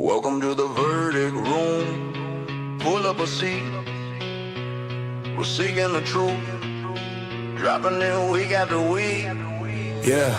Welcome to the verdict room. Pull up a seat. We're seeking the truth. Dropping in week after week. Yeah.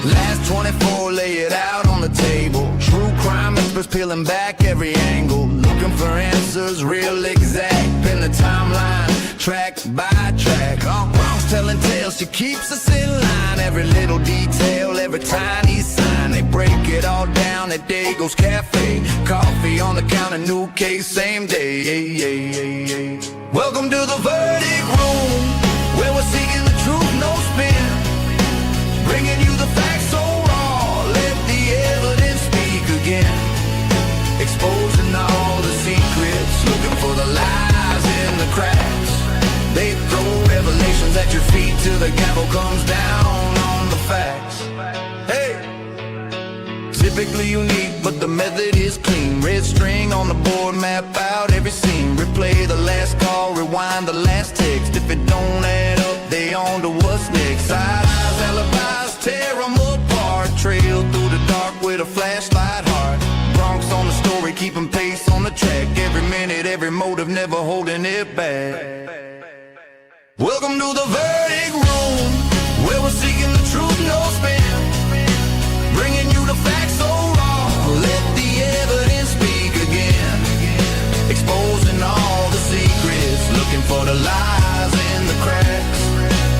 Last 24, lay it out on the table. True crime experts peeling back every angle. Looking for answers, real exact. Pin the timeline, track by track. Bronx telling tales, she keeps us in line. Every little detail, every tiny sign. They break it all down at Dago's Cafe. Coffee on the counter, new case, same day. Welcome to the verdict room, where we're seeking the truth, no spin. Bringing you the facts so raw, let the evidence speak again. Exposing all the secrets, looking for the lies in the cracks. They throw revelations at your feet till the gavel comes down on the facts. Hey! Typically unique, but the method is clean. Red string on the board, map out every scene. Replay the last call, rewind the last text. If it don't add up, they on to what's next. Side eyes, alibis, tear them apart. Trail through the dark with a flashlight heart. Bronx on the story, keeping pace on the track. Every minute, every motive, never holding it back. Welcome to the verdict room, where we're seeking the truth, no spin. Bringing you the facts so raw, let the evidence speak again. Exposing all the secrets, looking for the lies in the cracks.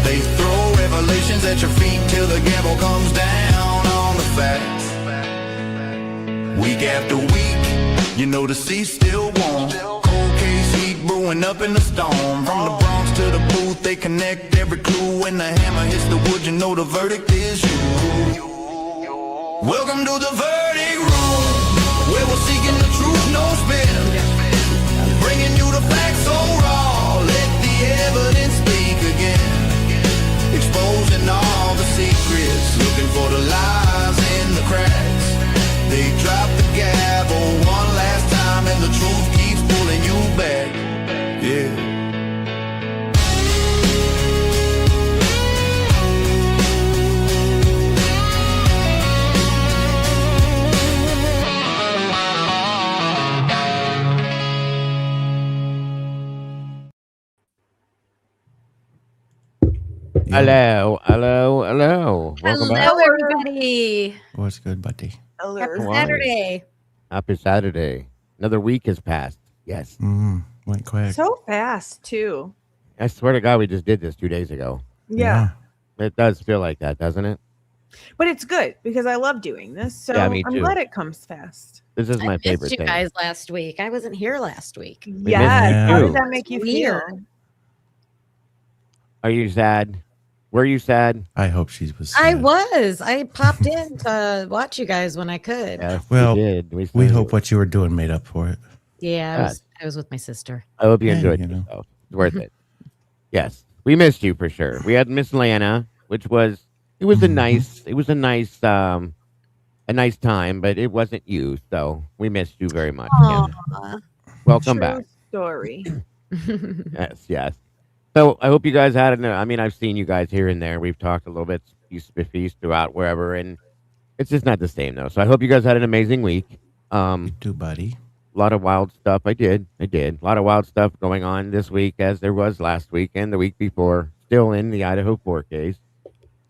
They throw revelations at your feet till the gavel comes down on the facts. Week after week, you know the sea's still warm. Cold case heat brewing up in the storm. From the Bronx to the booth, they connect every clue. When the hammer hits the wood, you know the verdict is you. Welcome to the verdict room, where we're seeking the truth, no spin. Bringing you the facts so raw, let the evidence speak again. Exposing all the secrets, looking for the lies in the cracks. They drop the gavel one last time, and the truth keeps pulling you back. Yeah. Hello. Welcome back. Hello, everybody. What's good, buddy? Happy How are you? Saturday. Happy Saturday. Another week has passed. Yes. Went quick. So fast, too. I swear to God, we just did this 2 days ago. Yeah. It does feel like that, doesn't it? But it's good because I love doing this. So Yeah, me I'm too. glad it comes fast. This is my I favorite missed you thing. guys last week. I wasn't here last week. Yes. How you. did that make you feel? Weird. Are you sad? Were you sad? I hope she was. I sad. was. I popped in to watch you guys when I could. Yes, Well, we did. We saw you. hope what you were doing made up for it. Yeah, I was with my sister. I hope you Yeah, enjoyed you know. yourself. It's worth it. Yes, we missed you for sure. We had Miss Lana, which was a nice time, but it wasn't you, so we missed you very much. Aw. Welcome True back. story. Yes. So I hope you guys had it. I mean, I've seen you guys here and there. We've talked a little bit feast throughout wherever, and it's just not the same though. So I hope you guys had an amazing week. You do, buddy. A lot of wild stuff. I did. A lot of wild stuff going on this week, as there was last week and the week before. Still in the Idaho 4 case.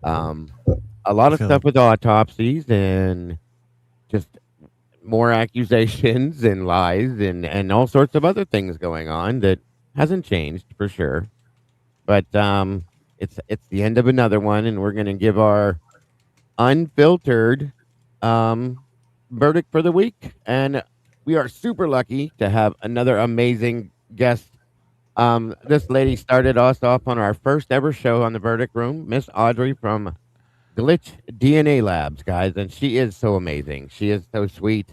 A lot of Phil. stuff with autopsies and just more accusations and lies and all sorts of other things going on that hasn't changed for sure. But it's the end of another one, and we're going to give our unfiltered verdict for the week. And we are super lucky to have another amazing guest. This lady started us off on our first ever show on the Verdict Room, Miss Audrey from Glitch DNA Labs, guys, and she is so amazing. She is so sweet.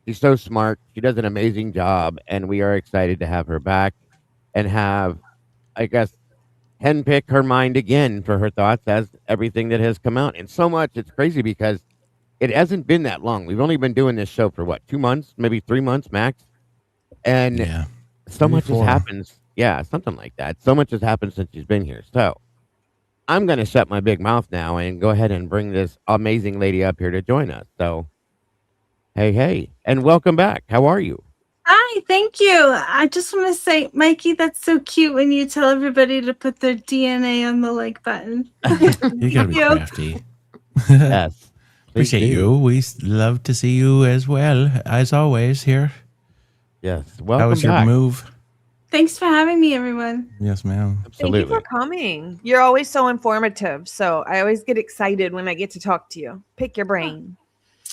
She's so smart. She does an amazing job, and we are excited to have her back and have, I guess, handpick her mind again for her thoughts as everything that has come out. And so much, it's crazy because it hasn't been that long. We've only been doing this show for what, 2 months, maybe 3 months max. And Yeah. so much has 4. happened. Yeah, something like that. So much has happened since she's been here. So I'm going to shut my big mouth now and go ahead and bring this amazing lady up here to join us. So Hey, and welcome back. How are you? Hi, thank you. I just want to say, Mikey, that's so cute when you tell everybody to put their DNA on the like button. You gotta be you. crafty. Yes. Please Appreciate do. you. We love to see you as well, as always here. Yes. How Welcome was your back. move? Thanks for having me, everyone. Yes, ma'am. Thank you for Absolutely. coming. You're always so informative. So I always get excited when I get to talk to you. Pick your brain.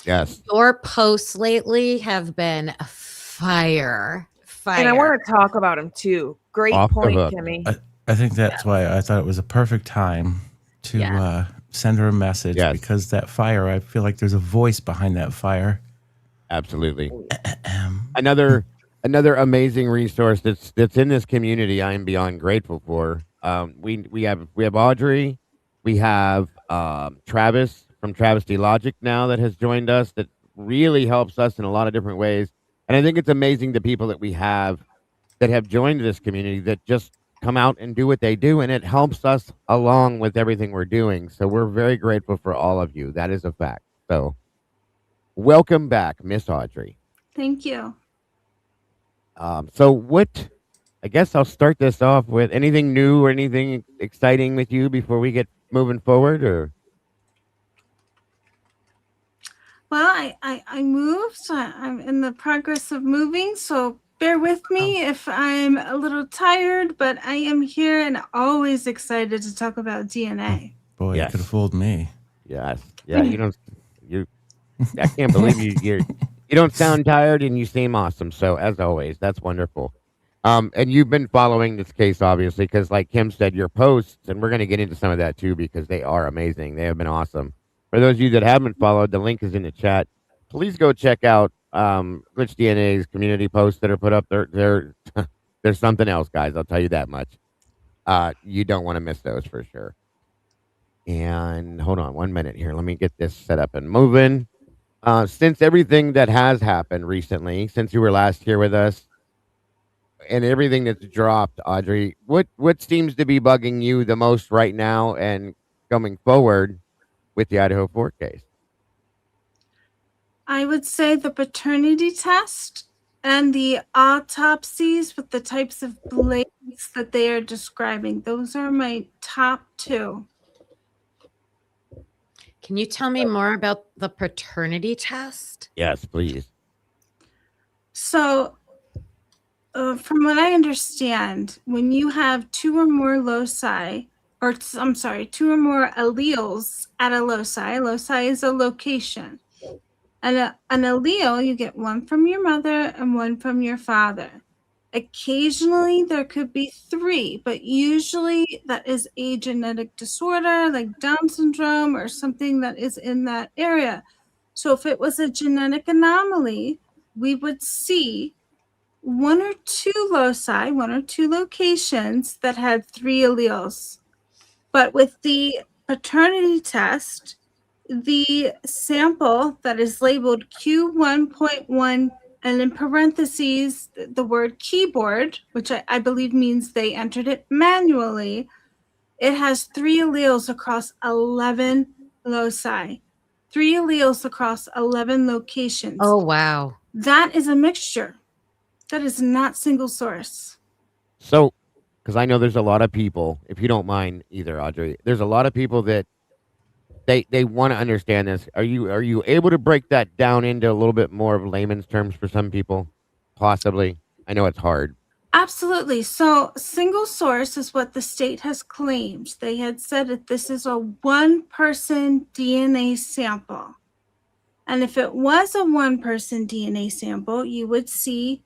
Yes. Your posts lately have been fire. And I want to talk about them too. Great Off the point, hook. Kimmy. I think that's why I thought it was a perfect time to Yeah. send her a message Yes. because that fire, I feel like there's a voice behind that fire. Absolutely. Another amazing resource that's in this community. I am beyond grateful for. We have Audrey, we have Travis from Travesty Logic now that has joined us. That really helps us in a lot of different ways. And I think it's amazing the people that we have that have joined this community that just come out and do what they do, and it helps us along with everything we're doing. So we're very grateful for all of you. That is a fact. So welcome back, Miss Audrey. Thank you. So what? I guess I'll start this off with anything new or anything exciting with you before we get moving forward, or Well, I moved. I'm in the progress of moving, so bear with me if I'm a little tired, but I am here and always excited to talk about DNA. Boy, Yes. you could have fooled me. yes, yeah, you. I can't believe you don't sound tired and you seem awesome. So as always, that's wonderful. And you've been following this case obviously because, like Kim said, your posts, and we're going to get into some of that too because they are amazing. They have been awesome. For those of you that haven't followed, the link is in the chat. Please go check out Glitch DNA's community posts that are put up there. There's something else, guys. I'll tell you that much. You don't want to miss those for sure. And hold on 1 minute here. Let me get this set up and moving. Since everything that has happened recently, since you were last here with us, and everything that's dropped, Audrey, what seems to be bugging you the most right now and going forward with the Idaho 4 case? I would say the paternity test and the autopsies with the types of blades that they are describing. Those are my top two. Can you tell me more about the paternity test? Yes, please. So, from what I understand, when you have two or more loci, or I'm sorry, two or more alleles at a loci is a location. And an allele, you get one from your mother and one from your father. Occasionally, there could be three, but usually that is a genetic disorder like Down syndrome or something that is in that area. So if it was a genetic anomaly, we would see one or two loci, one or two locations that had three alleles. But with the paternity test, the sample that is labeled Q1.1 and in parentheses the word keyboard, which I believe means they entered it manually, it has three alleles across 11 loci, three alleles across 11 locations. Oh, wow. That is a mixture. That is not single source. So, because I know there's a lot of people, if you don't mind either, Audrey, there's a lot of people that they want to understand this. Are you able to break that down into a little bit more of layman's terms for some people? Possibly. I know it's hard. Absolutely. So, single source is what the state has claimed. They had said that this is a one person DNA sample. And if it was a one person DNA sample, you would see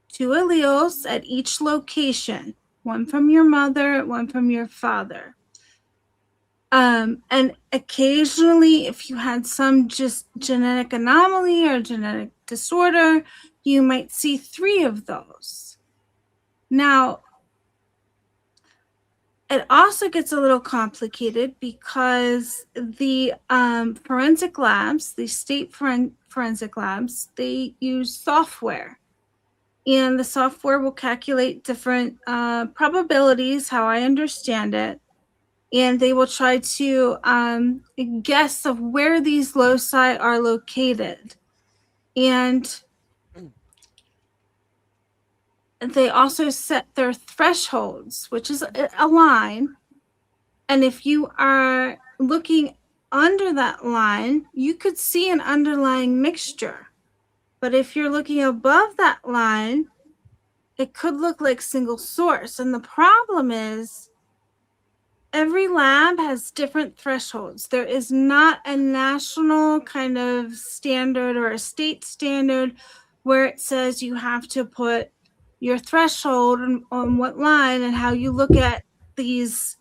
two alleles at each location, one from your mother, one from your father. And occasionally, if you had some just genetic anomaly or genetic disorder, you might see three of those. Now, it also gets a little complicated because the forensic labs, the state forensic labs, they use software. And the software will calculate different probabilities, how I understand it. And they will try to guess of where these loci are located. And they also set their thresholds, which is a line. And if you are looking under that line, you could see an underlying mixture. But if you're looking above that line, it could look like single source. And the problem is every lab has different thresholds. There is not a national kind of standard or a state standard where it says you have to put your threshold on what line and how you look at these.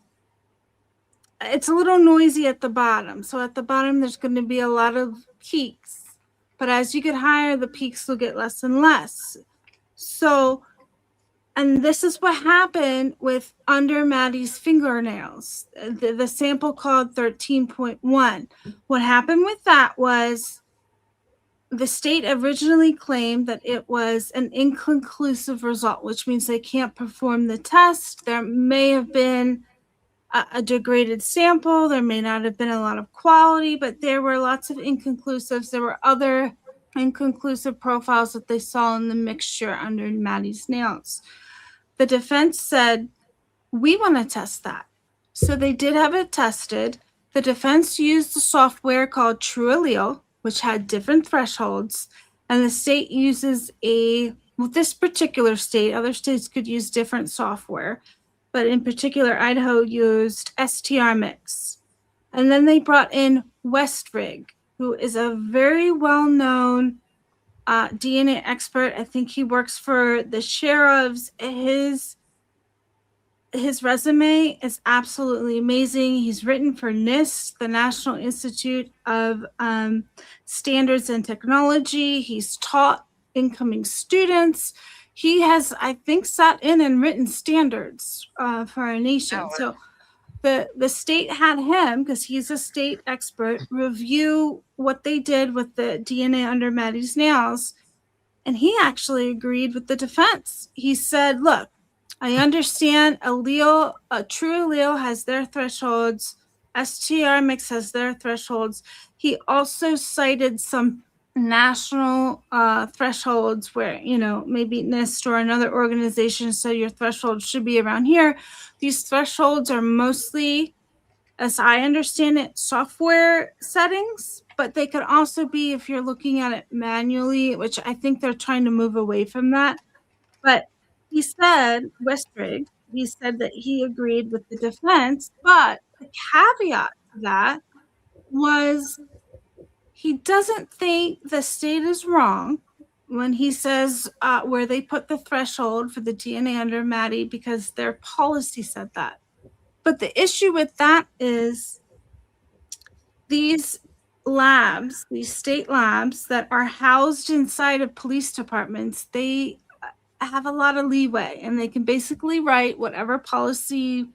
It's a little noisy at the bottom. So at the bottom, there's going to be a lot of peaks. But as you get higher, the peaks will get less and less. So, and this is what happened with under Maddie's fingernails, the sample called 13.1. What happened with that was the state originally claimed that it was an inconclusive result, which means they can't perform the test. There may have been a degraded sample. There may not have been a lot of quality, but there were lots of inconclusives. There were other inconclusive profiles that they saw in the mixture under Maddie's nails. The defense said, we want to test that. So they did have it tested. The defense used the software called True Allele, which had different thresholds. And the state uses this particular state, other states could use different software. But in particular, Idaho used STR Mix. And then they brought in Westrig, who is a very well-known DNA expert. I think he works for the sheriffs. His resume is absolutely amazing. He's written for NIST, the National Institute of Standards and Technology. He's taught incoming students. He has, I think, sat in and written standards for our nation. So the state had him, because he's a state expert, review what they did with the DNA under Maddie's nails. And he actually agreed with the defense. He said, look, I understand a true allele has their thresholds. STR Mix has their thresholds. He also cited some national thresholds where, maybe NIST or another organization said your threshold should be around here. These thresholds are mostly, as I understand it, software settings, but they could also be if you're looking at it manually, which I think they're trying to move away from that. But he said, Westrig, he said that he agreed with the defense, but the caveat to that was he doesn't think the state is wrong when he says where they put the threshold for the DNA under Maddie because their policy said that. But the issue with that is these labs, these state labs that are housed inside of police departments, they have a lot of leeway and they can basically write whatever policy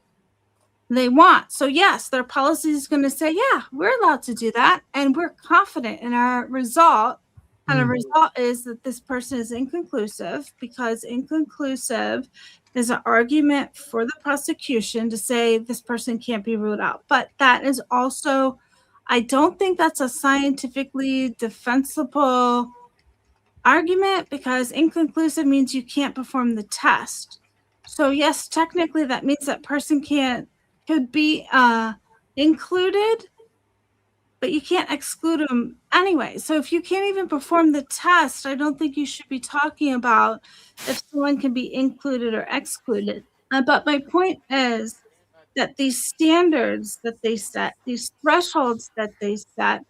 they want. So yes, their policy is going to say, yeah, we're allowed to do that. And we're confident in our result. And the result is that this person is inconclusive, because inconclusive is an argument for the prosecution to say this person can't be ruled out. But that is also, I don't think that's a scientifically defensible argument, because inconclusive means you can't perform the test. So yes, technically that means that person could be included, but you can't exclude them anyway. So if you can't even perform the test, I don't think you should be talking about if someone can be included or excluded. But my point is that these standards that they set, these thresholds that they set,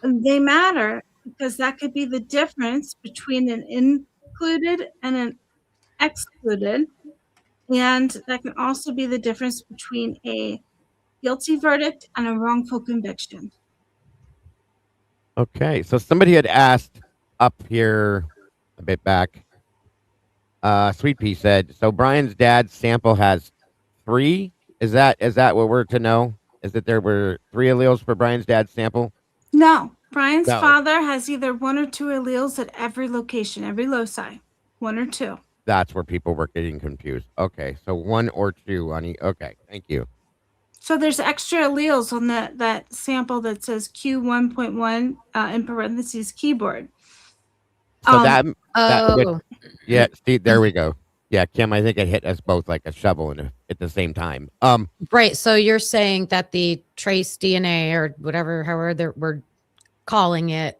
they matter, because that could be the difference between an included and an excluded. And that can also be the difference between a guilty verdict and a wrongful conviction. Okay, so somebody had asked up here a bit back. Sweet Pea said, so Brian's dad's sample has 3. Is that what we're to know? Is that there were 3 alleles for Brian's dad's sample? No, Brian's father has either 1 or 2 alleles at every location, every loci, 1 or 2. That's where people were getting confused. Okay, so 1 or 2 on each. Okay, thank you. So there's extra alleles on that sample that says Q1.1 in parentheses keyboard. So that would, Oh, yeah, Steve, there we go. Yeah, Kim, I think it hit us both like a shovel at the same time. right. So you're saying that the trace DNA or whatever, however we're calling it,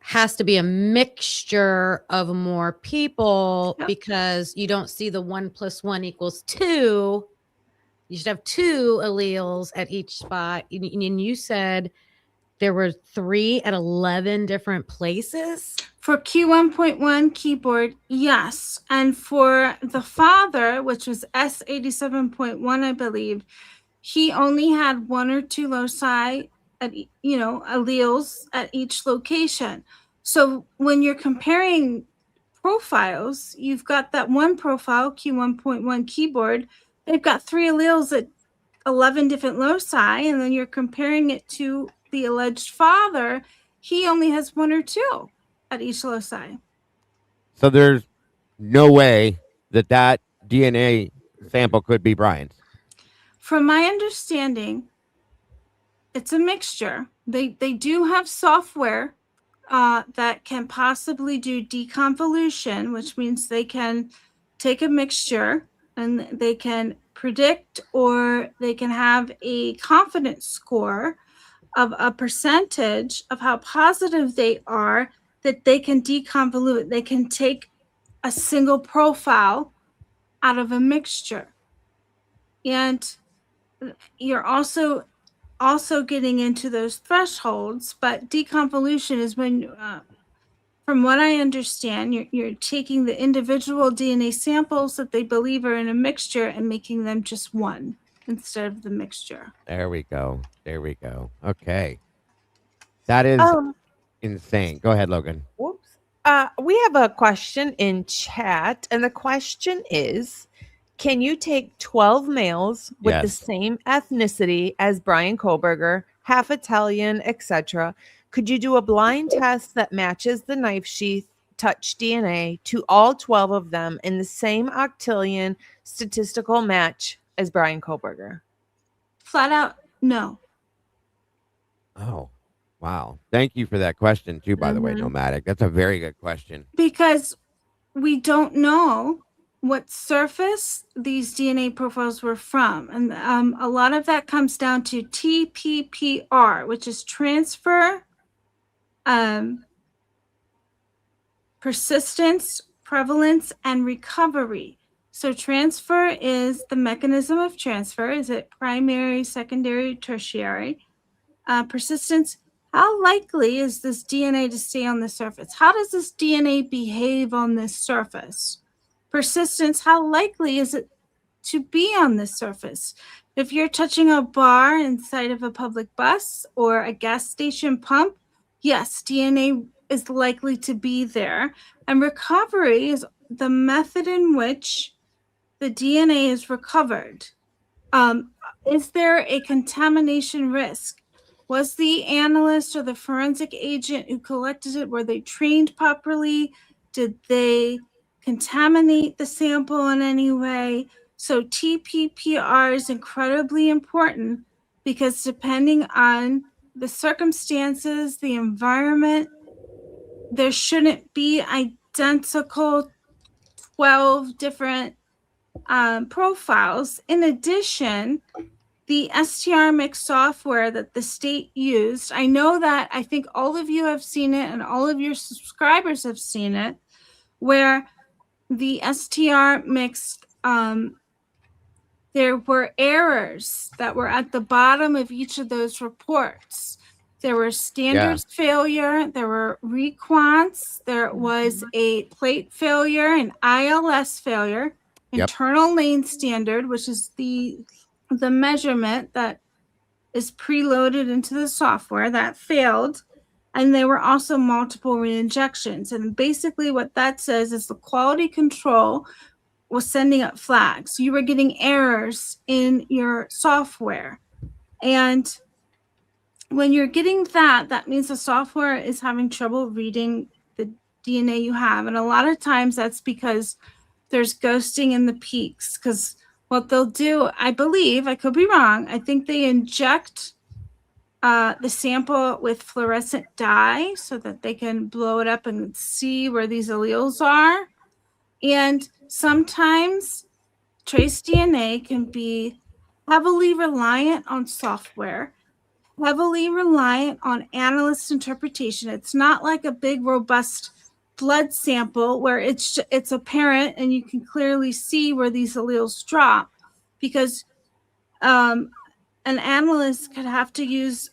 has to be a mixture of more people Yep. because you don't see the 1 + 1 = 2. You should have 2 alleles at each spot. And you said there were 3 at 11 different places. For Q1.1 keyboard, yes. And for the father, which was S87.1, I believe, he only had 1 or 2 loci at, alleles at each location. So when you're comparing profiles, you've got that one profile, Q1.1 keyboard, they've got 3 alleles at 11 different loci, and then you're comparing it to the alleged father, he only has 1 or 2 at each loci. So there's no way that DNA sample could be Bryan's. From my understanding, it's a mixture. They do have software that can possibly do deconvolution, which means they can take a mixture and they can predict, or they can have a confidence score of a percentage of how positive they are that they can deconvolute. They can take a single profile out of a mixture. And you're also getting into those thresholds, but deconvolution is when, from what I understand, you're taking the individual DNA samples that they believe are in a mixture and making them just one instead of the mixture. There we go. There we go. Okay. That is insane. Go ahead, Logan. Whoops. We have a question in chat, and the question is, can you take 12 males with the Yes. same ethnicity as Bryan Kohberger, half Italian, etc.? Could you do a blind test that matches the knife sheath touch DNA to all 12 of them in the same octillion statistical match as Bryan Kohberger? Flat out, no. Oh, wow. Thank you for that question, too, by the way, Mhm. Nomadic. That's a very good question. Because we don't know what surface these DNA profiles were from. And a lot of that comes down to TPPR, which is transfer, persistence, prevalence, and recovery. So transfer is the mechanism of transfer. Is it primary, secondary, tertiary? Persistence, how likely is this DNA to stay on the surface? How does this DNA behave on this surface? Persistence, how likely is it to be on this surface? If you're touching a bar inside of a public bus or a gas station pump, yes, DNA is likely to be there. And recovery is the method in which the DNA is recovered. Is there a contamination risk? Was the analyst or the forensic agent who collected it, were they trained properly? Did they contaminate the sample in any way? So TPPR is incredibly important because depending on the circumstances, the environment, there shouldn't be identical 12 different profiles. In addition, the STR mix software that the state used, I know that I think all of you have seen it and all of your subscribers have seen it, where the STR mixed, there were errors that were at the bottom of each of those reports. There were standards failure, there were requants, there was a plate failure, an ILS failure, internal lane standard, which is the measurement that is preloaded into the software, that failed. And there were also multiple reinjections. And basically what that says is the quality control was sending up flags. You were getting errors in your software. And when you're getting that, that means the software is having trouble reading the DNA you have. And a lot of times that's because there's ghosting in the peaks. Because what they'll do, I believe, I could be wrong, I think they inject the sample with fluorescent dye so that they can blow it up and see where these alleles are. And sometimes trace DNA can be heavily reliant on software, heavily reliant on analyst interpretation. It's not like a big, robust blood sample where it's apparent and you can clearly see where these alleles drop, because an analyst could have to use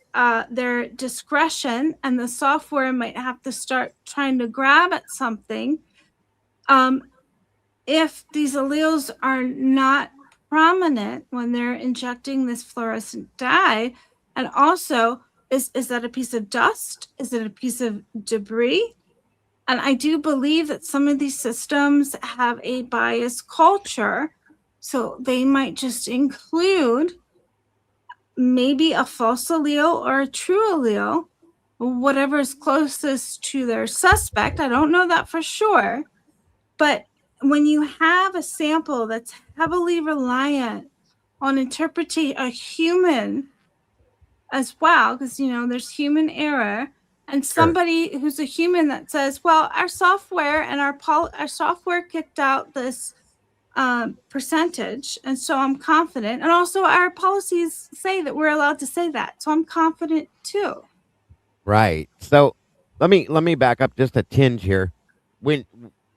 their discretion, and the software might have to start trying to grab at something if these alleles are not prominent when they're injecting this fluorescent dye. And also, is that a piece of dust? Is it a piece of debris? And I do believe that some of these systems have a biased culture, so they might just include maybe a false allele or a true allele, whatever is closest to their suspect. I don't know that for sure. But when you have a sample that's heavily reliant on interpreting a human as well, because, you know, there's human error, and somebody who's a human that says, well, our software and our software kicked out this percentage, and so I'm confident, and also our policies say that we're allowed to say that, so I'm confident too. Right. So let me back up just a tinge here. When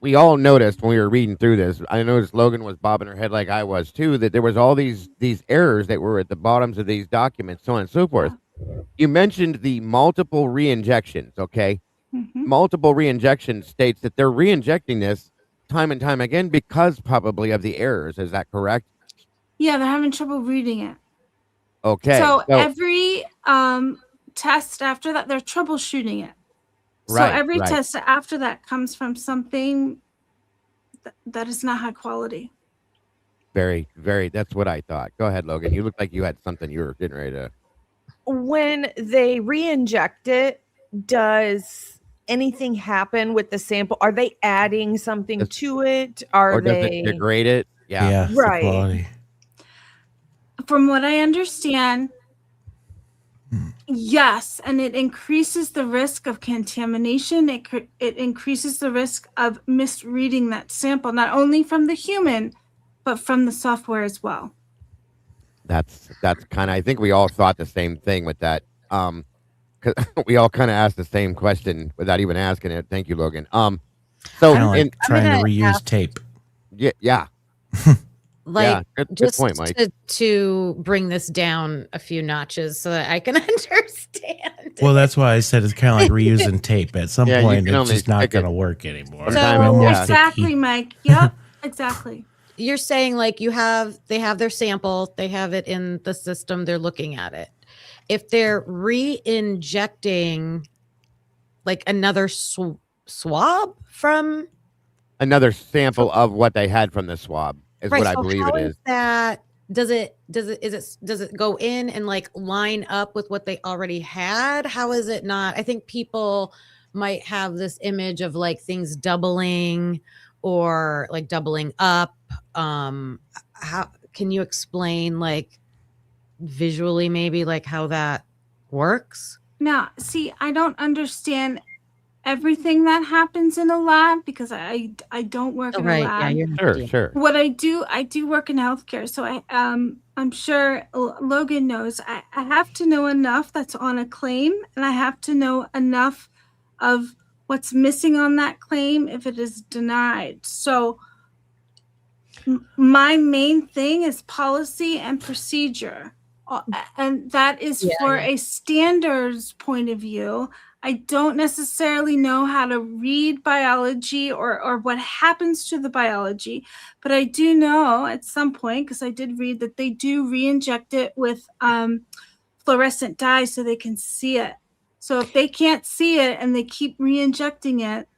we all noticed when we were reading through this, I noticed Logan was bobbing her head like I was too, that there was all these errors that were at the bottoms of these documents, so on and so forth. You mentioned the multiple re-injections, okay? Multiple re-injections states that they're re-injecting this time and time again because probably of the errors. Is that correct? Yeah, they're having trouble reading it. Okay. So every test after that, they're troubleshooting it. So every test after that comes from something that is not high quality. Very, very. That's what I thought. Go ahead, Logan. You look like you had something you were getting ready to. When they re-inject it, does anything happen with the sample? Are they adding something to it? Or does it degrade it? Yeah. Right. Quality. From what I understand, yes, and it increases the risk of contamination. It increases the risk of misreading that sample, not only from the human, but from the software as well. That's kind of, I think we all thought the same thing with that. Cause we all kind of asked the same question without even asking it. Thank you, Logan. So Kind of like trying to reuse tape. Yeah. Like, good just point, Mike. to bring this down a few notches so that I can understand. Well, that's why I said it's kind of like reusing tape. At some Yeah, you point, can it's only just not stick going to it. work anymore. So- Exactly, Mike. Yep, exactly. You're saying like they have their sample, they have it in the system, they're looking at it. If they're re-injecting like another swab from Another sample of what they had from the swab is what I so believe how it is. That does it go in and like line up with what they already had? How is it not? I think people might have this image of like things doubling or like doubling up. How can you explain like visually maybe like how that works? Now, see, I don't understand everything that happens in a lab because I don't work in a lab. Sure. What I do work in healthcare, so I'm sure Logan knows. I have to know enough that's on a claim, and I have to know enough of what's missing on that claim if it is denied. So my main thing is policy and procedure, and that is for a standards point of view. I don't necessarily know how to read biology or what happens to the biology, but I do know at some point, because I did read that they do re-inject it with fluorescent dye so they can see it. So if they can't see it and they keep re-injecting it,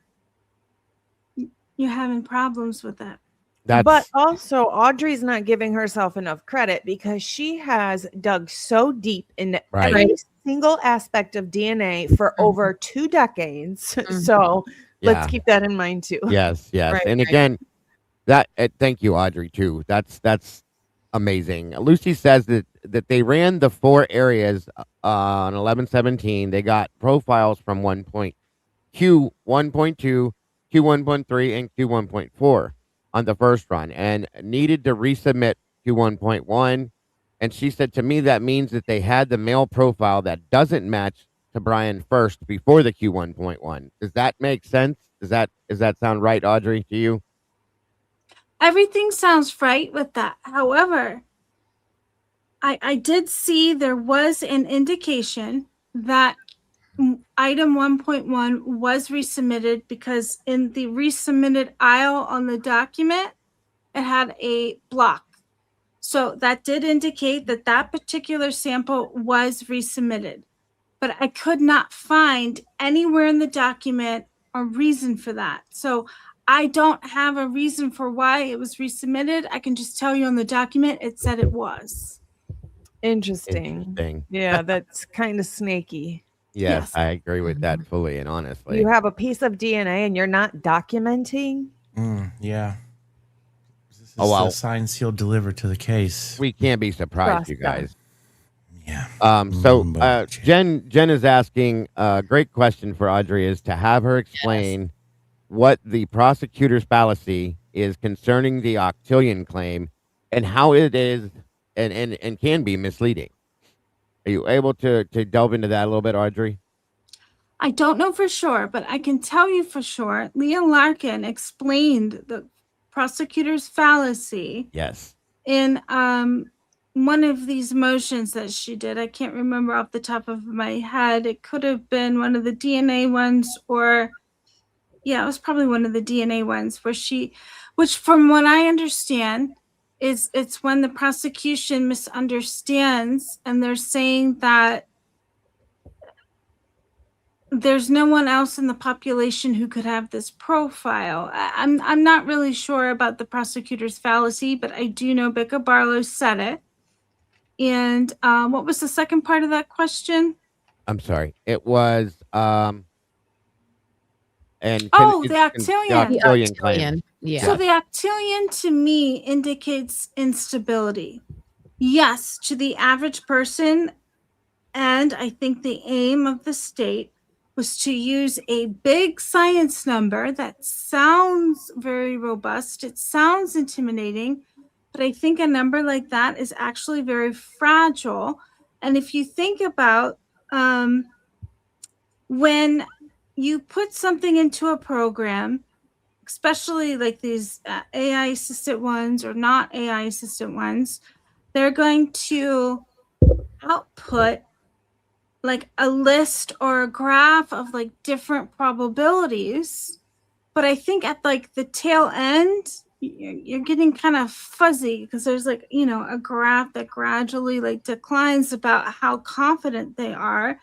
you're having problems with it. But also, Audrey's not giving herself enough credit because she has dug so deep into every single aspect of DNA for over 2 decades. So let's keep that in mind too. Yes. And again, that thank you, Audrey, too. That's amazing. Lucy says that that they ran the 4 areas on 11/17. They got profiles from Q1.2, Q1.3, and Q1.4 on the first run, and needed to resubmit Q1.1. And she said to me that means that they had the male profile that doesn't match to Bryan first before the Q1.1. Does that make sense? Does that sound right, Audrey, to you? Everything sounds right with that. However, I did see there was an indication that item 1.1 was resubmitted because in the resubmitted aisle on the document, it had a block. So that did indicate that that particular sample was resubmitted. But I could not find anywhere in the document a reason for that. So I don't have a reason for why it was resubmitted. I can just tell you on the document, it said it was. Interesting. Yeah, that's kind of snaky. Yes, Yes. I agree with that fully and honestly. You have a piece of DNA and you're not documenting? Yeah. This is Oh, wow. a signed, sealed, delivered to the case. We can't be surprised, you Trust them. guys. Yeah. So Jen is asking a great question for Audrey is to have her explain what the prosecutor's fallacy is concerning the octillion claim and how it is and can be misleading. Are you able to delve into that a little bit, Audrey? I don't know for sure, but I can tell you for sure. Leah Larkin explained the prosecutor's fallacy Yes. in one of these motions that she did. I can't remember off the top of my head. It could have been one of the DNA ones, or yeah, it was probably one of the DNA ones where which from what I understand is it's when the prosecution misunderstands and they're saying that there's no one else in the population who could have this profile. I'm not really sure about the prosecutor's fallacy, but I do know Becca Barlow said it. And what was the second part of that question? I'm sorry. It was the octillion. The The octillion claim. octillion. Yeah. So the octillion to me indicates instability. Yes, to the average person, and I think the aim of the state was to use a big science number that sounds very robust. It sounds intimidating, but I think a number like that is actually very fragile. And if you think about when you put something into a program, especially like these AI assisted ones or not AI assisted ones, they're going to output like a list or a graph of like different probabilities. But I think at like the tail end, you're getting kind of fuzzy because there's like, a graph that gradually like declines about how confident they are.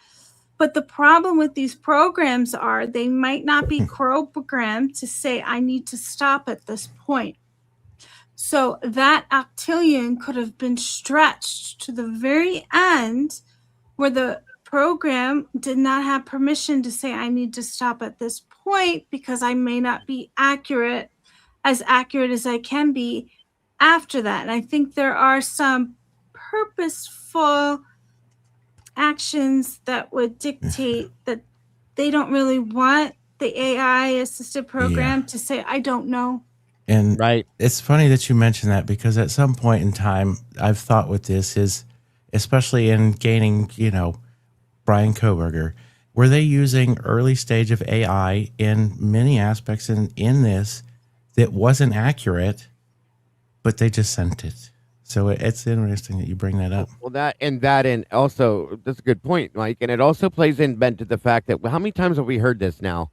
But the problem with these programs are they might not be programmed to say, I need to stop at this point. So that octillion could have been stretched to the very end where the program did not have permission to say, I need to stop at this point because I may not be as accurate as I can be after that. And I think there are some purposeful actions that would dictate that they don't really want the AI assisted program to say, I don't know. And Right. it's funny that you mention that because at some point in time, I've thought with this is, especially in gaining, Bryan Kohberger, were they using early stage of AI in many aspects in this that wasn't accurate, but they just sent it. So it's interesting that you bring that up. Well, and also that's a good point, Mike. And it also plays in to the fact that how many times have we heard this now?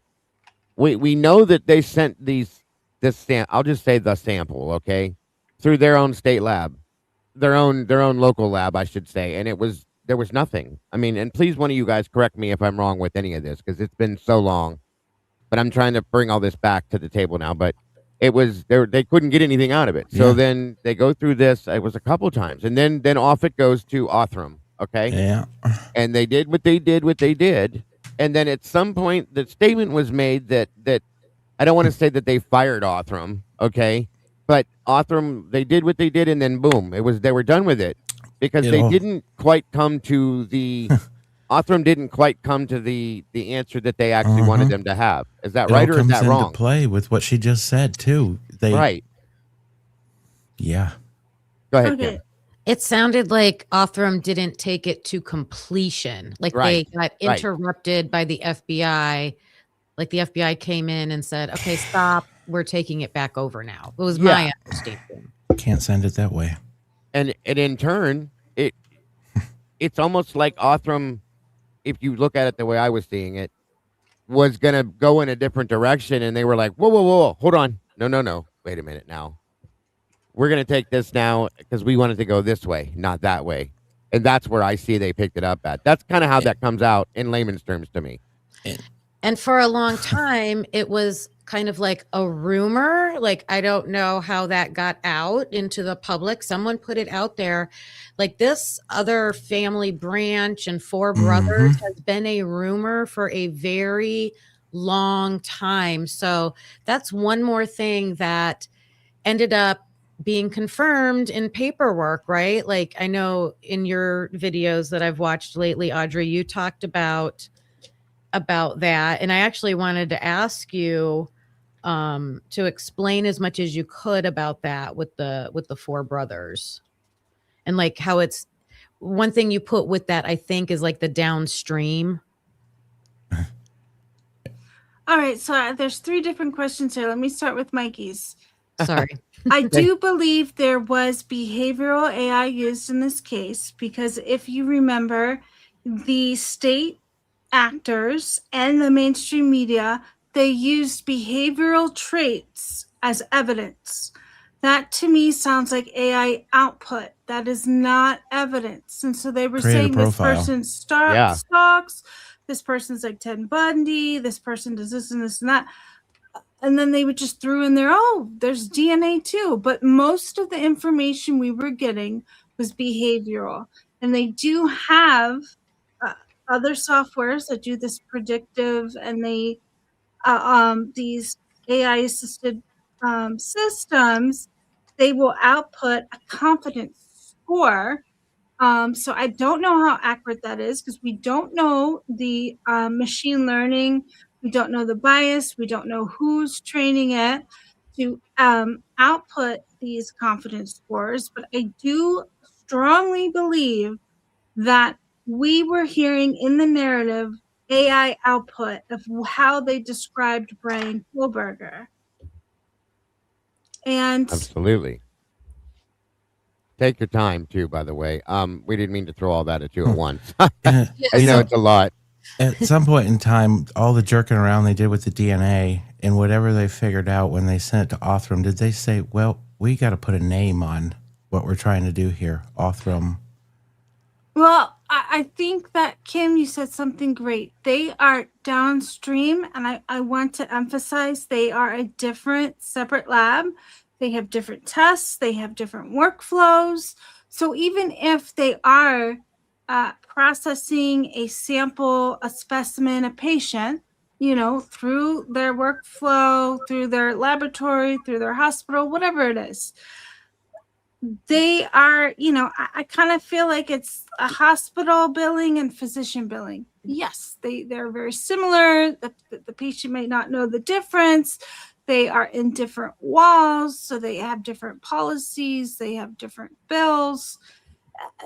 We know that they sent this I'll just say the sample, okay, through their own state lab, their own local lab, I should say, and there was nothing. I mean, and please, one of you guys correct me if I'm wrong with any of this because it's been so long. But I'm trying to bring all this back to the table now. But it was they couldn't get anything out of it. So then they go through this. It was a couple times, and then off it goes to Othram. Okay, Yeah. and they did what they did, and then at some point the statement was made that I don't want to say that they fired Othram. Okay, but Othram, they did what they did, and then boom, they were done with it. because they didn't quite come to the Othram didn't quite come to the answer that they actually wanted them to have. Is that right, or is that wrong? Into play with what she just said too. Right. Yeah. Go ahead, Okay. Kim. It sounded like Othram didn't take it to completion. Like Right. they got interrupted by the FBI. Like the FBI came in and said, okay, stop. We're taking it back over now. It was my understanding. Can't send it that way. And in turn, it's almost like Othram, if you look at it the way I was seeing it, was going to go in a different direction. And they were like, whoa, hold on. No. Wait a minute now. We're going to take this now because we wanted to go this way, not that way. And that's where I see they picked it up at. That's kind of how that comes out in layman's terms to me. And for a long time, it was kind of like a rumor. Like, I don't know how that got out into the public. Someone put it out there. Like, this other family branch and 4 brothers has been a rumor for a very long time. So that's one more thing that ended up being confirmed in paperwork, right? Like, I know in your videos that I've watched lately, Audrey, you talked about that. And I actually wanted to ask you to explain as much as you could about that with the 4 brothers, and like how it's one thing you put with that, I think, is like the downstream. All right. So there's 3 different questions here. Let me start with Mikey's. Sorry. I do believe there was behavioral AI used in this case because if you remember, the state actors and the mainstream media, they used behavioral traits as evidence. That to me sounds like AI output. That is not evidence. And so they were saying this person stalks, this person's like Ted Bundy, this person does this and this and that. And then they would just throw in there, oh, there's DNA too. But most of the information we were getting was behavioral. And they do have other softwares that do this predictive, and they these AI assisted systems, they will output a confidence score. So I don't know how accurate that is because we don't know the machine learning. We don't know the bias. We don't know who's training it to output these confidence scores. But I do strongly believe that we were hearing in the narrative AI output of how they described Bryan Kohberger. And absolutely. Take your time too, by the way. We didn't mean to throw all that at you at once. I know it's a lot. At some point in time, all the jerking around they did with the DNA and whatever they figured out when they sent it to Othram, did they say, well, we got to put a name on what we're trying to do here, Othram? Well, I think that, Kim, you said something great. They are downstream, and I want to emphasize they are a different, separate lab. They have different tests. They have different workflows. So even if they are processing a sample, a specimen, a patient, through their workflow, through their laboratory, through their hospital, whatever it is, they are, I kind of feel like it's a hospital billing and physician billing. Yes, they're very similar. The patient may not know the difference. They are in different walls, so they have different policies. They have different bills.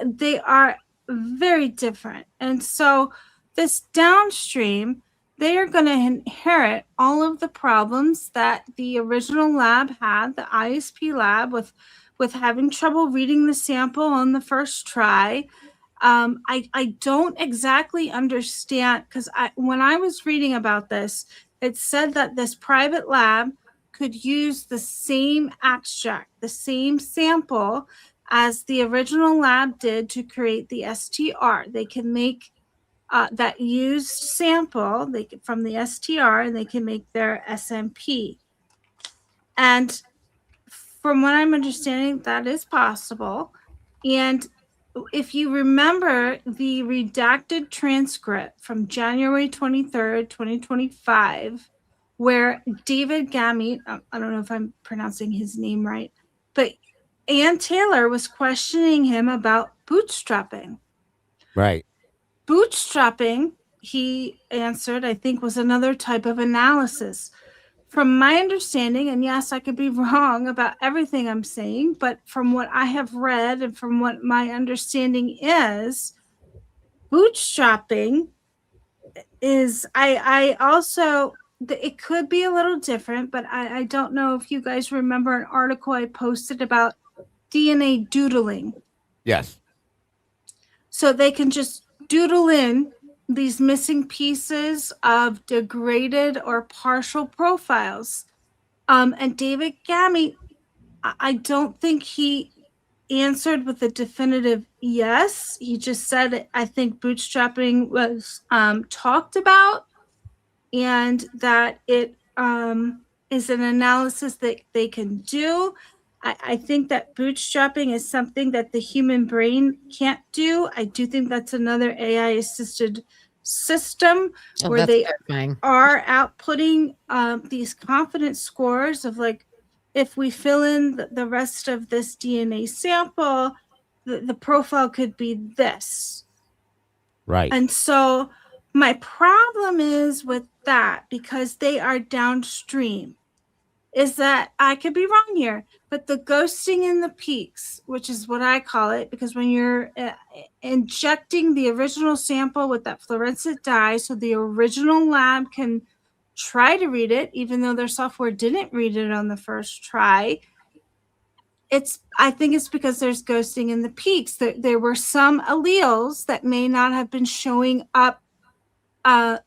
They are very different. And so this downstream, they are going to inherit all of the problems that the original lab had, the ISP lab, with having trouble reading the sample on the first try. I don't exactly understand, because when I was reading about this, it said that this private lab could use the same extract, the same sample as the original lab did to create the STR. They can make that used sample from the STR, and they can make their SMP. And from what I'm understanding, that is possible. And if you remember the redacted transcript from January 23rd, 2025, where David Gamete, I don't know if I'm pronouncing his name right, but Ann Taylor was questioning him about bootstrapping. Right. Bootstrapping, he answered, I think, was another type of analysis. From my understanding, and yes, I could be wrong about everything I'm saying, but from what I have read and from what my understanding is, bootstrapping is, I also, it could be a little different, but I don't know if you guys remember an article I posted about DNA doodling. Yes. So they can just doodle in these missing pieces of degraded or partial profiles. And David Gammy, I don't think he answered with a definitive yes. He just said, I think bootstrapping was talked about, and that it is an analysis that they can do. I think that bootstrapping is something that the human brain can't do. I do think that's another AI assisted system where that's they terrifying. are outputting these confidence scores of like, if we fill in the rest of this DNA sample, the profile could be this. Right. And so my problem is with that, because they are downstream, is that I could be wrong here, but the ghosting in the peaks, which is what I call it, because when you're injecting the original sample with that fluorescent dye, so the original lab can try to read it, even though their software didn't read it on the first try. I think it's because there's ghosting in the peaks. There were some alleles that may not have been showing up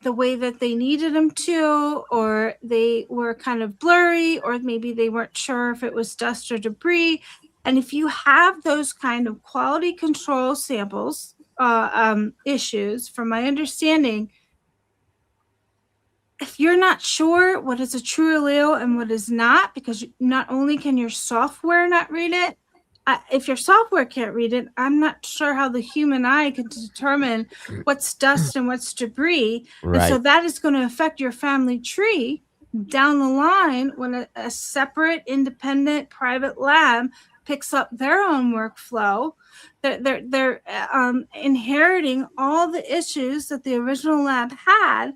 the way that they needed them to, or they were kind of blurry, or maybe they weren't sure if it was dust or debris. And if you have those kind of quality control samples issues, from my understanding, if you're not sure what is a true allele and what is not, because not only can your software not read it, if your software can't read it, I'm not sure how the human eye can determine what's dust and what's debris. Right. And so that is going to affect your family tree down the line when a separate, independent, private lab picks up their own workflow. They're inheriting all the issues that the original lab had.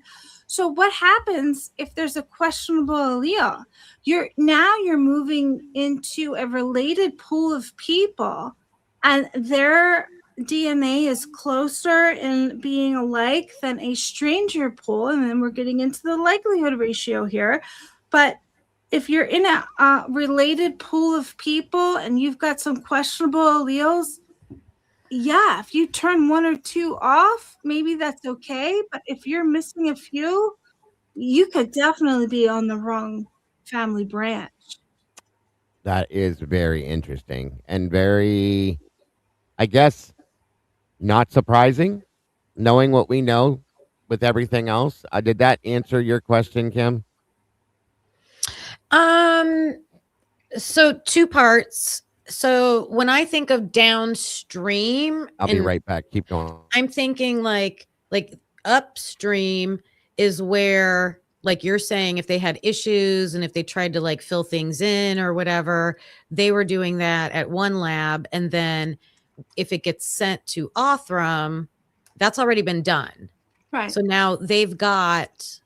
So what happens if there's a questionable allele? You're moving into a related pool of people, and their DNA is closer in being alike than a stranger pool. And then we're getting into the likelihood ratio here. But if you're in a related pool of people and you've got some questionable alleles, yeah, if you turn one or two off, maybe that's okay. But if you're missing a few, you could definitely be on the wrong family branch. That is very interesting and very, I guess, not surprising, knowing what we know with everything else. Did that answer your question, Kim? So 2 parts. So when I think of downstream, I'll be right back. Keep going. I'm thinking like upstream is where, like you're saying, if they had issues and if they tried to like fill things in or whatever, they were doing that at one lab. And then if it gets sent to Othram, that's already been done. Right. So now they've got,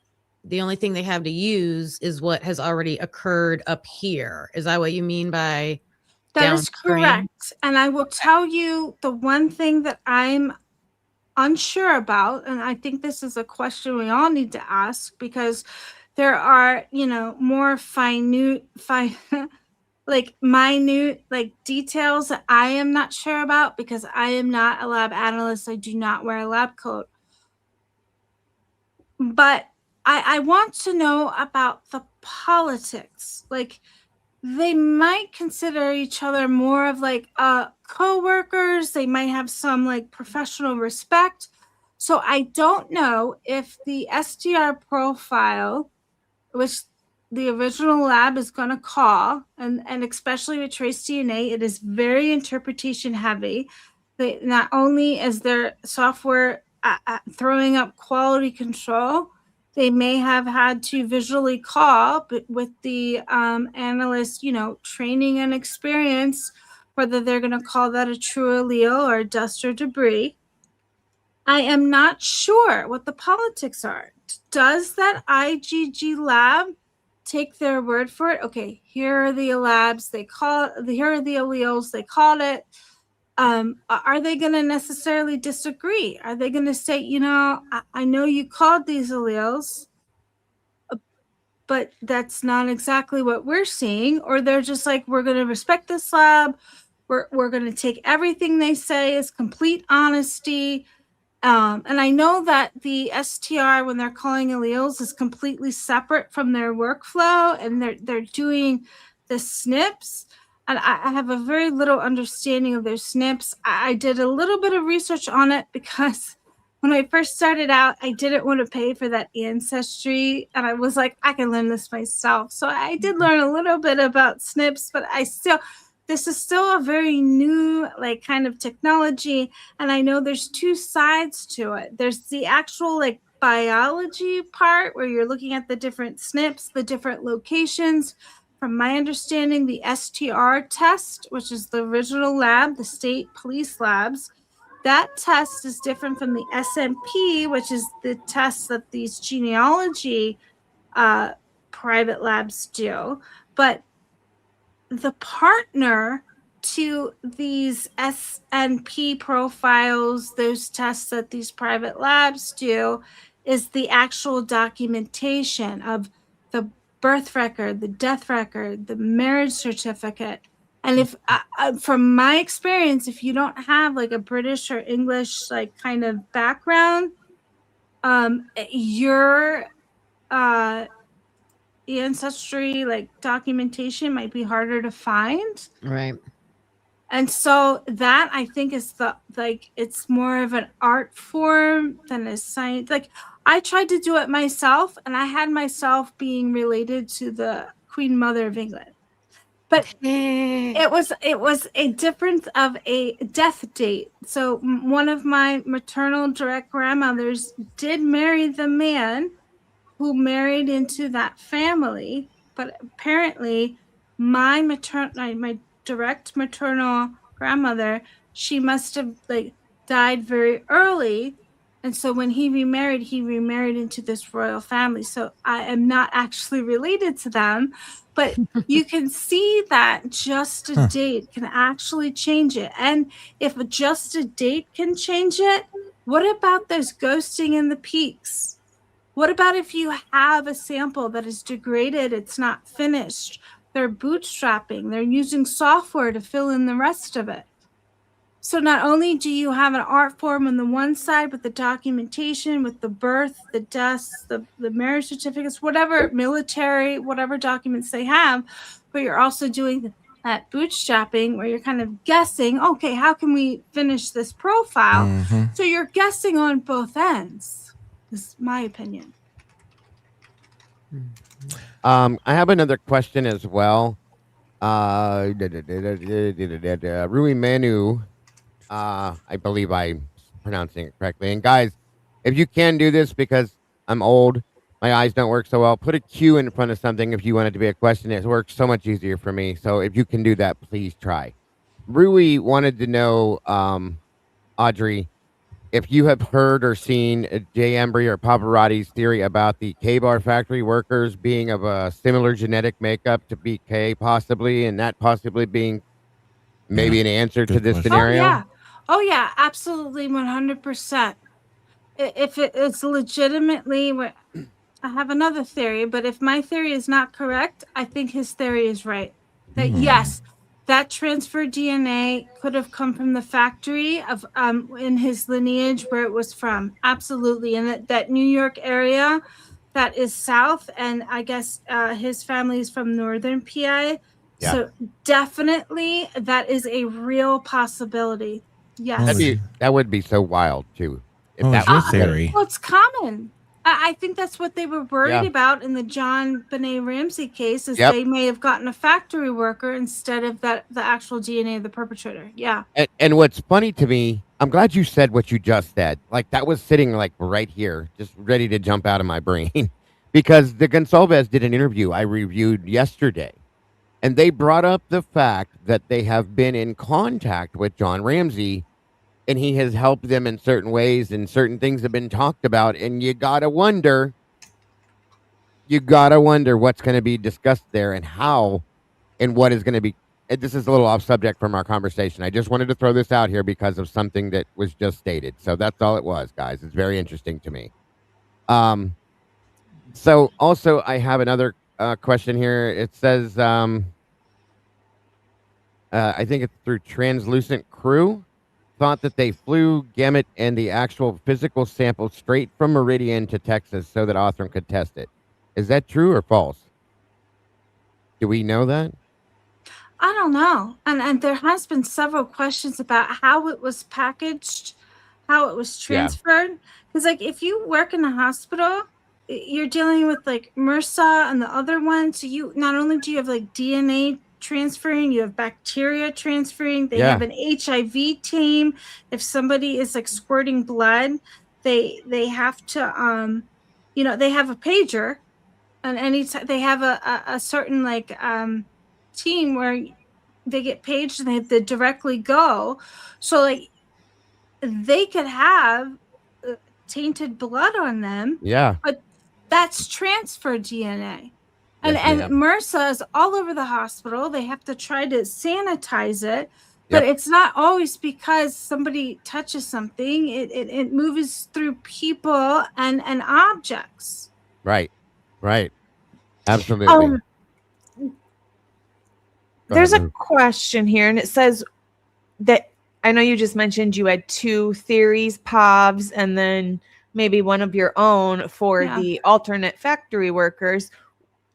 the only thing they have to use is what has already occurred up here. Is that what you mean by That is downstream? correct. And I will tell you the one thing that I'm unsure about, and I think this is a question we all need to ask, because there are, more minute details that I am not sure about, because I am not a lab analyst. I do not wear a lab coat. But I want to know about the politics. Like, they might consider each other more of like co-workers. They might have some like professional respect. So I don't know if the SDR profile, which the original lab is going to call, and especially with trace DNA, it is very interpretation heavy. Not only is their software throwing up quality control, they may have had to visually call, but with the analyst, training and experience, whether they're going to call that a true allele or dust or debris. I am not sure what the politics are. Does that IgG lab take their word for it? Okay, here are the labs. Here are the alleles. They called it. Are they going to necessarily disagree? Are they going to say, I know you called these alleles, but that's not exactly what we're seeing? Or they're just like, we're going to respect this lab. We're going to take everything they say as complete honesty. And I know that the STR, when they're calling alleles, is completely separate from their workflow, and they're doing the SNPs. And I have a very little understanding of their SNPs. I did a little bit of research on it because when I first started out, I didn't want to pay for that ancestry. And I was like, I can learn this myself. So I did learn a little bit about SNPs, but this is still a very new, like, kind of technology. And I know there's two sides to it. There's the actual, like, biology part where you're looking at the different SNPs, the different locations. From my understanding, the STR test, which is the original lab, the state police labs, that test is different from the SMP, which is the test that these genealogy private labs do. But the partner to these SNP profiles, those tests that these private labs do, is the actual documentation of the birth record, the death record, the marriage certificate. And if, from my experience, if you don't have like a British or English like kind of background, your ancestry like documentation might be harder to find. Right. And so that, I think, is it's more of an art form than a science. Like, I tried to do it myself, and I had myself being related to the Queen Mother of England. But it was a difference of a death date. So one of my maternal direct grandmothers did marry the man who married into that family, but apparently my direct maternal grandmother, she must have like died very early. And so when he remarried into this royal family. So I am not actually related to them, but you can see that just a date can actually change it. And if just a date can change it, what about those ghosting in the peaks? What about if you have a sample that is degraded, it's not finished, they're bootstrapping, they're using software to fill in the rest of it? So not only do you have an art form on the one side with the documentation, with the birth, the deaths, the marriage certificates, whatever military, whatever documents they have, but you're also doing that bootstrapping where you're kind of guessing, okay, how can we finish this profile? Mm-hmm. So you're guessing on both ends, is my opinion. I have another question as well. Rui Manu, I believe I'm pronouncing it correctly. And guys, if you can do this, because I'm old, my eyes don't work so well, put a Q in front of something if you want it to be a question. It works so much easier for me. So if you can do that, please try. Rui wanted to know, Audrey, if you have heard or seen Jay Embry or Pavarotti's theory about the K-bar factory workers being of a similar genetic makeup to BK possibly, and that possibly being maybe an answer to this scenario? Oh yeah, absolutely, 100%. If it's legitimately, I have another theory, but if my theory is not correct, I think his theory is right. That yes, that transferred DNA could have come from the factory of in his lineage where it was from. Absolutely. And that New York area that is south, and I guess his family is from northern PA. Yeah. So definitely that is a real possibility. Yes. That would be so wild too. If that was your theory. Well, it's common. I think that's what they were worried about in the John Benet Ramsey case, is they may have gotten a factory worker instead of the actual DNA of the perpetrator. Yeah. And what's funny to me, I'm glad you said what you just said. Like, that was sitting like right here, just ready to jump out of my brain. Because the Gonsalves did an interview I reviewed yesterday. And they brought up the fact that they have been in contact with John Ramsey and he has helped them in certain ways and certain things have been talked about. And you gotta wonder what's going to be discussed there and how and what is going to be. This is a little off subject from our conversation. I just wanted to throw this out here because of something that was just stated. So that's all it was, guys. It's very interesting to me. So also I have another question here. It says, I think it's through Translucent Crew, thought that they flew Gamut and the actual physical sample straight from Meridian to Texas so that Othram could test it. Is that true or false? Do we know that? I don't know. And there has been several questions about how it was packaged, how it was transferred. Because like if you work in a hospital, you're dealing with like MRSA and the other one. So you not only do you have like DNA transferring, you have bacteria transferring. They have an HIV team. If somebody is like squirting blood, they have to they have a pager, and anytime they have a certain like team where they get paged and they have to directly go. So like they could have tainted blood on them. Yeah. But that's transfer DNA. And MRSA is all over the hospital. They have to try to sanitize it. But it's not always because somebody touches something. It moves through people and objects. Right. Absolutely. There's a question here, and it says that I know you just mentioned you had 2 theories, POVs, and then maybe one of your own for the alternate factory workers.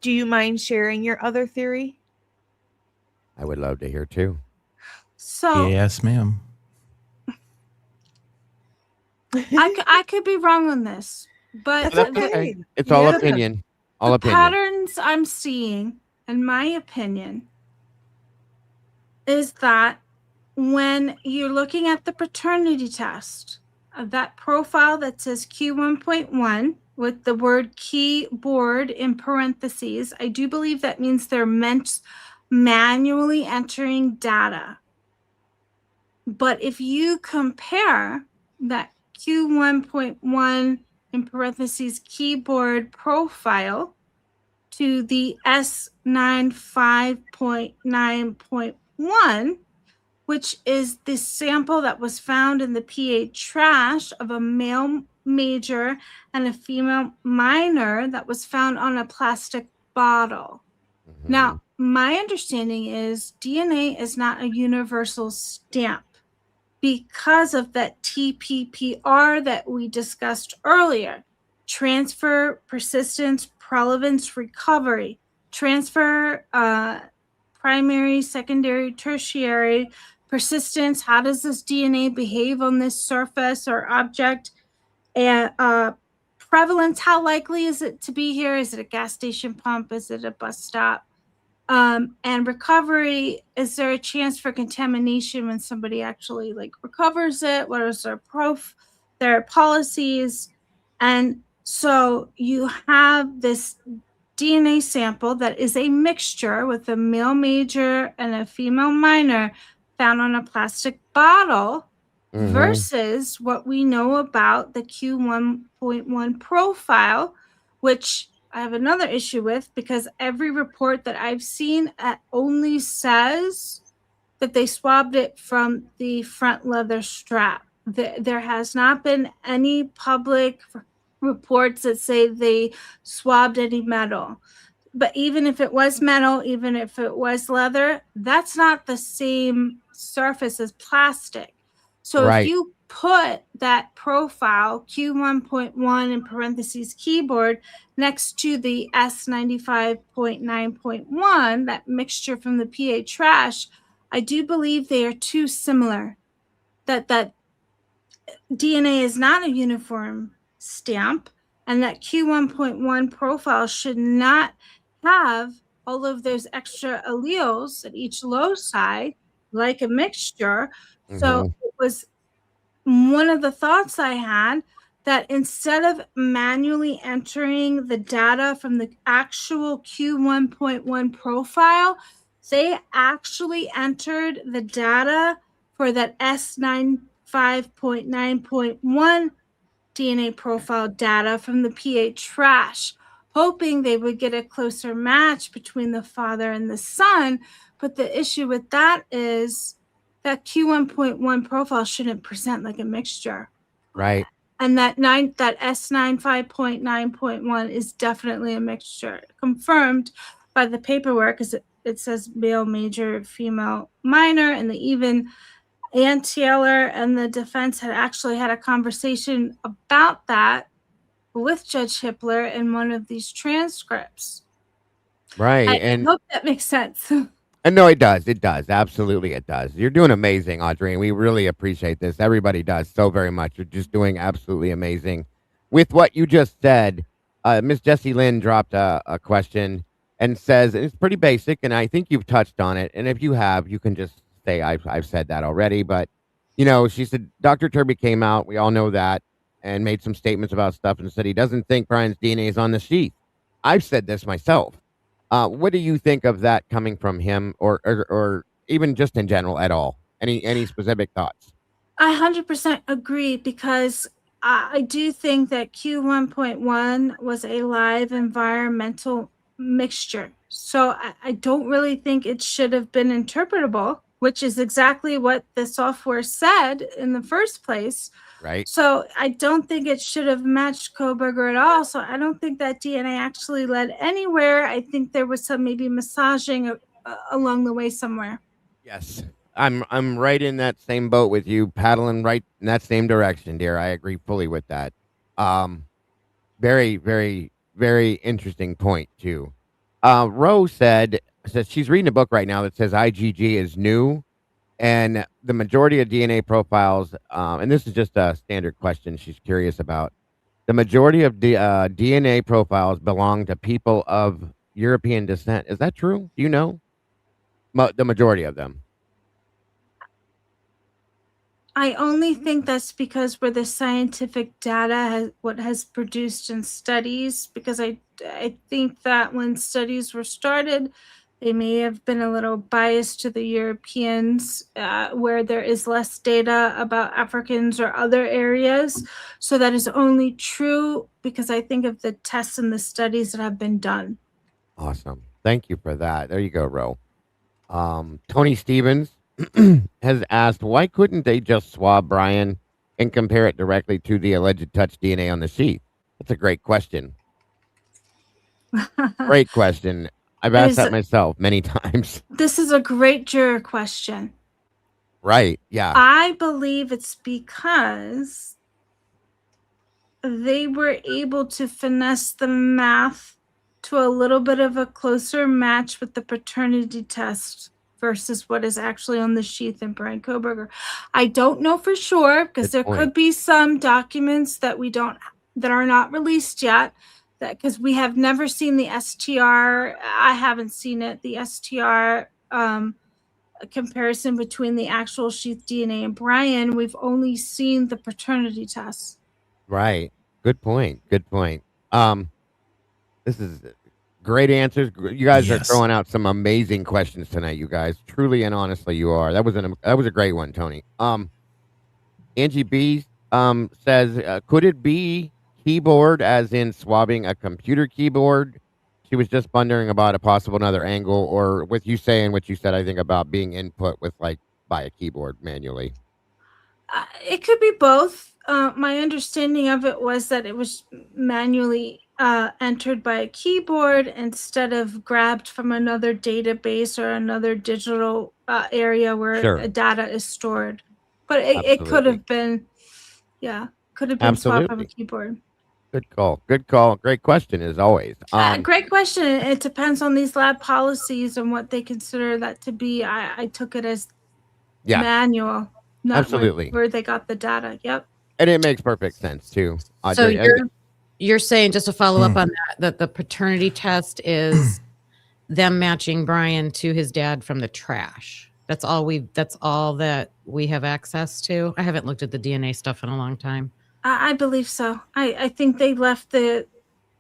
Do you mind sharing your other theory? I would love to hear too. So yes, ma'am. I could be wrong on this, but it's all opinion. All opinion. Patterns I'm seeing, in my opinion, is that when you're looking at the paternity test, that profile that says Q1.1 with the word keyboard in parentheses, I do believe that means they're manually entering data. But if you compare that Q1.1 in parentheses keyboard profile to the S95.9.1, which is the sample that was found in the PA trash of a male major and a female minor that was found on a plastic bottle. Mm-hmm. Now, my understanding is DNA is not a universal stamp because of that TPPR that we discussed earlier. Transfer, persistence, prevalence, recovery. Transfer, primary, secondary, tertiary. Persistence, how does this DNA behave on this surface or object? And prevalence, how likely is it to be here? Is it a gas station pump? Is it a bus stop? And recovery, is there a chance for contamination when somebody actually like recovers it? What is their policies? And so you have this DNA sample that is a mixture with a male major and a female minor found on a plastic bottle versus what we know about the Q1.1 profile, which I have another issue with because every report that I've seen only says that they swabbed it from the front leather strap. There has not been any public reports that say they swabbed any metal. But even if it was metal, even if it was leather, that's not the same surface as plastic. So if you put that profile Q1.1 in parentheses keyboard next to the S95.9.1, that mixture from the PA trash, I do believe they are too similar. That DNA is not a uniform stamp, and that Q1.1 profile should not have all of those extra alleles at each loci like a mixture. So it was one of the thoughts I had that instead of manually entering the data from the actual Q1.1 profile, they actually entered the data for that S95.9.1 DNA profile data from the PA trash, hoping they would get a closer match between the father and the son. But the issue with that is that Q1.1 profile shouldn't present like a mixture. Right. And that S95.9.1 is definitely a mixture, confirmed by the paperwork, because it says male major, female minor, and even Ann Taylor and the defense had actually had a conversation about that with Judge Hippler in one of these transcripts. Right. I hope that makes sense. And no, it does. It does. Absolutely, it does. You're doing amazing, Audrey, and we really appreciate this. Everybody does so very much. You're just doing absolutely amazing. With what you just said, Miss Jessie Lynn dropped a question and says, and it's pretty basic, and I think you've touched on it. And if you have, you can just say, I've said that already. But, she said, Dr. Turby came out, we all know that, and made some statements about stuff and said he doesn't think Brian's DNA is on the sheath. I've said this myself. What do you think of that coming from him, or even just in general at all? Any specific thoughts? I 100% agree, because I do think that Q1.1 was a live environmental mixture. So I don't really think it should have been interpretable, which is exactly what the software said in the first place. Right. So I don't think it should have matched Kohberger at all. So I don't think that DNA actually led anywhere. I think there was some maybe massaging along the way somewhere. Yes. I'm right in that same boat with you, paddling right in that same direction, dear. I agree fully with that. Very, very, very interesting point too. Rose says she's reading a book right now that says IgG is new, and the majority of DNA profiles, and this is just a standard question she's curious about. The majority of DNA profiles belong to people of European descent. Is that true? Do you know? The majority of them. I only think that's because where the scientific data has produced in studies, because I think that when studies were started, they may have been a little biased to the Europeans, where there is less data about Africans or other areas. So that is only true because I think of the tests and the studies that have been done. Awesome. Thank you for that. There you go, Ro. Tony Stevens has asked, why couldn't they just swab Bryan and compare it directly to the alleged touch DNA on the sheath? That's a great question. Great question. I've asked that myself many times. This is a great juror question. Right. Yeah. I believe it's because they were able to finesse the math to a little bit of a closer match with the paternity test versus what is actually on the sheath in Bryan Kohberger. I don't know for sure, because there could be some documents that that are not released yet, that because we have never seen the STR. I haven't seen it. The STR comparison between the actual sheath DNA and Bryan. We've only seen the paternity test. Right. Good point. Good point. This is great answers. You guys are throwing out some amazing questions tonight, you guys. Truly and honestly, you are. That was a great one, Tony. Angie B says, could it be keyboard, as in swabbing a computer keyboard? She was just wondering about a possible another angle, or with you saying what you said, I think, about being input with by a keyboard manually. It could be both. My understanding of it was that it was manually entered by a keyboard instead of grabbed from another database or another digital area where data is stored. But it could have been, could have been swapped from a keyboard. Good call. Good call. Great question, as always. Great question. It depends on these lab policies and what they consider that to be. I took it as manual, not where they got the data. Yep. And it makes perfect sense too. So you're saying, just to follow up on that the paternity test is them matching Bryan to his dad from the trash. That's all that we have access to. I haven't looked at the DNA stuff in a long time. I believe so. I think they left the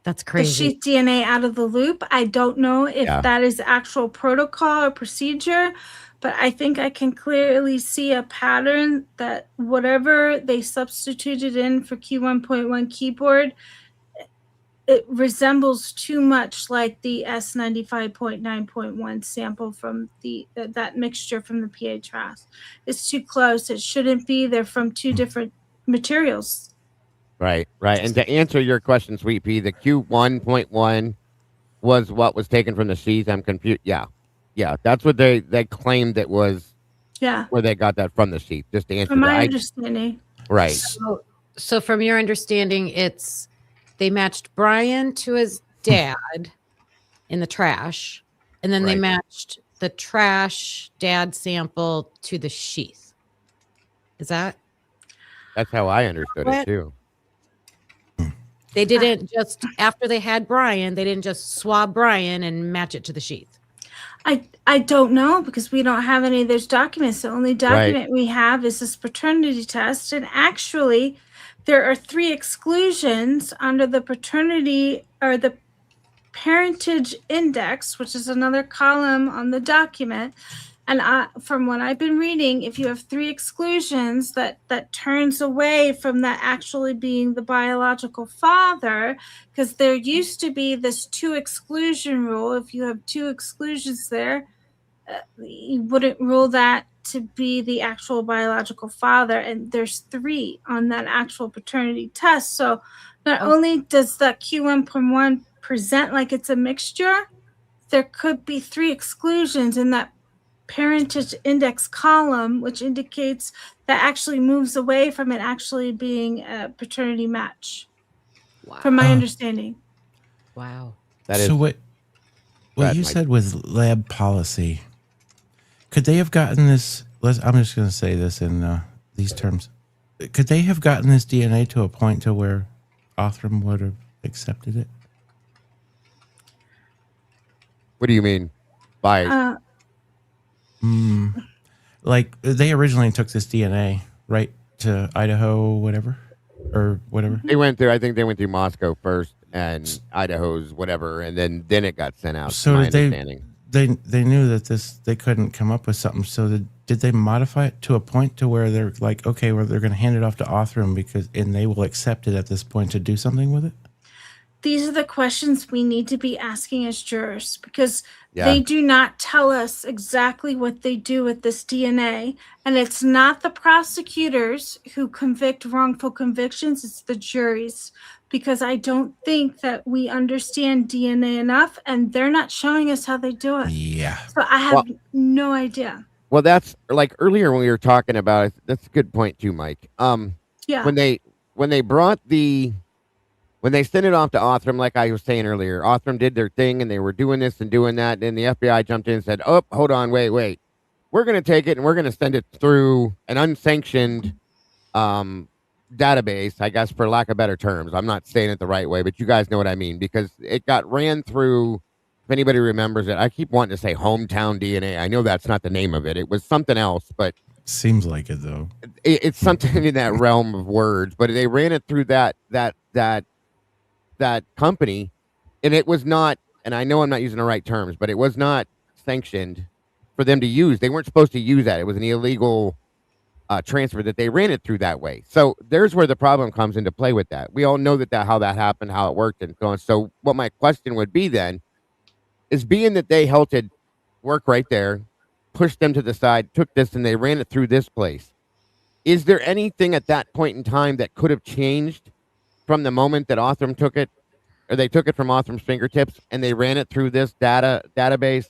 That's the crazy. sheath DNA out of the loop. I don't know if Yeah. that is actual protocol or procedure, but I think I can clearly see a pattern that whatever they substituted in for Q1.1 keyboard, it resembles too much like the S95.9.1 sample from that mixture from the pH RAS. It's too close. It shouldn't be. They're from two different materials. Right. And to answer your question, Sweet Pea, the Q1.1 was what was taken from the sheath. I'm confused. Yeah. That's what they claimed it was. Yeah. Where they got that from the sheath. Just to answer From my that. understanding. Right. So from your understanding, it's they matched Bryan to his dad in the trash, and then they Right. matched the trash dad sample to the sheath. Is that? That's how I understood it What? too. They didn't just after they had Bryan, they didn't just swab Bryan and match it to the sheath. I don't know because we don't have any of those documents. The only document we have is this paternity test. And actually, there are 3 exclusions under the paternity or the parentage index, which is another column on the document. And from what I've been reading, if you have 3 exclusions, that turns away from that actually being the biological father, because there used to be this 2 exclusion rule. If you have 2 exclusions there, you wouldn't rule that to be the actual biological father. And there's 3 on that actual paternity test. So not only does that Q1.1 present like it's a mixture, there could be 3 exclusions in that parentage index column, which indicates that actually moves away from it actually being a paternity match. Wow. From my understanding. Wow. That is so what ahead, you Mike. said with lab policy, could they have gotten this? I'm just going to say this in these terms. Could they have gotten this DNA to a point to where Othram would have accepted it? What do you mean by Like they originally took this DNA right to Idaho, whatever, or whatever. they went through? I think they went through Moscow first and Idaho's whatever, and then it got sent out. So my did they? understanding. They knew that they couldn't come up with something. So did they modify it to a point to where they're like, okay, well they're going to hand it off to Othram and they will accept it at this point to do something with it? These are the questions we need to be asking as jurors because Yeah. they do not tell us exactly what they do with this DNA. And it's not the prosecutors who convict wrongful convictions, it's the juries. Because I don't think that we understand DNA enough and they're not showing us how they do it. Yeah. So I have no idea. Well, that's like earlier when we were talking about it. That's a good point too, Mike. Yeah. When they sent it off to Othram, like I was saying earlier, Othram did their thing and they were doing this and doing that. And the FBI jumped in and said, "Oh, hold on, wait. We're going to take it and we're going to send it through an unsanctioned database, I guess, for lack of better terms. I'm not saying it the right way, but you guys know what I mean, because it got ran through. If anybody remembers it, I keep wanting to say hometown DNA. I know that's not the name of it. It was something else, but Seems like it though. it's something in that realm of words. But they ran it through that company, and it was not. And I know I'm not using the right terms, but it was not sanctioned for them to use. They weren't supposed to use that. It was an illegal transfer that they ran it through that way. So there's where the problem comes into play with that. We all know that how that happened, how it worked, and so on. So what my question would be then is, being that they halted work right there, pushed them to the side, took this, and they ran it through this place. Is there anything at that point in time that could have changed from the moment that Othram took it, or they took it from Othram's fingertips and they ran it through this database?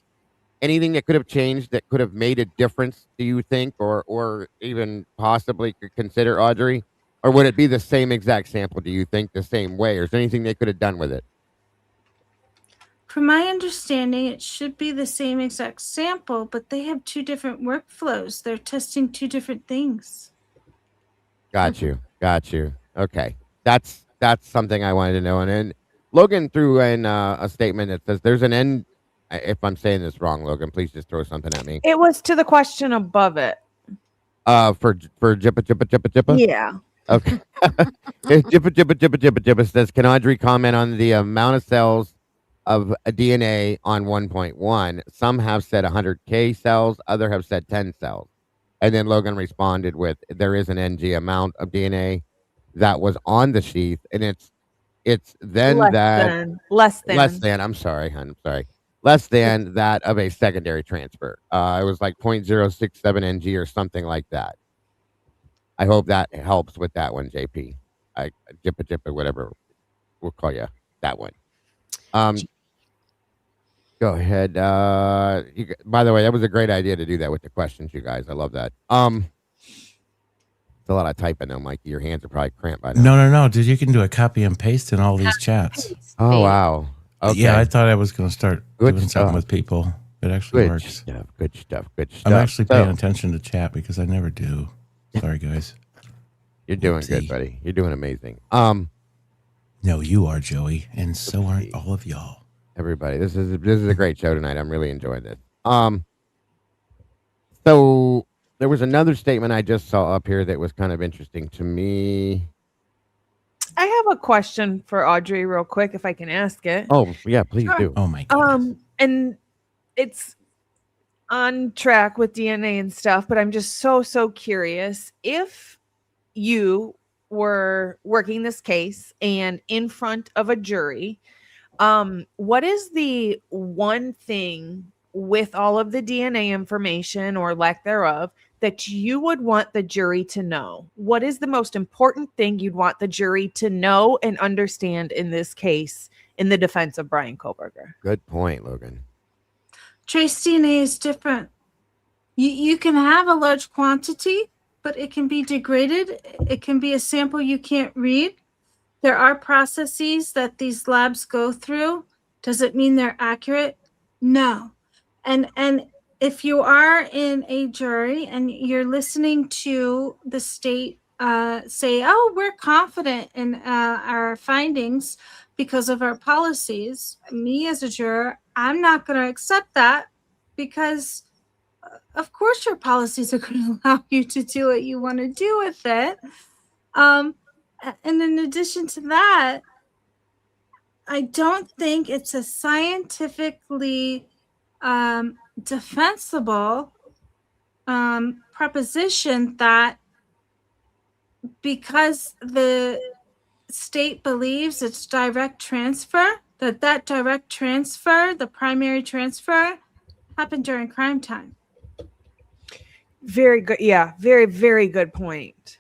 Anything that could have changed that could have made a difference, do you think, or even possibly could consider, Audrey? Or would it be the same exact sample, do you think, the same way? Or is there anything they could have done with it? From my understanding, it should be the same exact sample, but they have 2 different workflows. They're testing 2 different things. Got you. Okay. That's something I wanted to know. And then Logan threw in a statement that says there's an end. If I'm saying this wrong, Logan, please just throw something at me. It was to the question above it. For Jippa. Yeah. Okay. Jibba says, can Audrey comment on the amount of cells of a DNA on 1.1? Some have said 100K cells, other have said 10 cells. And then Logan responded with, there is an NG amount of DNA that was on the sheath, and it's then Less that than. Less less than. than, I'm sorry, hon, I'm sorry. Less than that of a secondary transfer. It was like 0.067 NG or something like that. I hope that helps with that one, JP. Jippa, whatever we'll call you that one. Go ahead. By the way, that was a great idea to do that with the questions, you guys. I love that. It's a lot of typing though, Mikey. Your hands are probably cramped by now. No, dude. You can do a copy and paste in all these chats. Oh wow. Okay. Yeah, I thought I was going to start Good doing stuff. something with people. It actually Good works. stuff. Good stuff. Good stuff. I'm actually paying So, attention to chat because I never do. Sorry, guys. you're doing good, Oopsie. buddy. You're doing amazing. No, you are, Joey, and so aren't all of y'all. Everybody, this is a great show tonight. I'm really enjoying this. So there was another statement I just saw up here that was kind of interesting to me. I have a question for Audrey, real quick, if I can ask it. Oh yeah, please Sure. do. Oh my god. And it's on track with DNA and stuff, but I'm just so curious. If you were working this case and in front of a jury, what is the one thing with all of the DNA information or lack thereof that you would want the jury to know? What is the most important thing you'd want the jury to know and understand in this case in the defense of Bryan Kohberger? Good point, Logan. Trace DNA is different. You can have a large quantity, but it can be degraded. It can be a sample you can't read. There are processes that these labs go through. Does it mean they're accurate? No. And if you are in a jury and you're listening to the state say, oh, we're confident in our findings because of our policies, me as a juror, I'm not going to accept that because of course your policies are going to allow you to do what you want to do with it. And in addition to that, I don't think it's a scientifically defensible proposition that because the state believes it's direct transfer, that direct transfer, the primary transfer, happened during crime time. Very good. Yeah, very good point.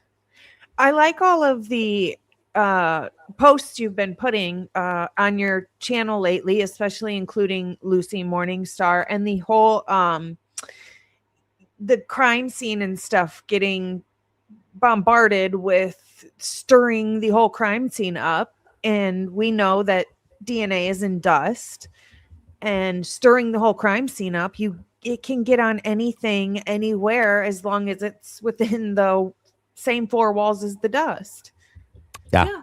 I like all of the posts you've been putting on your channel lately, especially including Lucy Morningstar and the whole the crime scene and stuff getting bombarded with stirring the whole crime scene up. And we know that DNA is in dust, and stirring the whole crime scene up, it can get on anything, anywhere, as long as it's within the same four walls as the dust. Yeah.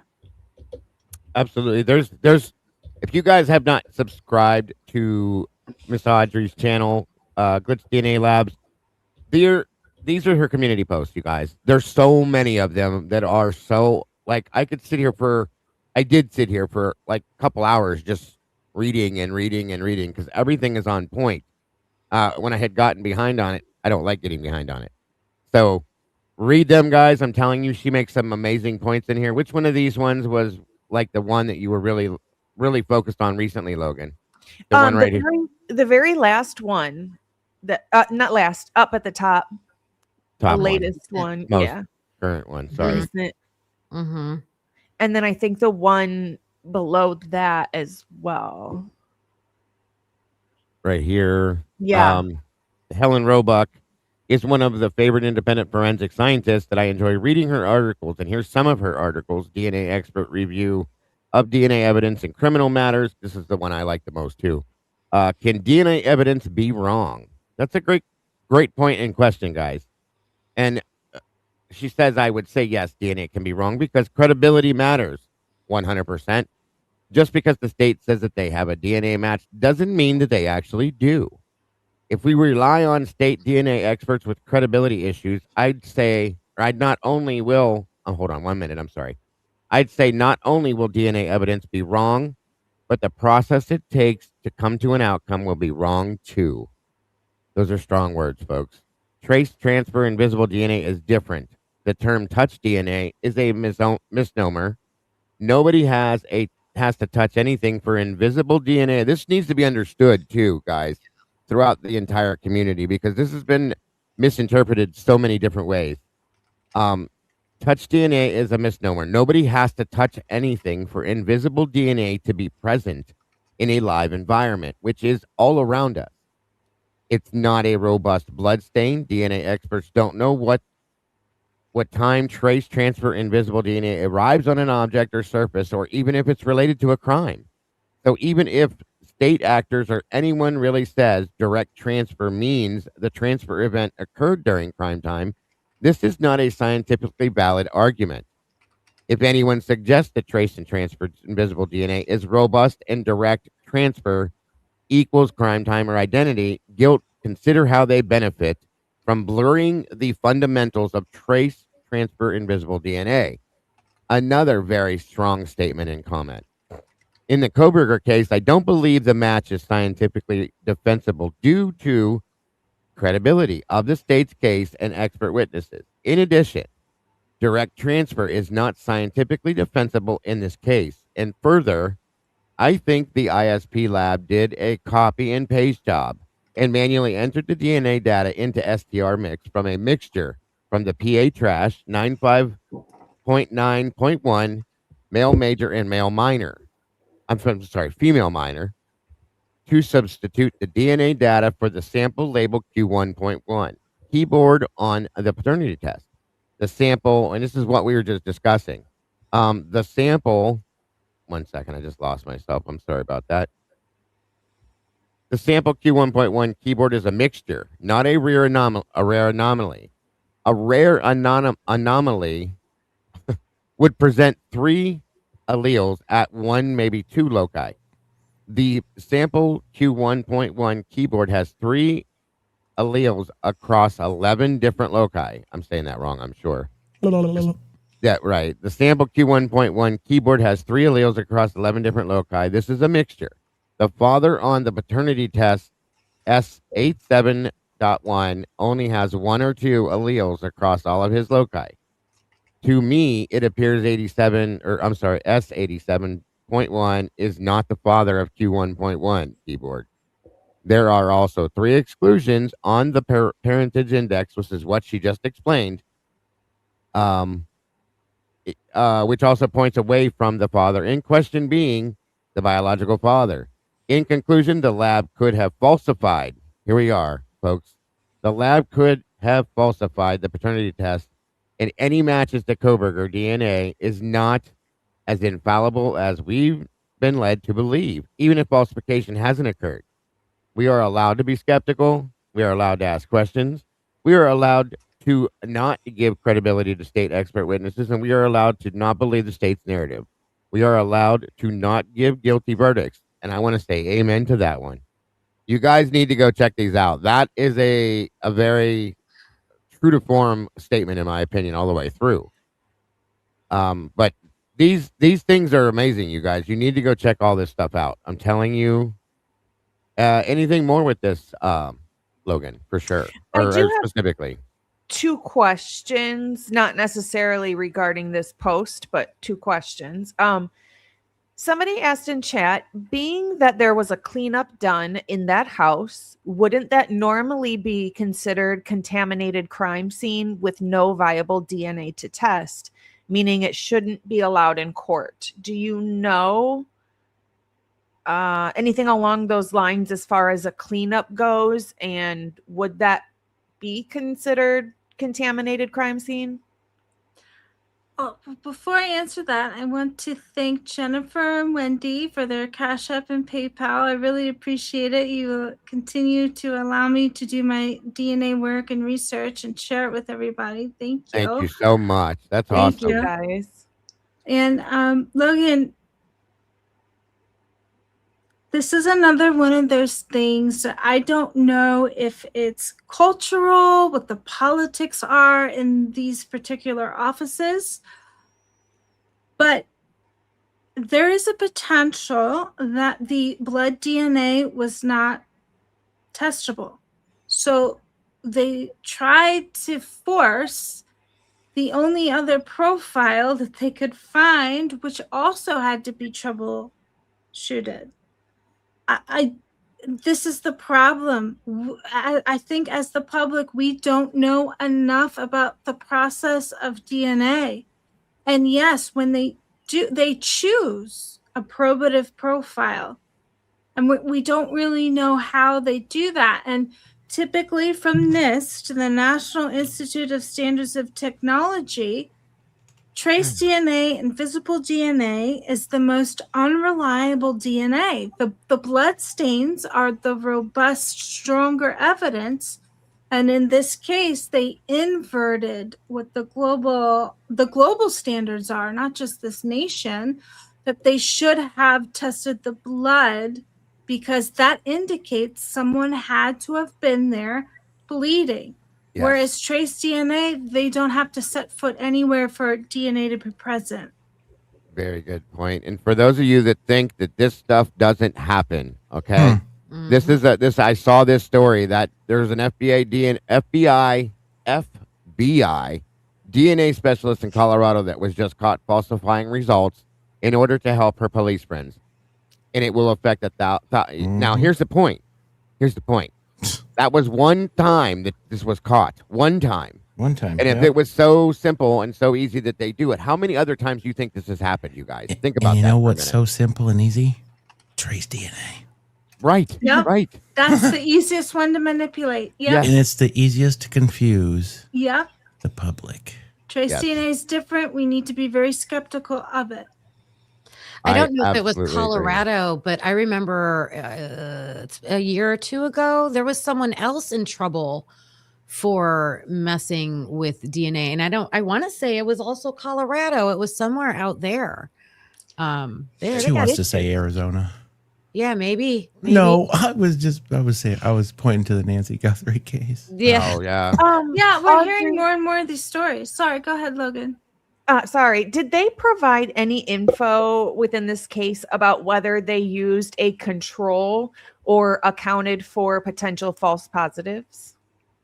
Absolutely. There's if you guys have not subscribed to Miss Audrey's channel, Glitch DNA Labs, these are her community posts, you guys. There's so many of them that are so like I did sit here for like a couple hours just reading because everything is on point. When I had gotten behind on it, I don't like getting behind on it. So read them, guys. I'm telling you, she makes some amazing points in here. Which one of these ones was like the one that you were really focused on recently, Logan? The one right here. The very last one, not last, up at the top, Top the one. latest one, Most yeah, current one. Sorry. recent. Mm-hmm. And then I think the one below that as well. Right here. Yeah. Helen Roebuck is one of the favorite independent forensic scientists that I enjoy reading her articles. And here's some of her articles: DNA expert review of DNA evidence in criminal matters. This is the one I like the most too. Can DNA evidence be wrong? That's a great point in question, guys. And she says, I would say yes, DNA can be wrong because credibility matters 100%. Just because the state says that they have a DNA match doesn't mean that they actually do. If we rely on state DNA experts with credibility issues, I'd not only will hold on 1 minute. I'm sorry. I'd say not only will DNA evidence be wrong, but the process it takes to come to an outcome will be wrong too. Those are strong words, folks. Trace, transfer, invisible DNA is different. The term touch DNA is a misnomer. Nobody has to touch anything for invisible DNA. This needs to be understood too, guys, throughout the entire community because this has been misinterpreted so many different ways. Um, touch DNA is a misnomer. Nobody has to touch anything for invisible DNA to be present in a live environment, which is all around us. It's not a robust blood stain. DNA experts don't know what time trace, transfer, invisible DNA arrives on an object or surface, or even if it's related to a crime. So even if state actors or anyone really says direct transfer means the transfer event occurred during crime time, this is not a scientifically valid argument. If anyone suggests that trace and transfer invisible DNA is robust and direct transfer equals crime time or identity, guilt, consider how they benefit from blurring the fundamentals of trace, transfer, invisible DNA. Another very strong statement and comment. In the Kohberger case, I don't believe the match is scientifically defensible due to credibility of the state's case and expert witnesses. In addition, direct transfer is not scientifically defensible in this case. And further, I think the ISP lab did a copy and paste job and manually entered the DNA data into STR mix from a mixture from the PA trash 95.9.1 male major and male minor. Sorry, female minor to substitute the DNA data for the sample labeled Q1.1 keyboard on the paternity test. The sample, and this is what we were just discussing. The sample, 1 second, I just lost myself. I'm sorry about that. The sample Q1.1 keyboard is a mixture, not a rare anomaly. A rare anomaly would present 3 alleles at 1, maybe 2 loci. The sample Q1.1 keyboard has 3 alleles across 11 different loci. I'm saying that wrong, I'm sure. Yeah, right. The sample Q1.1 keyboard has 3 alleles across 11 different loci. This is a mixture. The father on the paternity test S87.1 only has 1 or 2 alleles across all of his loci. To me, it appears S87.1 is not the father of Q1.1 keyboard. There are also 3 exclusions on the parentage index, which is what she just explained, which also points away from the father in question being the biological father. In conclusion, the lab could have falsified. Here we are, folks. The lab could have falsified the paternity test, and any matches to Kohberger DNA is not as infallible as we've been led to believe, even if falsification hasn't occurred. We are allowed to be skeptical. We are allowed to ask questions. We are allowed to not give credibility to state expert witnesses, and we are allowed to not believe the state's narrative. We are allowed to not give guilty verdicts. And I want to say amen to that one. You guys need to go check these out. That is a very true to form statement, in my opinion, all the way through. But these things are amazing, you guys. You need to go check all this stuff out. I'm telling you. Anything more with this, Logan, for sure, I do have specifically? 2 questions, not necessarily regarding this post, but 2 questions. Somebody asked in chat, being that there was a cleanup done in that house, wouldn't that normally be considered contaminated crime scene with no viable DNA to test, meaning it shouldn't be allowed in court? Do you know anything along those lines as far as a cleanup goes? And would that be considered contaminated crime scene? Oh, before I answer that, I want to thank Jennifer and Wendy for their Cash App and PayPal. I really appreciate it. You continue to allow me to do my DNA work and research and share it with everybody. Thank you. Thank you so much. That's Thank awesome. you. Guys. And Logan, This is another one of those things that I don't know if it's cultural, what the politics are in these particular offices, but there is a potential that the blood DNA was not testable. So they tried to force the only other profile that they could find, which also had to be troubleshooted. I this is the problem. I think as the public, we don't know enough about the process of DNA. And yes, when they do, they choose a probative profile. And we don't really know how they do that. And typically from NIST, the National Institute of Standards of Technology, trace DNA and visible DNA is the most unreliable DNA. The blood stains are the robust, stronger evidence. And in this case, they inverted what the global standards are, not just this nation, that they should have tested the blood because that indicates someone had to have been there bleeding. Yes. Whereas trace DNA, they don't have to set foot anywhere for DNA to be present. Very good point. And for those of you that think that this stuff doesn't happen, okay, this is this. I saw this story that there's an FBI DNA specialist in Colorado that was just caught falsifying results in order to help her police friends, and it will affect Now, here's the point. Here's the point. That was one time that this was caught. One time. One time. And if it was so simple and so easy that they do it, how many other times do you think this has happened, you guys? Think about that. You know for a what's minute. so simple and easy? Trace DNA. Right. Yep. Right. That's the easiest one to manipulate. Yep. And it's the easiest to confuse Yep. the public. Trace Yes. DNA is different. We need to be very skeptical of it. I don't know if it was absolutely agree. Colorado, but I remember a year or two ago, there was someone else in trouble for messing with DNA. And I want to say it was also Colorado. It was somewhere out there. They She got wants to issues. say Arizona. Yeah, maybe. No, I was pointing to the Nancy Guthrie case. Yeah. Oh, yeah. Yeah, we're Audrey- hearing more and more of these stories. Sorry, go ahead, Logan. Sorry, did they provide any info within this case about whether they used a control or accounted for potential false positives?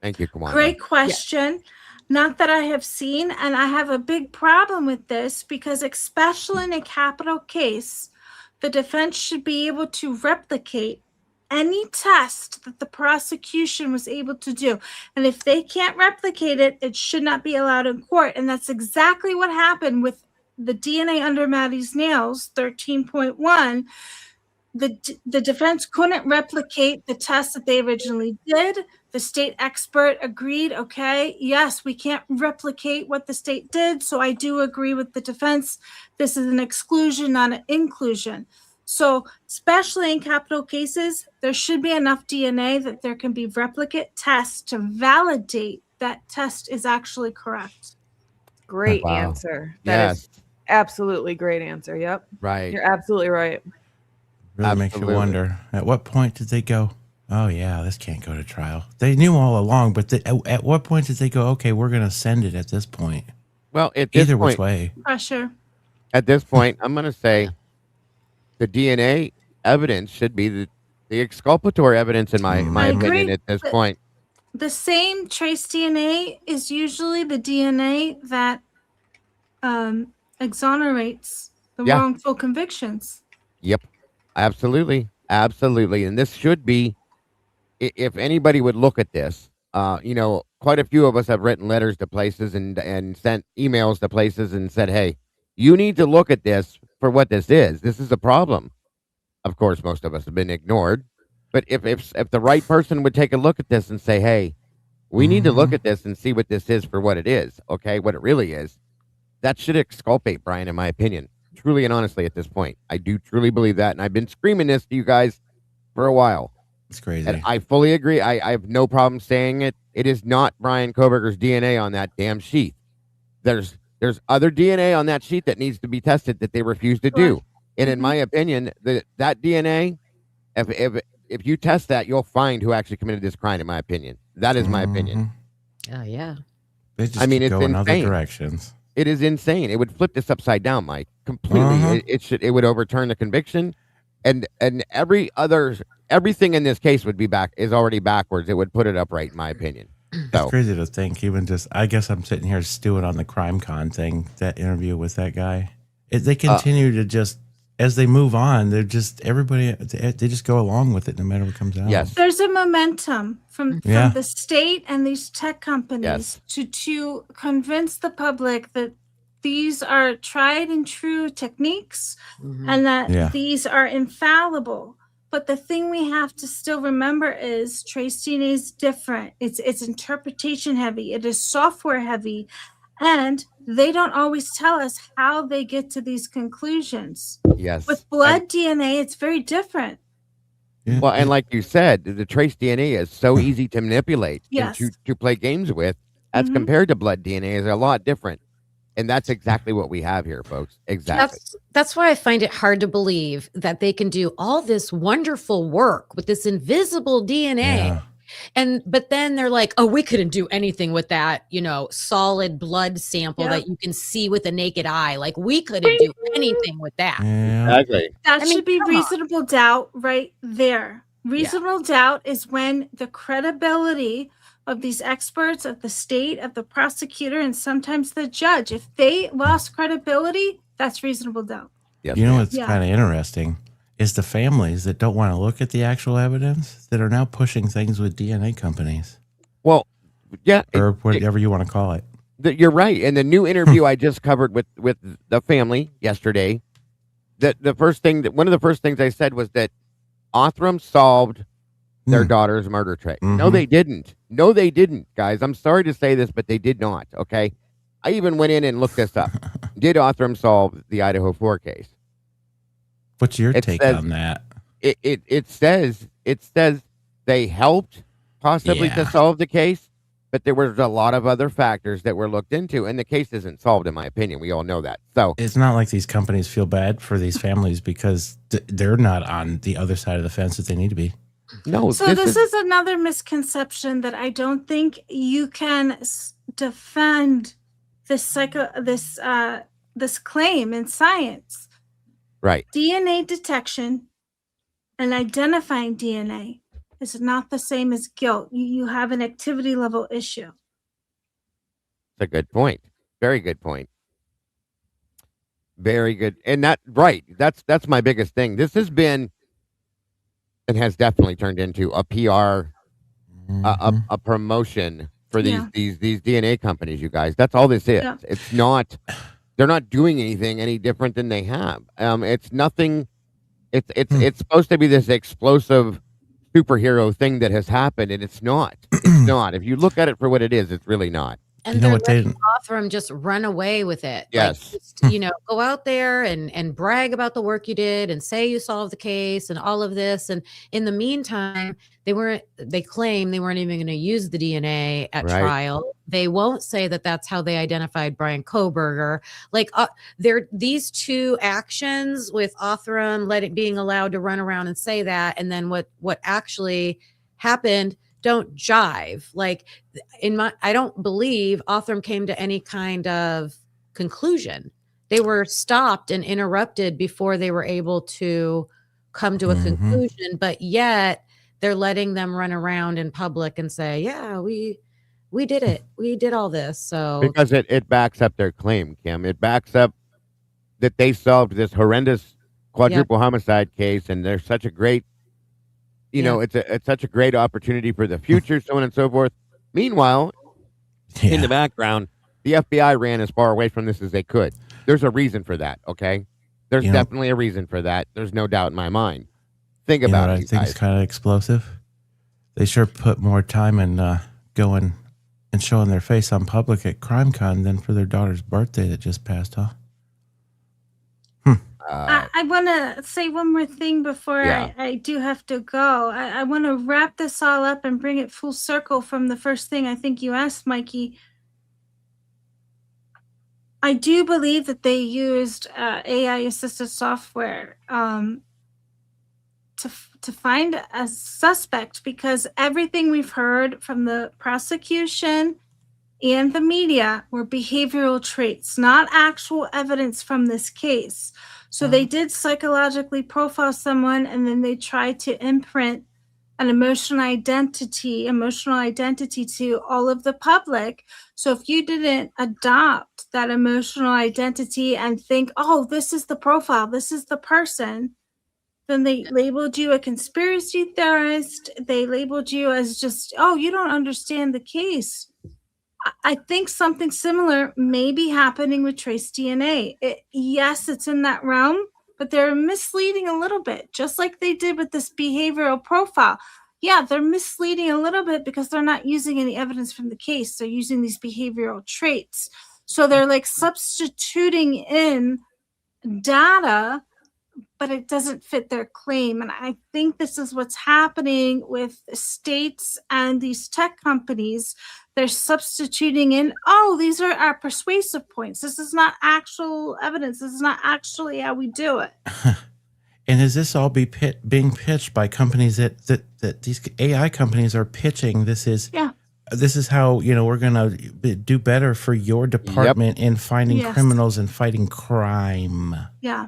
Thank you, Kawanda. Great question. Not that I have seen, and I have a big problem with this because, especially in a capital case, the defense should be able to replicate any test that the prosecution was able to do. And if they can't replicate it, it should not be allowed in court. And that's exactly what happened with the DNA under Maddie's nails, 13.1. The defense couldn't replicate the test that they originally did. The state expert agreed, okay, yes, we can't replicate what the state did. So I do agree with the defense. This is an exclusion, not an inclusion. So especially in capital cases, there should be enough DNA that there can be replicate tests to validate that test is actually correct. Great Wow. answer. That is Yes. absolutely great answer. Yep. Right. You're absolutely right. Really makes you Absolutely. wonder, at what point did they go, oh, yeah, this can't go to trial? They knew all along, but at what point did they go, okay, we're going to send it at this point? Well, at this Either point, which way. Pressure. at this point, I'm going to say the DNA evidence should be the exculpatory evidence in my I opinion agree, at this but- point. The same trace DNA is usually the DNA that exonerates the Yeah. wrongful convictions. Yep. Absolutely. Absolutely. And this should be, if anybody would look at this, quite a few of us have written letters to places and sent emails to places and said, hey, you need to look at this for what this is. This is a problem. Of course, most of us have been ignored. But if the right person would take a look at this and say, hey, we need to look at this and see what this is for what it is, okay, what it really is, that should exculpate Bryan, in my opinion. Truly and honestly, at this point, I do truly believe that. And I've been screaming this to you guys for a while. It's crazy. And I fully agree. I have no problem saying it. It is not Bryan Kohberger's DNA on that damn sheath. There's other DNA on that sheet that needs to be tested that they refuse to do. And in my opinion, that DNA if you test that, you'll find who actually committed this crime. In my opinion, that is my opinion. Oh yeah. They just I mean, keep it's going other insane. directions. It is insane. It would flip this upside down, Mike. Completely. It would overturn the conviction, and everything in this case would be is already backwards. It would put it upright, in my opinion. It's So crazy to think, even just, I guess I'm sitting here stewing on the crime con thing, that interview with that guy. They continue to just, as they move on, they're just, everybody, they just go along with it no matter what comes out. Yes. There's a momentum from Yeah. the state and these tech companies to convince the public that these are tried and true techniques and that these are infallible. But the thing we have to still remember is trace DNA is different. It's interpretation heavy. It is software heavy. And they don't always tell us how they get to these conclusions. Yes. With blood DNA, it's very different. Yeah. Well, and like you said, the trace DNA is so easy to manipulate Yes. and to play games with, as compared to blood DNA is a lot different. And that's exactly what we have here, folks. Exactly. That's why I find it hard to believe that they can do all this wonderful work with this invisible DNA. Yeah. But then they're like, oh, we couldn't do anything with that, solid blood sample that you can see with a naked eye. Like we couldn't do anything with that. Yeah. Exactly. That I mean, should be come on. reasonable doubt right there. Reasonable doubt is when the credibility of these experts, of the state, of the prosecutor, and sometimes the judge, if they lost credibility, that's reasonable doubt. Yes, You know ma'am. what's kind of interesting is the families that don't want to look at the actual evidence that are now pushing things with DNA companies Well, yeah. or whatever you want to call it. You're right. In the new interview I just covered with the family yesterday, one of the first things I said was that Othram solved their daughter's murder trick. No, they didn't. No, they didn't, guys. I'm sorry to say this, but they did not. Okay. I even went in and looked this up. Did Othram solve the Idaho 4 case? What's your take on that? It says they helped possibly to solve the case, but there was a lot of other factors that were looked into, and the case isn't solved, in my opinion. We all know that. So It's not like these companies feel bad for these families because they're not on the other side of the fence that they need to be. no. So this is another misconception that I don't think you can defend this claim in science. right. DNA detection and identifying DNA is not the same as guilt. You have an activity level issue. It's a good point. Very good point. Very good. And that's my biggest thing. This has been and has definitely turned into a PR, a promotion for these DNA companies, you guys. That's all this is. Yeah. It's not, they're not doing anything any different than they have. It's nothing. It's supposed to be this explosive superhero thing that has happened, and it's not. It's not. If you look at it for what it is, it's really not. And You know they're what they letting didn't- Othram just run away with it. Yes. Like, just, go out there and brag about the work you did and say you solved the case and all of this. And in the meantime, they claim they weren't even going to use the DNA at trial. They won't say that that's how they identified Bryan Kohberger. Like these two actions with Othram being allowed to run around and say that, and then what actually happened don't jive. Like I don't believe Othram came to any kind of conclusion. They were stopped and interrupted before they were able to come to a conclusion, but yet they're letting them run around in public and say, yeah, we did it. We did all this. So Because it backs up their claim, Kim. It backs up that they solved this horrendous quadruple homicide case, and they're such a great, it's such a great opportunity for the future, so on and so forth. Meanwhile, in the background, the FBI ran as far away from this as they could. There's a reason for that, okay? There's definitely a reason for that. There's no doubt in my mind. Think about it, I you think guys. it's kind of explosive. They sure put more time in going and showing their face on public at CrimeCon than for their daughter's birthday that just passed, huh? I want to say one more thing before I do have to go. I want to wrap this all up and bring it full circle from the first thing I think you asked, Mikey. I do believe that they used AI-assisted software to find a suspect, because everything we've heard from the prosecution and the media were behavioral traits, not actual evidence from this case. So they did psychologically profile someone, and then they tried to imprint an emotional identity to all of the public. So if you didn't adopt that emotional identity and think, oh, this is the profile, this is the person, then they labeled you a conspiracy theorist. They labeled you as just, oh, you don't understand the case. I think something similar may be happening with trace DNA. Yes, it's in that realm, but they're misleading a little bit, just like they did with this behavioral profile. Yeah, they're misleading a little bit because they're not using any evidence from the case. They're using these behavioral traits. So they're like substituting in data, but it doesn't fit their claim. And I think this is what's happening with states and these tech companies. They're substituting in, oh, these are our persuasive points. This is not actual evidence. This is not actually how we do it. And is this all being pitched by companies that these AI companies are pitching? This is how, we're going to do better for your department in finding criminals and fighting crime. Yeah.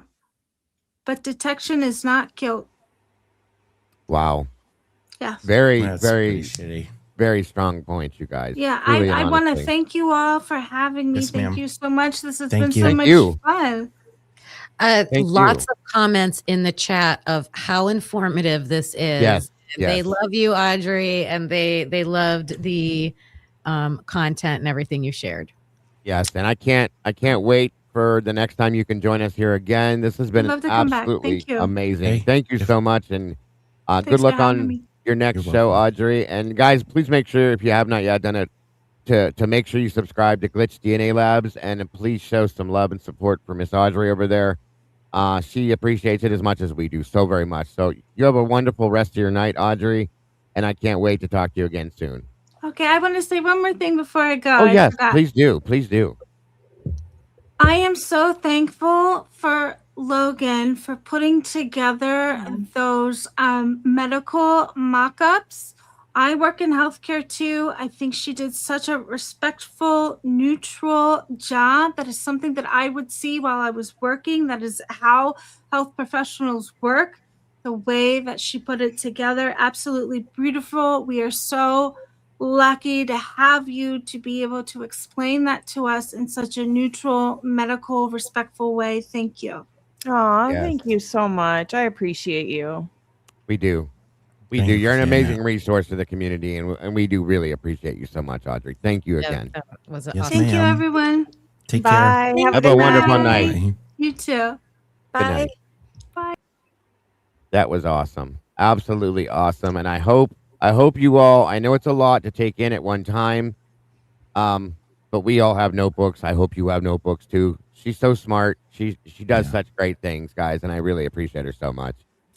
But detection is not guilt. Wow. Yeah. That's Very shitty. very strong points, you guys. Yeah, Really and I want to honestly. thank you all for having me. Yes, Thank ma'am. you so much. This has Thank been you. so Thank much you. fun. Lots you. of comments in the chat of how informative this is. Yes, And they yes. love you, Audrey, and they loved the content and everything you shared. Yes, and I can't wait for the next time you can join us here again. This has been love to come back. absolutely Thank you. amazing. Hey, Thank you so much, and Thanks good for luck having on me. your next You're show, welcome. Audrey. And guys, please make sure, if you have not yet done it, to make sure you subscribe to Glitch DNA Labs, and please show some love and support for Miss Audrey over there. She appreciates it as much as we do, so very much. So you have a wonderful rest of your night, Audrey, and I can't wait to talk to you again soon. Okay, I want to say one more thing before I go. Oh, I yes, forgot. please do. Please do. I am so thankful for Logan for putting together those medical mock-ups. I work in healthcare too. I think she did such a respectful, neutral job. That is something that I would see while I was working. That is how health professionals work. The way that she put it together, absolutely beautiful. We are so lucky to have you to be able to explain that to us in such a neutral, medical, respectful way. Thank you. Oh, Yes. thank you so much. I appreciate you. We do. We Thank do. You're an you. amazing resource to the community, and we do really appreciate you so much, Audrey. Thank you again. That was Yes, awesome. Thank you, ma'am. everyone. Take Bye. Thank Have a you. wonderful Bye. night. care. You too. Good Bye. night. That was awesome. Absolutely awesome. And I hope you all, I know it's a lot to take in at one time. But we all have notebooks. I hope you have notebooks too. She's so smart. She does such great things, guys, and I really appreciate her so much.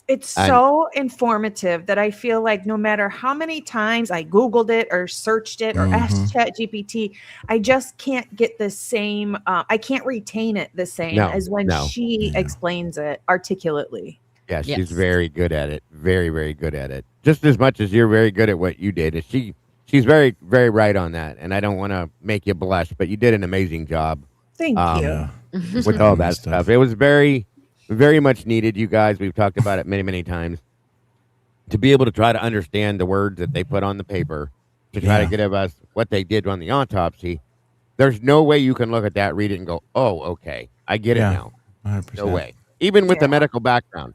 It's And- so informative that I feel like no matter how many times I Googled it or searched it or asked ChatGPT, I just can't get the same, I can't retain it the same as when she explains it articulately. Yeah, she's Yes. very good at it. Very, very good at it. Just as much as you're very good at what you did. And she's very, very right on that. And I don't want to make you blush, but you did an amazing job Thank you. Yeah. with all that stuff. It was very, very much needed, you guys. We've talked about it many, many times. To be able to try to understand the words that they put on the paper, to try to give us what they did on the autopsy. There's no way you can look at that, read it, and go, oh, okay, I get it now. 100%. No way. Even with the medical background.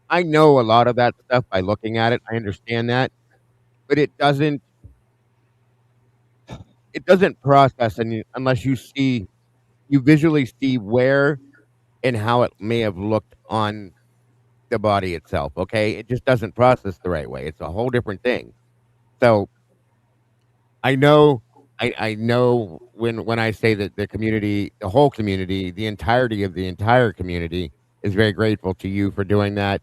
I know a lot of that stuff by looking at it. I understand that. But it doesn't process unless you visually see where and how it may have looked on the body itself. Okay. It just doesn't process the right way. It's a whole different thing. So I know when I say that the community, the whole community, the entirety of the entire community is very grateful to you for doing that,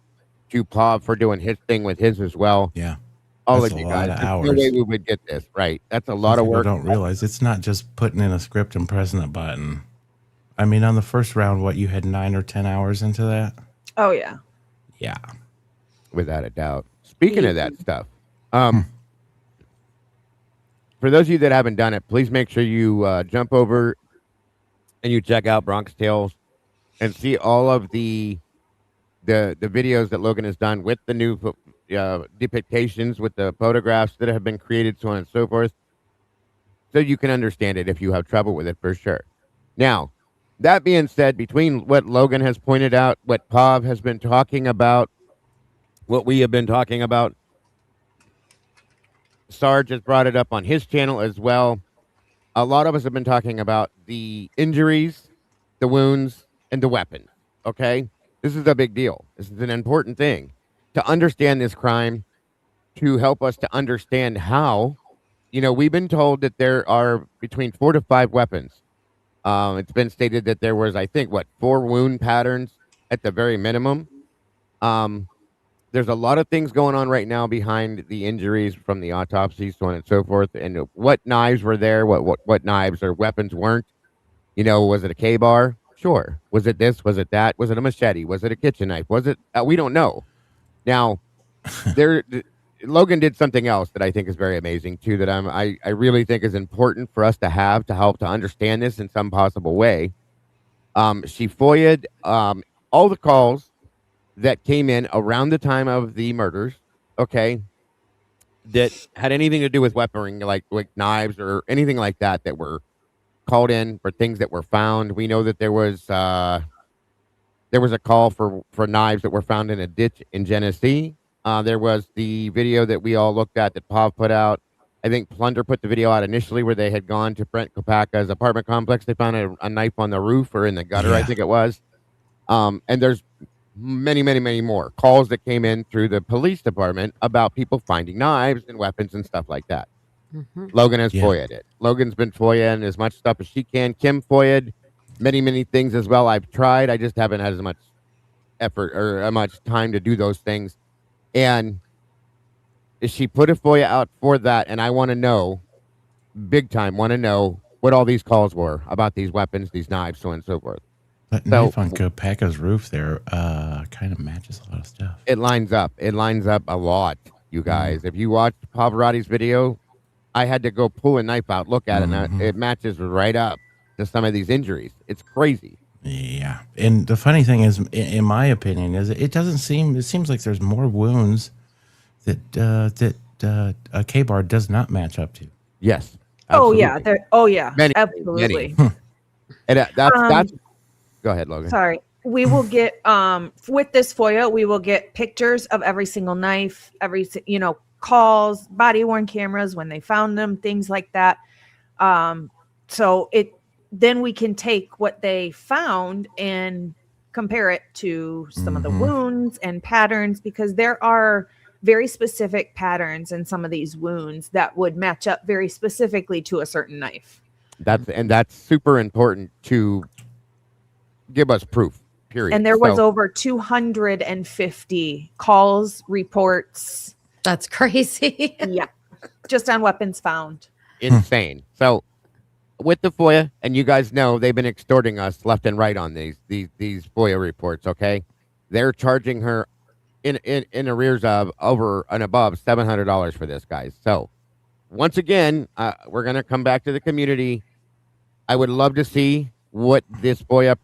to Paul for doing his thing with his as well. Yeah. All That's of a you lot guys. of There's no hours. way we would get this right. That's a lot of People work. don't realize it's not just putting in a script and pressing a button. I mean, on the first round, what, you had 9 or 10 hours into that? Oh, yeah. Yeah. without a doubt. Speaking of that stuff, for those of you that haven't done it, please make sure you jump over and you check out Bronx Tales and see all of the videos that Logan has done with the new depictions, with the photographs that have been created, so on and so forth, so you can understand it if you have trouble with it for sure. Now, that being said, between what Logan has pointed out, what Pav has been talking about, what we have been talking about, Sarge has brought it up on his channel as well. A lot of us have been talking about the injuries, the wounds, and the weapons. Okay? This is a big deal. This is an important thing to understand this crime, to help us to understand how, we've been told that there are between 4 to 5 weapons. It's been stated that there was, I think, 4 wound patterns at the very minimum. There's a lot of things going on right now behind the injuries from the autopsy, so on and so forth. And what knives were there? What knives or weapons weren't? Was it a K-bar? Sure. Was it this? Was it that? Was it a machete? Was it a kitchen knife? Was it? We don't know. Now, Logan did something else that I think is very amazing too. That I really think is important for us to have to help to understand this in some possible way. She FOIA'd all the calls that came in around the time of the murders, okay, that had anything to do with weaponry, like knives or anything like that were called in for things that were found. We know that there was a call for knives that were found in a ditch in Genesee. There was the video that we all looked at that Pav put out. I think Plunder put the video out initially where they had gone to Brent Kopaka's apartment complex. They found a knife on the roof or in the gutter, I think it was. And there's many, many, many more calls that came in through the police department about people finding knives and weapons and stuff like that. Logan has FOIA'd it. Logan's been FOIA'ing as much stuff as she can. Kim FOIA'd many, many things as well. I've tried. I just haven't had as much effort or as much time to do those things. And she put a FOIA out for that. And I want to know, big time, what all these calls were about these weapons, these knives, so on and so forth. That knife on Kopaka's roof there kind of matches a lot of stuff. It lines up. It lines up a lot, you guys. If you watched Pavarotti's video, I had to go pull a knife out, look at it, and it matches right up to some of these injuries. It's crazy. Yeah. And the funny thing is, in my opinion, is it seems like there's more wounds that a K-bar does not match up to. Yes. Absolutely. Oh, yeah. Many, absolutely. Many. And that's go ahead, Logan. Sorry. We will get with this FOIA, we will get pictures of every single knife, calls, body worn cameras when they found them, things like that. So then we can take what they found and compare it to some of the wounds and patterns, because there are very specific patterns in some of these wounds that would match up very specifically to a certain knife. That's super important to give us proof, period. And there was over 250 calls, reports. That's crazy. Yeah. Just on weapons found. Insane. So with the FOIA, and you guys know they've been extorting us left and right on these FOIA reports, okay? They're charging her in arrears of over and above $700 for this, guys. So once again, we're going to come back to the community. I would love to see what this FOIA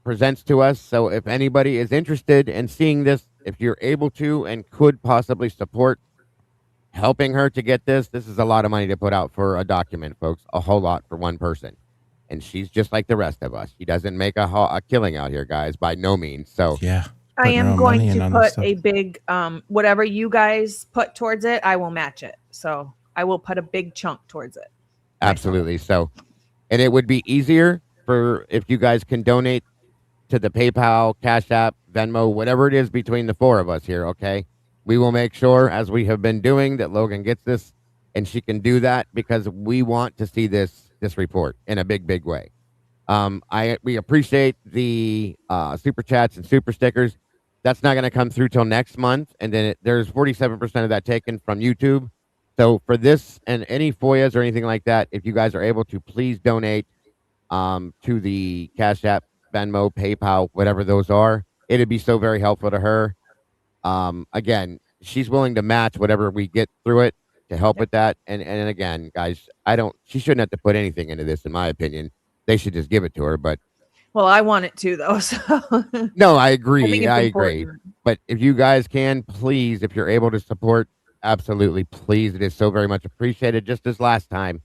presents to us. So if anybody is interested in seeing this, if you're able to and could possibly support helping her to get this is a lot of money to put out for a document, folks. A whole lot for one person. And she's just like the rest of us. She doesn't make a killing out here, guys, by no means. So yeah, I am going to put a big, whatever you guys put towards it, I will match it. So I will put a big chunk towards it. Absolutely. So, and it would be easier for if you guys can donate to the PayPal, Cash App, Venmo, whatever it is between the four of us here, okay? We will make sure, as we have been doing, that Logan gets this and she can do that, because we want to see this report in a big, big way. We appreciate the super chats and super stickers. That's not going to come through till next month, and then there's 47% of that taken from YouTube. So for this and any FOIAs or anything like that, if you guys are able to, please donate to the Cash App, Venmo, PayPal, whatever those are. It'd be so very helpful to her. Again, she's willing to match whatever we get through it to help with that. And again, guys, she shouldn't have to put anything into this, in my opinion. They should just give it to her. But Well, I want it to though. So no, I I think agree. it's I agree. important. But if you guys can, please, if you're able to support, absolutely, please. It is so very much appreciated. Just as last time,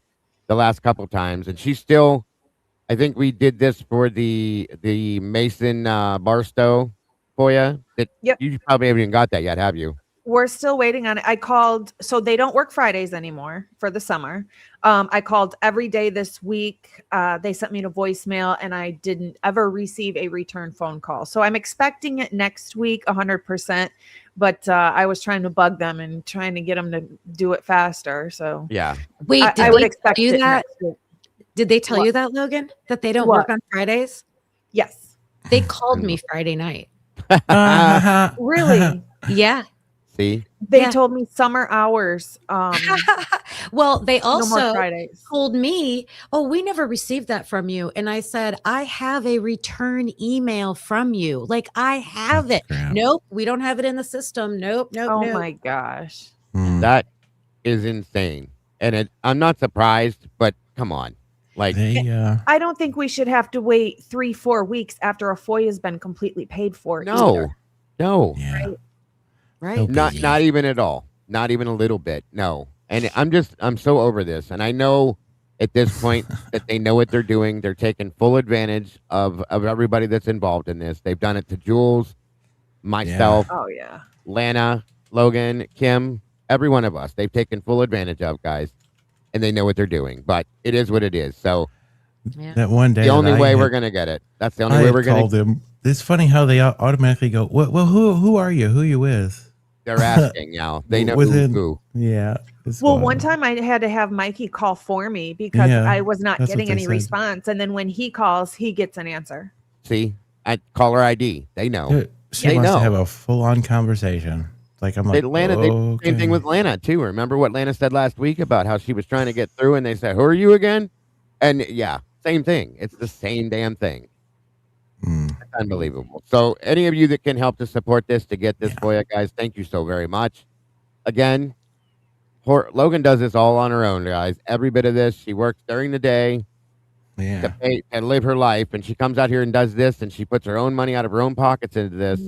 the last couple times. And she's still, I think we did this for the Mason Barstow for you. That Yep. you probably haven't even got that yet, have you? We're still waiting on it. I called, so they don't work Fridays anymore for the summer. I called every day this week. They sent me a voicemail and I didn't ever receive a return phone call. So I'm expecting it next week, 100%. But I was trying to bug them and trying to get them to do it faster. So Yeah. Wait, I did would they expect tell you it that? next week. Did they tell What? you that, Logan? That they don't What? work on Fridays? Yes. They called me Friday night. Really? Yeah. See? They Yeah. told me summer hours. Well, they No more also Fridays. told me, "Oh, we never received that from you." And I said, "I have a return email from you. Like I have it." Crap. Nope, we don't have it in the system. Nope, nope, Oh nope. my gosh. That is insane. And I'm not surprised, but come on. Like, I don't think we should have to wait 3-4 weeks after a FOIA has been completely paid for. no. either. No. Yeah. Right. So Not busy. not even at all. Not even a little bit. No. And I'm so over this. And I know at this point that they know what they're doing. They're taking full advantage of everybody that's involved in this. They've done it to Jules, myself, Oh yeah. Lana, Logan, Kim, every one of us. They've taken full advantage of, guys. And they know what they're doing. But it is what it is. So Yeah. That one day, the only that I way had- we're gonna get it. That's the only I way had we're gonna called him. It's funny how they automatically go, well, who are you? Who you with? they're asking now. They know Within- who. Yeah. it's Well, wild. one time I had to have Mikey call for me because Yeah, I was not that's what getting they any said. response. And then when he calls, he gets an answer. See? At caller ID. They know. She They wants know. to have a full-on conversation. Like I'm like, Atlanta, same thing with Lana too. Remember what Lana said last week about how she was trying to get through, and they said, "Who are you again?" And yeah, same thing. It's the same damn thing. Mm. It's unbelievable. So, any of you that can help to support this to get this for you guys, thank you so very much. Again, Logan does this all on her own, guys. Every bit of this, she works during the day Yeah. to pay and live her life, and she comes out here and does this, and she puts her own money out of her own pockets into this.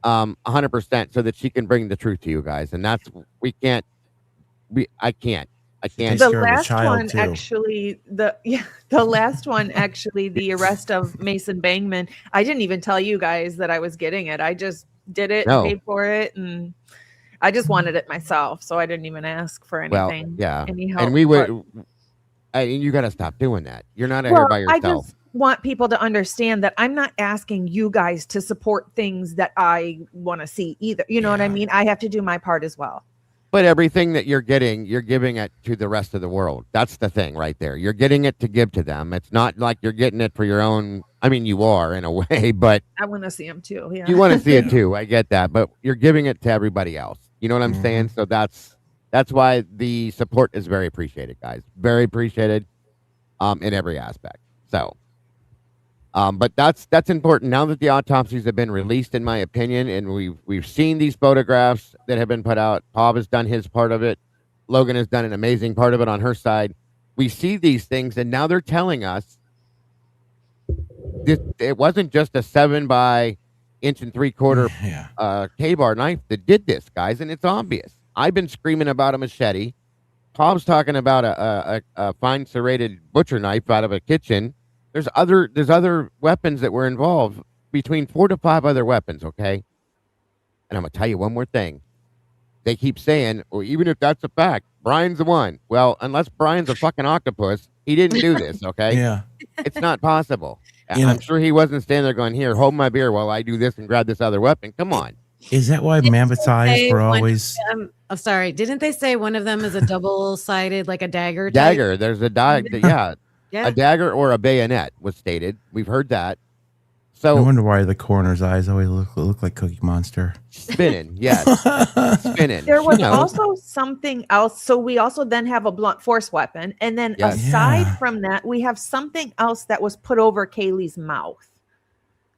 100% so that she can bring the truth to you guys. And that's, I can't. Takes The care of a last child, one too. actually, the last one actually, the arrest of Mason Bangman. I didn't even tell you guys that I was getting it. I just did it, No. and paid for it, and I just wanted it myself, so I didn't even ask for Well, anything. yeah. any help. And we but- would, you got to stop doing that. You're not out Well, here by I yourself. just want people to understand that I'm not asking you guys to support things that I want to see either. You know what I Yeah. mean? I have to do my part as well. But everything that you're getting, you're giving it to the rest of the world. That's the thing right there. You're getting it to give to them. It's not like you're getting it for your own. I mean, you are in a way, but I want to see them too. Yeah. you want to see it too. I get that, but you're giving it to everybody else. You know what I'm Mhm. saying? So that's why the support is very appreciated, guys. Very appreciated, in every aspect. So, but that's important now that the autopsies have been released, in my opinion, and we've seen these photographs that have been put out. Pav has done his part of it. Logan has done an amazing part of it on her side. We see these things, and now they're telling us it wasn't just a 7 by 1 3/4 Yeah. K-bar knife that did this, guys, and it's obvious. I've been screaming about a machete. Bob's talking about a fine serrated butcher knife out of a kitchen. There's other weapons that were involved, between 4 to 5 other weapons, okay? And I'm gonna tell you one more thing. They keep saying, well, even if that's a fact, Bryan's the one. Well, unless Bryan's a fucking octopus, he didn't do this, okay? Yeah. It's not possible. You know- I'm sure he wasn't standing there going, here, hold my beer while I do this and grab this other weapon. Come on. Is that why mammoth's eyes say were one of always? I'm sorry. Didn't they say one of them is a double-sided, like a dagger? type? Dagger. There's a yeah. Yeah. A dagger or a bayonet was stated. We've heard that. No So wonder why the coroner's eyes always look like Cookie Monster. spinning, yes, spinning. There was You know, also something else. So we also then have a blunt force weapon. And then Yes. aside Yeah. from that, we have something else that was put over Kaylee's mouth.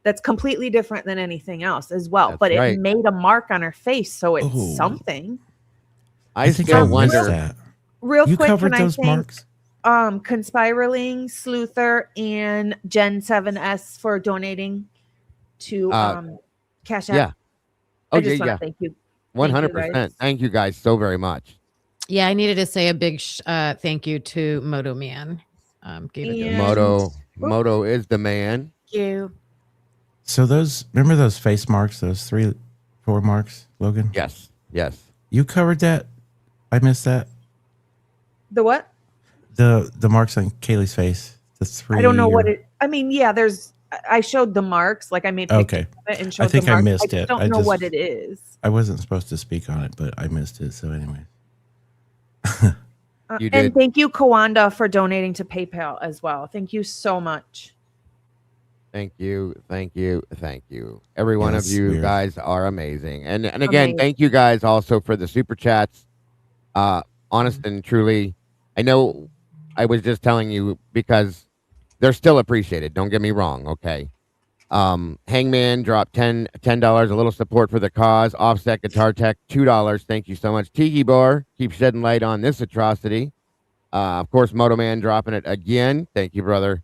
that's completely different than anything else as well. That's But right. it made a mark on her face, so it's Oh. something. I think still I missed wonder. that. Real You quick, covered can I those thank marks? Conspiraling, Sleuther, and Gen 7S for donating to Cash App. Yeah. Oh, I just yeah, want yeah. to thank you. 100%. guys. Thank you guys so very much. Yeah, I needed to say a big thank you to Moto Man. Gave a donation. And Moto is the man. thank you. So remember those face marks, those 3, 4 marks, Logan? Yes. Yes. You covered that? I missed that. The what? The marks on Kaylee's face. The 3. I don't know what it. I mean, yeah, I showed the marks. Like I made pictures Okay. of it and showed I think the I marks. missed I it. don't know what it is. I wasn't supposed to speak on it, but I missed it. So anyway. You And did. thank you, Kawanda, for donating to PayPal as well. Thank you so much. Thank you. Thank you. Thank you. Every one of Yes, you weird. guys are amazing. And again, Amazing. thank you guys also for the super chats. Honest and truly, I know I was just telling you because they're still appreciated. Don't get me wrong. Okay. Hangman dropped $10, a little support for the cause. Offset Guitar Tech, $2. Thank you so much. Tiki Bar, keep shedding light on this atrocity. Of course, Moto Man dropping it again. Thank you, brother.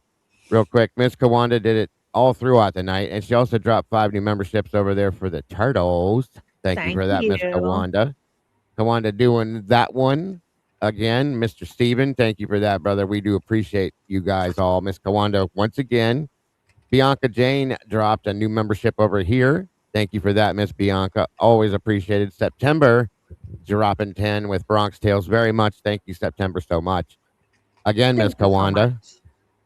Real quick, Miss Kawanda did it all throughout the night, and she also dropped 5 new memberships over there for the Turtles. Thank you for that, Miss Kawanda. Kawanda doing that one again. Mr. Steven, thank you for that, brother. We do appreciate you guys all. Miss Kawanda, once again. Bianca Jane dropped a new membership over here. Thank you for that, Miss Bianca. Always appreciated. September dropping 10 with Bronx Tales. Very much. Thank you, September, so much. Again, Miss Kawanda.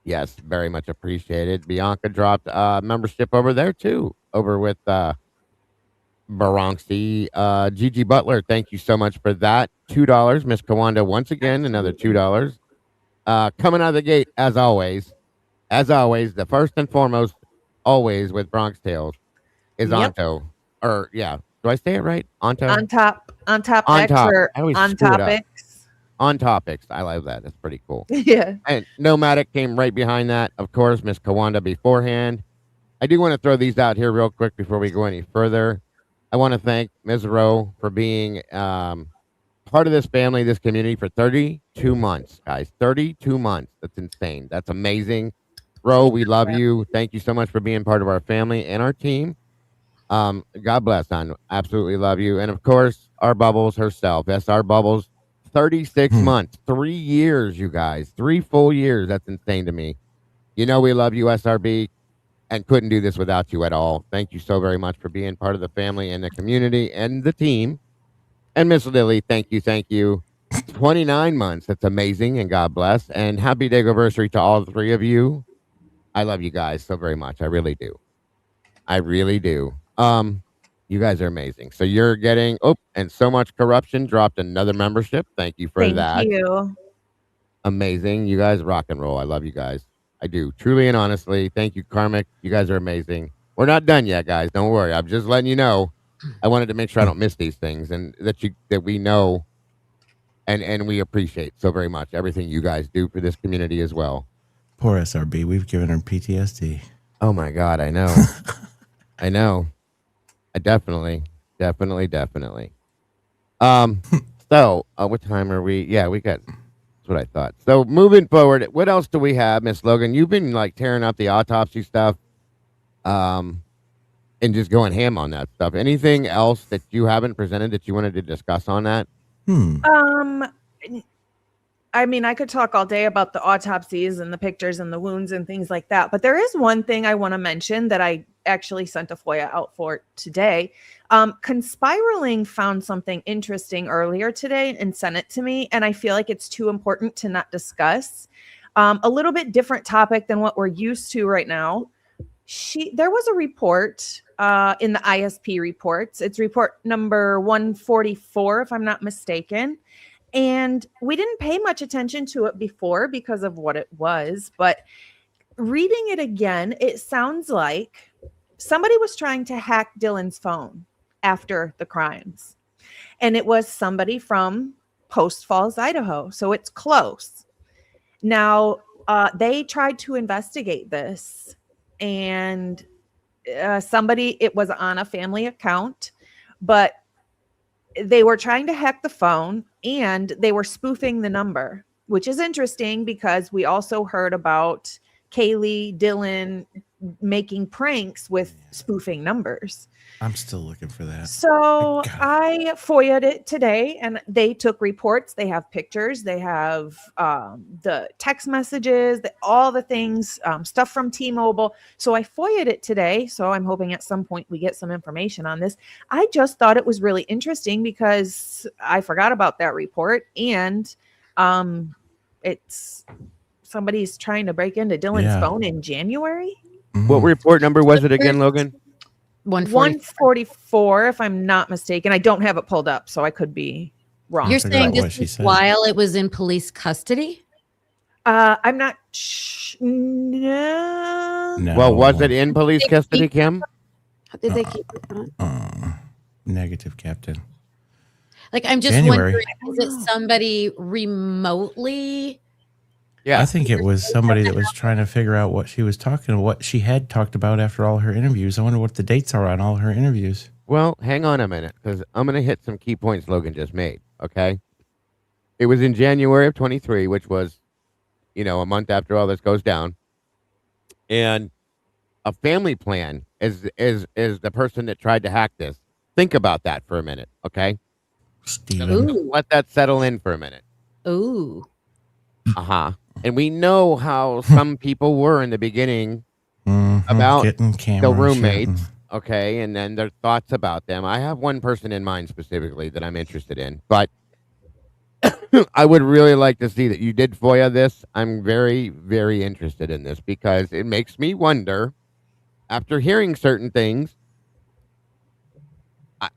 Yes, very much appreciated. Bianca dropped membership over there too, over with Bronxy. Gigi Butler, thank you so much for that. $2. Miss Kawanda, once again, another $2. Coming out of the gate, as always, the first and foremost, always with Bronx Tales is Yep. Anto. Or, yeah, do I say it right? Anto? On top On X top. or I always on screw it up. topics. On Topics. I love that. That's pretty cool. Yeah. And Nomadic came right behind that. Of course, Miss Kawanda beforehand. I do want to throw these out here real quick before we go any further. I want to thank Ms. Rowe for being part of this family, this community for 32 months, guys. 32 months. That's insane. That's amazing. Rowe, we love you. Thank you so much for being part of our family and our team. God bless, hon. Absolutely love you. And of course, our Bubbles herself. SR Bubbles, 36 months, 3 years, you guys. 3 full years. That's insane to me. You know we love you, SRB, and couldn't do this without you at all. Thank you so very much for being part of the family and the community and the team. And Miss Lily, thank you, thank you. 29 months. That's amazing, and God bless. And happy anniversary to all 3 of you. I love you guys so very much. I really do. I really do. You guys are amazing. So you're getting and So Much Corruption dropped another membership. Thank you for that. Thank you. Amazing. You guys rock and roll. I love you guys. I do. Truly and honestly. Thank you, Karmic. You guys are amazing. We're not done yet, guys. Don't worry. I'm just letting you know. I wanted to make sure I don't miss these things and that we know and we appreciate so very much everything you guys do for this community as well. Poor SRB. We've given her PTSD. Oh my God, I know. I know. I definitely. So, what time are we? Yeah, we got, that's what I thought. So moving forward, what else do we have, Miss Logan? You've been like tearing up the autopsy stuff, and just going ham on that stuff. Anything else that you haven't presented that you wanted to discuss on that? I mean, I could talk all day about the autopsies and the pictures and the wounds and things like that. But there is one thing I want to mention that I actually sent a FOIA out for today. Conspiraling found something interesting earlier today and sent it to me. And I feel like it's too important to not discuss. A little bit different topic than what we're used to right now. There was a report in the ISP reports. It's report number 144, if I'm not mistaken. And we didn't pay much attention to it before because of what it was. But reading it again, it sounds like somebody was trying to hack Dylan's phone after the crimes. And it was somebody from Post Falls, Idaho. So it's close. Now, they tried to investigate this. And somebody, it was on a family account, but they were trying to hack the phone and they were spoofing the number, which is interesting because we also heard about Kaylee, Dylan making pranks with spoofing numbers. I'm still looking for that. So God. I FOIA'd it today and they took reports. They have pictures. They have the text messages, all the things, stuff from T-Mobile. So I FOIA'd it today. So I'm hoping at some point we get some information on this. I just thought it was really interesting because I forgot about that report. And it's somebody's trying to break into Dylan's phone in January. What report number was it again, Logan? 144, if I'm not mistaken. I don't have it pulled up, so I could be wrong. You're figure saying out what this she is said. while it was in police custody? I'm not. No. No. Well, was it in police They custody, keep- Kim? Did they keep it on? Negative, Captain. Like, I'm just January. wondering, is it somebody remotely? Yeah. I think it was somebody that was trying to figure out what she was talking, what she had talked about after all her interviews. I wonder what the dates are on all her interviews. Well, hang on a minute, because I'm going to hit some key points Logan just made, okay? It was in January of 23, which was, a month after all this goes down. And a family plan is the person that tried to hack this. Think about that for a minute, okay? Steven. Ooh. Let that settle in for a minute. Ooh. Uh-huh. And we know how some people were in the beginning Mhm, about getting camera the shit roommates, and- okay, and then their thoughts about them. I have one person in mind specifically that I'm interested in, but I would really like to see that you did FOIA this. I'm very, very interested in this because it makes me wonder, after hearing certain things,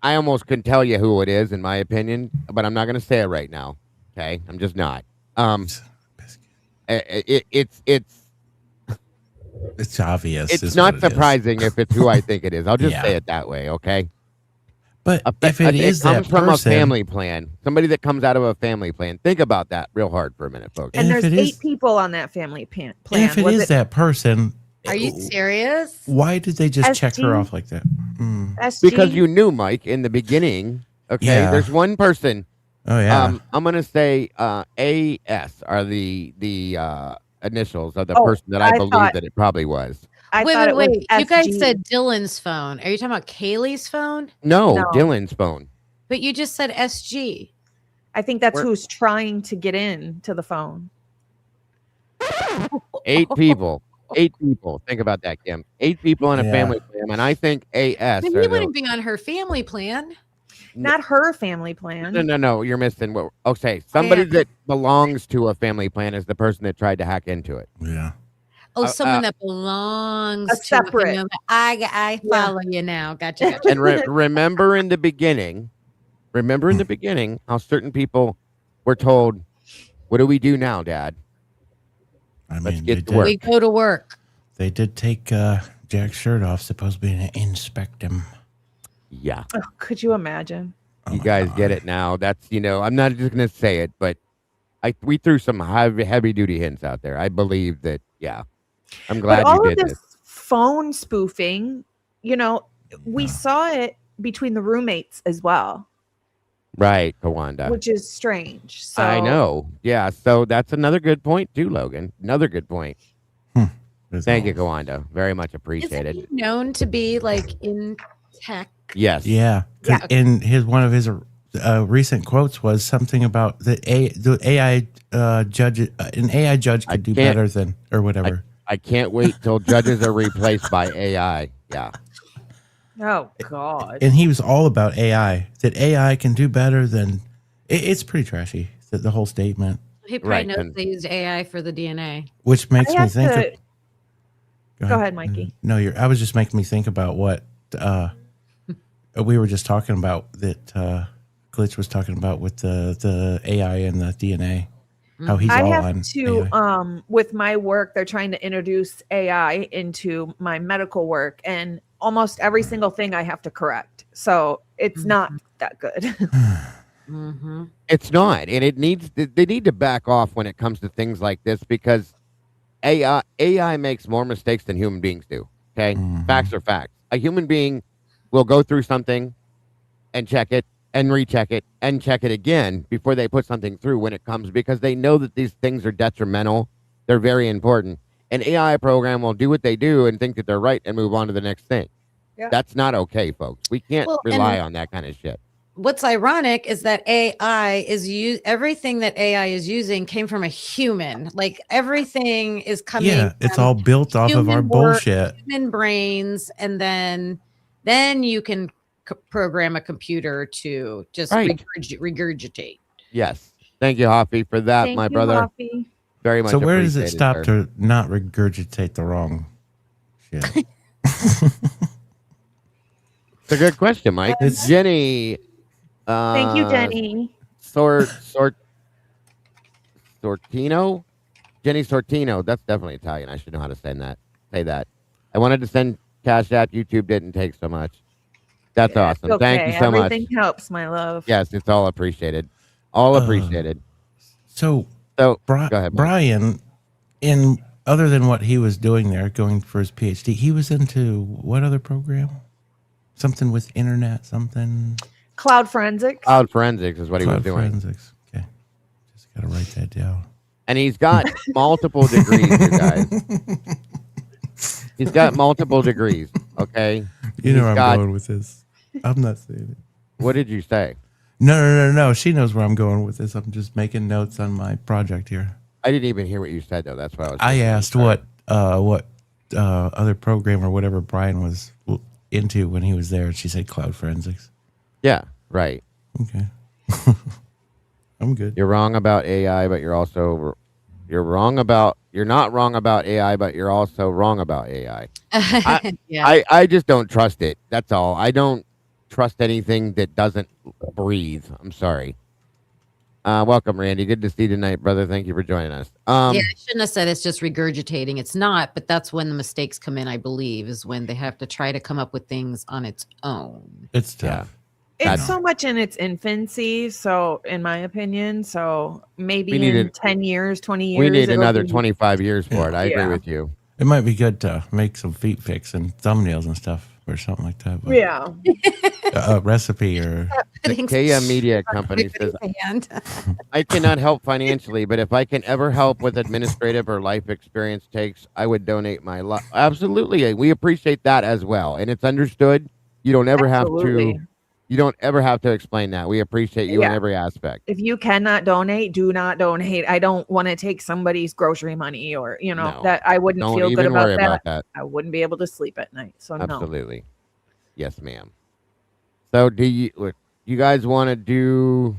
I almost can tell you who it is, in my opinion, but I'm not going to say it right now, okay? I'm just not. It's obvious. It's is not what it is. surprising if it's who I think it is. I'll just Yeah. say it that way, okay? But if it is comes that from person, a family plan, somebody that comes out of a family plan. Think about that real hard for a minute, folks. And if there's it 8 is- people on that family plan. if it Was is that person, Are you serious? why did they just check her SG? off like that? SG? Because you knew, Mike, in the beginning. Okay, Yeah. there's one person. Oh yeah. I'm gonna say AS are the initials of the Oh, person that I I believe thought- that it probably was. I Wait, thought wait, it was wait. You guys SG. said Dylan's phone. Are you talking about Kaylee's phone? No, No. Dylan's phone. But you just said SG. I think that's Where- who's trying to get in to the phone. 8 people. 8 people. Think about that, Kim. 8 people in a Yeah. family plan, and I think AS Then are you the, wouldn't be on her family plan. Not her family plan. No. You're missing what. Okay, somebody Yeah. that belongs to a family plan is the person that tried to hack into it. Yeah. Oh, Uh, someone uh, that belongs a to a separate- family. I follow you now. Gotcha. And remember in the beginning, how certain people were told, "What do we do now, Dad?" I Let's mean, get to they work. We go to work. They did take Jack's shirt off, supposed to be an inspect him. Yeah, Oh, could you imagine? Oh you my guys God. get it now. That's I'm not just gonna say it, but we threw some heavy duty hints out there. I believe that. Yeah, I'm glad But all you of did this this. phone spoofing, we saw it between the roommates as well, Right, Kawanda. which is strange. So I know. Yeah, so that's another good point too, Logan. Another good point. That's Thank all. you, Kawanda. Very much Isn't appreciated. he known to be like in tech? Yes. Yeah. 'Cause in one of his recent quotes was something about the AI judge. An AI judge I could do can't- better than or whatever. I can't wait till judges are replaced by AI. Yeah. Oh God. And he was all about AI. That AI can do better than. It's pretty trashy. The whole statement, He probably Right, knows and- they used AI for the DNA. which makes I me have think. to- Go ahead, Mikey. No, I was just making me think about what we were just talking about that Glitch was talking about with the AI and the DNA. How he's I all have on to AI. with my work, they're trying to introduce AI into my medical work, and almost every single thing I have to correct. So it's not that good. Mm-hmm. It's not. And they need to back off when it comes to things like this because AI makes more mistakes than human beings do. Okay. Mhm. Facts are facts. A human being will go through something and check it and recheck it and check it again before they put something through when it comes, because they know that these things are detrimental. They're very important. An AI program will do what they do and think that they're right and move on to the next thing. Yeah. That's not okay, folks. We can't Well, rely and- on that kind of shit. What's ironic is that AI is everything that AI is using came from a human. Like everything is coming. Yeah, it's from all built off of our human work, bullshit. human brains, and then you can program a computer to just Right. regurgitate. Yes. Thank you, Hoppy, for that, Thank my you, brother. Hoppy. Very much So where does it appreciated, stop sir. to not regurgitate the wrong shit? It's a good question, Mike. It's- Jenny. Thank you, Jenny. Sortino? Jenny Sortino. That's definitely Italian. I should know how to say that. I wanted to send Cash App. YouTube didn't take so much. That's Yeah, awesome. it's Thank okay. you so much. Everything helps, my love. Yes, it's all appreciated. All appreciated. So So, Bri- go ahead, Mike. Bryan, in other than what he was doing there, going for his PhD, he was into what other program? Something with internet, something. Cloud forensics. Cloud forensics is what he was Cloud doing. forensics. Okay, just gotta write that down. And he's got multiple degrees, you guys. He's got multiple degrees, okay? You know He's where I'm got- going with this. I'm not saying it. What did you say? No. She knows where I'm going with this. I'm just making notes on my project here. I didn't even hear what you said, though. That's why I was. I listening. asked Sorry. what other program or whatever Bryan was into when he was there, and she said cloud forensics. Yeah, right. Okay, I'm good. You're wrong about AI, but you're not wrong about AI, but you're also wrong about AI. Yeah. I just don't trust it. That's all. I don't trust anything that doesn't breathe. I'm sorry. Welcome, Randy. Good to see you tonight, brother. Thank you for joining us. Yeah, I shouldn't have said it's just regurgitating. It's not, but that's when the mistakes come in, I believe, is when they have to try to come up with things on its own. It's tough. It's so much in its infancy, so in my opinion, so maybe We need in it- 10 years, 20 years. we need it'll another be- 25 years for it. I agree Yeah. with you. It might be good to make some feet pics and thumbnails and stuff or something like that. But Yeah. a recipe or The Kea Media Company says, Hand. I cannot help financially, but if I can ever help with administrative or life experience takes, I would donate my life. Absolutely. We appreciate that as well. And it's understood. You don't ever Absolutely. have to. You don't ever have to explain that. We appreciate you in Yeah. every aspect. If you cannot donate, do not donate. I don't want to take somebody's grocery money or, No. that I wouldn't Don't feel good even about worry that. about that. I wouldn't be able to sleep at night. So no. Absolutely. Yes, ma'am. So do you guys want to do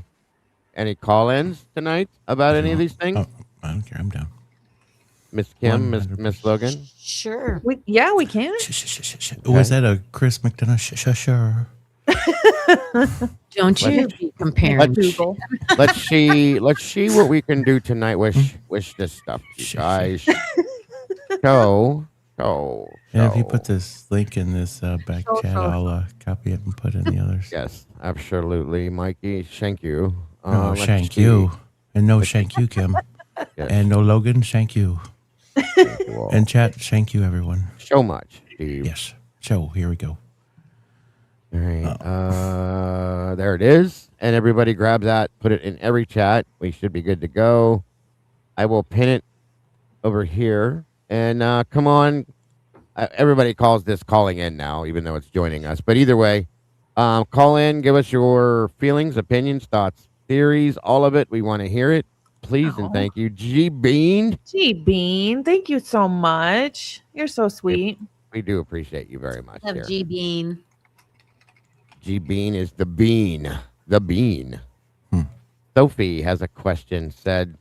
any call-ins tonight about any of these things? oh, I don't care. I'm down. Miss Kim, 100%. Miss Logan? Sure. We can. Was that a Chris McDonough? Sure. Don't you be comparing. Google. Let's see what we can do tonight. Wish this stuff, you guys. Go. Yeah, if you put this link in this back So, chat, so. I'll copy it and put it in the others. Yes, absolutely, Mikey. Thank you. No, Let's shank see. you. And no shank you, Kim. Yes, And no Logan, shank you. thank you all. And chat, shank you, everyone. so much, Steve. Yes. So here we go. All right. There it is. And everybody grab that, put it in every chat. We should be good to go. I will pin it over here. And come on. Everybody calls this calling in now, even though it's joining us. But either way, call in, give us your feelings, opinions, thoughts, theories, all of it. We want to hear it. Please and thank you. G Bean. Gee, Bean, thank you so much. You're so sweet. We do appreciate you very much. Love Here. G Bean. G Bean is the bean. The bean. Sophie has a question. Said,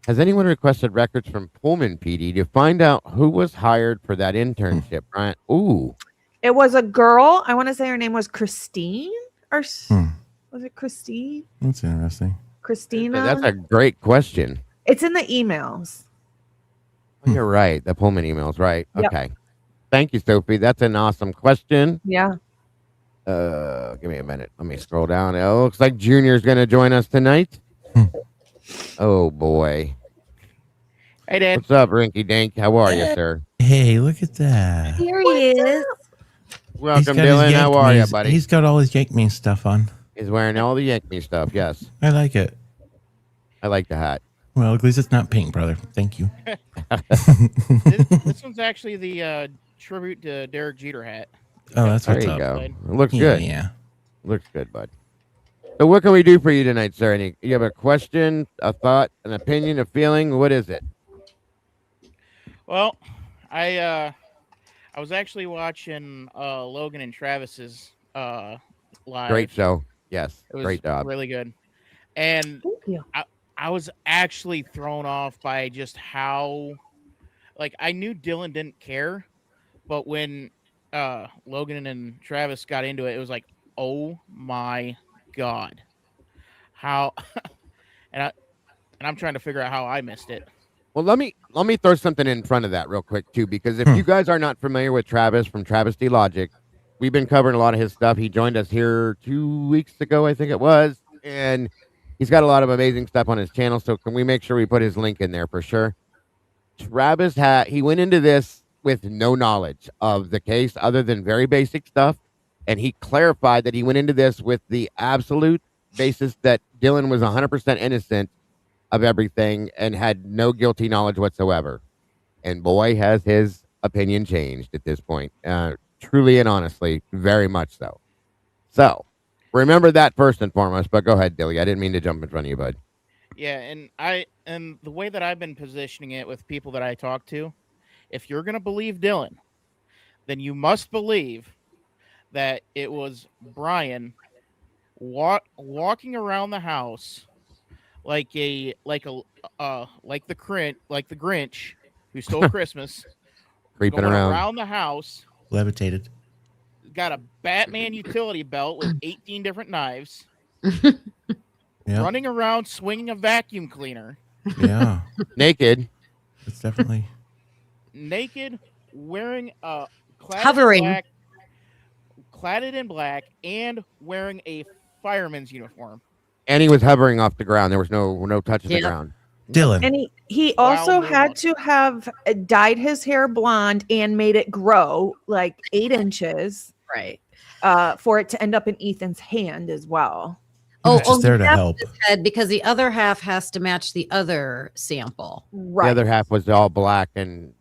has anyone requested records from Pullman PD to find out who was hired for that internship? Brian. Ooh. It was a girl. I want to say her name was Christine or was it Christine? That's interesting. Christina. That's a great question. It's in the emails. Oh, you're right. The Pullman emails, right? Yep. Okay. Thank you, Sophie. That's an awesome question. Yeah. Give me a minute. Let me scroll down. It looks like Junior's going to join us tonight. Oh, boy. I did. What's up, Rinky Dink? How are you, sir? Hey, Hey, look at that. Here he is. Welcome, got his Dylan. How Yank are you, Me's- buddy? He's got all his Yank Me stuff on. He's wearing all the Yank Me stuff. Yes, I like it. I like the hat. Well, at least it's not pink, brother. Thank you. This one's actually the tribute to Derek Jeter hat. Oh, that's There what's you up. go. It looks Yeah, good. yeah. Looks good, bud. So what can we do for you tonight, sir? You have a question, a thought, an opinion, a feeling? What is it? Well, I was actually watching Logan and Travis's live. Great show. Yes. It was Great job. really good. And Thank you. I was actually thrown off by just how, like, I knew Dylan didn't care, but when Logan and Travis got into it, it was like, oh my God. How and I'm trying to figure out how I missed it. Well, let me throw something in front of that real quick too, because if you guys are not familiar with Travis from Travesty Logic, we've been covering a lot of his stuff. He joined us here 2 weeks ago, I think it was, and he's got a lot of amazing stuff on his channel. So can we make sure we put his link in there for sure? Travis he went into this with no knowledge of the case other than very basic stuff, and he clarified that he went into this with the absolute basis that Dylan was 100% innocent of everything and had no guilty knowledge whatsoever. And boy, has his opinion changed at this point. Truly and honestly, very much so. So remember that first and foremost, but go ahead, Dilly. I didn't mean to jump in front of you, bud. Yeah, and the way that I've been positioning it with people that I talk to, if you're gonna believe Dylan, then you must believe that it was Bryan walking around the house like the Grinch who stole Christmas, Creeping going around. the house, Levitated. got a Batman utility belt with 18 different knives, Yeah. running around swinging a vacuum cleaner, Yeah. Naked. It's definitely. naked, wearing a Hovering. cladded in black, and wearing a fireman's uniform. And he was hovering off the ground. There was no touch of the Yep. ground. Dylan. And he Wow, also no had luck. to have dyed his hair blonde and made it grow like 8 inches Right. for it to end up in Ethan's hand as well. He was just there to half help. his head, because the other half has to match the other sample. Right. The other half was all black and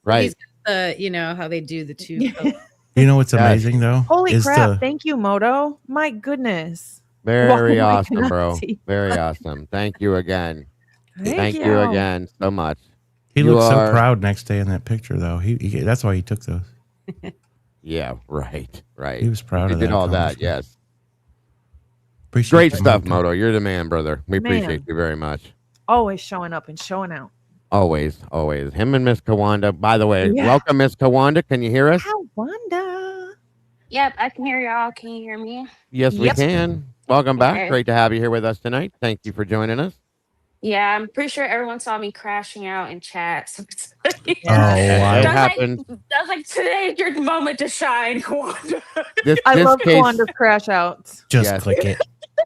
right. He's got how they do the two. You know what's Yes. amazing though? Holy is crap. Thank you, Moto. My goodness. Very Oh my awesome, bro. God. Very awesome. Thank you again. Thank you again so much. He You looked so are- proud next day in that picture, though. He that's why he took those. Yeah, right. He was proud He of did that all that, accomplishment. yes. Appreciate Great you, stuff, Moto. Moto. You're the man, brother. We Man. appreciate you very much. Always showing up and showing out. Always, always. Him and Miss Kawanda. By the way, Yeah. welcome, Miss Kawanda. Can you hear us? How wonder. Yep, I can hear y'all. Can you hear me? Yes, we Yep. can. Welcome back. Okay. Great to have you here with us tonight. Thank you for joining us. Yeah, I'm pretty sure everyone saw me crashing out in chat. So it's like, Oh, wow. It I was like- happened. I was like, today's your moment to shine, Kawanda. This, I this love case, Kawanda's crash outs. Just Yes. click it.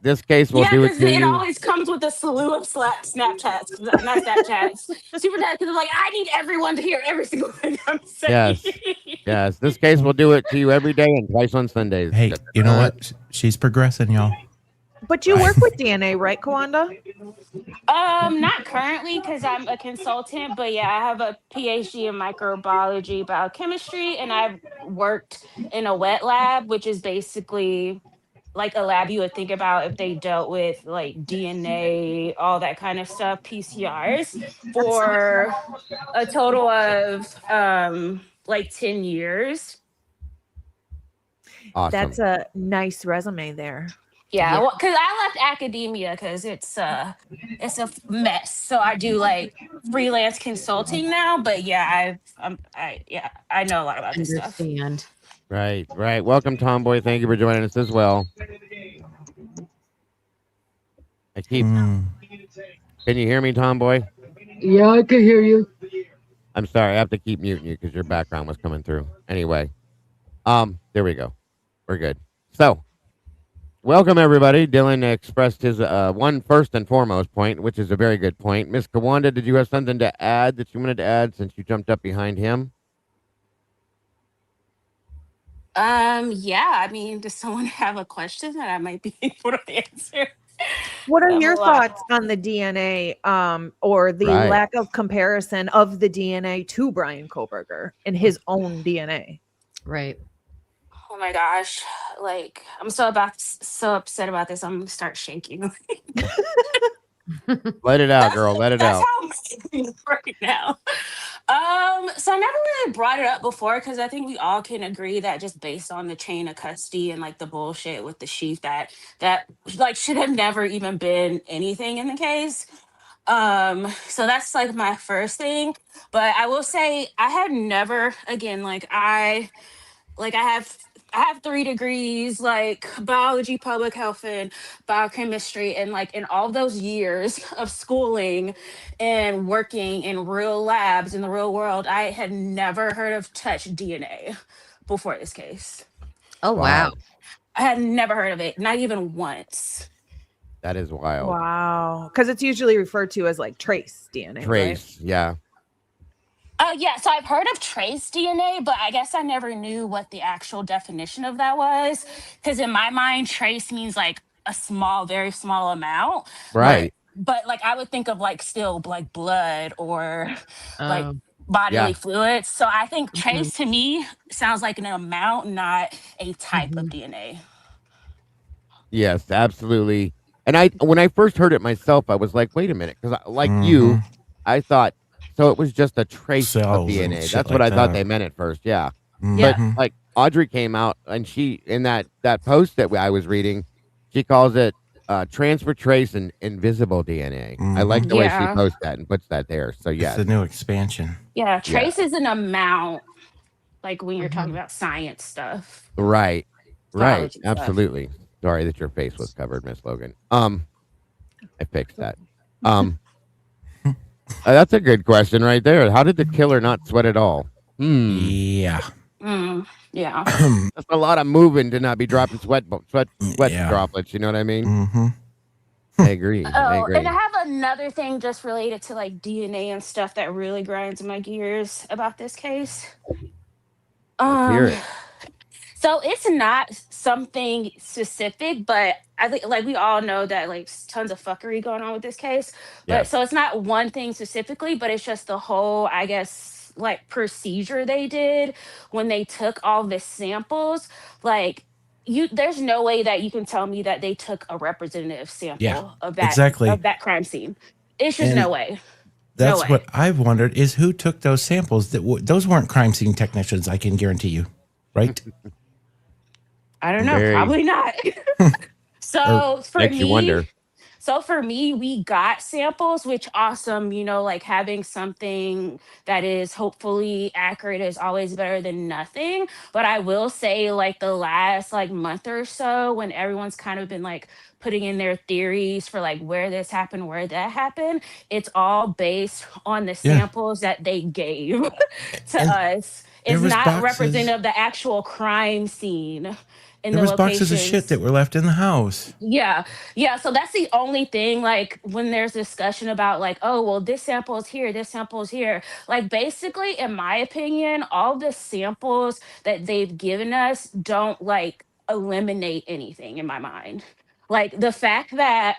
this case will Yeah, do it because to it you. always comes with a slew of Snapchats, not Snapchats, Super Chats, because I'm like, I need everyone to hear every single thing I'm saying. Yes, this case will do it to you every day and twice on Sundays. Hey, you know what? She's progressing, y'all. But you work with DNA, right, Kawanda? Not currently because I'm a consultant, but yeah, I have a PhD in microbiology, biochemistry, and I've worked in a wet lab, which is basically like a lab you would think about if they dealt with like DNA, all that kind of stuff, PCRs, for a total of like 10 years. Awesome. That's a nice resume there. Yeah, well, because I left academia because it's a mess. So I do like freelance consulting now. But yeah, I know a lot about this stuff. Understand. Right. Welcome, Tomboy. Thank you for joining us as well. Can you hear me, Tomboy? Yeah, I can hear you. I'm sorry, I have to keep muting you because your background was coming through. Anyway, there we go. We're good. So, welcome everybody. Dylan expressed his one first and foremost point, which is a very good point. Miss Kawanda, did you have something to add that you wanted to add since you jumped up behind him? Yeah, I mean, does someone have a question that I might be able to answer? What I are have a your lot. thoughts on the DNA or the Right. lack of comparison of the DNA to Bryan Kohberger and his own DNA? Right. Oh my gosh. Like, I'm so upset about this. I'm gonna start shaking. Let it out, girl. Let it That's out. how I'm feeling right now. So I never really brought it up before because I think we all can agree that just based on the chain of custody and like the bullshit with the sheath that like should have never even been anything in the case. So that's like my first thing. But I will say I had never again like I have 3 degrees, like biology, public health, and biochemistry. And like in all those years of schooling and working in real labs in the real world, I had never heard of touch DNA before this case. Oh, wow. Wow. I had never heard of it, not even once. That is wild. Wow. Because it's usually referred to as like trace DNA, right? Trace. Yeah. Yeah, so I've heard of trace DNA, but I guess I never knew what the actual definition of that was. Because in my mind, trace means like a small, very small amount. Right. But like I would think of like still like blood or like Oh. bodily Yeah. fluids. So I think Mhm. trace to me sounds like an amount, not a type of Mhm. DNA. Yes, absolutely. And when I first heard it myself, I was like, wait a minute. Because like you, Mhm. I thought, so it was just a trace of Cells and DNA. shit That's what like I thought that. they meant at first. Yeah. But Yeah. Mhm. like Audrey came out and she, in that post that I was reading, she calls it transfer trace and invisible DNA. I like Mhm. the way she Yeah. posts that and puts that there. So It's yes. the new expansion. Yeah. Yeah. Trace is an amount, like when you're talking Mhm. about science stuff, Right. Right. biology stuff. Absolutely. Sorry that your face was covered, Miss Logan. I fixed that. That's a good question right there. How did the killer not sweat at all? Yeah. Yeah. That's a lot of moving to not be dropping sweat Yeah. droplets. You know what I mean? Mm-hmm. I agree. I Oh, and agree. I have another thing just related to like DNA and stuff that really grinds my gears about this case. Let's hear Um, it. so it's not something specific, but I think like we all know that like tons of fuckery going on with this case. But Yes. so it's not one thing specifically, but it's just the whole, I guess, like procedure they did when they took all the samples. Like there's no way that you can tell me that they took a representative Yeah. sample Exactly. of that crime scene. It's just And no way. No that's way. what I've wondered is who took those samples. Those weren't crime scene technicians. I can guarantee you, right? I don't know. Very Probably not. Or makes you wonder. So for me, we got samples, which awesome, like having something that is hopefully accurate is always better than nothing. But I will say like the last like month or so when everyone's kind of been like putting in their theories for like where this happened, where that happened, it's all based on the Yeah. samples that they gave to And us. there It's was not boxes. representative of the actual crime scene in There the was boxes of shit locations. that were left in the house. Yeah. Yeah. So that's the only thing, like, when there's discussion about, like, oh, well, this sample is here, this sample is here. Like, basically, in my opinion, all the samples that they've given us don't, like, eliminate anything in my mind. Like, the fact that,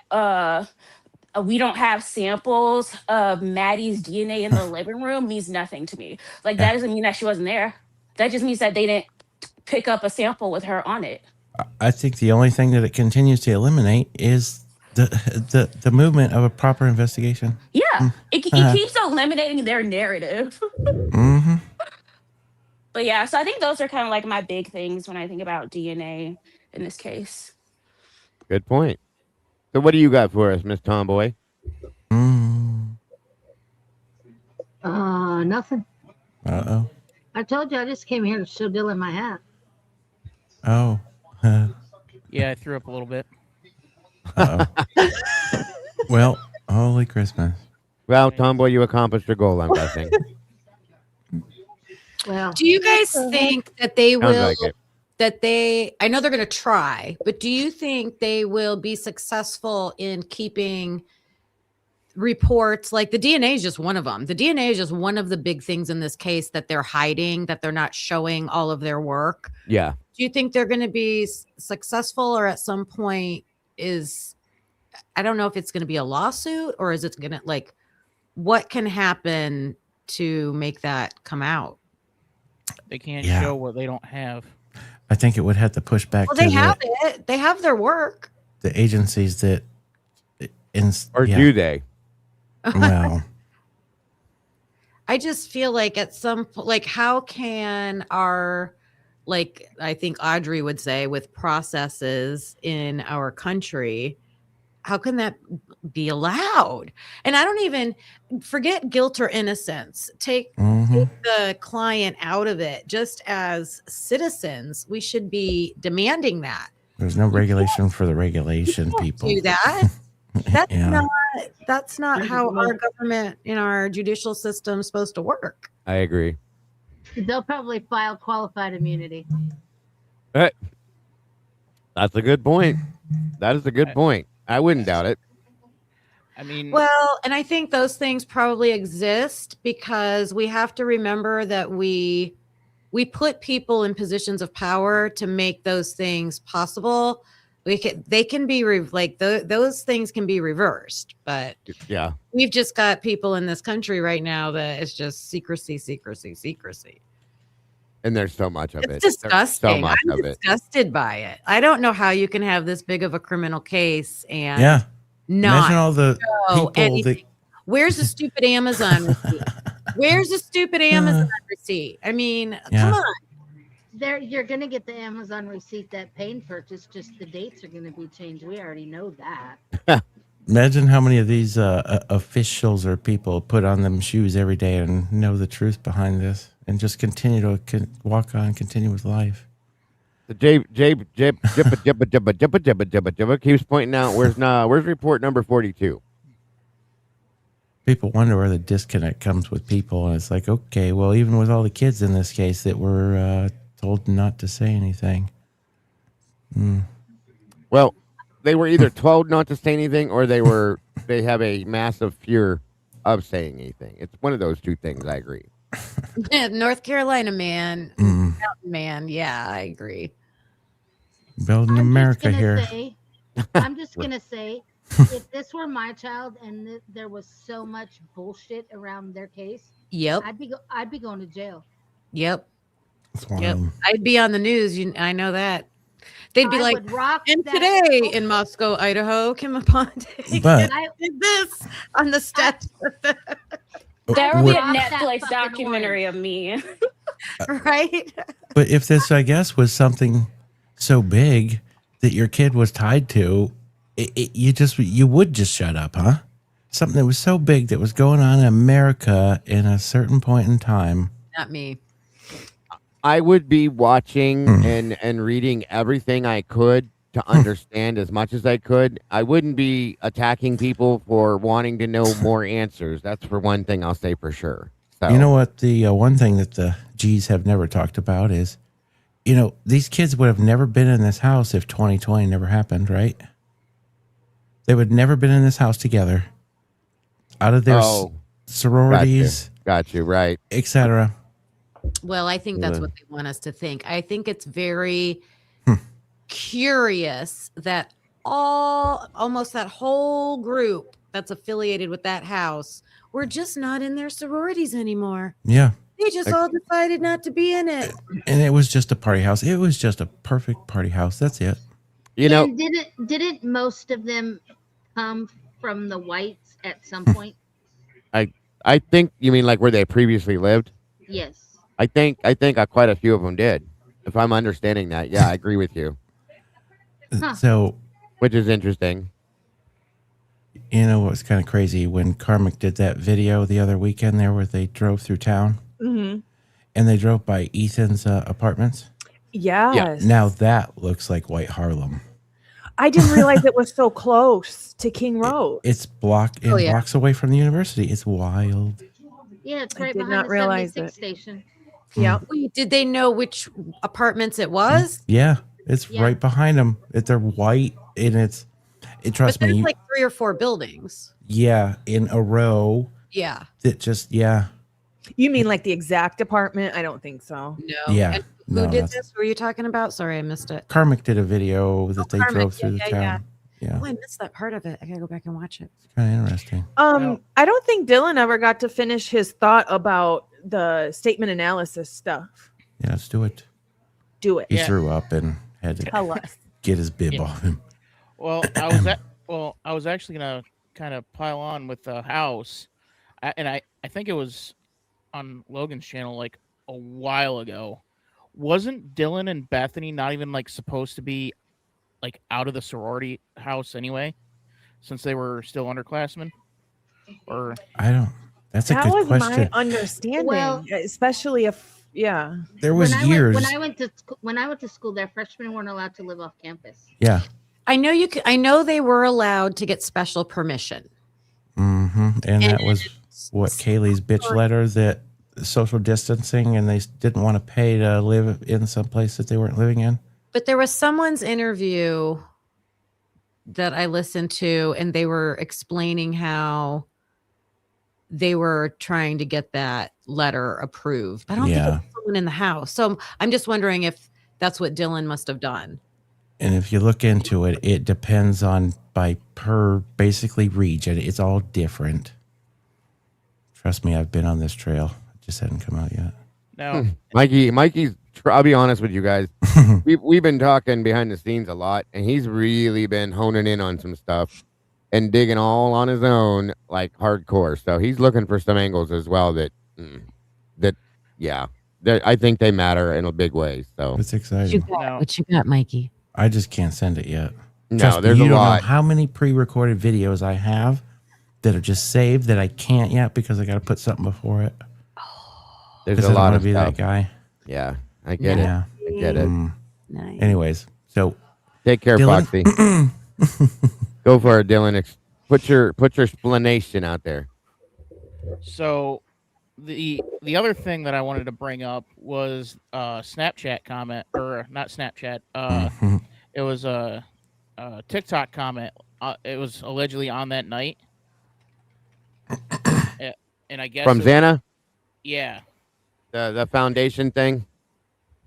we don't have samples of Maddie's DNA in the living room means nothing to me. Like, Yeah. that doesn't mean that she wasn't there. That just means that they didn't pick up a sample with her on it. I think the only thing that it continues to eliminate is the movement of a proper investigation. Yeah, it keeps eliminating their narrative. Mm-hmm. But yeah, so I think those are kind of like my big things when I think about DNA in this case. Good point. So what do you got for us, Miss Tomboy? Mm. Nothing. Uh-oh. I told you I just came here to show Dylan my hat. Oh. Yeah, I threw up a little bit. Uh-oh. Well, holy Christmas. Well, Tomboy, you accomplished your goal, I'm guessing. Well, Do you guys think that they Sounds will? like it. I know they're going to try, but do you think they will be successful in keeping reports? Like the DNA is just one of them. The DNA is just one of the big things in this case that they're hiding, that they're not showing all of their work. Yeah. Do you think they're going to be successful, or at some point I don't know if it's going to be a lawsuit, or is it going to, like, what can happen to make that come out? They can't Yeah. show what they don't have. I think it would have to push back Well, to they have it. They have their work. the agencies that, Or do they? well, I just feel like at some like, how can our, like, I think Audrey would say, with processes in our country, how can that be allowed? And I don't even forget guilt or innocence. Take the client out of it. Just as citizens, we should be demanding that. there's no regulation for the regulation, people. Do that. That's Yeah. not how our government in our judicial system is supposed to work. I agree. They'll probably file qualified immunity. That's a good point. That is a good point. I wouldn't doubt it. I mean, Well, and I think those things probably exist because we have to remember that we put people in positions of power to make those things possible. They can be those things can be reversed, but Yeah. we've just got people in this country right now that it's just secrecy. And there's so much of it. It's There's disgusting. so much I'm of it. disgusted by it. I don't know how you can have this big of a criminal case and Yeah. not Imagine all the know people that anything. Where's the stupid Amazon receipt? Where's the stupid Amazon receipt? I mean, Yeah. come on. You're going to get the Amazon receipt that Payne purchased, just the dates are going to be changed. We already know that. imagine how many of these officials or people put on them shoes every day and know the truth behind this and just continue to walk on, continue with life. The Jibba keeps pointing out where's report number 42? People wonder where the disconnect comes with people, and it's like, okay, well, even with all the kids in this case that were told not to say anything. Well, they were either told not to say anything or they have a massive fear of saying anything. It's one of those two things. I agree. North Carolina man, Mountain man. Yeah, I agree. Building America here. I'm just going to say, if this were my child and there was so much bullshit around their case, Yep. I'd be going to jail. Yep. That's Yep. wild. I'd be on the news. I know that. They'd be I like, would rock and that- today in Moscow, Idaho, Kim Aponte But did this on the steps. There will be a Rock that Netflix fucking documentary of me. Right? But if this, I guess, was something so big that your kid was tied to, you would just shut up, huh? Something that was so big that was going on in America in a certain point in time. Not me. I would be watching and reading everything I could to understand as much as I could. I wouldn't be attacking people for wanting to know more answers. That's for one thing I'll say for sure. So, You know what? The one thing that the G's have never talked about is, these kids would have never been in this house if 2020 never happened, right? They would never been in this house together, out of their sororities, got you right. etc. Well, I think that's Yeah. what they want us to think. I think it's very curious that almost that whole group that's affiliated with that house were just not in their sororities anymore. Yeah. They just all decided not to be in it. And it was just a party house. It was just a perfect party house. That's it. And didn't most of them come from the whites at some point? I think you mean like where they previously lived. Yes. I think quite a few of them did. If I'm understanding that, yeah, I agree with you. Huh. So, Which is interesting. what's kind of crazy when Carmick did that video the other weekend there where they drove through town and they drove by Ethan's apartments. Yes. Now that looks like White Harlem. I didn't realize it was so close to King Road. It's blocks away from the university. It's wild. Yeah, it's I right did behind not the realize 76 it. station. Yeah. Wait, did they know which apartments it was? Yeah, it's Yeah. right behind them. They're white, and trust But there's me, like 3 or 4 buildings. in a row. Yeah. That just You mean like the exact department? I don't think so. No. Yeah, And who no, did that's- this? Were you talking about? Sorry, I missed it. Carmick did a video that they Carmick, drove through the yeah. town. Yeah, Oh, I missed that part of it. I gotta go back and watch it. it's kind of interesting. No. I don't think Dylan ever got to finish his thought about the statement analysis stuff. Yeah, let's do it. Do it. He Yeah. threw up and had to Tell us. get his bib Yeah. off him. Well, I was actually gonna kind of pile on with the house, I think it was on Logan's channel like a while ago. Wasn't Dylan and Bethany not even like supposed to be like out of the sorority house anyway, since they were still underclassmen? Or I don't. That's a That good was question. my understanding, Well- especially if There was when years. when I went to school, their freshmen weren't allowed to live off campus. Yeah. I know you could, I know they were allowed to get special permission. Mm-hmm. And that And was what Kaylee's bitch letter, that social distancing, and they didn't want to pay to live in some place that they weren't living in. But there was someone's interview that I listened to, and they were explaining how they were trying to get that letter approved. I don't think it Yeah. was someone in the house. So I'm just wondering if that's what Dylan must have done. And if you look into it, it depends on per basically region. It's all different. Trust me, I've been on this trail. It just hadn't come out yet. no, Mikey's. I'll be honest with you guys. We've been talking behind the scenes a lot, and he's really been honing in on some stuff and digging all on his own, like hardcore. So he's looking for some angles as well that I think they matter in a big way. So It's What you exciting. got, No. what you got, Mikey? I just can't send it yet. no, Trust me, there's you a don't know lot. how many pre-recorded videos I have that are just saved that I can't yet because I got to put something before it. There's Because a I don't lot want of to be stuff. that guy. Yeah, I get Yeah. it. I get it. Nice. Anyways, so Take care, Dylan? Foxy. Go for it, Dylan. Put your explanation out there. So the other thing that I wanted to bring up was Snapchat comment, or not Snapchat. Mhm. It was a TikTok comment. It was allegedly on that night. And I guess From it was- Xana, Yeah, the foundation thing.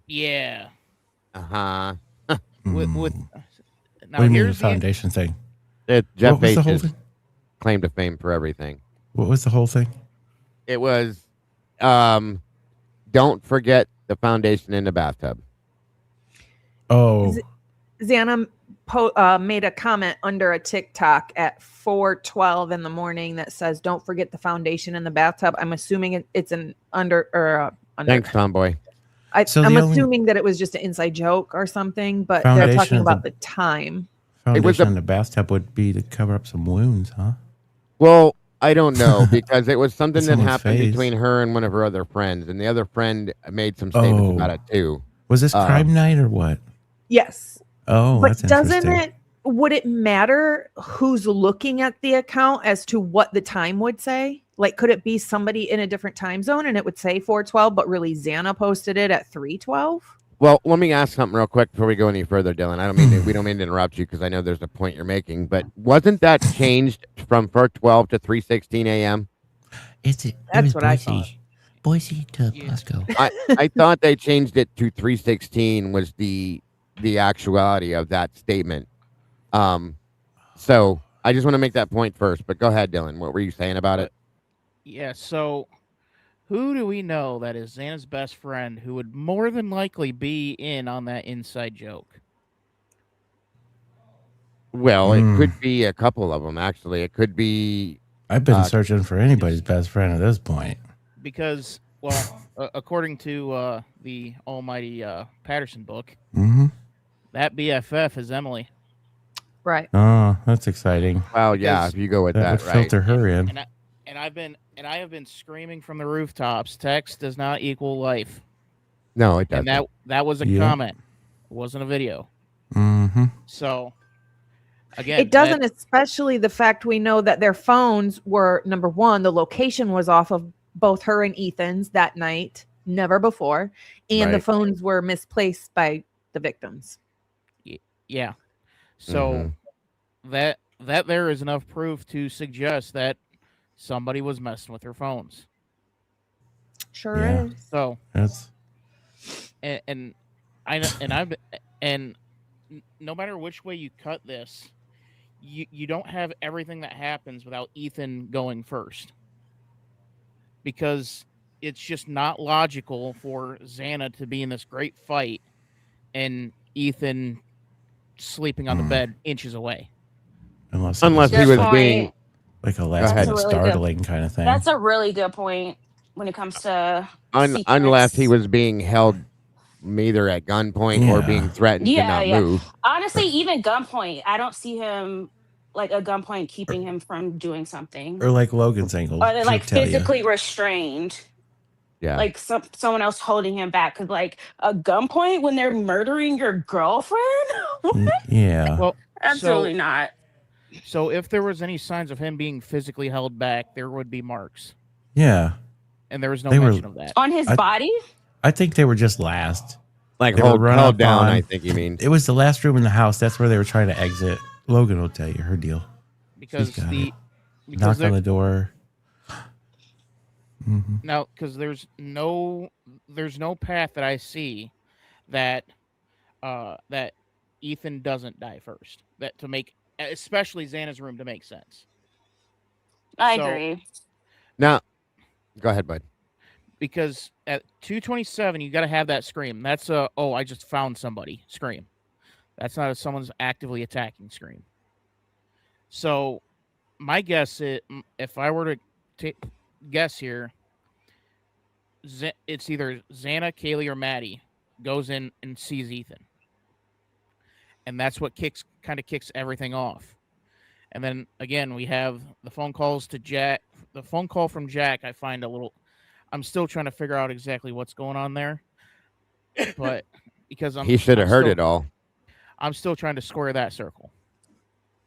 yeah. Uh-huh. With what now do you mean the here's the foundation thing? Jeff What was the whole Bezos' thing? claim to fame for everything. What was the whole thing? It was, don't forget the foundation in the bathtub. Oh, Is it- Xana made a comment under a TikTok at 4:12 in the morning that says, "Don't forget the foundation in the bathtub." I'm assuming it's an under. Thanks, Tomboy. So I'm the only- assuming that it was just an inside joke or something, but they're Foundation talking of the- about the time. foundation in the bathtub would be to cover up some wounds, huh? Well, I don't know because it was something that Someone's happened face. between her and one of her other friends, and the other friend made some statements Oh. about it too. Was this crime night or what? Yes, Oh, but that's doesn't interesting. it? Would it matter who's looking at the account as to what the time would say? Like, could it be somebody in a different time zone and it would say 4:12, but really Xana posted it at 3:12? Well, let me ask something real quick before we go any further, Dylan. We don't mean to interrupt you because I know there's a point you're making, but wasn't that changed from 4:12 to 3:16 a.m.? That's what I thought. Boise to Yeah. Moscow. I thought they changed it to 3:16 was the actuality of that statement. So I just want to make that point first, but go ahead, Dylan. What were you saying about it? Yeah, so who do we know that is Xana's best friend who would more than likely be in on that inside joke? Well, it Hmm. could be a couple of them, actually. It could be. I've been searching for anybody's best friend at this point. Because, well, according to the almighty Patterson book, Mm-hmm. that BFF is Emily. Right. Oh, that's exciting. Well, yeah, Because if you go with That that, would right? filter her in. And I have been screaming from the rooftops, text does not equal life. No, it doesn't. And that was a Yeah. comment. It wasn't a video. Mm-hmm. So again, It doesn't, especially the fact we know that their phones were, number one, the location was off of both her and Ethan's that night, never before, and the Right. phones were misplaced by the victims. Yeah. So Mhm. that there is enough proof to suggest that somebody was messing with her phones. Sure Yeah. is. So That's and I know and I've and no matter which way you cut this, you don't have everything that happens without Ethan going first, because it's just not logical for Xana to be in this great fight and Ethan sleeping on the bed inches away. unless Unless he Good was point. being like a Go last ahead. minute That's a really good- startling kind of thing. That's a really good point when it comes to unless he sequence. was being held either at gunpoint or Yeah. being threatened to Yeah, not yeah. move. Honestly, even gunpoint, I don't see him like a gunpoint keeping him from doing something, Or like Logan's angle. or they're she'll like tell you. physically restrained, Yeah. like someone else holding him back. Cause like a gunpoint when they're murdering your girlfriend, Yeah. Well, absolutely not. So if there was any signs of him being physically held back, there would be marks, Yeah. and there was no They were- mention of that. On his body, I think they were just last. Like They were hold, run held up down, on- I think you mean. It was the last room in the house. That's where they were trying to exit. Logan will tell you her deal. Because got the it. because Knock on the door. Mhm. now because there's no path that I see that that Ethan doesn't die first, that to make especially Xana's room to make sense. I So- agree. Now, go ahead, bud. Because at 227 you got to have that scream. That's a oh I just found somebody scream. That's not a someone's actively attacking scream. So my guess is, if I were to guess here, it's either Xana, Kaylee, or Maddie goes in and sees Ethan, and that's what kind of kicks everything off. And then again, we have the phone calls to Jack. The phone call from Jack, I find a little. I'm still trying to figure out exactly what's going on there, but because He should have heard it all. I'm still trying to square that circle.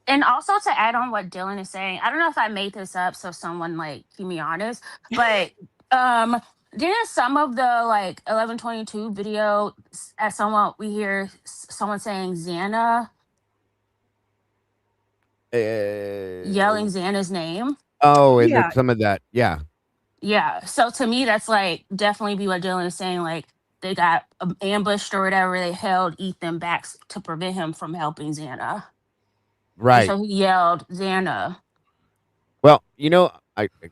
And also to add on what Dylan is saying, I don't know if I made this up, so someone like keep me honest, but didn't some of the like 1122 video at someone we hear someone saying Xana, yelling Xana's name? Oh, and Yeah. then some of that. Yeah. Yeah. So to me, that's like definitely be what Dylan is saying. Like they got ambushed or whatever. They held Ethan back to prevent him from helping Xana. Right. So he yelled Xana. Well,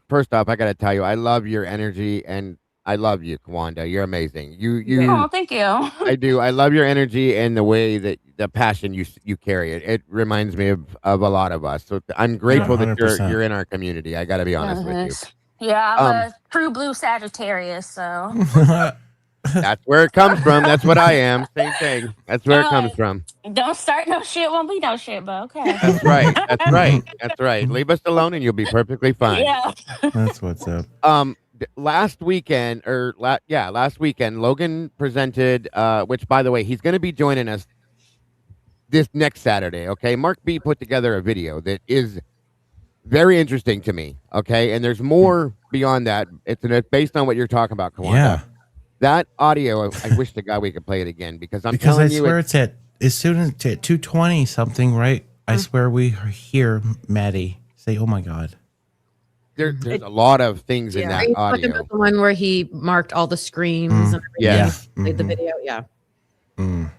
first off, I got to tell you, I love your energy and I love you, Kawanda. You're amazing. You Oh, thank you. I do. I love your energy and the way that the passion you carry it. It reminds me of a lot of us. So I'm grateful that 100%. you're in our community. I got to be honest with you. Yeah, I'm a true blue Sagittarius, so That's where it comes from. That's what I am. Same thing. That's where it comes from. don't start no shit, won't be no shit, but okay. That's right. That's right. That's right. Leave us alone and you'll be perfectly fine. Yeah. That's what's up. Last weekend, Logan presented, which by the way, he's going to be joining us this next Saturday. Okay. Mark B put together a video that is very interesting to me. Okay. And there's more beyond that. It's based on what you're talking about, Kawanda. Yeah. That audio, I wish to God we could play it again because I'm Because I telling you, swear it's at as soon as at 2:20 something, right? I swear we hear Maddie say, "Oh my God." there's a lot of things in Are that you talking audio. about the one where he marked all the screams and everything? Yeah. Played the Mhm. video. Yeah. Mm.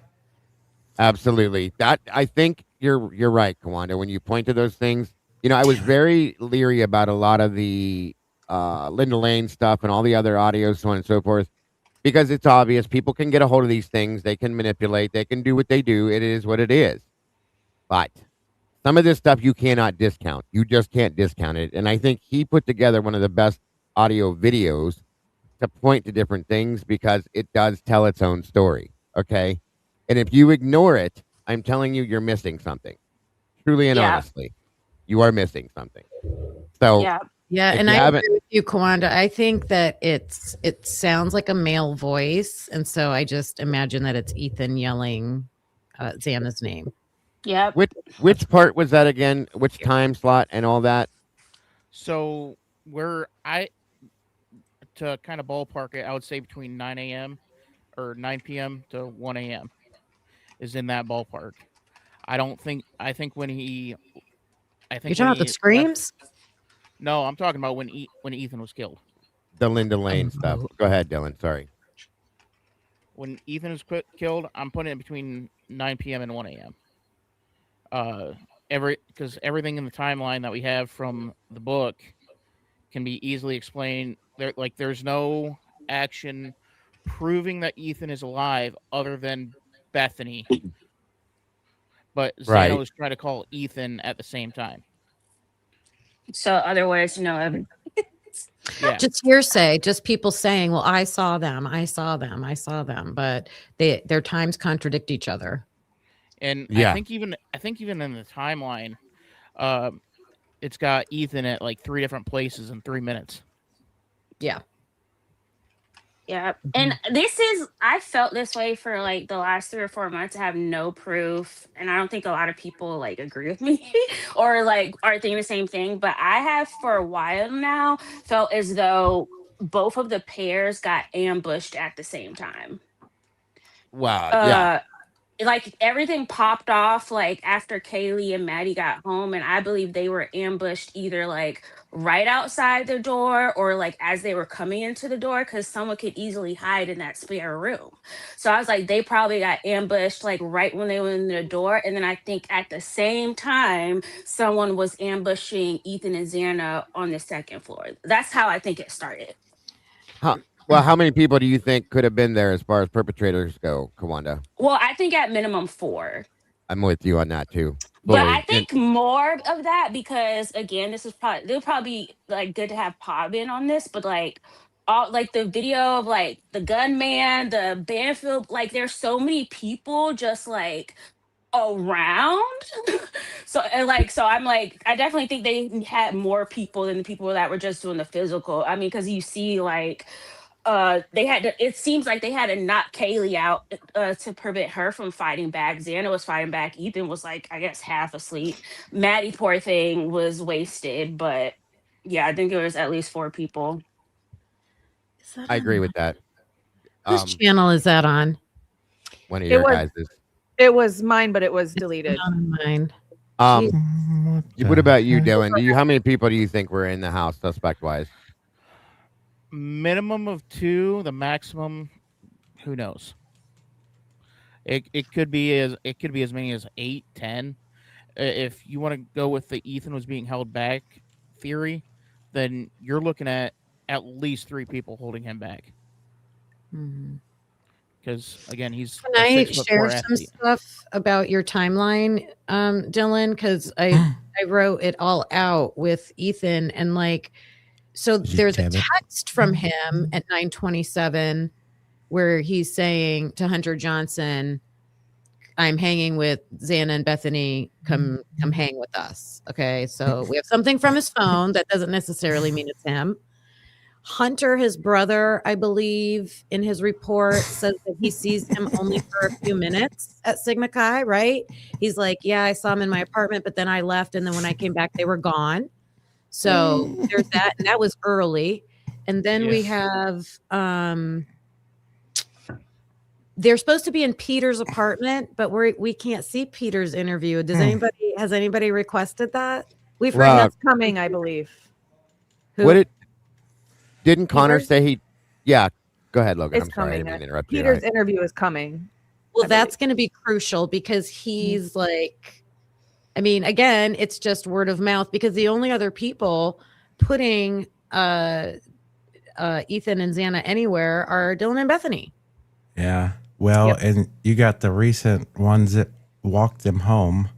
Absolutely. That I think you're right, Kawanda. When you point to those things, I was very leery about a lot of the Linda Lane stuff and all the other audio, so on and so forth, because it's obvious people can get a hold of these things, they can manipulate, they can do what they do. It is what it is. But some of this stuff you cannot discount. You just can't discount it. And I think he put together one of the best audio videos to point to different things because it does tell its own story. Okay. And if you ignore it, I'm telling you, you're missing something. Truly and Yeah. honestly, you are missing something. So Yeah. Yeah, If and you I haven't- agree with you, Kawanda. I think that it sounds like a male voice, and so I just imagine that it's Ethan yelling Xana's name. Yep. which part was that again? Which time slot and all that? So to kind of ballpark it, I would say between 9 a.m. or 9 p.m. to 1 a.m. is in that ballpark. I think when he You're talking about the screams? No, I'm talking about when Ethan was killed. the Linda Lane stuff. Go ahead, Dylan. Sorry. When Ethan was killed, I'm putting it between 9 p.m. and 1 a.m. Because everything in the timeline that we have from the book can be easily explained. There's no action proving that Ethan is alive other than Bethany, but Right. Xana was trying to call Ethan at the same time. So otherwise, no. Yeah, Just hearsay, just people saying, well, I saw them, I saw them, I saw them, but their times contradict each other. and Yeah. I think even in the timeline, it's got Ethan at like 3 different places in 3 minutes. Yeah. Yeah. And I felt this way for like the last 3 or 4 months. I have no proof. And I don't think a lot of people like agree with me or like are thinking the same thing. But I have for a while now felt as though both of the pairs got ambushed at the same time. Wow. Yeah. Like everything popped off like after Kaylee and Maddie got home, and I believe they were ambushed either like right outside the door or like as they were coming into the door, because someone could easily hide in that spare room. So I was like, they probably got ambushed like right when they went in the door, and then I think at the same time someone was ambushing Ethan and Xana on the second floor. That's how I think it started. Well, how many people do you think could have been there as far as perpetrators go, Kawanda? Well, I think at minimum 4. I'm with you on that too. But Fully. I think more of that because again, this is probably they'll probably like good to have Pod in on this, but like all like the video of like the gunman, the Banfield, like there's so many people just like around. So I'm like I definitely think they had more people than the people that were just doing the physical. I mean, because you see like they had to, it seems like they had to knock Kaylee out to prevent her from fighting back. Xana was fighting back. Ethan was like, I guess, half asleep. Maddie, poor thing, was wasted. But yeah, I think there was at least 4 people. I agree with that. Whose channel is that on? One of your was- guys is. It was mine, but it was deleted. Not on mine. What about you, Dylan? How many people do you think were in the house, suspect wise? Minimum of 2, the maximum, who knows? It could be as many as 8, 10. If you want to go with the Ethan was being held back theory, then you're looking at least 3 people holding him back. Because again, he's Can I share some stuff about your timeline, Dylan? Because I wrote it all out with Ethan, and like, so there's a text from him at 9:27 where he's saying to Hunter Johnson, "I'm hanging with Xana and Bethany. Come hang with us." Okay, so we have something from his phone that doesn't necessarily mean it's him. Hunter, his brother, I believe, in his report says that he sees him only for a few minutes at Sigma Chi, right? He's like, yeah, I saw him in my apartment, but then I left. And then when I came back, they were gone. So there's that. And that was early. And then we have, they're supposed to be in Peter's apartment, but we can't see Peter's interview. Has anybody requested that? We've heard that's coming, I believe. Didn't Connor say he? Yeah, go ahead, Logan. It's I'm sorry, I coming. didn't mean to interrupt you. Peter's interview is coming. Well, that's going to be crucial because he's like, I mean, again, it's just word of mouth because the only other people putting Ethan and Xana anywhere are Dylan and Bethany. Yeah. Well, and you got the recent ones that walked them home.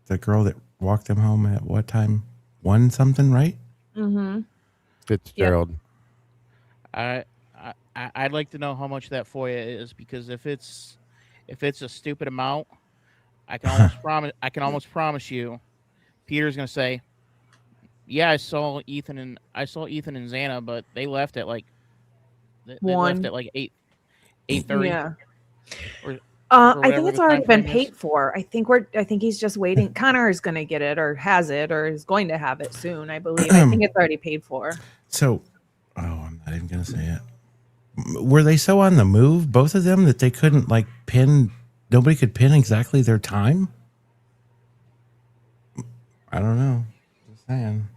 The girl that walked them home at what time? 1 something, right? Mm-hmm. Fitzgerald. I'd like to know how much that FOIA is, because if it's a stupid amount, I can almost promise you, Peter's gonna say, "Yeah, I saw Ethan and Xana, but they left at like 8:30." Yeah. I think it's already been paid for. I think he's just waiting. Connor is going to get it, or has it, or is going to have it soon, I believe. I think it's already paid for. So, I'm not even going to say it. Were they so on the move, both of them, that they couldn't like pin? Nobody could pin exactly their time. I don't know. Just saying.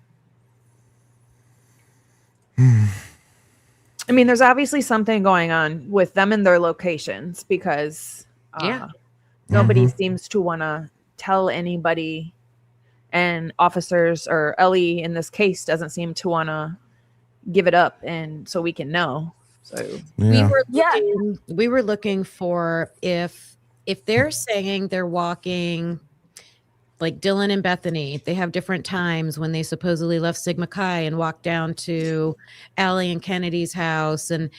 I mean, there's obviously something going on with them and their locations because nobody seems to want to tell anybody, and officers or Ellie in this case doesn't seem to want to give it up, and so we can know. So we were looking for if they're saying they're walking, like Dylan and Bethany, they have different times when they supposedly left Sigma Chi and walked down to Allie and Kennedy's house, and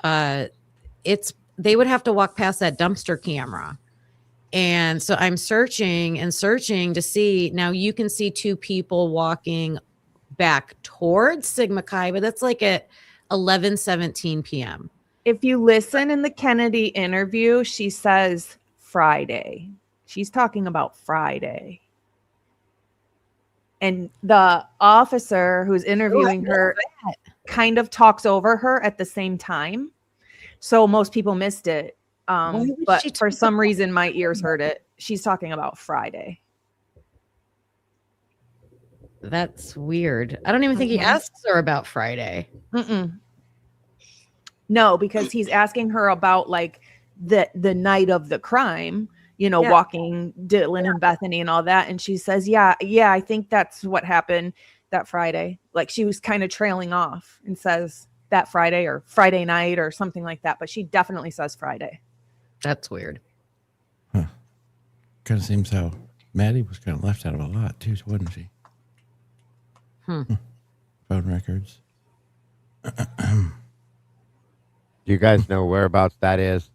they would have to walk past that dumpster camera. And so I'm searching to see. Now you can see two people walking back towards Sigma Chi, but that's like at 11:17 p.m. If you listen in the Kennedy interview, she says Friday. She's talking about Friday. And the officer who's interviewing her kind of talks over her at the same time. So most people missed it. But for some reason, my ears heard it. She's talking about Friday. That's weird. I don't even think he asks her about Friday. No, because he's asking her about like the night of the crime, walking Dylan and Bethany and all that. And she says, yeah, I think that's what happened that Friday. Like she was kind of trailing off and says that Friday or Friday night or something like that. But she definitely says Friday. That's weird. Huh. Kind of seems how Maddie was kind of left out of a lot too, wasn't she? Phone records. Do you guys know whereabouts that is?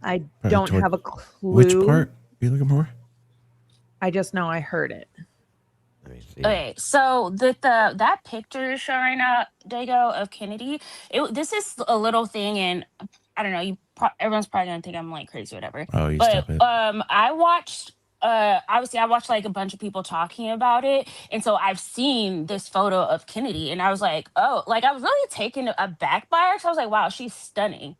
I don't have a clue. Which part are you looking for? I just know I heard it. Let me see. Okay, so that picture you're showing up, Dago, of Kennedy. This is a little thing, and I don't know. Everyone's probably gonna think I'm like crazy or whatever. Oh, you stop it. I watched. Obviously, I watched like a bunch of people talking about it, and so I've seen this photo of Kennedy, and I was like, oh, like I was really taken aback by her. So I was like, wow, she's stunning.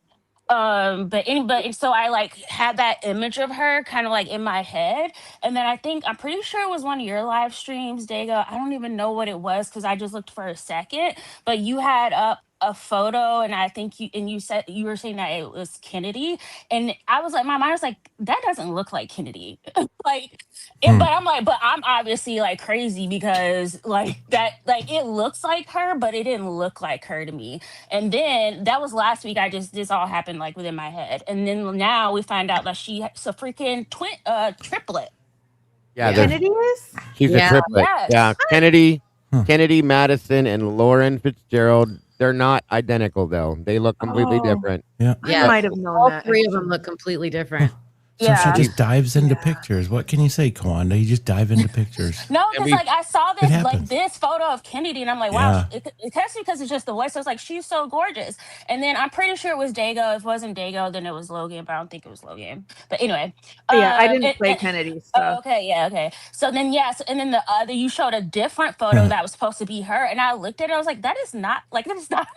But so I like had that image of her kind of like in my head, and then I'm pretty sure it was one of your live streams, Dago. I don't even know what it was because I just looked for a second, but you had up a photo, and I think you said you were saying that it was Kennedy, and I was like, my mind was like, that doesn't look like Kennedy, like, but I'm obviously like crazy because like that, like it looks like her, but it didn't look like her to me. And then that was last week. This all happened like within my head, and then now we find out that she's a freaking triplet. Yeah, Kennedy is? She's a triplet. Yes. Yeah, Kennedy, Madison, and Lauren Fitzgerald. They're not identical though. They look completely different. Yeah. I might have known All that. three of them look completely different. So she just dives into pictures. What can you say, Kawanda? You just dive into pictures. No, because like I saw happens. this photo of Kennedy, and I'm like, wow, it catch me because it's just the voice. So I was like, she's so gorgeous. And then I'm pretty sure it was Dago. If it wasn't Dago, then it was Logan, but I don't think it was Logan. But anyway, I didn't play Kennedy. So. Oh, okay. So then and then the other, you showed a different photo that was supposed to be her, and I looked at it, I was like, that is not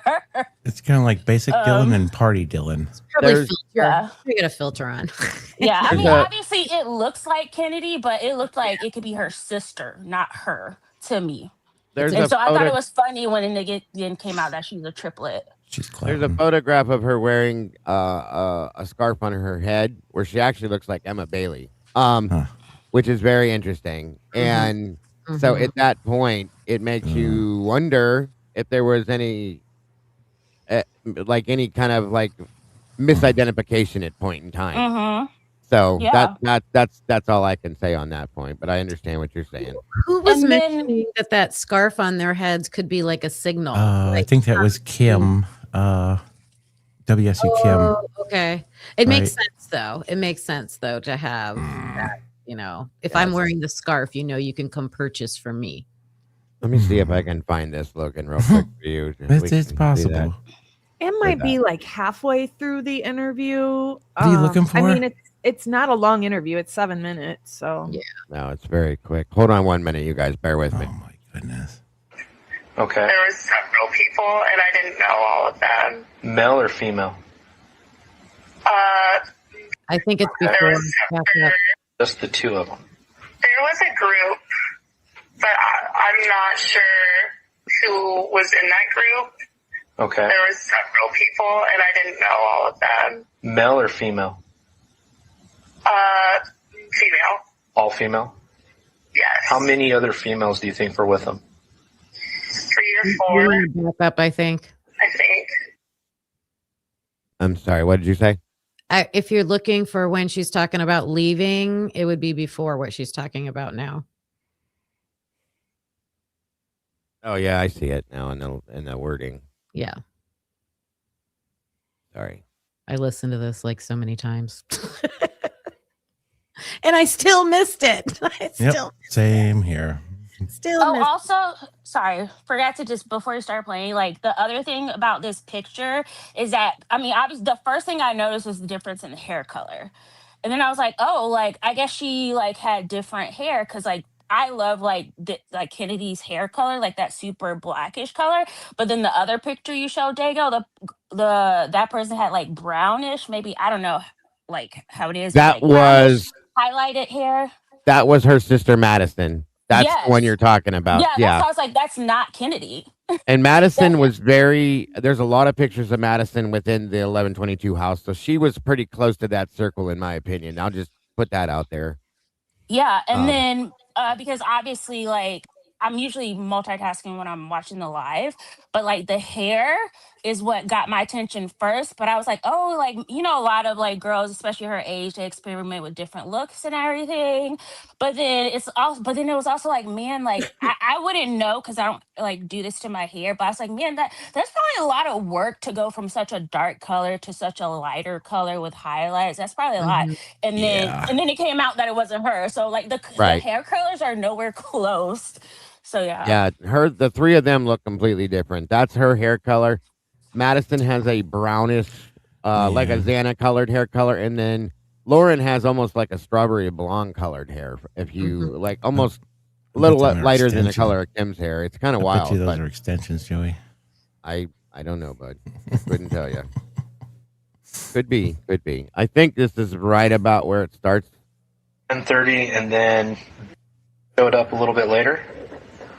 her. It's kind of like basic Dylan and party Dylan. Probably filter. We got a filter on. Yeah, I mean, obviously it looks like Kennedy, but it looked like it could be her sister, not her, to me. I thought it was funny when it came out that she's a triplet. There's a photograph of her wearing a scarf on her head where she actually looks like Emma Bailey, which is very interesting. And so at that point, it makes you wonder if there was any kind of like misidentification at point in time. So that's all I can say on that point. But I understand what you're saying. Who was mentioning that scarf on their heads could be like a signal? I think that was Kim. WSU Kim. Okay. It makes sense though. It makes sense though to have that, if I'm wearing the scarf, you can come purchase from me. Let me see if I can find this, Logan, real quick for you. It's possible. It might be like halfway through the interview. What are you looking for? I mean, it's not a long interview. It's 7 minutes. So yeah. No, it's very quick. Hold on 1 minute, you guys. Bear with me. Oh my goodness. Okay. There was several people, and I didn't know all of them. Male or female? I think it's before. Just the two of them. There was a group, but I'm not sure who was in that group. Okay. There was several people, and I didn't know all of them. Male or female? Female. All female? Yes. How many other females do you think were with them? 3 or 4, You're gonna back up, I think. I think. I'm sorry. What did you say? If you're looking for when she's talking about leaving, it would be before what she's talking about now. Oh yeah, I see it now in the wording. Yeah, Sorry. I listened to this like so many times, and I still missed it. Yep. Same here. Still Oh, missed. also, sorry, forgot to just before you start playing. Like the other thing about this picture is that I mean, obviously, the first thing I noticed was the difference in the hair color, and then I was like, oh, like I guess she like had different hair because like I love like like Kennedy's hair color, like that super blackish color. But then the other picture you showed, Dago, that person had like brownish, maybe I don't know, like how it is. but, That like, brownish was highlighted hair. her sister Madison. That's the one Yes. you're talking about. Yeah, Yeah. that's why I was like, that's not Kennedy. And Madison was there's a lot of pictures of Madison within the 1122 house. So she was pretty close to that circle, in my opinion. I'll just put that out there. Yeah, and Um, then because obviously, like I'm usually multitasking when I'm watching the live, but like the hair is what got my attention first. But I was like, oh, like a lot of like girls, especially her age, they experiment with different looks and everything. But then it was also like, man, like I wouldn't know because I don't like do this to my hair. But I was like, man, that's probably a lot of work to go from such a dark color to such a lighter color with highlights. That's probably a lot. Mhm. And then it came out that it wasn't her. So like the Right. hair colors are nowhere close. So yeah. Yeah, the three of them look completely different. That's her hair color. Madison has a brownish, like a Xana colored hair color, and then Lauren has almost like a strawberry blonde colored hair. If you like, almost a little them are lighter than the extension. color of Kim's hair. It's kind of I wild. bet you those but are extensions, Joey. I don't know, bud. Couldn't tell you. Could be. I think this is right about where it starts. 10:30, and then showed up a little bit later.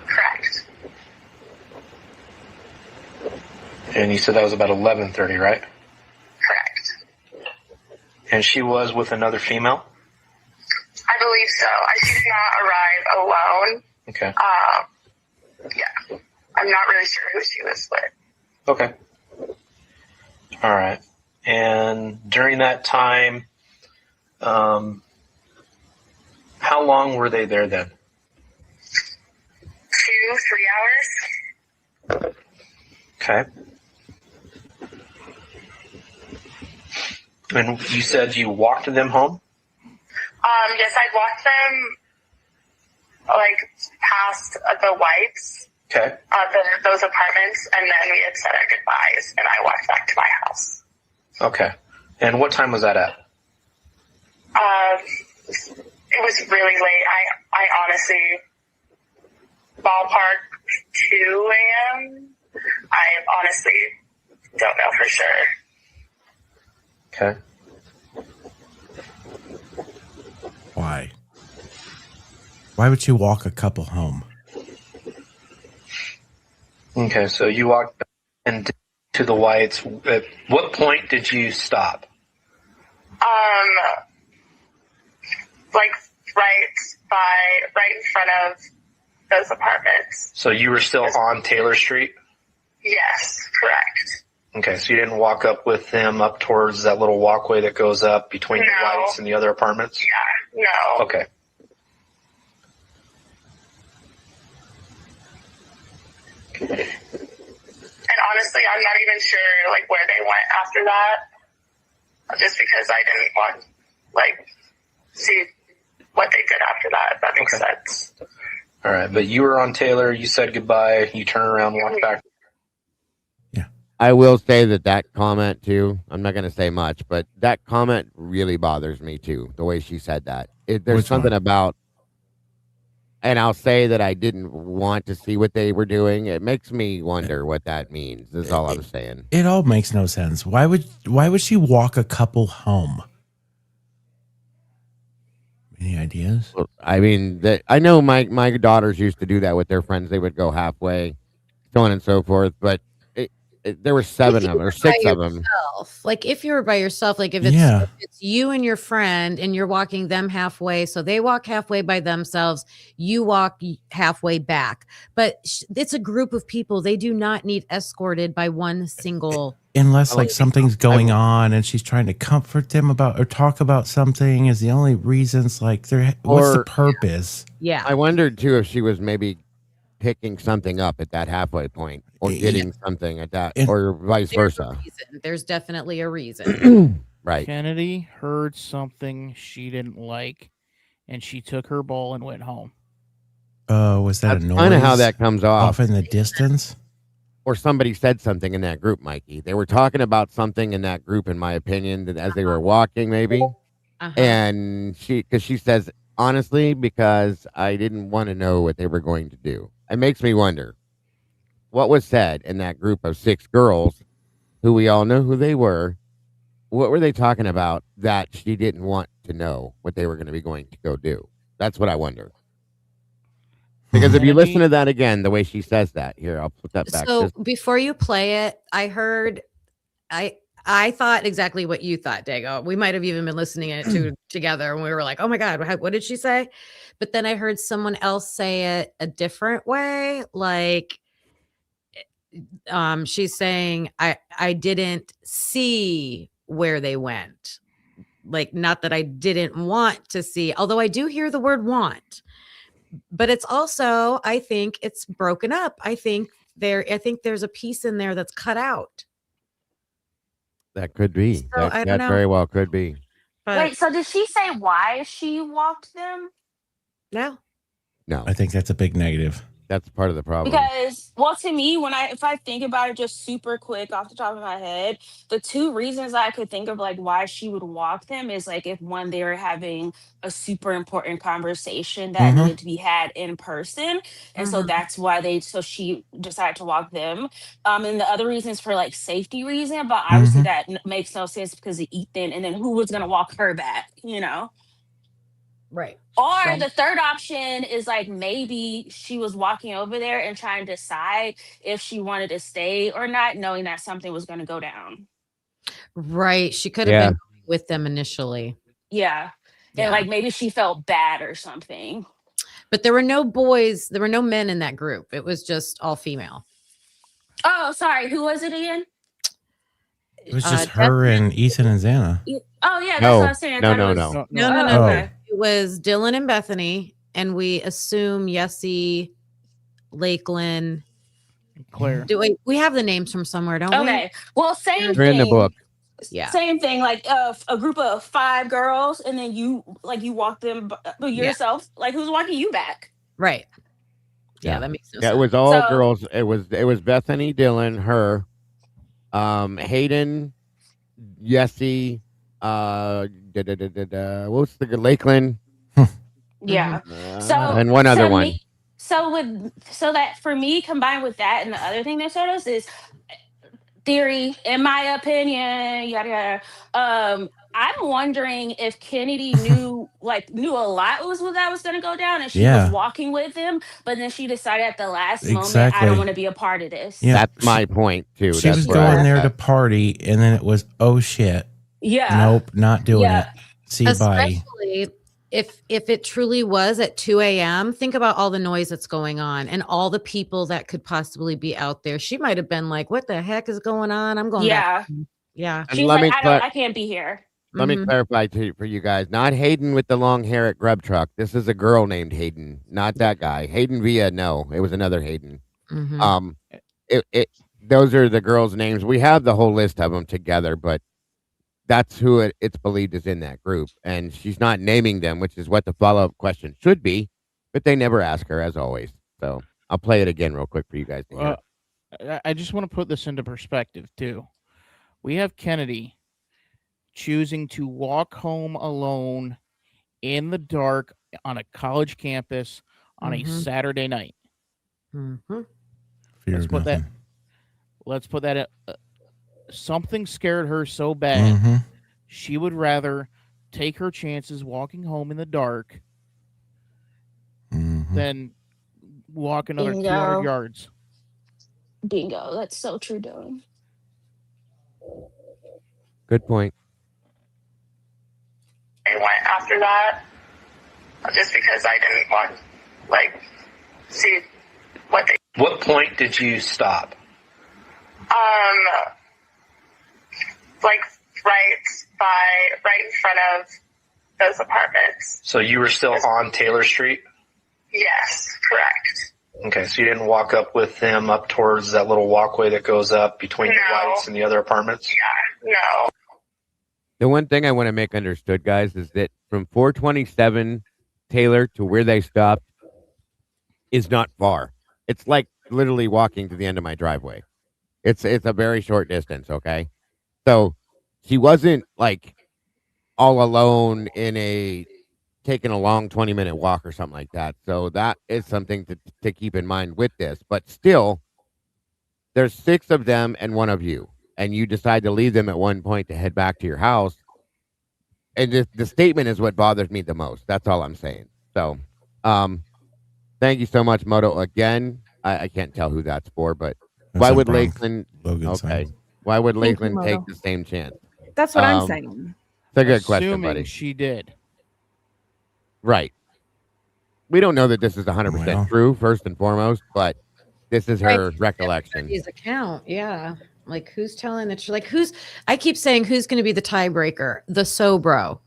Correct. And you said that was about 11:30, right? Correct. And she was with another female? I believe so. She did not arrive alone. Okay. Yeah. I'm not really sure who she was with. Okay. All right. And during that time, how long were they there then? 2-3 hours. Okay. And you said you walked them home? Yes, I walked them like past the Whites, Okay. those apartments, and then we had said our goodbyes, and I walked back to my house. Okay. And what time was that at? It was really late. I honestly, ballpark 2 a.m. I honestly don't know for sure. Okay. Why? Why would you walk a couple home? Okay, so you walked into the Whites. At what point did you stop? Like right in front of those apartments. So you were still on Taylor Street? Yes, correct. Okay, so you didn't walk up with them up towards that little walkway that goes up between the No. Whites and the other apartments? Yeah, no. Okay. And honestly, I'm not even sure like where they went after that, just because I didn't want like see what they did after that. If that makes Okay. sense. All right, but you were on Taylor, you said goodbye, you turn around, walk back. I will say that comment too. I'm not going to say much, but that comment really bothers me too. The way she said that. There's Which something one? about, and I'll say that I didn't want to see what they were doing. It makes me wonder what that means. Is all I'm saying. It all makes no sense. Why would she walk a couple home? Any ideas? I mean, I know my daughters used to do that with their friends. They would go halfway, so on and so forth. But there were 7 If of you them or were 6 by of them. yourself, like if you were by yourself, like if it's you and your friend and you're walking them halfway, so they walk halfway by themselves, you walk halfway back. But it's a group of people. They do not need escorted by one single. Unless like Well, something's going on and she's trying to comfort them about or talk about something is the only reasons like what's the Or purpose? Yeah. I wondered too if she was maybe picking something up at that halfway point or getting something at that And- or vice There's a versa. reason. There's definitely a reason. Right. Kennedy heard something she didn't like, and she took her ball and went home. Was that That's a noise? kind of how that comes off. in the distance? Or somebody said something in that group, Mikey. They were talking about something in that group, in my opinion, that as they were walking, maybe. And because she says, honestly, because I didn't want to know what they were going to do. It makes me wonder what was said in that group of 6 girls who we all know who they were. What were they talking about that she didn't want to know what they were going to be going to go do? That's what I wonder. Because if you listen to that again, the way she says that, here, I'll put that back. So before you play it, I heard, I thought exactly what you thought, Dago. We might have even been listening to together, and we were like, "Oh my god, what did she say?" But then I heard someone else say it a different way, like, she's saying, "I didn't see where they went." Like, not that I didn't want to see, although I do hear the word "want." But it's also, I think it's broken up. I think there's a piece in there that's cut out. That could be. So, That, I don't that know. very well could be. But Wait, so did she say why she walked them? no. No, I think that's a big negative. that's part of the problem. Because, well, to me, if I think about it just super quick off the top of my head, the 2 reasons I could think of like why she would walk them is like if one, they were having a super important conversation that needed to be had in person. And so that's why she decided to walk them. And the other reasons for like safety reason, but obviously that makes no sense because of Ethan. And then who was going to walk her back, you know? Right. Or the third option is like maybe she was walking over there and trying to decide if she wanted to stay or not, knowing that something was going to go down. Right. She could have been with them initially. Yeah. And like maybe she felt bad or something. But there were no boys, there were no men in that group. It was just all female. Oh, sorry. Who was it again? It was just her and Ethan and Xana. Oh, yeah. That's what I was saying. No. Okay. It was Dylan and Bethany, and we assume Yessie, Lakeland, Claire. We have the names from somewhere, don't we? Okay. Well, same They're thing. in the book. Yeah. Same thing. Like a group of 5 girls, and then you walk them yourself. Like who's walking you back? Right. Yeah, that makes no sense. It was all girls. It was Bethany, Dylan, her, Hayden, Yessie, what's the Lakeland? Yeah. And one other one. So that for me, combined with that and the other thing that showed us is theory, in my opinion, yada yada. I'm wondering if Kennedy knew a lot that was going to go down, and she was walking with him, but then she decided at the last moment, I don't want to be a part of this. Yeah, that's my point too. She was going there to party, and then it was, oh shit. Yeah. Nope, not doing it. See you, bye. Especially if it truly was at 2 a.m., think about all the noise that's going on and all the people that could possibly be out there. She might have been like, what the heck is going on? I'm going back. Yeah. She's like, I can't be here. Let me clarify for you guys. Not Hayden with the long hair at Grub Truck. This is a girl named Hayden, not that guy. Hayden Villa, no. It was another Hayden. Those are the girls' names. We have the whole list of them together, but that's who it's believed is in that group. And she's not naming them, which is what the follow-up question should be, but they never ask her, as always. So I'll play it again real quick for you guys to hear. I just want to put this into perspective, too. We have Kennedy choosing to walk home alone in the dark on a college campus on a Saturday night. Let's put that. Something scared her so bad, she would rather take her chances walking home in the dark than walk another 200 yards. Bingo. That's so true, Dylan. Good point. They went after that just because I didn't want, like, see what they. What point did you stop? Like right in front of those apartments. So you were still on Taylor Street? Yes, correct. Okay, so you didn't walk up with them up towards that little walkway that goes up between the Whites and the other apartments? Yeah, no. The one thing I want to make understood, guys, is that from 427 Taylor to where they stopped is not far. It's like literally walking to the end of my driveway. It's a very short distance, okay? So she wasn't like all alone in taking a long 20-minute walk or something like that. So that is something to keep in mind with this. But still, there's 6 of them and 1 of you. And you decide to leave them at one point to head back to your house. And the statement is what bothers me the most. That's all I'm saying. So, thank you so much, Moto. Again, I can't tell who that's for, but That's why like would Brian Lakeland? Logan Okay, saying. why would Thank you, Lakeland take Moto. the same chance? That's what I'm saying. It's a good question, Assuming buddy. she did. Right. We don't know that this is 100% Well. true, first and foremost, but this is her Right. recollection. His account, yeah. Like who's telling the truth? Like who's? I keep saying who's going to be the tiebreaker? The Sobro,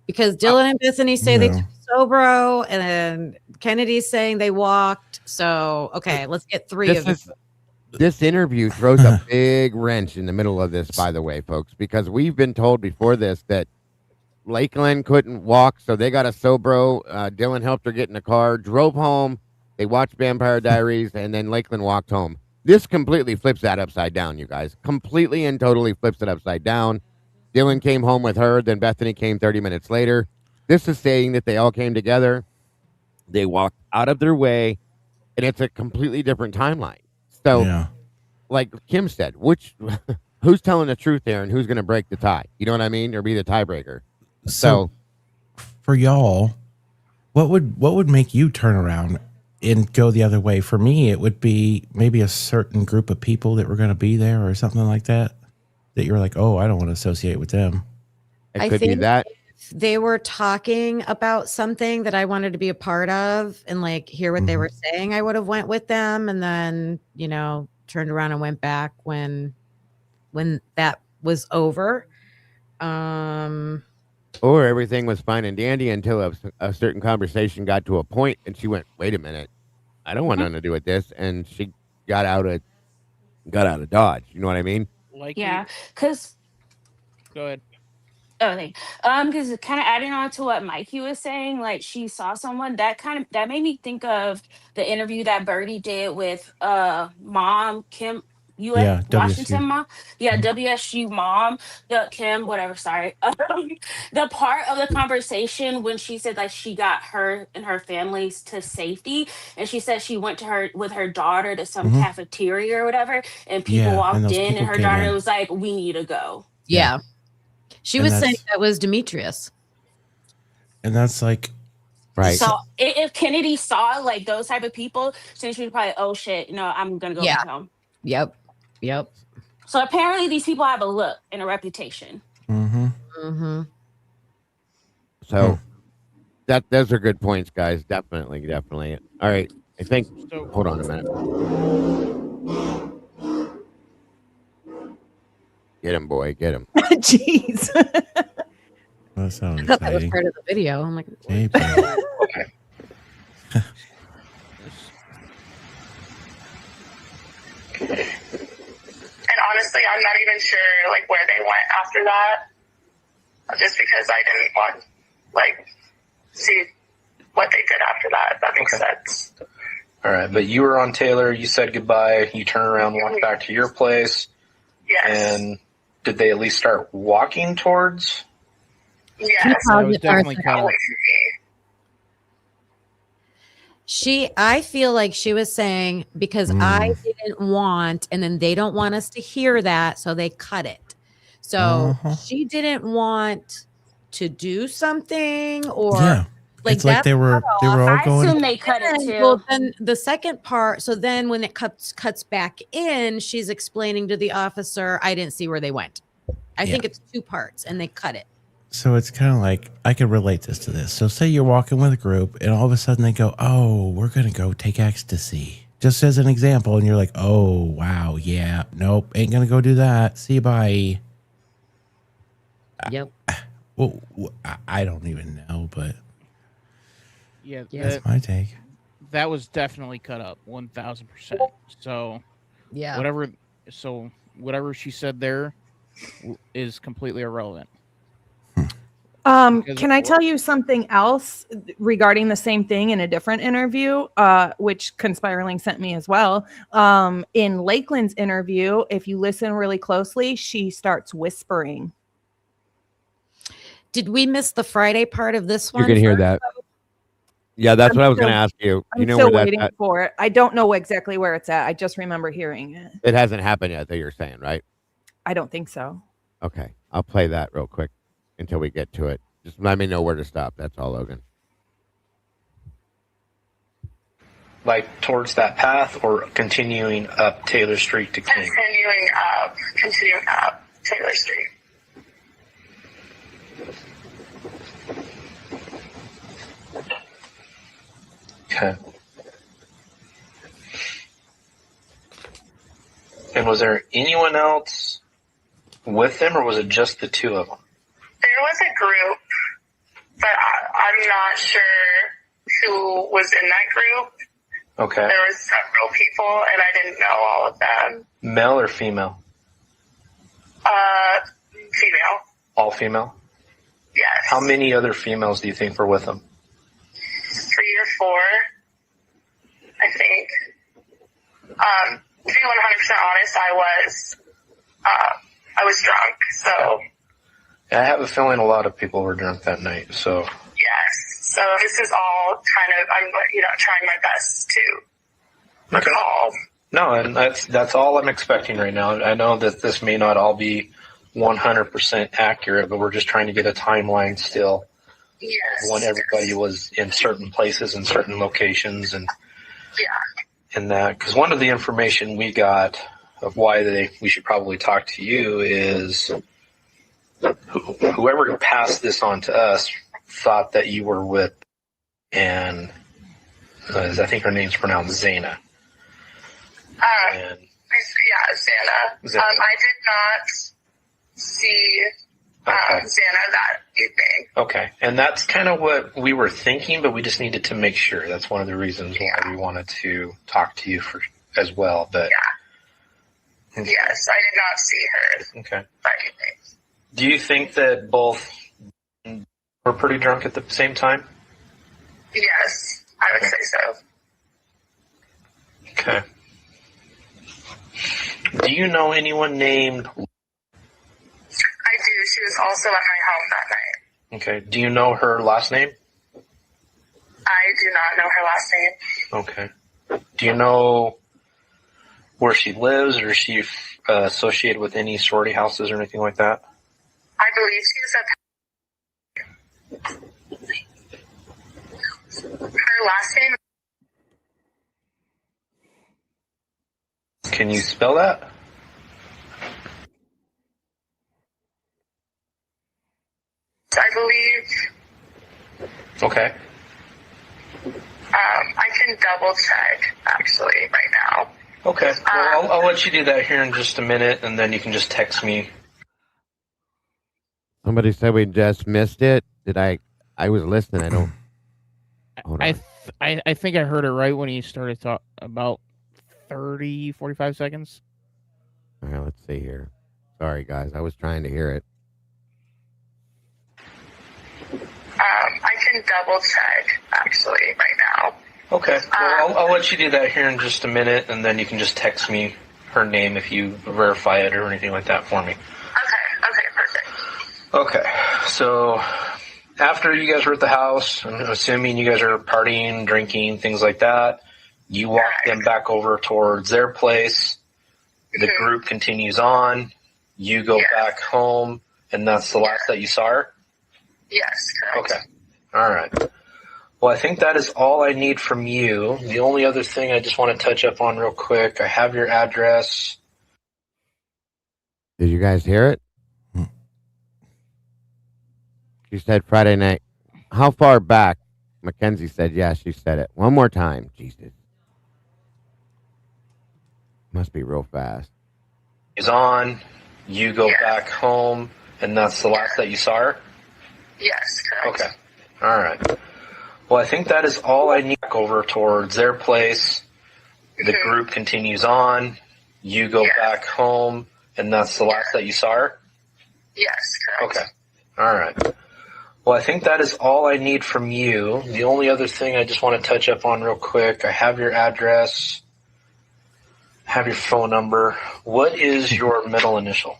because Dylan and Bethany say they No. took Sobro, and then Kennedy's saying they walked. So okay, let's get 3 of them. This interview throws a big wrench in the middle of this, by the way, folks, because we've been told before this that Lakeland couldn't walk, so they got a Sobro. Dylan helped her get in the car, drove home. They watched Vampire Diaries, and then Lakeland walked home. This completely flips that upside down, you guys. Completely and totally flips it upside down. Dylan came home with her, then Bethany came 30 minutes later. This is saying that they all came together. They walked out of their way, and it's a completely different timeline. So, Yeah. like Kim said, who's telling the truth there and who's going to break the tie? You know what I mean? Or be the tiebreaker. So for y'all, what would make you turn around and go the other way? For me, it would be maybe a certain group of people that were going to be there or something like that. That you're like, oh, I don't want to associate with them. It could be that. They were talking about something that I wanted to be a part of and like hear what they were saying. I would have went with them and then, turned around and went back when that was over. Or everything was fine and dandy until a certain conversation got to a point and she went, wait a minute, I don't want nothing to do with this. And she got out of Dodge. You know what I mean? Like Yeah, because go ahead. okay, because kind of adding on to what Mikey was saying, like she saw someone that made me think of the interview that Birdie did with mom Kim. Yeah, Washington WSU. mom, yeah, WSU mom, the Kim, whatever. Sorry, the part of the conversation when she said like she got her and her families to safety, and she said she went to her with her daughter to some cafeteria or whatever, and people Yeah, and walked those in, and people her came daughter in. was like, "We need to go." Yeah. She And was saying that's- that was Demetrius. And that's like, Right. So if Kennedy saw like those type of people, then she would probably, oh shit, I'm gonna go back home. Yep. So apparently these people have a look and a reputation. So those are good points, guys. Definitely. All right. I think, hold on a minute. Get him, boy. Get him. Jeez. that sounds I thought that was exciting. part of the video. I'm like, Hey, bro. And honestly, I'm not even sure like where they went after that, just because I didn't want like see what they did after that. If that makes sense. All right, but you were on Taylor. You said goodbye. You turned around, walked back to your place. Yes. And did they at least start walking towards? Yes. I was definitely cut off. I feel like she was saying because I didn't want, and then they don't want us to hear that, so they cut it. So she didn't want to do something, or Like it's like that's they were all I going. assume they cut it And, too. well, then the second part. So then when it cuts back in, she's explaining to the officer, I didn't see where they went. I think it's 2 parts and they cut it. So it's kind of like, I could relate this to this. So say you're walking with a group and all of a sudden they go, oh, we're going to go take ecstasy. Just as an example. And you're like, oh, wow. Yeah. Nope. Ain't going to go do that. See you. Bye. Yep. Well, I don't even know, but Yeah, that's my take. that was definitely cut up 1000%. So Yeah. whatever she said there is completely irrelevant. Can I tell you something else regarding the same thing in a different interview, which Conspirling sent me as well? In Lakeland's interview, if you listen really closely, she starts whispering. Did we miss the Friday part of this one? You can hear that. Yeah, that's what I was going to ask you. I'm You know still where waiting that's at? for it. I don't know exactly where it's at. I just remember hearing it. It hasn't happened yet, that you're saying, right? I don't think so. Okay, I'll play that real quick until we get to it. Just let me know where to stop. That's all, Logan. Like towards that path or continuing up Taylor Street to King? Continuing up Taylor Street. Okay. And was there anyone else with them, or was it just the 2 of them? There was a group, but I'm not sure who was in that group. Okay. There was several people, and I didn't know all of them. Male or female? Female. All female? Yes. How many other females do you think were with them? 3 or 4, I think. To be 100% honest, I was drunk, so. I have a feeling a lot of people were drunk that night, so. Yes. So this is all kind of, I'm trying my best to recall. No, and that's all I'm expecting right now. I know that this may not all be 100% accurate, but we're just trying to get a timeline still. Yes. When everybody was in certain places and certain locations and that. Because one of the information we got of why we should probably talk to you is whoever passed this on to us thought that you were with, and I think her name's pronounced Zana. Yeah, Zana. I did not see Zana that evening. Okay, and that's kind of what we were thinking, but we just needed to make sure. That's one of the reasons why we wanted to talk to you as well. But yes, I did not see her. Okay. That evening. Do you think that both were pretty drunk at the same time? Yes, I would say so. Okay. Do you know anyone named? I do. She was also at my home that night. Okay. Do you know her last name? I do not know her last name. Okay. Do you know where she lives, or is she associated with any sorority houses or anything like that? I believe she was at her last name. Can you spell that? I believe. Okay. I can double check actually right now. Okay. Well, I'll let you do that here in just a minute, and then you can just text me. Somebody said we just missed it. Did I? I was listening. I don't. Hold on. I think I heard it right when he started talking about 30, 45 seconds. All right, let's see here. Sorry, guys. I was trying to hear it. I can double check actually right now. Okay. Well, I'll let you do that here in just a minute, and then you can just text me her name if you verify it or anything like that for me. Okay, perfect. Okay. So after you guys were at the house, I'm assuming you guys are partying, drinking, things like that, you walk them back over towards their place. The group continues on. You go back home, and that's the last that you saw her? Yes, correct. Okay. All right. Well, I think that is all I need from you. The only other thing I just want to touch up on real quick, I have your address. Did you guys hear it? She said Friday night. How far back? Mackenzie said, yeah, she said it. One more time. Jesus. Must be real fast. Is on. You go back home, and that's the last that you saw her? Yes, correct. Okay. All right. Well, I think that is all I need. Back over towards their place. The group continues on. You go back home, and that's the last that you saw her? Yes, correct. Okay. All right. Well, I think that is all I need from you. The only other thing I just want to touch up on real quick, I have your address, have your phone number. What is your middle initial?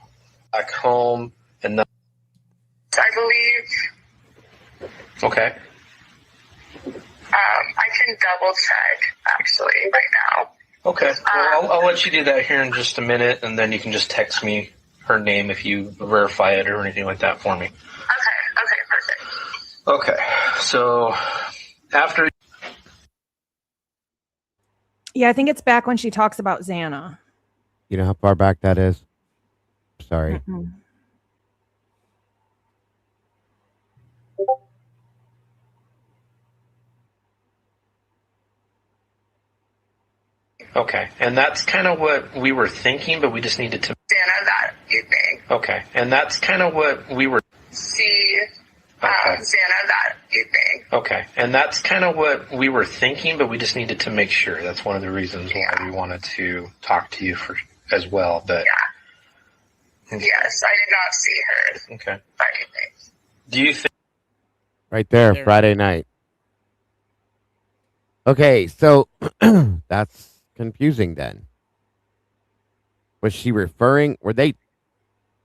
Back home, and then... I believe... Okay. I can double check, actually, right now. Okay. Well, I'll let you do that here in just a minute, and then you can just text me her name if you verify it or anything like that for me. Okay, perfect. Okay, so after... Yeah, I think it's back when she talks about Xana. You know how far back that is? Sorry. Mm-mm. Okay, and that's kind of what we were thinking, but we just needed to... Xana that evening. Okay, and that's kind of what we were... See Okay. Xana that evening. Okay, and that's kind of what we were thinking, but we just needed to make sure. That's one of the reasons why we wanted to talk to you for as well. But Yes, I did not see her okay, that evening. do you think... Right there, Friday night. Okay, so that's confusing then. Was she referring, were they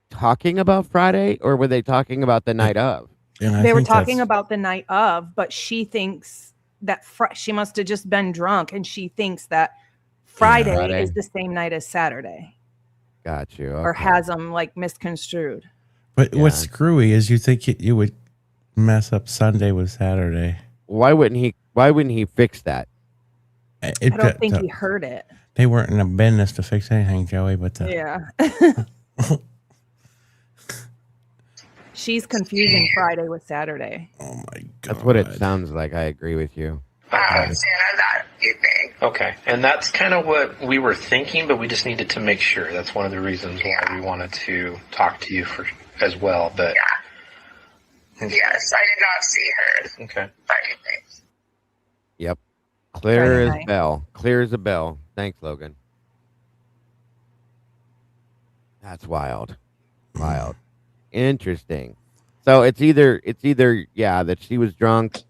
talking about Friday or were they talking about the night of? They were talking about the night of, but she thinks that she must have just been drunk, and she thinks that Friday is the same night as Saturday. Got you. Or has them like misconstrued. But what's screwy is you think you would mess up Sunday with Saturday. Why wouldn't he fix that? I don't think he heard it. They weren't in a business to fix anything, Joey, but yeah. She's confusing Friday with Saturday. Oh my God. That's what it sounds like. I agree with you. Xana that evening. Okay, and that's kind of what we were thinking, but we just needed to make sure. That's one of the reasons why we wanted to talk to you for as well. But Yes, I did not see her okay. that evening. Yep. Clear Friday as night. bell. Clear as a bell. Thanks, Logan. That's wild. Wild. Interesting. So it's either that she was drunk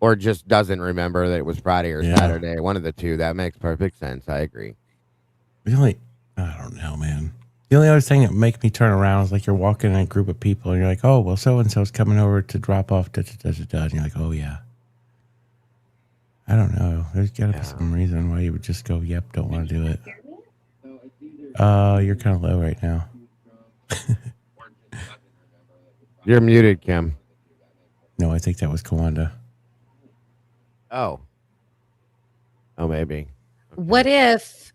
or just doesn't remember that it was Friday or Saturday. One of the two. That makes perfect sense. I agree. I don't know, man. The only other thing that makes me turn around is like you're walking in a group of people and you're like, oh, well, so-and-so's coming over to drop off, and you're like, oh, yeah. I don't know. There's got to be some reason why you would just go, yep, don't want to do it. You're kind of low right now. You're muted, Kim. No, I think that was Kawanda. Oh, maybe. What if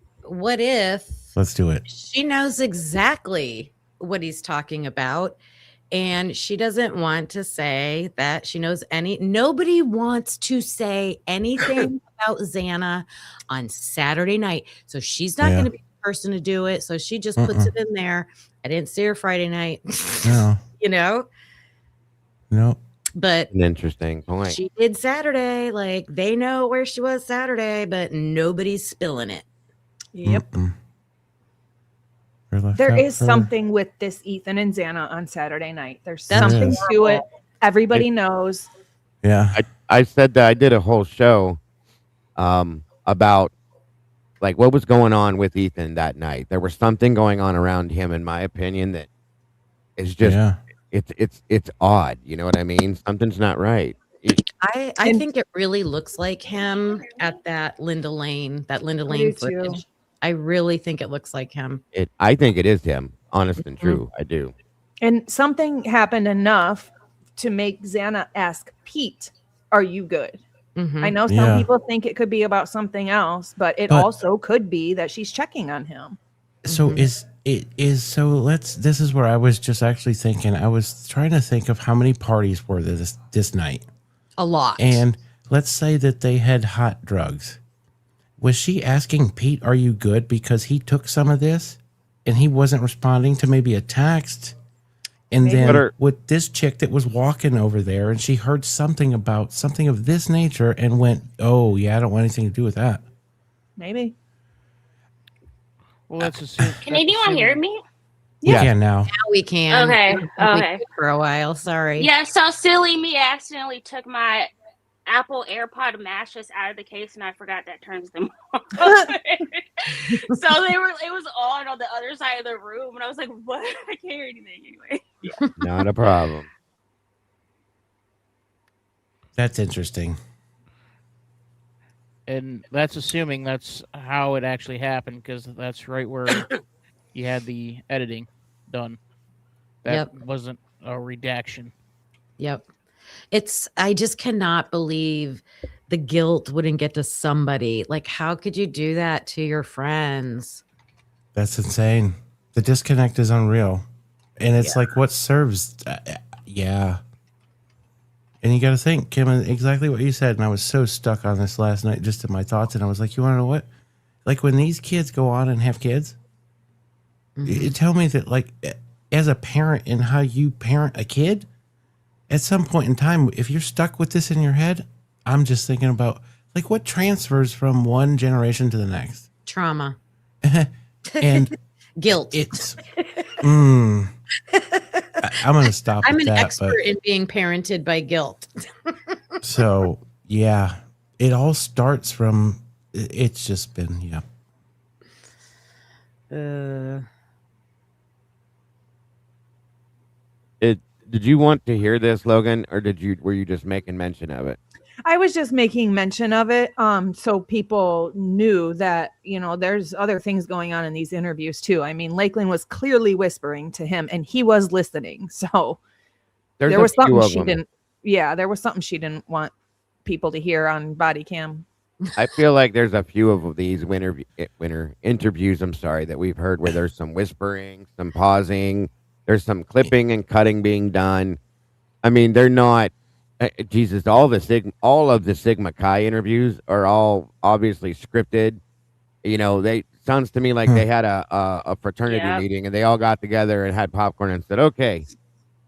Let's do it. she knows exactly what he's talking about and she doesn't want to say that she knows nobody wants to say anything about Xana on Saturday night. So she's not going to be the person to do it. So she just puts it in there. I didn't see her Friday night. No. You know? No. But an interesting point. She did Saturday. Like they know where she was Saturday, but nobody's spilling it. Yep. There is something with this Ethan and Xana on Saturday night. There's something to it. Everybody knows. Yeah. I said that I did a whole show about like what was going on with Ethan that night. There was something going on around him, in my opinion, that is just it's odd. You know what I mean? Something's not right. I think it really looks like him at that Linda Lane footage. I really think it looks like him. I think it is him. Honest and true. I do. And something happened enough to make Xana ask Pete, "Are you good?" Mhm. I know some Yeah. people think it could be about something else, but it But- also could be that she's checking on him. So this is where I was just actually thinking. I was trying to think of how many parties were there this night. A lot. And let's say that they had hot drugs. Was she asking Pete, "Are you good?" because he took some of this and he wasn't responding to maybe a text? And Maybe. then with this chick that was walking over there and she heard something about something of this nature and went, "Oh, yeah, I don't want anything to do with that." Maybe. Well, let's assume. Can anyone hear me? Yeah. We can now. Now we can. Okay, We okay. could for a while. Sorry. Yeah, so silly me accidentally took my Apple AirPod mattress out of the case, and I forgot that turns them off. So it was on the other side of the room, and I was like, "What? I can't hear anything anyway." Yeah. Not a problem. That's interesting. And that's assuming that's how it actually happened, because that's right where you had the editing done. That wasn't a redaction. Yep. I just cannot believe the guilt wouldn't get to somebody. Like, how could you do that to your friends? That's insane. The disconnect is unreal. And it's like, what serves? Yeah. And you got to think, Kim, exactly what you said. And I was so stuck on this last night, just in my thoughts. And I was like, you want to know what? Like, when these kids go on and have kids, you tell me that, like, as a parent and how you parent a kid, at some point in time, if you're stuck with this in your head, I'm just thinking about, like, what transfers from one generation to the next? Trauma. And guilt. It's, I'm going to stop I'm at an that, expert in being parented by guilt. So, yeah, it all starts from, it's just been, yeah. Did you want to hear this, Logan, or were you just making mention of it? I was just making mention of it, so people knew that, there's other things going on in these interviews too. I mean, Lakeland was clearly whispering to him, and he was listening. So there was something she didn't. Yeah, there was something she didn't want people to hear on body cam. I feel like there's a few of these winter interviews. I'm sorry that we've heard where there's some whispering, some pausing. There's some clipping and cutting being done. I mean, they're not. Jesus, all of the Sigma Chi interviews are all obviously scripted. They sounds to me like they had a fraternity meeting and they all got together and had popcorn and said, "Okay,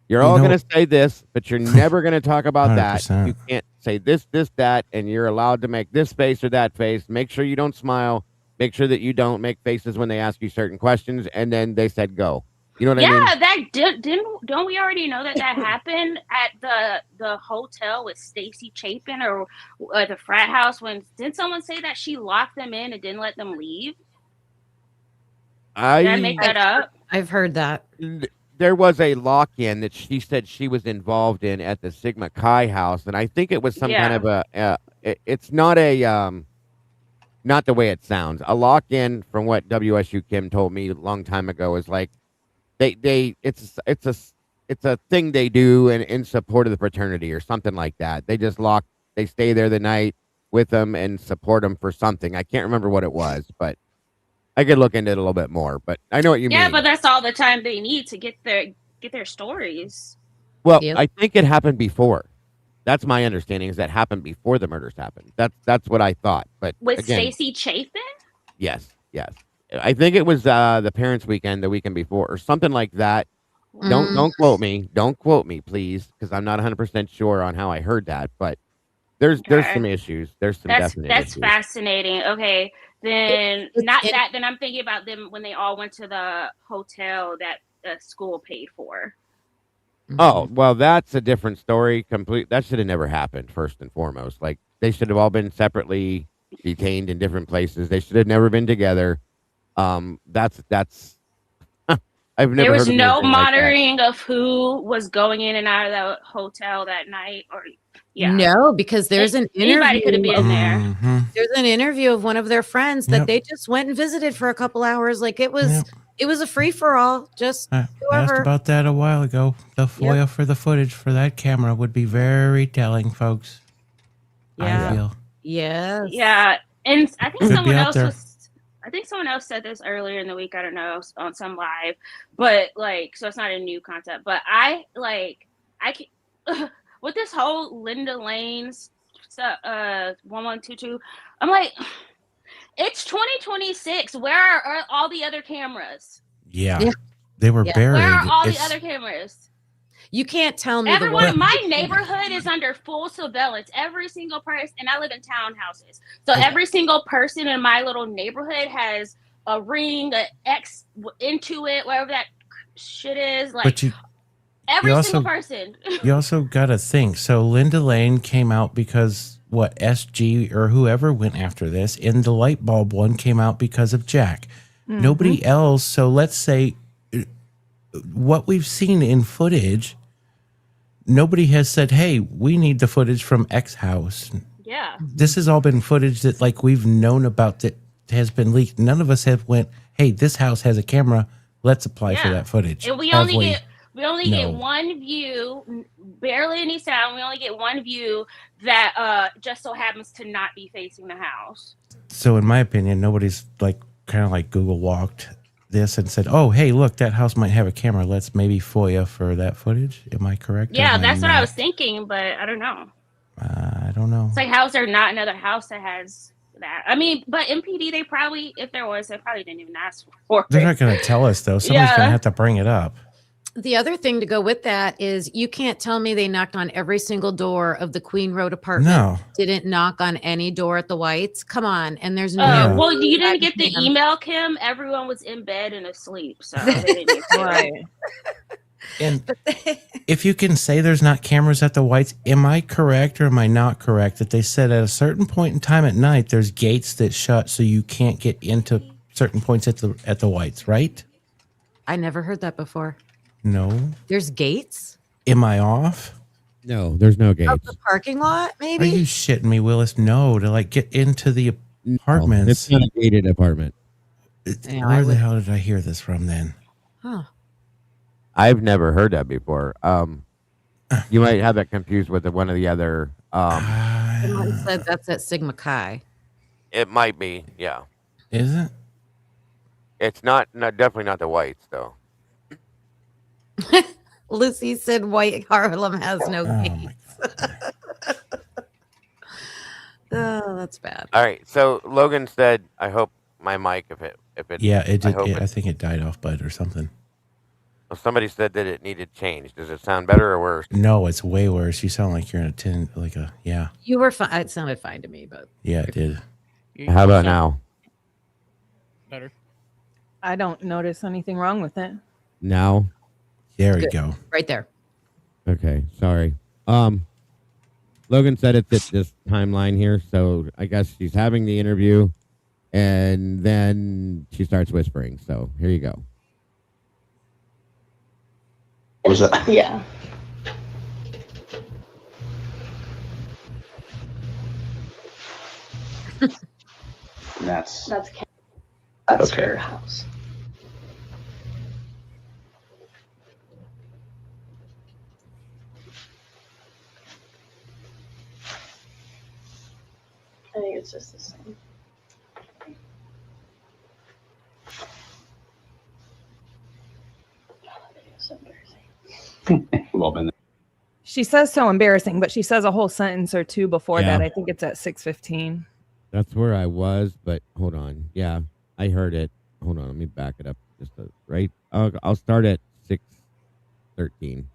you're all going to say this, but you're never going to talk about that. 100%. You can't say this, that, and you're allowed to make this face or that face. Make sure you don't smile. Make sure that you don't make faces when they ask you certain questions." And then they said, "Go." You know what I mean? Yeah, don't we already know that happened at the hotel with Stacy Chapin or the frat house? Didn't someone say that she locked them in and didn't let them leave? Did I make that up? I've heard that. There was a lock-in that she said she was involved in at the Sigma Chi house, and I think it was some kind of it's not not the way it sounds. A lock-in, from what WSU Kim told me a long time ago, is like it's a thing they do in support of the fraternity or something like that. They stay there the night with them and support them for something. I can't remember what it was, but I could look into it a little bit more. But I know what you mean. Yeah, but that's all the time they need to get their stories. Well, I think it happened before. That's my understanding, is that happened before the murders happened. That's what I thought. But with again, Stacy Chapin? Yes. I think it was the parents' weekend, the weekend before, or something like that. Don't quote me. Don't quote me, please, because I'm not 100% sure on how I heard that. But there's some issues. There's some definite issues. That's fascinating. Okay, then then I'm thinking about them when they all went to the hotel that the school paid for. Oh, well, that's a different story. That should have never happened, first and foremost. Like, they should have all been separately detained in different places. They should have never been together. That's I've never. There was heard of no anything monitoring of who was going in and out of the hotel that night, or no, because there's an interview. Anybody could have been in there. There's an interview of one of their friends that they just went and visited for a couple hours. Like it was a free for all. Just I whoever. asked about that a while ago. The FOIA for the footage for that camera would be very telling, folks. Yeah. I feel. Yes. Yeah, and I think Could be someone out else there. was. I think someone else said this earlier in the week. I don't know, on some live, but like, so it's not a new concept. But I can with this whole Linda Lane's 1122. I'm like, it's 2026. Where are all the other cameras? Yeah. Yeah. They were Yeah. buried. Where are all the It's- other cameras? You can't tell me Everyone the in my neighborhood is under full surveillance. Every single person, and I live in townhouses. So every single person in my little neighborhood has a ring, an X into it, whatever that shit is. Like, But every you single also- person. You also got to think. So Linda Lane came out because what SG or whoever went after this, and the light bulb one came out because of Jack. Nobody else. So let's say what we've seen in footage, nobody has said, "Hey, we need the footage from X house." Yeah. This has all been footage that like we've known about that has been leaked. None of us have went, "Hey, this house has a camera. Let's apply for Yeah. that footage." And we Have only get No. one view, barely any sound. We only get one view that just so happens to not be facing the house. So in my opinion, nobody's like kind of like Google walked this and said, "Oh, hey, look, that house might have a camera. Let's maybe FOIA for that footage." Am I correct? or Yeah, am that's what I was not? thinking, but I don't know. I don't know. It's like, how's there not another house that has that? I mean, but MPD, they probably, if there was, they probably didn't even ask for They're it. not going to tell us though. Somebody's going to Yeah. have to bring it up. The other thing to go with that is you can't tell me they knocked on every single door of the Queen Road apartment. No. Didn't knock on any door at the Whites. Come on. And there's no. Yeah. Well, you didn't get the Goddamn. email, Kim. Everyone was in bed and asleep, so they didn't need to. Right. And if you can say there's not cameras at the Whites, am I correct or am I not correct that they said at a certain point in time at night there's gates that shut so you can't get into certain points at the Whites, right? I never heard that before. No. There's gates? Am I off? No, there's no Of gates. the parking lot, Are maybe? you shitting me, Willis? No, to like get into the apartments. It's not a gated apartment. Yeah, I Where the would- hell did I hear this from then? Huh. I've never heard that before. You might have that confused with one of the other. Someone said that's at Sigma Chi. It might be, yeah. Is it? It's not definitely not the Whites though. Lucy said White Harlem has no Oh, gates. my Oh, that's bad. All right, so Logan said, "I hope my mic, if it, Yeah, it did. hope I think it died off, bud, or something. somebody said that it needed change. Does it sound better or worse?" No, it's way worse. You sound like you're in a tin, like a, yeah. You were fine. It sounded fine to me, but Yeah, it did. How about now? Better. I don't notice anything wrong with it. Now, There we Good. go. right there. okay. Sorry. Logan said it's at this timeline here, so I guess she's having the interview, and then she starts whispering. So here you go. What was that? Yeah. That's That's Okay. her house. I think it's just the same. So embarrassing. well been. She says so embarrassing, but she says a whole sentence or two before Yeah. that. I think it's at 6:15. That's where I was, but hold on. Yeah, I heard it. Hold on, let me back it up just right. I'll start at 6:13.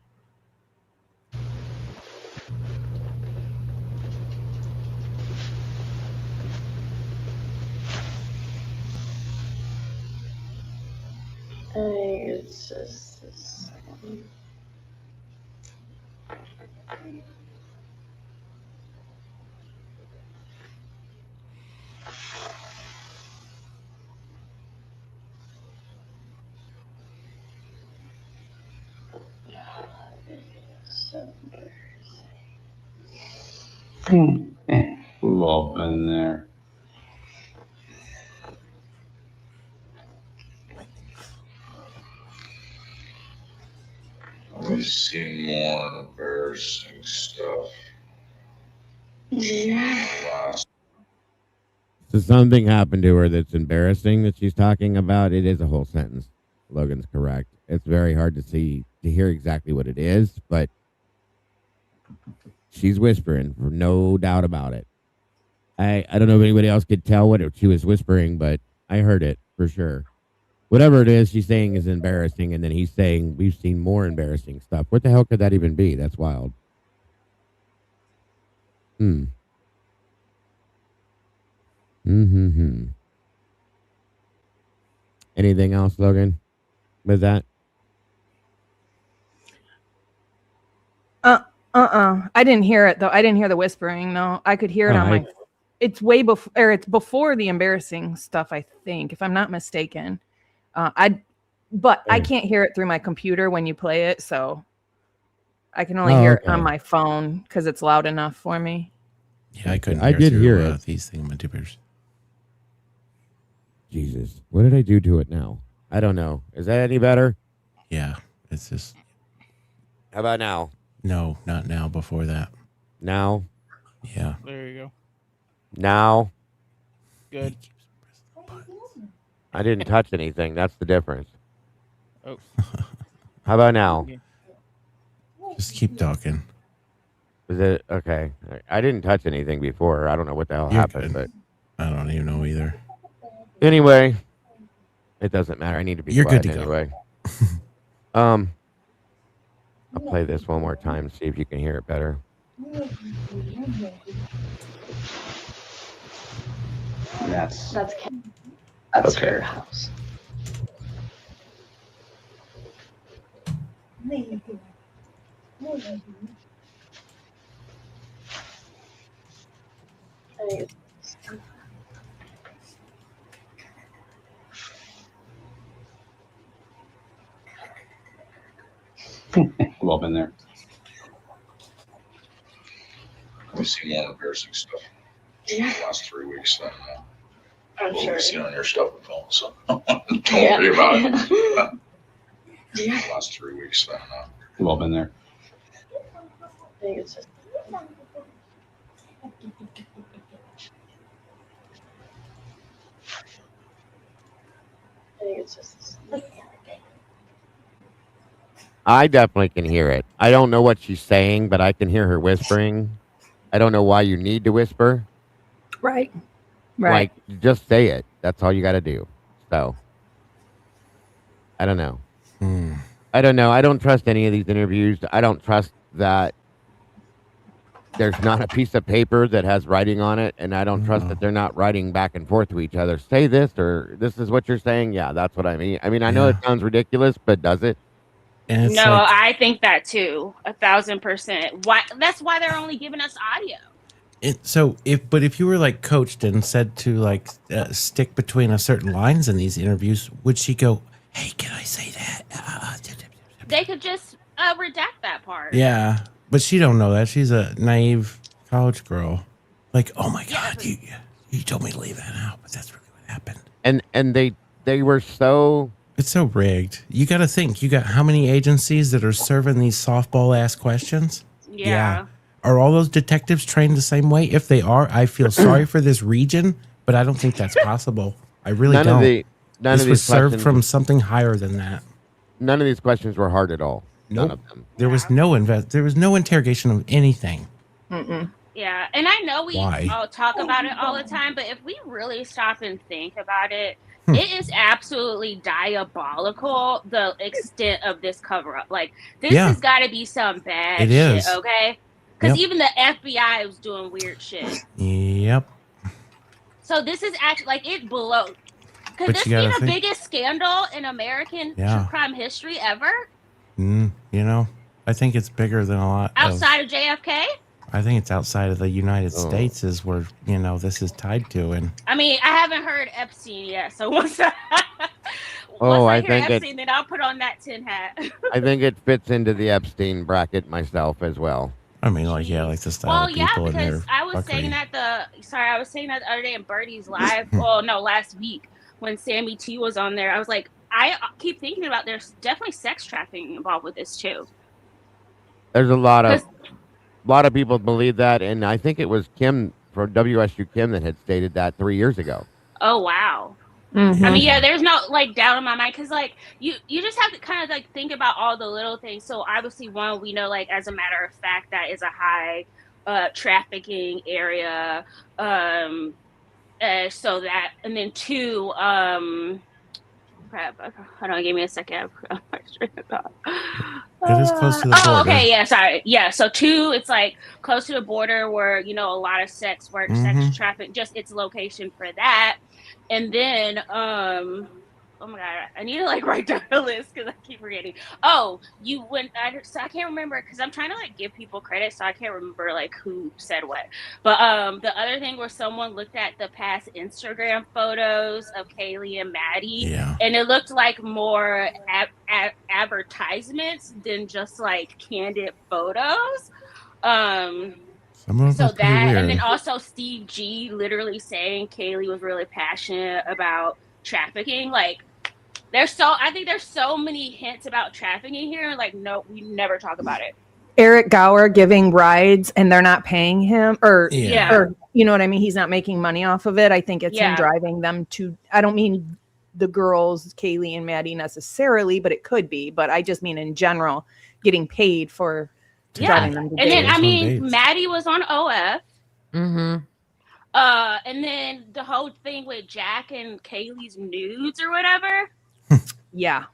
I think it's just the same. So embarrassing. We've all been there. Let me see more embarrassing stuff. So something happened to her that's embarrassing that she's talking about. It is a whole sentence. Logan's correct. It's very hard to hear exactly what it is, but she's whispering, for no doubt about it. I don't know if anybody else could tell what she was whispering, but I heard it for sure. Whatever it is she's saying is embarrassing, and then he's saying we've seen more embarrassing stuff. What the hell could that even be? That's wild. Anything else, Logan, with that? I didn't hear it though. I didn't hear the whispering. No, I could hear it on my. It's way before, or it's before the embarrassing stuff. I think, if I'm not mistaken. I can't hear it through my computer when you play it, so I can only hear it on my phone because it's loud enough for me. Yeah, I couldn't. I did hear it. These thingamajiggies. Jesus, what did I do to it now? I don't know. Is that any better? Yeah, it's just. How about now? No, not now. Before that. Now? Yeah. There you go. Now? Good. I didn't touch anything. That's the difference. Oh. How about now? Just keep talking. Is it okay? I didn't touch anything before. I don't know what the hell happened, but I don't even know either. Anyway, it doesn't matter. I need to be You're quiet good to anyway. I'll play this one more time, see if you can hear it better. That's okay. Her house. We've all been there. We've seen a lot of embarrassing stuff in the last 3 weeks. I'm What sure. we've seen on your stuff with phone, so don't worry about it. The last 3 weeks. We've all been there. I think it's just. I think it's just. I definitely can hear it. I don't know what she's saying, but I can hear her whispering. I don't know why you need to whisper. Right. Like, just say it. That's all you got to do. So, I don't know. I don't know. I don't trust any of these interviews. I don't trust that there's not a piece of paper that has writing on it, and I don't trust that they're not writing back and forth to each other. Say this, or this is what you're saying. Yeah, that's what I mean. I mean, I know it sounds ridiculous, but does it? And No, I think that too. 1,000%. Why? That's why they're only giving us audio. If you were like coached and said to like stick between a certain lines in these interviews, would she go, "Hey, can I say that?" They could just redact that part. Yeah, but she don't know that. She's a naive college girl. Like, oh my God, you told me to leave that out, but that's really what happened. And they were so. It's so rigged. You got to think. You got how many agencies that are serving these softball ass questions? Yeah. Are all those detectives trained the same way? If they are, I feel sorry for this region, but I don't think that's possible. I really don't. This was served from something higher than that. None of these questions were hard at all. Nope. None of them. There was no there was no interrogation of anything. Yeah, and I know we Why? all talk about it all the time, but if we really stop and think about it, it is absolutely diabolical, the extent of this cover-up. Like, this has got to be some bad shit, okay? Because even the FBI was doing weird shit. Yep. So this is actually, like, it blows. Could this be the biggest scandal in American true crime history ever? You know, I think it's bigger than a lot. Outside of JFK? I think it's outside of the United States is where, you know, this is tied to. And I mean, I haven't heard Epstein yet, so once I hear Epstein, then I'll put on that tin hat. I think it fits into the Epstein bracket myself as well. I mean, like, the style of people in there. Because I was saying that I was saying that the other day in Birdie's live. Well, no, last week when Sammy T was on there, I was like, I keep thinking about there's definitely sex trafficking involved with this too. There's a lot of lot of people believe that, and I think it was Kim from WSU Kim that had stated that 3 years ago. Oh wow. Mhm. I mean, yeah, there's no like doubt in my mind because like you just have to kind of like think about all the little things. So obviously, one, we know like as a matter of fact that is a high trafficking area. So that, and then two, crap, hold on, give me a second. It is close to the border. Oh, okay, yeah, sorry. Yeah, so two, it's like close to the border where, a lot of sex work, sex traffic, just its location for that. And then, oh my God, I need to like write down a list because I keep forgetting. Oh, so I can't remember because I'm trying to like give people credit, so I can't remember like who said what. But the other thing where someone looked at the past Instagram photos of Kaylee and Maddie, and it looked like more advertisements than just like candid photos. So that, and then also Steve G literally saying Kaylee was really passionate about trafficking. Like, I think there's so many hints about trafficking here. Like, no, we never talk about it. Eric Gower giving rides and they're not paying him, or you know what I mean? He's not making money off of it. I think it's him driving them to, I don't mean the girls, Kaylee and Maddie necessarily, but it could be. But I just mean in general, getting paid for driving them to and dates. then, I mean, Maddie was on OF. Mm-hmm. And then the whole thing with Jack and Kaylee's nudes or whatever. Yeah.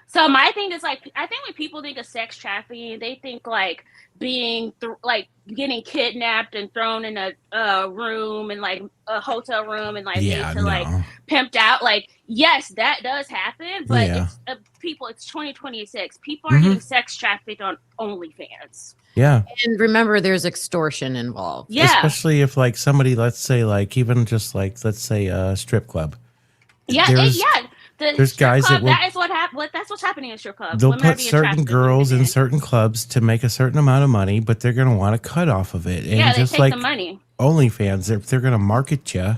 So my thing is like, I think when people think of sex trafficking, they think like being like getting kidnapped and thrown in a room and like a hotel room and like made to like pimped out. Like, yes, that does happen, but it's it's 2026. People are getting sex trafficked on OnlyFans. Yeah. And remember, there's extortion involved. Yeah. Especially if like somebody, let's say like even just like, let's say a strip club. Yeah. There's guys club, that that's what's happening in strip clubs. They'll put certain girls in certain clubs to make a certain amount of money, but they're going to want a cut off of it. And they just take like the money. OnlyFans, if they're going to market you,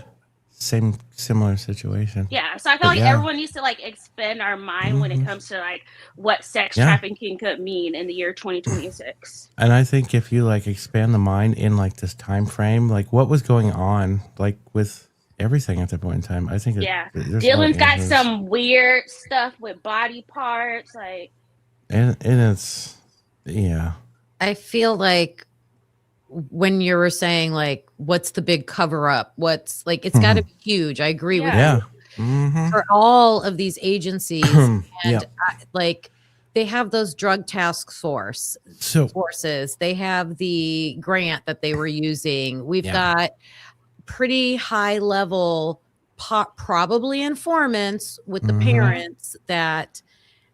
similar situation. Yeah, so I feel like everyone needs to like expand our mind when it comes to like what sex trafficking could mean in the year 2026. And I think if you like expand the mind in like this time frame, like what was going on, like with everything at that point in time, I think Dylan's got some weird stuff with body parts, like, and it's I feel like when you were saying like what's the big cover up, what's like, it's got to be huge. I agree with you. For all of these agencies and like they have those drug task forces, they have the grant that they were using, we've got pretty high level probably informants with the parents that,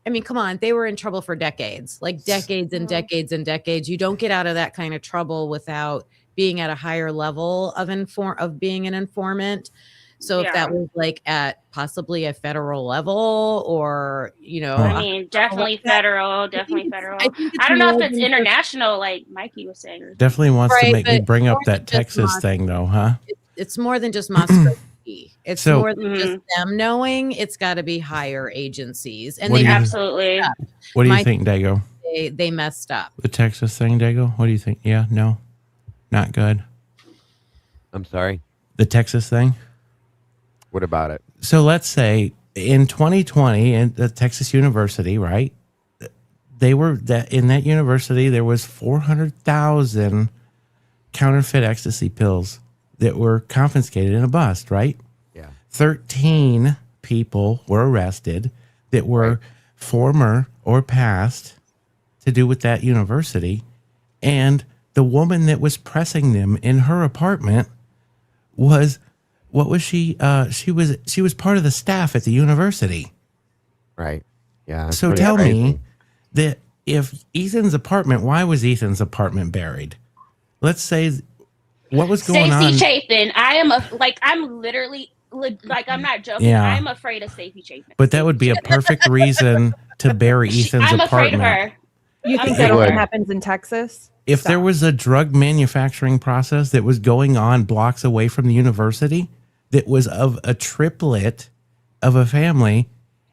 I mean, come on, they were in trouble for decades, like decades and decades and decades. You don't get out of that kind of trouble without being at a higher level of being an informant. So if that was like at possibly a federal level or, I mean, definitely federal. I don't know if it's international, like Mikey was saying. Definitely wants to make me bring up that Texas thing though, huh? It's more than just Moscow. It's more than just them knowing. It's got to be higher agencies, and they absolutely. What do you think, Dago? They messed up. The Texas thing, Dago. What do you think? Yeah, no, not good. I'm sorry. The Texas thing. What about it? So let's say in 2020, in the Texas University, right? In that university there was 400,000 counterfeit ecstasy pills that were confiscated in a bust, right? Yeah. 13 people were arrested that were former or past to do with that university. And the woman that was pressing them in her apartment was, what was she? She was part of the staff at the university. Right. Yeah. So tell me that if Ethan's apartment, why was Ethan's apartment buried? Let's say, what was going on? Stacey Chapin. I'm literally, like, I'm not joking. Yeah. I'm afraid of Stacey Chapin. But that would be a perfect reason to bury Ethan's I'm apartment. afraid of her. You think that only happens in Texas? If there was a drug manufacturing process that was going on blocks away from the university that was of a triplet of a family,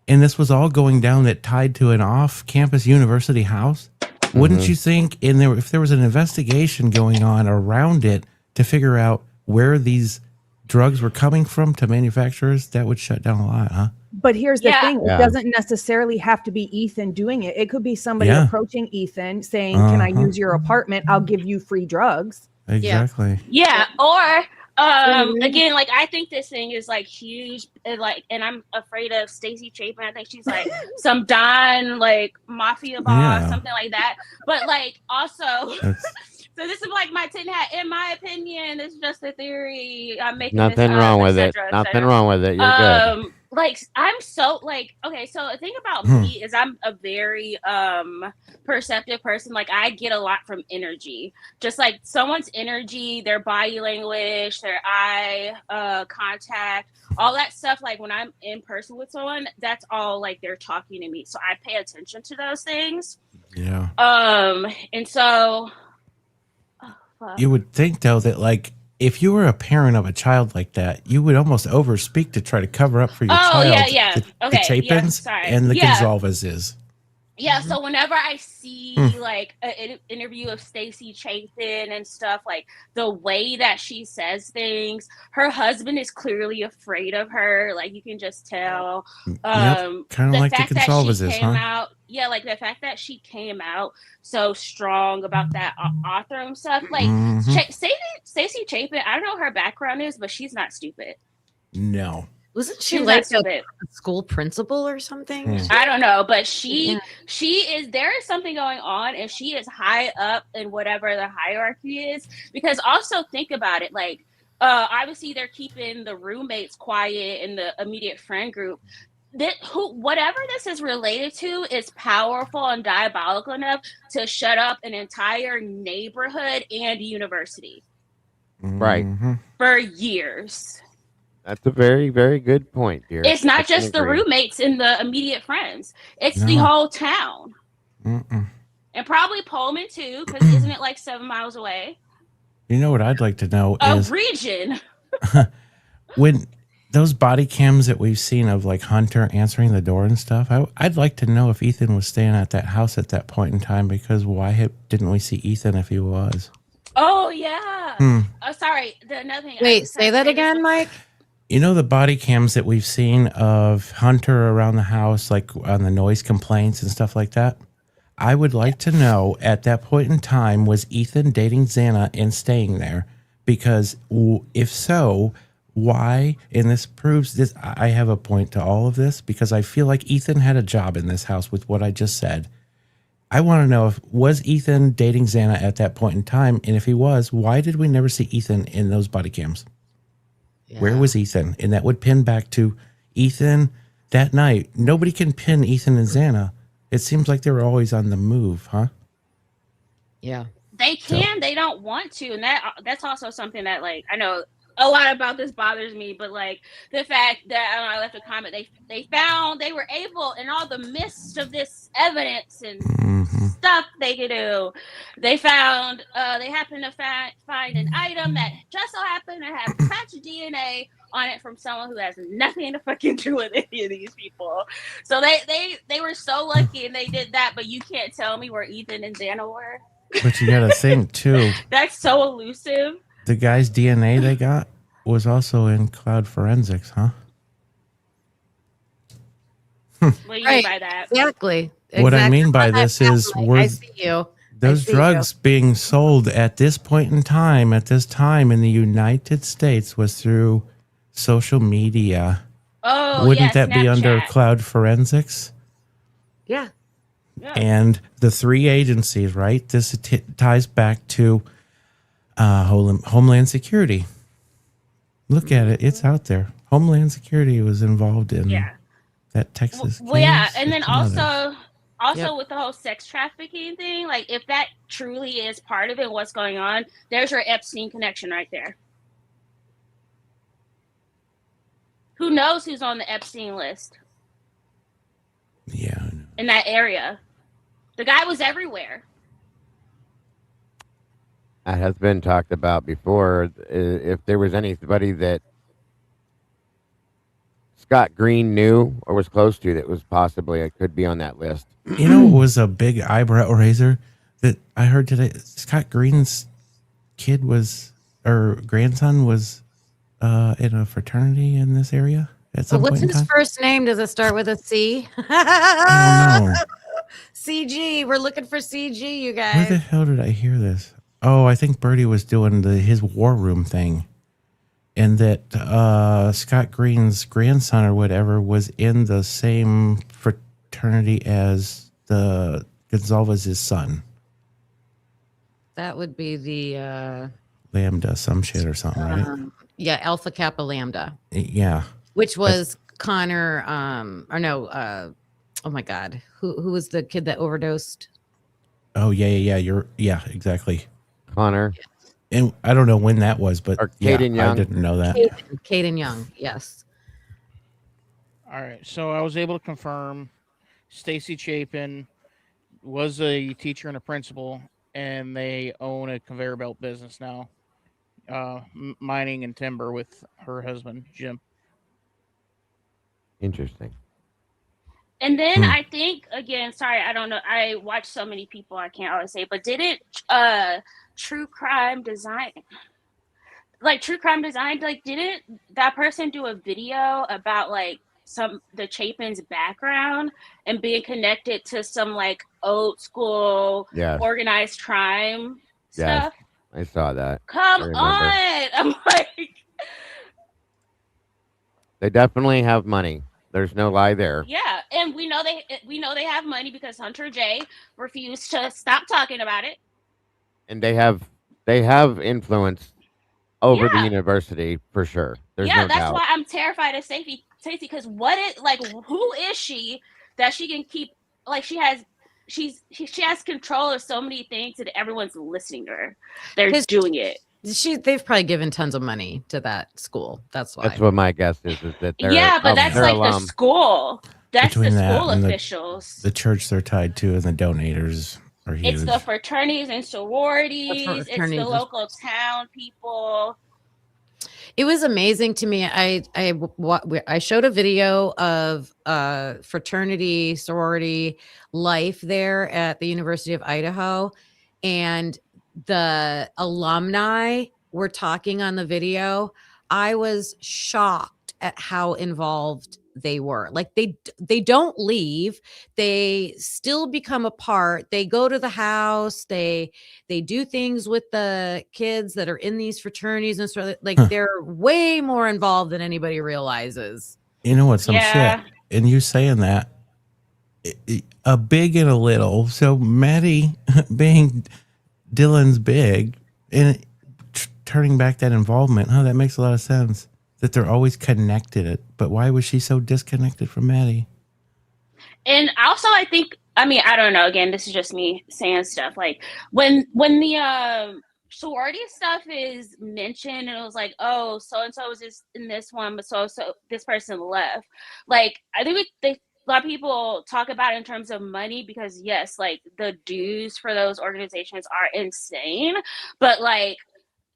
and this was all going down that tied to an off-campus university house, Wouldn't you think if there was an investigation going on around it to figure out where these drugs were coming from to manufacturers, that would shut down a lot, huh? But here's the thing. Yeah. It doesn't necessarily have to be Ethan doing it. It could be somebody Yeah. approaching Ethan saying, can I use your apartment? I'll give you free drugs. Exactly. Yeah. Or again, like I think this thing is like huge, and I'm afraid of Stacey Chapin. I think she's like some Don like mafia boss, something like that. But like also, so this is like my tin hat. In my opinion, it's just a theory. I'm making Nothing this wrong up, with et it. cetera, et Nothing cetera. wrong with it. You're good. Like I'm so like, okay, so the thing about me is I'm a very perceptive person. Like I get a lot from energy, just like someone's energy, their body language, their eye contact, all that stuff. Like when I'm in person with someone, that's all like they're talking to me, so I pay attention to those things. Yeah. And so you would think though that like if you were a parent of a child like that, you would almost overspeak to try to cover up for your child. Yeah. The Chapins and the Gonzalez is. Yeah, so whenever I see like an interview of Stacey Chapin and stuff, like the way that she says things, her husband is clearly afraid of her. Like you can just tell. Kind of like the Gonzalez is, huh? Like the fact that she came out so strong about that author and stuff. Like Stacey Chapin, I don't know what her background is, but she's not stupid. No. Wasn't she She's like not a school principal or something? I don't know, but she is, there is something going on, and she is high up in whatever the hierarchy is. Because also think about it, like obviously they're keeping the roommates quiet in the immediate friend group. Whatever this is related to is powerful and diabolical enough to shut up an entire neighborhood and university. Right. For years. That's a very, very good point, dear. It's not just the roommates and the immediate friends. It's the whole town. And probably Pullman too, because isn't it like 7 miles away? You know what I'd like to know is region. when those body cams that we've seen of like Hunter answering the door and stuff, I'd like to know if Ethan was staying at that house at that point in time, because why didn't we see Ethan if he was? Oh yeah. Sorry. Another thing. Wait, say that again, Mike. You know the body cams that we've seen of Hunter around the house, like on the noise complaints and stuff like that? I would like to know at that point in time, was Ethan dating Xana and staying there? Because if so, why? And this proves this. I have a point to all of this because I feel like Ethan had a job in this house with what I just said. I want to know was Ethan dating Xana at that point in time? And if he was, why did we never see Ethan in those body cams? Yeah. Where was Ethan? And that would pin back to Ethan that night. Nobody can pin Ethan and Xana. It seems like they were always on the move, huh? Yeah. They can, they don't want to. And that's also something that, like, I know a lot about this bothers me, but like the fact that I left a comment, they were able, in all the midst of this evidence and stuff they could do, they happened to find an item that just so happened to have patch DNA on it from someone who has nothing to fucking do with any of these people. So they were so lucky and they did that, but you can't tell me where Ethan and Xana were. But you gotta think too. That's so elusive. The guy's DNA they got was also in cloud forensics, huh? What do you mean by that? Exactly. What I mean by this is I see you. Those drugs being sold at this point in time, at this time in the United States, was through social media. Oh, wouldn't that Snapchat. be under cloud forensics? Yeah. And the three agencies, right? This ties back to Homeland Security. Look at it; it's out there. Homeland Security was involved in that Texas. Well, yeah, case. and then It's also with the whole sex trafficking thing, like if that truly is part of it, what's going on? There's your Epstein connection right there. Who knows who's on the Epstein list? Yeah, in that area, the guy was everywhere. That has been talked about before. If there was anybody that Scott Green knew or was close to that was possibly, it could be on that list. You know what was a big eyebrow raiser? that I heard today, Scott Green's kid was, or grandson was, in a fraternity in this area at some What's point in his time. first name? Does it start with a C? I don't know. CG. We're looking for CG, you Where guys. the hell did I hear this? Oh, I think Birdie was doing his war room thing. And that Scott Green's grandson or whatever was in the same fraternity as the Gonzalez's son. That would be the Lambda, some shit or something, right? yeah, Alpha Kappa Lambda, Yeah. which was Connor. Or no, oh my God, who was the kid that overdosed? Oh yeah. Yeah, exactly. Connor. And I don't know when that was, but Or yeah, Caden Young. I didn't know that. Caden Young, yes. All right, so I was able to confirm Stacy Chapin was a teacher and a principal, and they own a conveyor belt business now, mining and timber with her husband, Jim. Interesting. And then I think, again, sorry, I don't know. I watch so many people, I can't always say, but didn't True Crime Design, like didn't that person do a video about like the Chapin's background and being connected to some like old school organized crime stuff? I saw that. Come on. I'm like, they definitely have money. There's no lie there. yeah, and we know they have money because Hunter J refused to stop talking about it. And they have influence over the university for sure. There's no that's doubt. why I'm terrified of Stacey, because who is she that she can keep, like, she has control of so many things that everyone's listening to her. They're doing it. They've probably given tons of money to that school. That's why. That's what my guess is that they're but that's like the school. That's Between the school and officials. The church they're tied to and the donators are huge. It's the fraternities and sororities. It's the local town people. It was amazing to me. I showed a video of fraternity sorority life there at the University of Idaho, and the alumni were talking on the video. I was shocked at how involved they were. Like they don't leave. They still become a part. They go to the house. They do things with the kids that are in these fraternities and sort of like they're way more involved than anybody realizes. You know what? Some shit. And you saying that, a big and a little. So Maddie being Dylan's big and turning back that involvement. That makes a lot of sense. That they're always connected. But why was she so disconnected from Maddie? And also, I think, I don't know. Again, this is just me saying stuff. Like when the sorority stuff is mentioned, and it was like, oh, so and so was just in this one, but so this person left. Like, I think a lot of people talk about it in terms of money because yes, like the dues for those organizations are insane, but like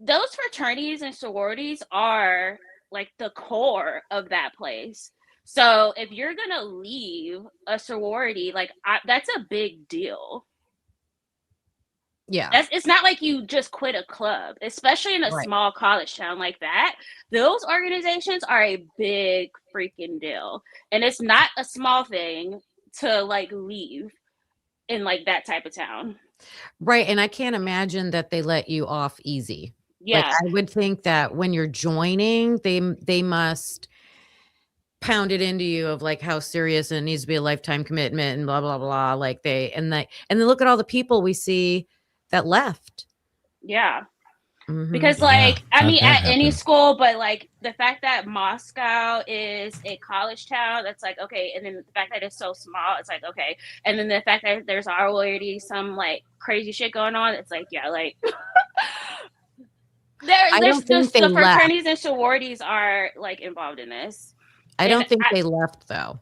those fraternities and sororities are like the core of that place. So if you're gonna leave a sorority, like that's a big deal. Yeah, it's not like you just quit a club, especially in a small college town like that. Those organizations are a big freaking deal, and it's not a small thing to like leave in like that type of town. Right, and I can't imagine that they let you off easy. Yeah, like, I would think that when you're joining, they must pound it into you of like how serious it needs to be a lifetime commitment and blah blah blah. Like and then look at all the people we see that left. Yeah. Because like at any school, but like the fact that Moscow is a college town, that's like okay, and then the fact that it's so small, it's like okay, and then the fact that there's already some like crazy shit going on, it's like yeah, like there's the fraternities and sororities are like involved in this. I don't think they left though.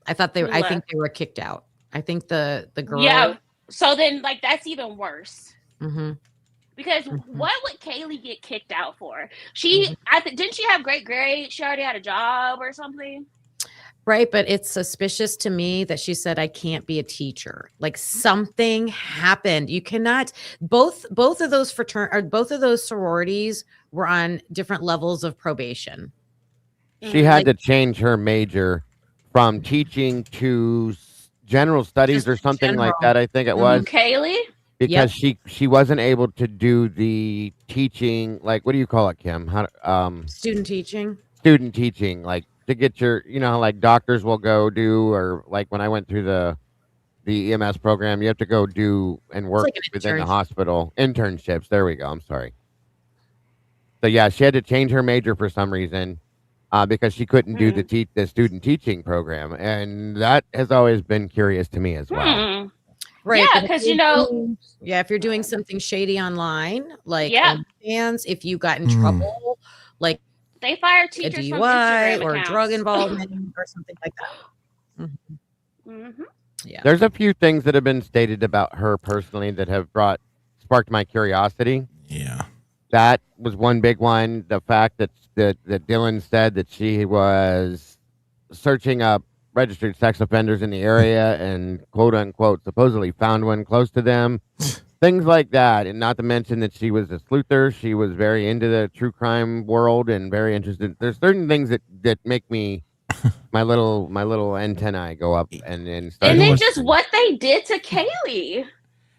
I think they were kicked out. I think the girl. Yeah. So then like that's even worse. Because what would Kaylee get kicked out for? Didn't she have great grades? She already had a job or something. Right, but it's suspicious to me that she said, I can't be a teacher. Like something happened. You cannot both of those both of those sororities were on different levels of probation. She had to change her major from teaching to general studies or something like that, I think it was. Kaylee? Because she wasn't able to do the teaching, like, what do you call it, Kim? Student teaching. Student teaching, like to get your, how like doctors will go do, or like when I went through the EMS program, you have to go do and work like an within the internship. hospital. Internships. There we go. I'm sorry. So yeah, she had to change her major for some reason because she couldn't do the student teaching program, and that has always been curious to me as well. Right. Yeah, but if because you're if you're doing something shady online, like OnlyFans, if you got in trouble, like they fire a teachers from DUI Instagram or accounts. drug involvement or something like that. Yeah. There's a few things that have been stated about her personally that have sparked my curiosity. Yeah. That was one big one. The fact that Dylan said that she was searching up registered sex offenders in the area and quote unquote supposedly found one close to them. Things like that. And not to mention that she was a sleuther. She was very into the true crime world and very interested. There's certain things that make me my little antennae go up and start. And then just what they did to Kaylee.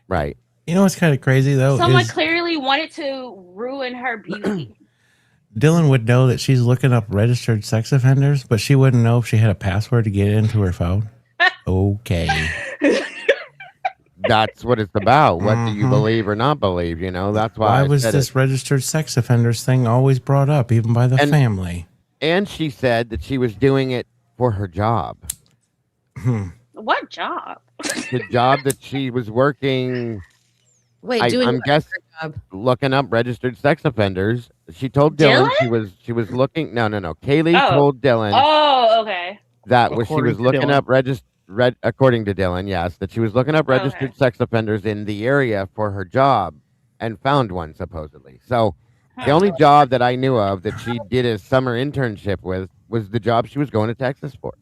Right. You know what's kind of crazy though? Someone is clearly wanted to ruin her beauty. Dylan would know that she's looking up registered sex offenders, but she wouldn't know if she had a password to get into her phone. Okay. That's what it's about. What do you believe or not believe? That's why. Why was this registered sex offenders thing always brought up, even by the family? And she said that she was doing it for her job. What job? The job that she was working. Wait, I'm guessing looking up registered sex offenders. She told Dylan she was looking. No. Kaylee told Dylan. Oh, okay. That was she was looking up according to Dylan, yes, that she was looking up registered sex offenders in the area for her job and found one supposedly. So the only job that I knew of that she did a summer internship with was the job she was going to Texas for.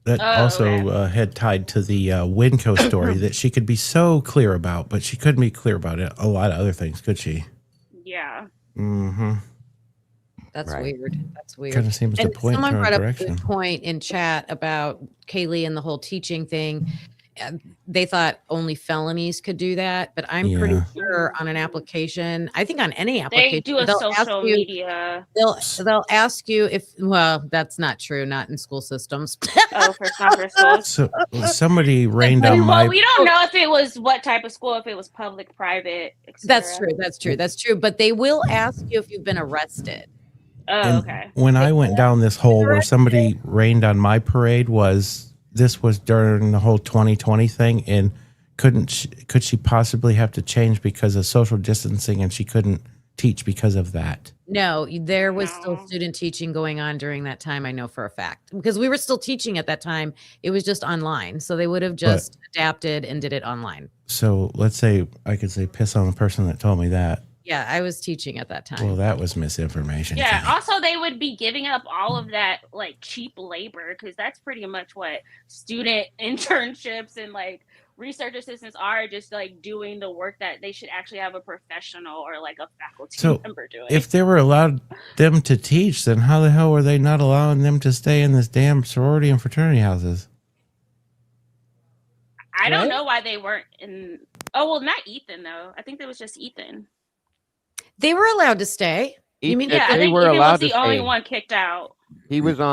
That also had tied to the Winco story that she could be so clear about, but she couldn't be clear about it. A lot of other things, could she? Yeah. Mm-hmm. That's weird. That's weird. Kind of seems to point in someone her brought up a direction. good point in chat about Kaylee and the whole teaching thing. They thought only felonies could do that, but I'm pretty sure on an application, I think on any application, They do a they'll ask social you- media. They'll ask you if that's not true, not in school systems. Oh, for schools. So somebody rained on my. We don't know if it was what type of school, if it was public, private, etc. That's true. But they will ask you if you've been arrested. Oh, okay. When I went down this hole where somebody rained on my parade this was during the whole 2020 thing, and could she possibly have to change because of social distancing, and she couldn't teach because of that? No, there was still student teaching going on during that time. I know for a fact because we were still teaching at that time. It was just online, so they would have just adapted and did it online. So let's say I could say piss on the person that told me that. Yeah, I was teaching at that time. Well, that was misinformation. Yeah. Also, they would be giving up all of that like cheap labor because that's pretty much what student internships and like research assistants are, just like doing the work that they should actually have a professional or like a faculty member doing. If they were allowed them to teach, then how the hell were they not allowing them to stay in this damn sorority and fraternity houses? I don't know why they weren't in. Oh, well, not Ethan though. I think it was just Ethan. They were allowed to stay. You mean I think Ethan was the only one kicked out. He was the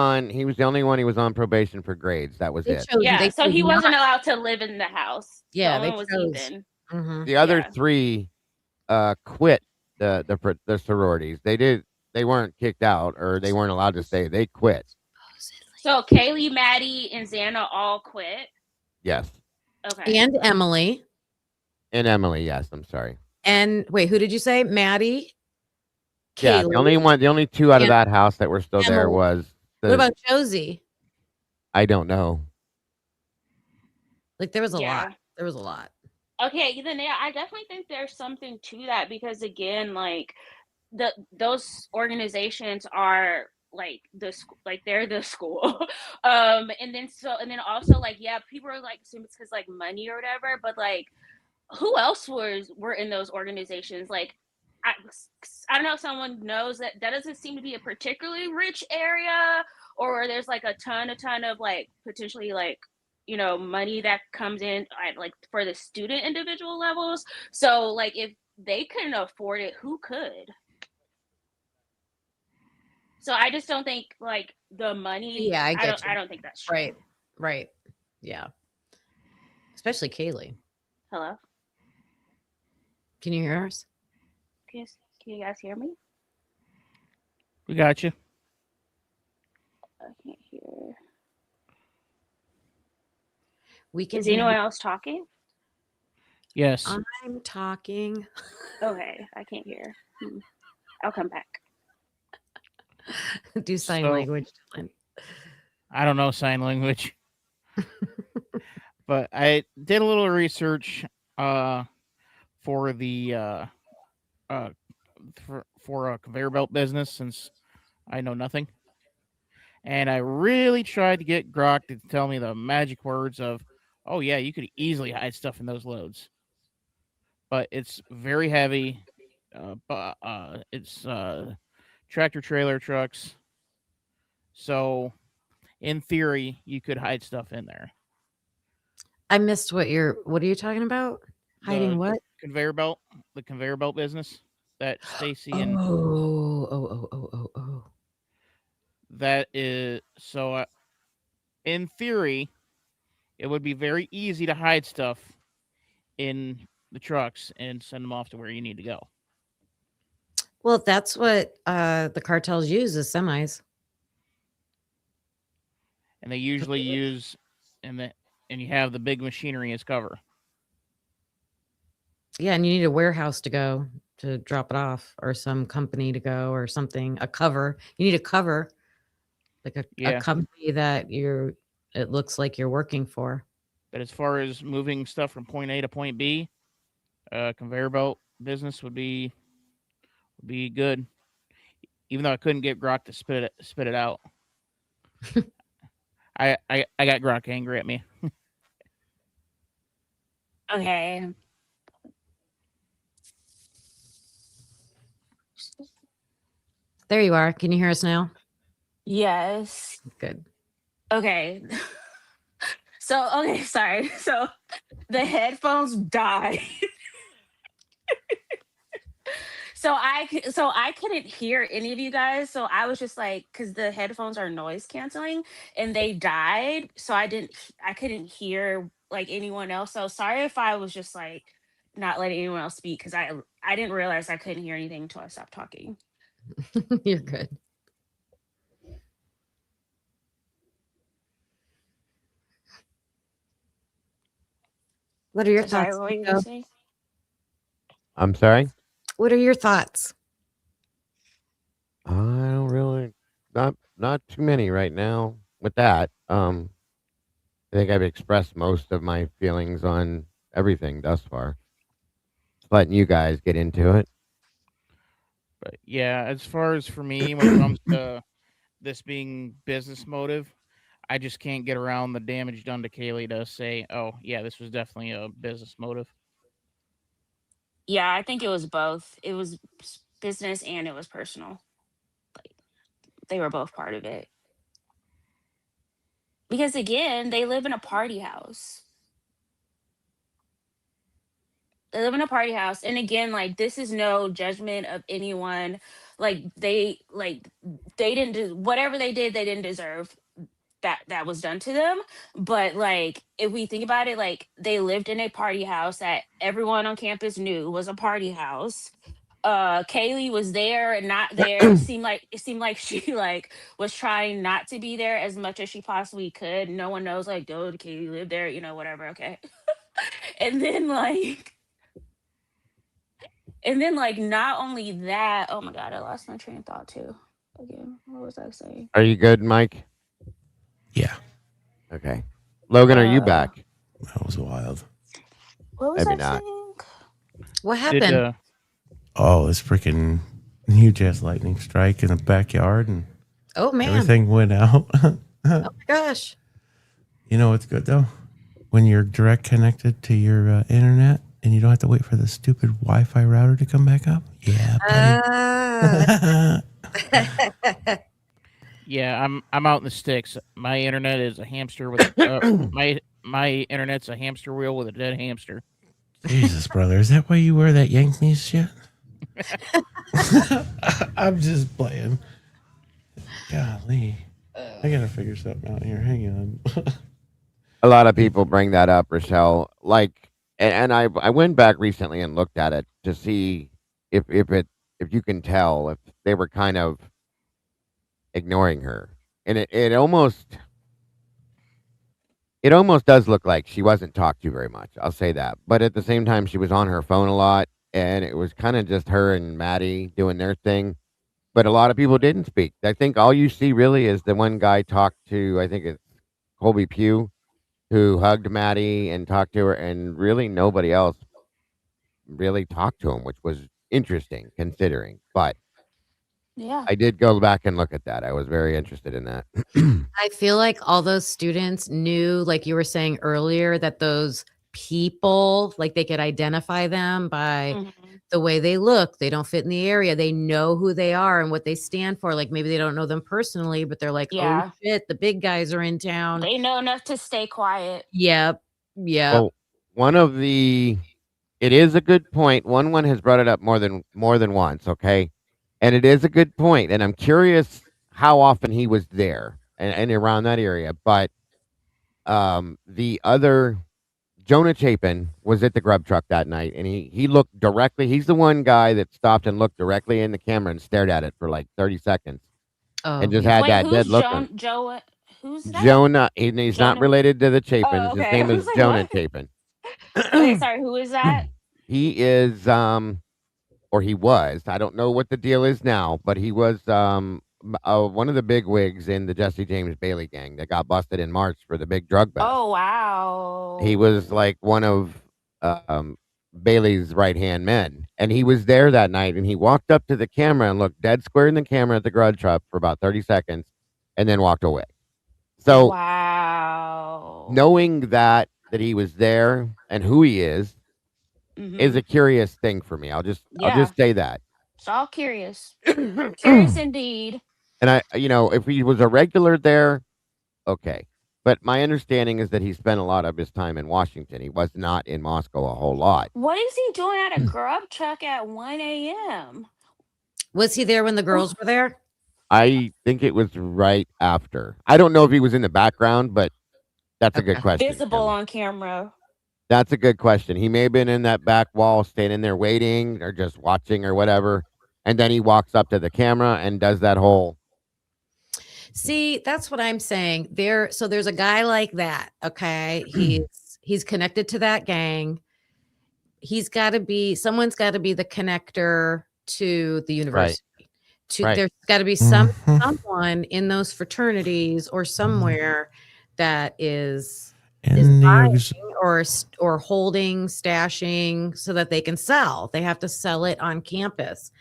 only one. He was on probation for grades. That was it. Yeah, so he wasn't allowed to live in the house. Yeah, the only one was Ethan. The other three quit the sororities. They weren't kicked out or they weren't allowed to stay. They quit. So Kaylee, Maddie, and Xana all quit. Yes. Okay. And Emily. And Emily, yes. I'm sorry. And wait, who did you say? Maddie? Yeah, Kaylee, the only two out of that house that were still there Emily. was. What about Josie? I don't know. Like there was a lot. There was a lot. Okay, then I definitely think there's something to that because again, like those organizations are like the school, like they're the school. And then also like, yeah, people are like assuming it's because like money or whatever, but like who else were in those organizations? Like I, I don't know if someone knows that doesn't seem to be a particularly rich area, or there's like a ton of like potentially like, you know, money that comes in at, like for the student individual levels. So like if they couldn't afford it, who could? So I just don't think like the money. Yeah, I get you. I don't think that's true. Right. Yeah. Especially Kaylee. Hello. Can you hear us? Can you guys hear me? We got you. I can't hear. We can. Is anyone else talking? Yes. I'm talking. Okay, I can't hear. I'll come back. Do sign language. I don't know sign language. But I did a little research for the for a conveyor belt business, since I know nothing. And I really tried to get Grok to tell me the magic words of, oh yeah, you could easily hide stuff in those loads. But it's very heavy. It's tractor trailer trucks. So in theory, you could hide stuff in there. I missed what are you talking about? Hiding what? Conveyor belt, the conveyor belt business that Stacy and Oh. that is so. In theory, it would be very easy to hide stuff in the trucks and send them off to where you need to go. Well, that's what the cartels use as semis. And they usually use and you have the big machinery as cover. Yeah, and you need a warehouse to go to drop it off, or some company to go, or something. A cover. You need a cover, like a company that it looks like you're working for. But as far as moving stuff from point A to point B, conveyor belt business would be good. Even though I couldn't get Grok to spit it out. I got Grok angry at me. Okay. There you are. Can you hear us now? Yes. Good. Okay. Sorry. So the headphones died. So I couldn't hear any of you guys. So I was just like, because the headphones are noise canceling and they died. So I couldn't hear like anyone else. So sorry if I was just like not letting anyone else speak, because I didn't realize I couldn't hear anything until I stopped talking. You're good. What are your thoughts? Sorry, what were you gonna say? I'm sorry? What are your thoughts? I don't really, not too many right now with that. I think I've expressed most of my feelings on everything thus far. Just letting you guys get into it. But yeah, as far as for me, when it comes to this being business motive, I just can't get around the damage done to Kaylee to say, oh yeah, this was definitely a business motive. Yeah, I think it was both. It was business and it was personal. Like they were both part of it. Because again, they live in a party house. They live in a party house. And again, like this is no judgment of anyone. Like they didn't do whatever they did, they didn't deserve that was done to them. But like if we think about it, like they lived in a party house that everyone on campus knew was a party house. Kaylee was there and not there. It seemed like she like was trying not to be there as much as she possibly could. No one knows like, oh, did Kaylee live there, you know, whatever, okay. and then not only that, oh my god, I lost my train of thought too. Again, what was I saying? Are you good, Mike? Yeah. Okay. Logan, are you back? That was wild. What was Maybe I not. saying? What happened? Oh, this freaking huge ass lightning strike in the backyard, and Oh man. Everything went out. Oh my gosh. You know what's good though? When you're direct connected to your internet and you don't have to wait for the stupid Wi-Fi router to come back up. Yeah, buddy. Yeah, I'm out in the sticks. My internet is a hamster with my internet's a hamster wheel with a dead hamster. Jesus, brother, is that why you wear that Yankees shit? I'm just playing. Golly, I gotta figure something out here. Hang on. A lot of people bring that up, Rochelle. Like, and I went back recently and looked at it to see if you can tell if they were kind of ignoring her, and it almost does look like she wasn't talked to very much. I'll say that, but at the same time, she was on her phone a lot, and it was kind of just her and Maddie doing their thing. But a lot of people didn't speak. I think all you see really is the one guy talked to. I think it's Colby Pugh, who hugged Maddie and talked to her, and really nobody else really talked to him, which was interesting considering. But Yeah. I did go back and look at that. I was very interested in that. I feel like all those students knew, like you were saying earlier, that those people, like they could identify them by the way they look. They don't fit in the area. They know who they are and what they stand for. Like maybe they don't know them personally, but they're like, Yeah. oh shit, the big guys are in town. They know enough to stay quiet. Yep. Yep. Well, it is a good point. One has brought it up more than once. Okay, and it is a good point, and I'm curious how often he was there and around that area. But the other Jonah Chapin was at the grub truck that night, and he looked directly. He's the one guy that stopped and looked directly in the camera and stared at it for like 30 seconds, and just had that dead look. Who's that? Jonah. He's not related to the Chapins. Oh, okay. His name I is was like, Jonah what? Chapin. Okay, sorry, who is that? He is, or he was. I don't know what the deal is now, but he was one of the big wigs in the Jesse James Bailey gang that got busted in March for the big drug bust. Oh wow. He was like one of Bailey's right hand men, and he was there that night. And he walked up to the camera and looked dead square in the camera at the grub truck for about 30 seconds, and then walked away. So, wow. knowing that he was there and who he is a curious thing for me. I'll just say that. It's all curious. Curious indeed. And if he was a regular there, okay. But my understanding is that he spent a lot of his time in Washington. He was not in Moscow a whole lot. What is he doing at a grub truck at 1 a.m.? Was he there when the girls were there? I think it was right after. I don't know if he was in the background, but that's a good question. Visible on camera. That's a good question. He may have been in that back wall, standing there waiting or just watching or whatever. And then he walks up to the camera and does that whole. See, that's what I'm saying. So there's a guy like that. Okay. He's connected to that gang. Someone's got to be the connector to the university. Right. There's got to be someone in those fraternities or somewhere that is buying or holding, stashing so that they can sell. They have to sell it on campus.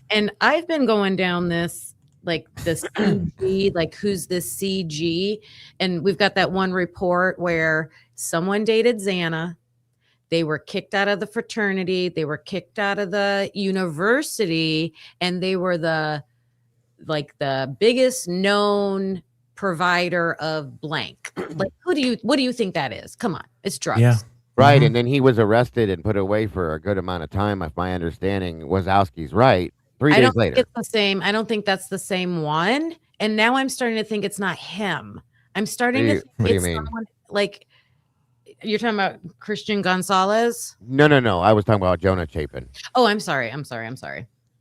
And I've been going down this, like the CG, like who's this CG? And we've got that one report where someone dated Xana. They were kicked out of the fraternity. They were kicked out of the university, and they were the biggest known provider of blank. Like, what do you think that is? Come on, it's drugs. Yeah. Right. And then he was arrested and put away for a good amount of time, if my understanding Wazowski's right. 3 days later. Think it's the same. I don't think that's the same one. And now I'm starting to think it's not him. I'm starting to think what do you it's mean? someone like you're talking about Christian Gonzalez. No. I was talking about Jonah Chapin. Oh, I'm sorry.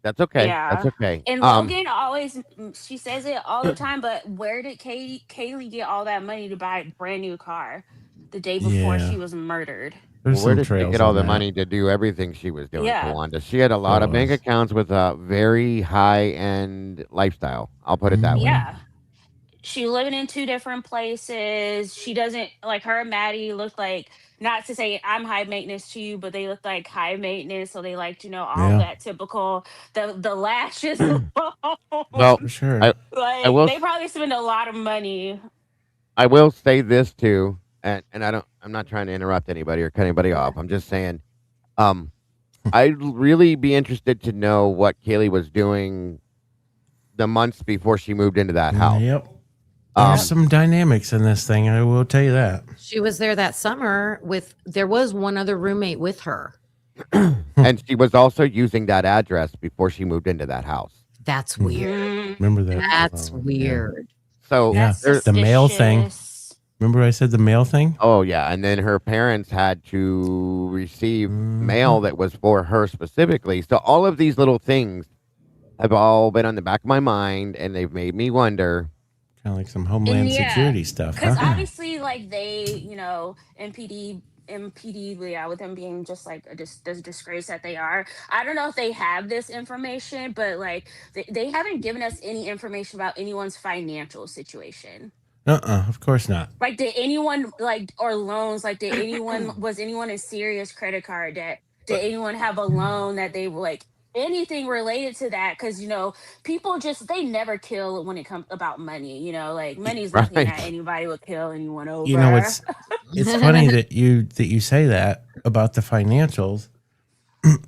That's okay. Yeah. That's okay. And Logan always, she says it all the time, but where did Kaylee get all that money to buy a brand new car the day before she was murdered? Where did she get all the money to do everything she was doing, Tawanda? She had a lot of bank accounts with a very high-end lifestyle. I'll put it that way. Yeah. She living in 2 different places. She doesn't, like her and Maddie look like not to say I'm high maintenance to you, but they look like high maintenance, so they like, all Yeah. that typical, the lashes Well, alone. For sure. I Like will they probably spend a lot of money. I will say this too, and I'm not trying to interrupt anybody or cut anybody off. I'm just saying, um, I'd really be interested to know what Kaylee was doing the months before she moved into that house. Yep. There's Um, some dynamics in this thing. I will tell you that. She was there that summer there was one other roommate with her. and she was also using that address before she moved into that house. That's weird. Mm, Remember that? That's Yeah. weird. So Yeah. that's The mail thing. suspicious. Remember I said the mail thing? oh yeah, and then her parents had to receive Mm-hmm. mail that was for her specifically. So all of these little things have all been on the back of my mind, and they've made me wonder. Kind of like some And Homeland yeah, Security stuff, because huh? obviously, like they, MPD, yeah, with them being just like the disgrace that they are. I don't know if they have this information, but like they haven't given us any information about anyone's financial situation. Of course not. Like, did anyone or loans? Like, was anyone in serious credit card debt? Did anyone have a loan that they were anything related to that? Because people they never kill when it comes about money. Like money's nothing that Right. anybody would kill anyone over. You know, it's funny that you say that about the financials,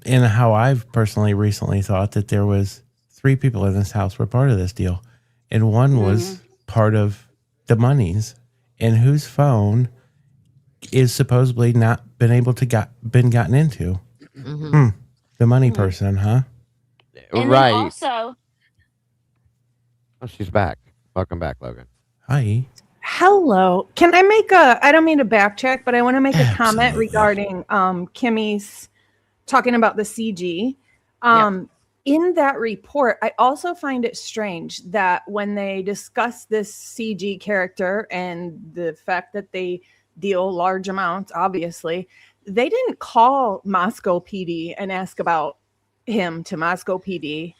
and how I've personally recently thought that there was 3 people in this house were part of this deal, and one was part of the monies, and whose phone is supposedly not been able to been gotten into. The money person, huh? And Right. then also, Oh, she's back. Welcome back, Logan. Hi. Hello. Can I make I don't mean to backtrack, but I want to make a comment Absolutely. regarding Kimmy's talking about the CG. In that report, I also find it strange that when they discuss this CG character and the fact that they deal large amounts, obviously, they didn't call Moscow PD and ask about him to Moscow PD.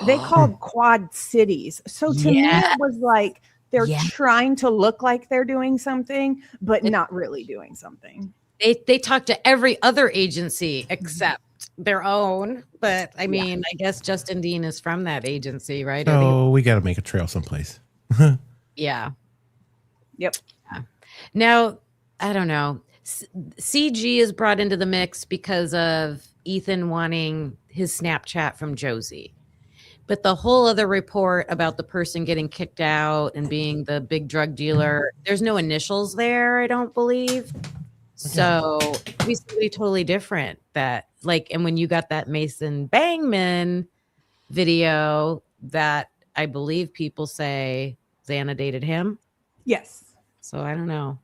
They called Quad Cities. So to me, it was like they're trying to look like they're doing something, but not really doing something. They talk to every other agency except their own. But I mean, I guess Justin Dean is from that agency, right? So we got to make a trail someplace. Yeah. Yep. Yeah. Now, I don't know. CG is brought into the mix because of Ethan wanting his Snapchat from Josie. But the whole other report about the person getting kicked out and being the big drug dealer, there's no initials there, I don't believe. So it'd be somebody totally different and when you got that Mason Bangman video that I believe people say Xana dated him. Yes. So I don't know.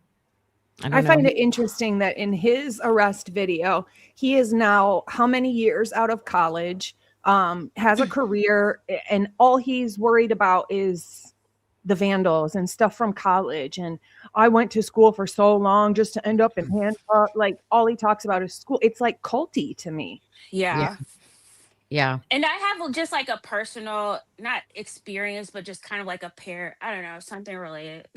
I find it interesting that in his arrest video, he is now how many years out of college, has a career, and all he's worried about is the vandals and stuff from college. And I went to school for so long just to end up in handcuffs. Like all he talks about is school. It's like culty to me. yeah. Yeah. And I have just like a personal, not experience, but just kind of like I don't know, something related,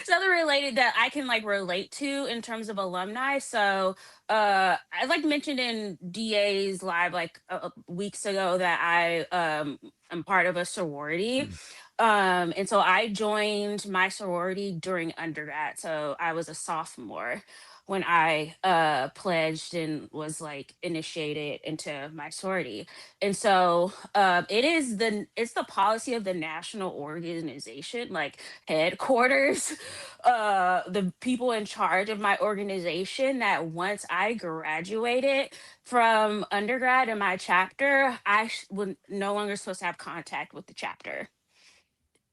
something related that I can relate to in terms of alumni. So I mentioned in DA's live weeks ago that I am part of a sorority. And so I joined my sorority during undergrad. So I was a sophomore when I pledged and was initiated into my sorority. And so it's the policy of the national organization, headquarters, the people in charge of my organization, that once I graduated from undergrad in my chapter, I would no longer supposed to have contact with the chapter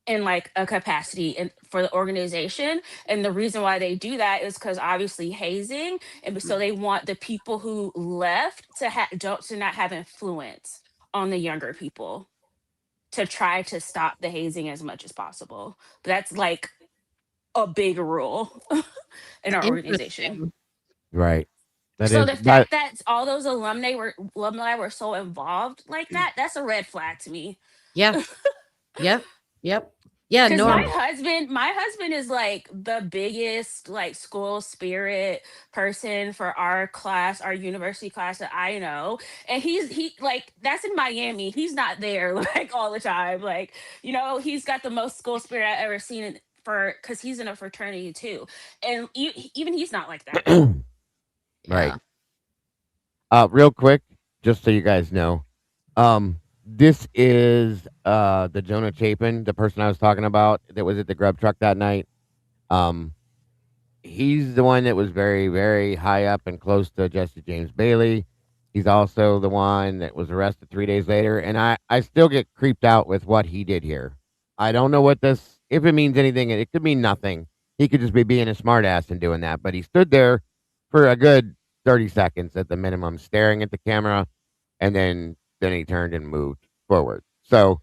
in a capacity for the organization. And the reason why they do that is because obviously hazing, and so they want the people who left to not have influence on the younger people, to try to stop the hazing as much as possible. But that's a big rule in our organization. Right. So the fact that all those alumni were so involved like that, that's a red flag to me. Yeah. Yep. Yeah, Because normal. my husband is like the biggest like school spirit person for our class, our university class that I know. And he like that's in Miami. He's not there like all the time. Like, he's got the most school spirit I've ever seen because he's in a fraternity too. And even he's not like that. Right. Yeah. Real quick, just so you guys know, this is the Jonah Chapin, the person I was talking about that was at the grub truck that night. He's the one that was very, very high up and close to Jesse James Bailey. He's also the one that was arrested 3 days later, and I still get creeped out with what he did here. I don't know if it means anything. It could mean nothing. He could just be being a smartass and doing that, but he stood there for a good 30 seconds at the minimum, staring at the camera, and then he turned and moved forward. So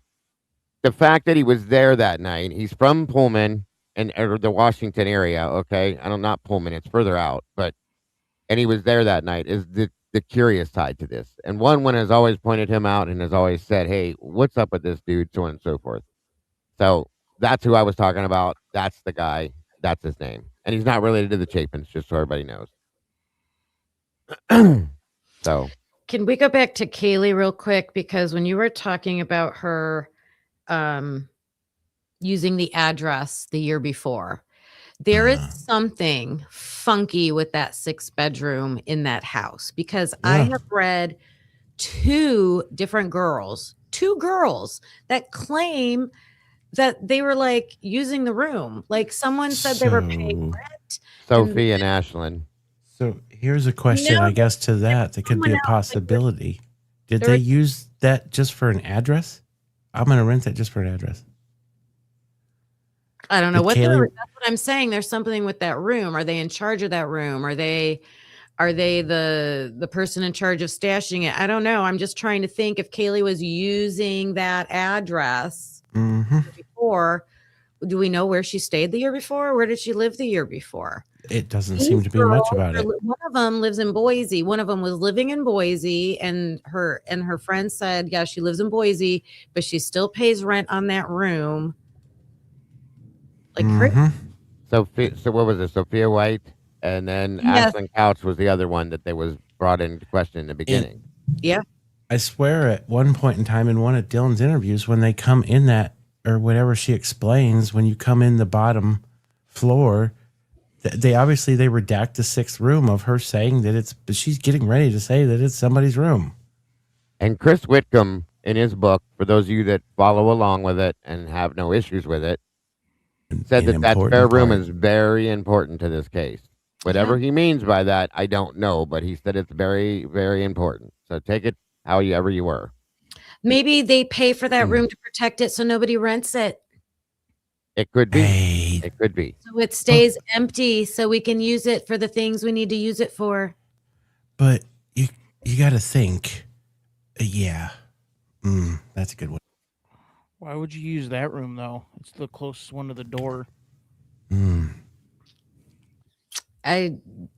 the fact that he was there that night, he's from Pullman or the Washington area. Okay, I don't not Pullman; it's further out, and he was there that night is the curious side to this. And one has always pointed him out and has always said, "Hey, what's up with this dude?" So on and so forth. So that's who I was talking about. That's the guy. That's his name, and he's not related to the Chapins, just so everybody knows. So. Can we go back to Kaylee real quick? Because when you were talking about her using the address the year before, there is something funky with that 6-bedroom in that house. Because I have read two girls that claim that they were like using the room. Like someone said they were paying rent. Sophie and Ashlyn. So here's a question, I guess, to that could be a possibility. Did they use that just for an address? I'm going to rent that just for an address. I don't know that's what I'm saying. There's something with that room. Are they in charge of that room? Are they the person in charge of stashing it? I don't know. I'm just trying to think if Kaylee was using that address before. Do we know where she stayed the year before? Where did she live the year before? It doesn't seem to be much about it. One of them lives in Boise. One of them was living in Boise, and her friend said, yeah, she lives in Boise, but she still pays rent on that room. Like Sophia, so what was it? Sophia White, and then Ashlyn Couch was the other one that they was brought into question in the beginning. Yeah. I swear at one point in time in one of Dylan's interviews, when they come in that, or whatever she explains, when you come in the bottom floor, they redact the 6th room of her saying that she's getting ready to say that it's somebody's room. And Chris Whitcomb, in his book, for those of you that follow along with it and have no issues with it, said that spare room is very important to this case. Whatever he means by that, I don't know, but he said it's very, very important. So take it however you were. Maybe they pay for that room to protect it so nobody rents it. It could be. Hey. It could be. So it stays empty so we can use it for the things we need to use it for. But you got to think. That's a good one. Why would you use that room, though? It's the closest one to the door. Or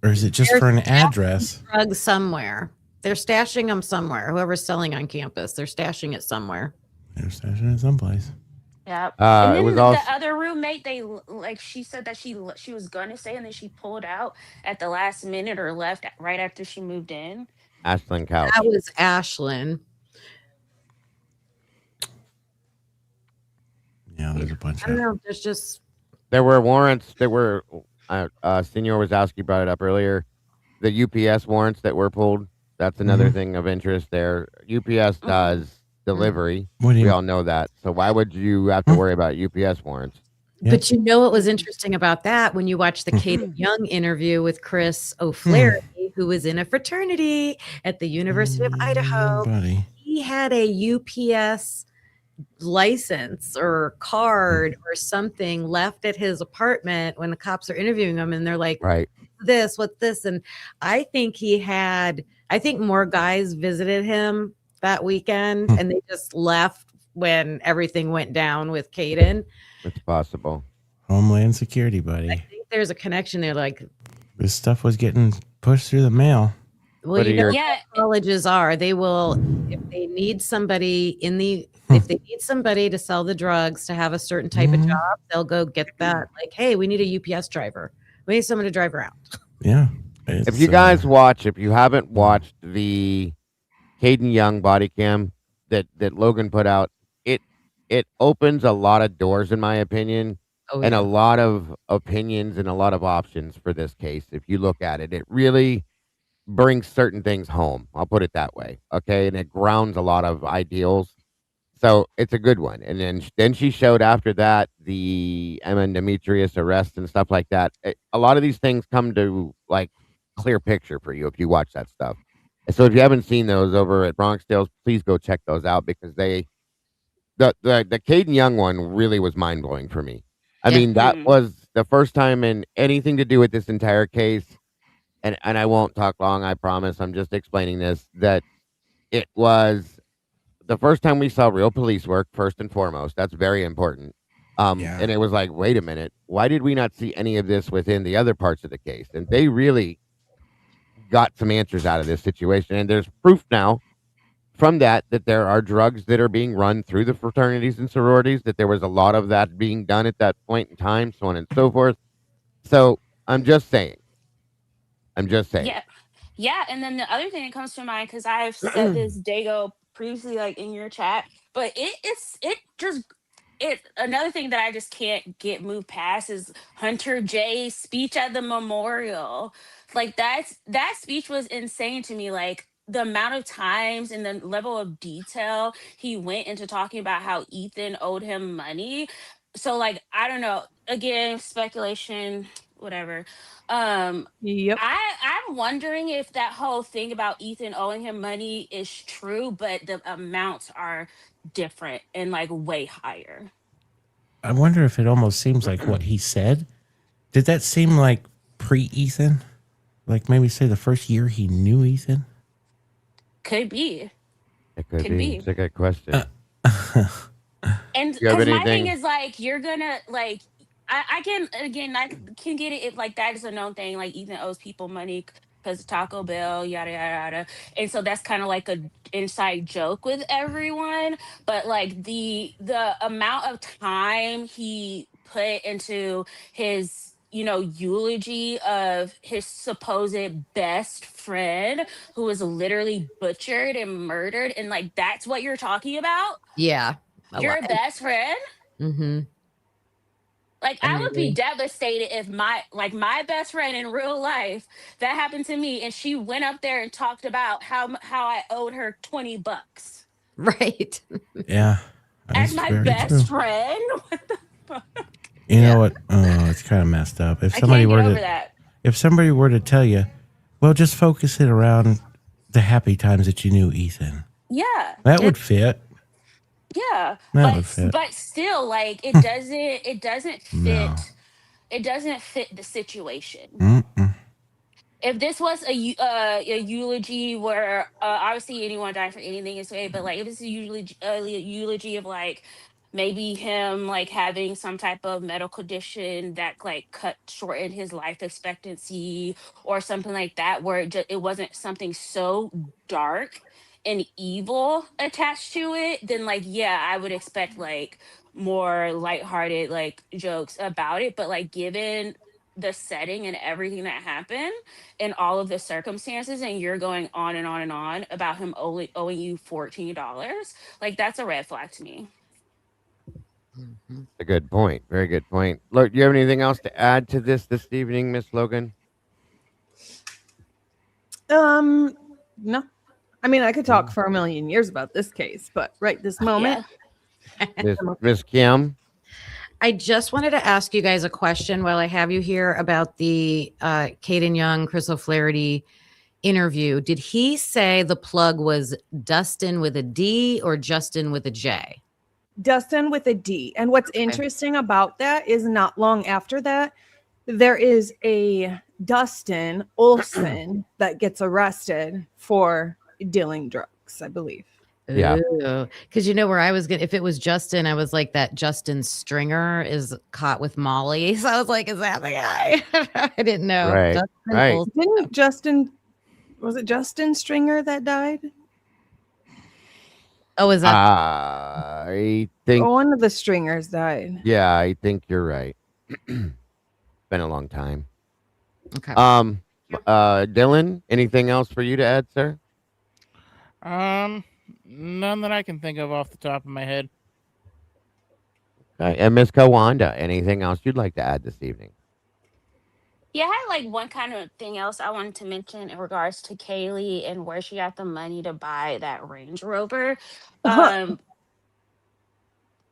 is it just for an address? Drugs somewhere. They're stashing them somewhere. Whoever's selling on campus, they're stashing it somewhere. They're stashing it someplace. Yeah. And then it was the also other roommate, she said that she was going to stay, and then she pulled out at the last minute or left right after she moved in. Ashlyn Couch. That was Ashlyn. Yeah, there's a bunch I don't know. There's just there were warrants. There were Senor Wazowski brought it up earlier. The UPS warrants that were pulled. That's another thing of interest there. UPS does delivery. We all know that. So why would you have to worry about UPS warrants? Yep. But you know what was interesting about that when you watch the Kate Young interview with Chris O'Flaherty, who was in a fraternity at the University of Idaho. Buddy. He had a UPS license or card or something left at his apartment when the cops are interviewing him, and they're like, right, what's this? And I think more guys visited him that weekend and they just left when everything went down with Caden. It's possible. Homeland Security, buddy. I think there's a connection there. Like, this stuff was getting pushed through the mail. Well, What are you know your what Yeah, colleges are. They will, if they need somebody if they need somebody to sell the drugs to have a certain type of job, they'll go get that. Like, hey, we need a UPS driver. We need someone to drive around. Yeah. if you guys if you haven't watched the Caden Young body cam that Logan put out, it it opens a lot of doors in my opinion, Oh and a yeah. lot of opinions and a lot of options for this case. If you look at it, it really brings certain things home. I'll put it that way. Okay, and it grounds a lot of ideals. So it's a good one. And then she showed after that the Emma and Demetrius arrest and stuff like that. A lot of these things come to like clear picture for you if you watch that stuff. And so if you haven't seen those over at Bronx Tales, please go check those out because the Caden Young one really was mind blowing for me. I Yeah. mean, that was the first time in anything to do with this entire case, and I won't talk long, I promise. I'm just explaining this, that it was the first time we saw real police work, first and foremost. That's very important. Yeah. And it was like, wait a minute, why did we not see any of this within the other parts of the case? And they really got some answers out of this situation. And there's proof now from that there are drugs that are being run through the fraternities and sororities, that there was a lot of that being done at that point in time, so on and so forth. So I'm just saying. yeah, yeah. And then the other thing that comes to mind, because I've said this Dago previously, like in your chat, but it another thing that I just can't get moved past is Hunter J's speech at the memorial. Like that speech was insane to me. Like the amount of times and the level of detail he went into talking about how Ethan owed him money. So like I don't know. Again, speculation, whatever. Yep. I'm wondering if that whole thing about Ethan owing him money is true, but the amounts are different and like way higher. I wonder if it almost seems like what he said. Did that seem like pre-Ethan? Like maybe say the first year he knew Ethan? Could be. It could Could be. be. It's a good question. And You have because my thing anything? is like you're gonna like I can again I can get it if like that is a known thing, like Ethan owes people money because Taco Bell, yada yada yada. And so that's kind of like a inside joke with everyone. But like the amount of time he put into his eulogy of his supposed best friend who was literally butchered and murdered, and like that's what you're talking about. Yeah. A Your lot. best friend? Mm-hmm. Like I would be devastated if my best friend in real life that happened to me and she went up there and talked about how I owed her $20 Right. Yeah. as That's my very best true. friend. What the fuck? You know what? Oh, it's kind of messed up. If I somebody can't were get over to that. if somebody were to tell you, well, just focus it around the happy times that you knew Ethan. Yeah. That would fit. Yeah. That would fit. But still like it doesn't fit. No. It doesn't fit the situation. Mm-mm. If this was a eulogy where obviously anyone died for anything is okay, but like if it's a eulogy of like maybe him like having some type of medical condition that like cut shortened his life expectancy or something like that, where it wasn't something so dark and evil attached to it, then like yeah, I would expect like more lighthearted like jokes about it. But like given the setting and everything that happened and all of the circumstances, and you're going on and on and on about him only owing you $14, like that's a red flag to me. A good point. Very good point. Look, do you have anything else to add to this evening, Miss Logan? No. I mean, I could talk for a million years about this case, but right this moment, Miss Kim? I just wanted to ask you guys a question while I have you here about the Caden Young, Chris O'Flaherty interview. Did he say the plug was Dustin with a D or Justin with a J? Dustin with a D. And what's interesting about that is not long after that, there is a Dustin Olson that gets arrested for dealing drugs, I believe. Yeah. Because you know where I was going, if it was Justin, I was like, that Justin Stringer is caught with Molly. So I was like, is that the guy? I didn't know. Right. Justin Right. Olson. Didn't Justin Was it Justin Stringer that died? Oh, is that? I think, Oh, one of the Stringers died. yeah, I think you're right. Been a long time. Okay. Dylan, anything else for you to add, sir? None that I can think of off the top of my head. And Miss Kawanda, anything else you'd like to add this evening? Yeah, I had like one kind of thing else I wanted to mention in regards to Kaylee and where she got the money to buy that Range Rover. Um,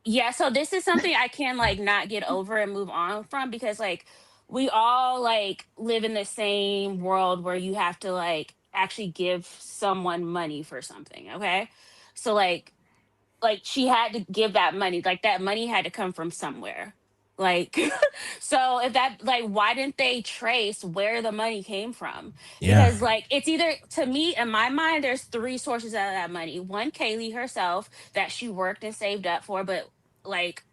yeah, so this is something I can like not get over and move on from, because like we all like live in the same world where you have to like actually give someone money for something, okay? So like she had to give that money, like that money had to come from somewhere, like so if that, like, why didn't they trace where the money came from? Yeah. Because like it's either, to me in my mind, there's three sources of that money. One, Kaylee herself, that she worked and saved up for, but like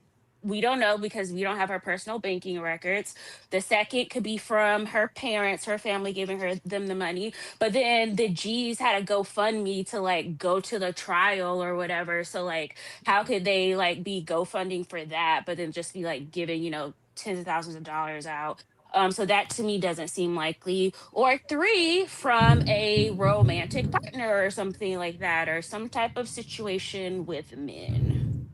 we don't know because we don't have her personal banking records. The second could be from her parents, her family giving them the money. But then the G's had a GoFundMe to like go to the trial or whatever. So like how could they like be GoFunding for that, but then just be like giving, tens of thousands of dollars out? So that to me doesn't seem likely. Or three, from a romantic partner or something like that, or some type of situation with men.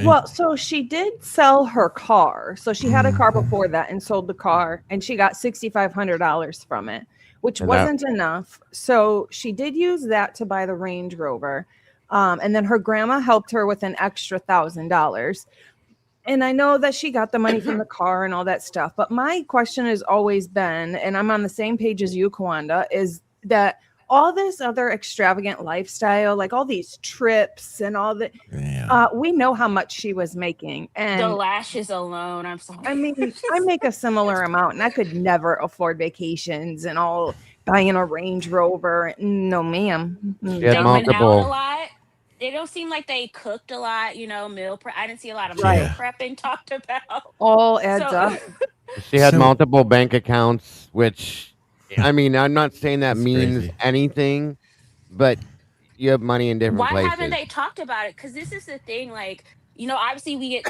Well, so she did sell her car. So she had a car before that and sold the car, and she got $6,500 from it, which And that- wasn't enough. So she did use that to buy the Range Rover. And then her grandma helped her with an extra $1,000. And I know that she got the money from the car and all that stuff. But my question has always been, and I'm on the same page as you, Kawanda, is that all this other extravagant lifestyle, like all these trips and all that, we know how much she was making. And the lashes alone, I'm sorry. I mean, I make a similar amount and I could never afford vacations and all buying a Range Rover. No, ma'am. She had They went out multiple. a lot. They don't seem like they cooked a lot, meal prep. I didn't see a lot of Right. meal prepping talked about. All adds So- up. She had So- multiple bank accounts, which, I mean, I'm not saying that That's means crazy. anything, but you have money in different Why places. haven't they talked about it? Because this is the thing, like, obviously we get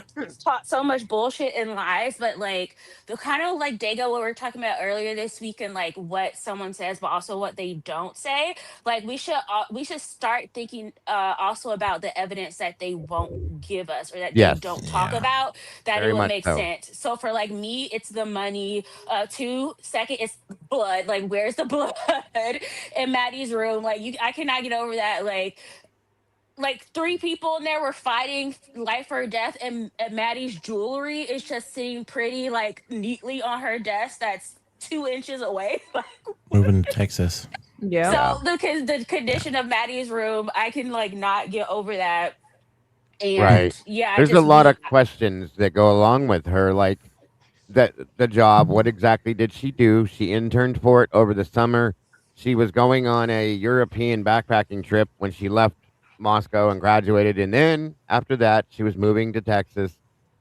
taught so much bullshit and lies, but like the kind of like Dago, what we were talking about earlier this week, and like what someone says, but also what they don't say. Like we should start thinking also about the evidence that they won't give us, or that Yes. they don't talk Yeah. about, that Very it will much make so. sense. So for like me, it's the money. Second, it's blood. Like where's the blood in Maddie's room? Like I cannot get over that. Like three people in there were fighting life or death, and Maddie's jewelry is just sitting pretty like neatly on her desk that's 2 inches away. Moving to Texas. Yeah. So the condition of Maddie's room, I can like not get over that. And Right. yeah, There's a lot of questions that go along with her, like the job. What exactly did she do? She interned for it over the summer. She was going on a European backpacking trip when she left Moscow and graduated, and then after that, she was moving to Texas.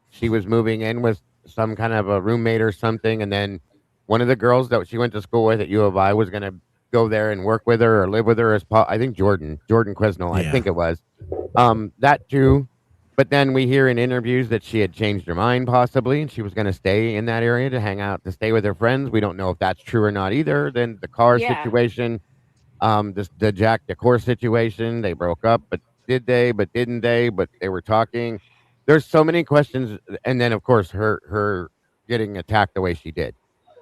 She was moving in with some kind of a roommate or something, and then one of the girls that she went to school with at U of I was going to go there and work with her or live with her as I think Jordan Quisnell, I Yeah. think it was. That too. But then we hear in interviews that she had changed her mind possibly, and she was going to stay in that area to hang out, to stay with her friends. We don't know if that's true or not either. Then the car Yeah. situation, the Jack Decor situation, they broke up, but did they? But didn't they? But they were talking. There's so many questions, and then of course her getting attacked the way she did.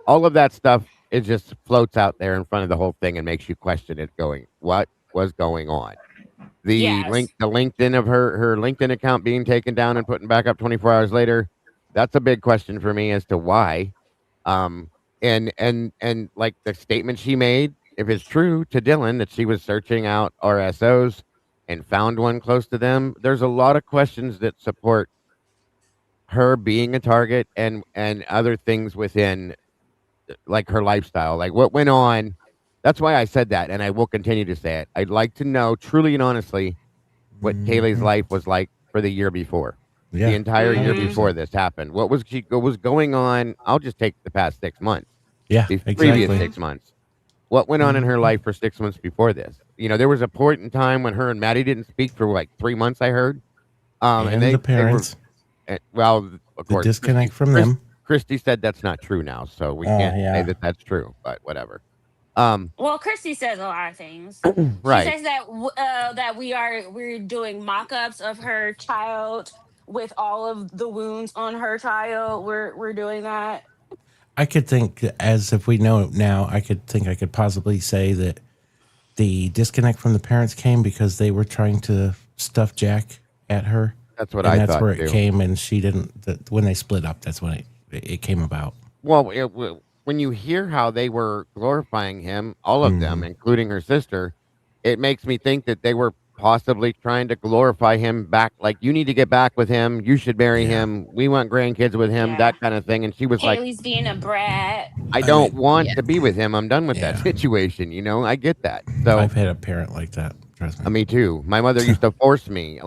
All of that stuff, it just floats out there in front of the whole thing and makes you question it. Going, what was going on? The Yes. the LinkedIn of her LinkedIn account being taken down and put back up 24 hours later. That's a big question for me as to why. And like the statement she made, if it's true to Dylan that she was searching out RSOs and found one close to them, there's a lot of questions that support her being a target and other things within like her lifestyle, like what went on. That's why I said that, and I will continue to say it. I'd like to know truly and honestly what Kaylee's life was like for the year before, Yeah. the entire year 100%. before this happened. What was going on? I'll just take the past 6 months. Yeah, The exactly. previous 6 months. what went on in her life for 6 months before this. There was a point in time when her and Maddie didn't speak for like 3 months, I heard. And And the they were parents, well, of the course, disconnect from them. Christy said that's not true now, so we Oh, can't say yeah. that that's true, but whatever. Well, Christy says a lot of things. She Right. says that that we're doing mock-ups of her child with all of the wounds on her child. We're doing that. I could think, as if we know now, I could possibly say that the disconnect from the parents came because they were trying to stuff Jack at her. That's what and I that's thought where it too. came, and she didn't. When they split up, that's when it came about. Well, when you hear how they were glorifying him, all of them, including her sister, it makes me think that they were possibly trying to glorify him back. Like, you need to get back with him. You should marry him. We want grandkids with him, Yeah. that kind of thing. And she was like, Haley's being a brat. I don't want to be with him. I'm done with that situation. I get that. So I've had a parent like that. Trust me. me too. My mother used to force me,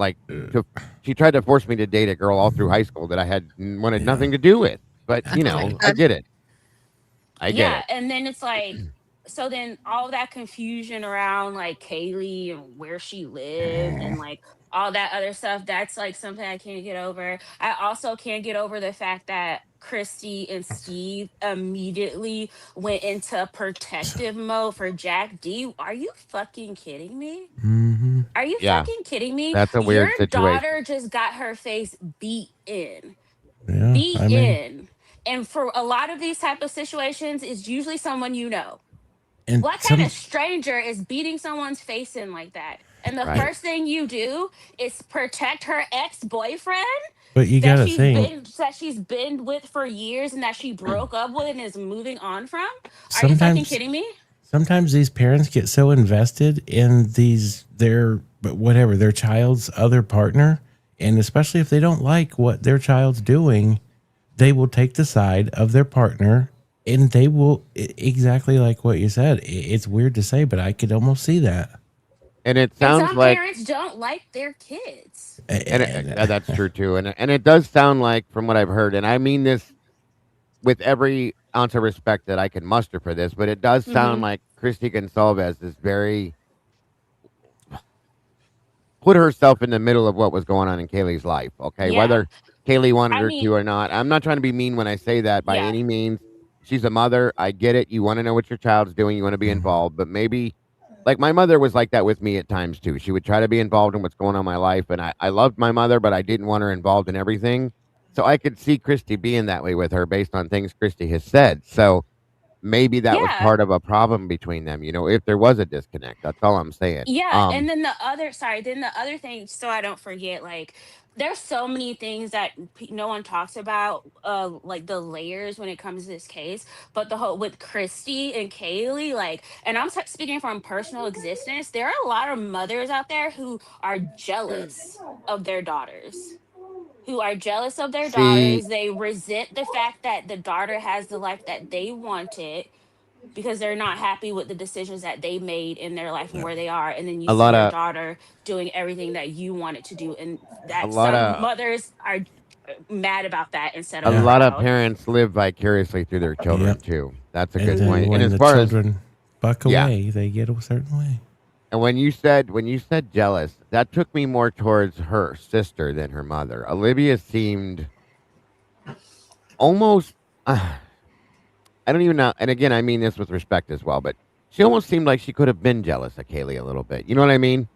she tried to force me to date a girl all through high school that I wanted nothing to do with. But, I get it. I get Yeah, it. and then it's like, so then all that confusion around like Kaylee and where she lived and like all that other stuff, that's like something I can't get over. I also can't get over the fact that Christy and Steve immediately went into protective mode for Jack D. Are you fucking kidding me? Mm-hmm. Are you Yeah. fucking kidding me? That's a Your weird situation. daughter just got her face beat in. Yeah, Beat I mean, in. And for a lot of these type of situations, it's usually someone you know. and What kind of stranger is beating someone's face in like that? And the Right. first thing you do is protect her ex-boyfriend but you that gotta think. she's been with for years and that she broke up with and is moving on from. Are you fucking kidding me? Sometimes these parents get so invested in their child's other partner, and especially if they don't like what their child's doing, they will take the side of their partner, and they will exactly like what you said. It's weird to say, but I could almost see that. And it And sounds some like, parents don't like their kids. and that's true too. And it does sound like, from what I've heard, and I mean this with every ounce of respect that I can muster for this, but it does sound like Christy Gonsalves is very put herself in the middle of what was going on in Kaylee's life. Okay, Yeah. whether Kaylee wanted I her mean, to or not. I'm not trying to be mean when I say that by yeah. any means. She's a mother. I get it. You want to know what your child's doing. You want to be involved, but maybe. Like, my mother was like that with me at times too. She would try to be involved in what's going on in my life, and I loved my mother, but I didn't want her involved in everything. So I could see Christy being that way with her based on things Christy has said. So maybe that was Yeah. part of a problem between them, if there was a disconnect. That's all I'm saying. Yeah, and then then the other thing, so I don't forget, like there's so many things that no one talks about, like the layers when it comes to this case. But the whole with Christy and Kaylee, like, and I'm speaking from personal existence, there are a lot of mothers out there who are jealous of their daughters. Who are jealous of their See, daughters. They resent the fact that the daughter has the life that they wanted because they're not happy with the decisions that they made in their life and where they are, and then you a see lot your of daughter doing everything that you wanted to do, and a that lot some of mothers are mad about that instead a of lot of proud. parents live vicariously through their children Yep. too. That's a And good then point. And when as the far as children buck yeah, away, they get a certain way. and when you said jealous, that took me more towards her sister than her mother. Olivia seemed almost I don't even know. And again, I mean this with respect as well, but she almost seemed like she could have been jealous of Kaylee a little bit. You know what I mean?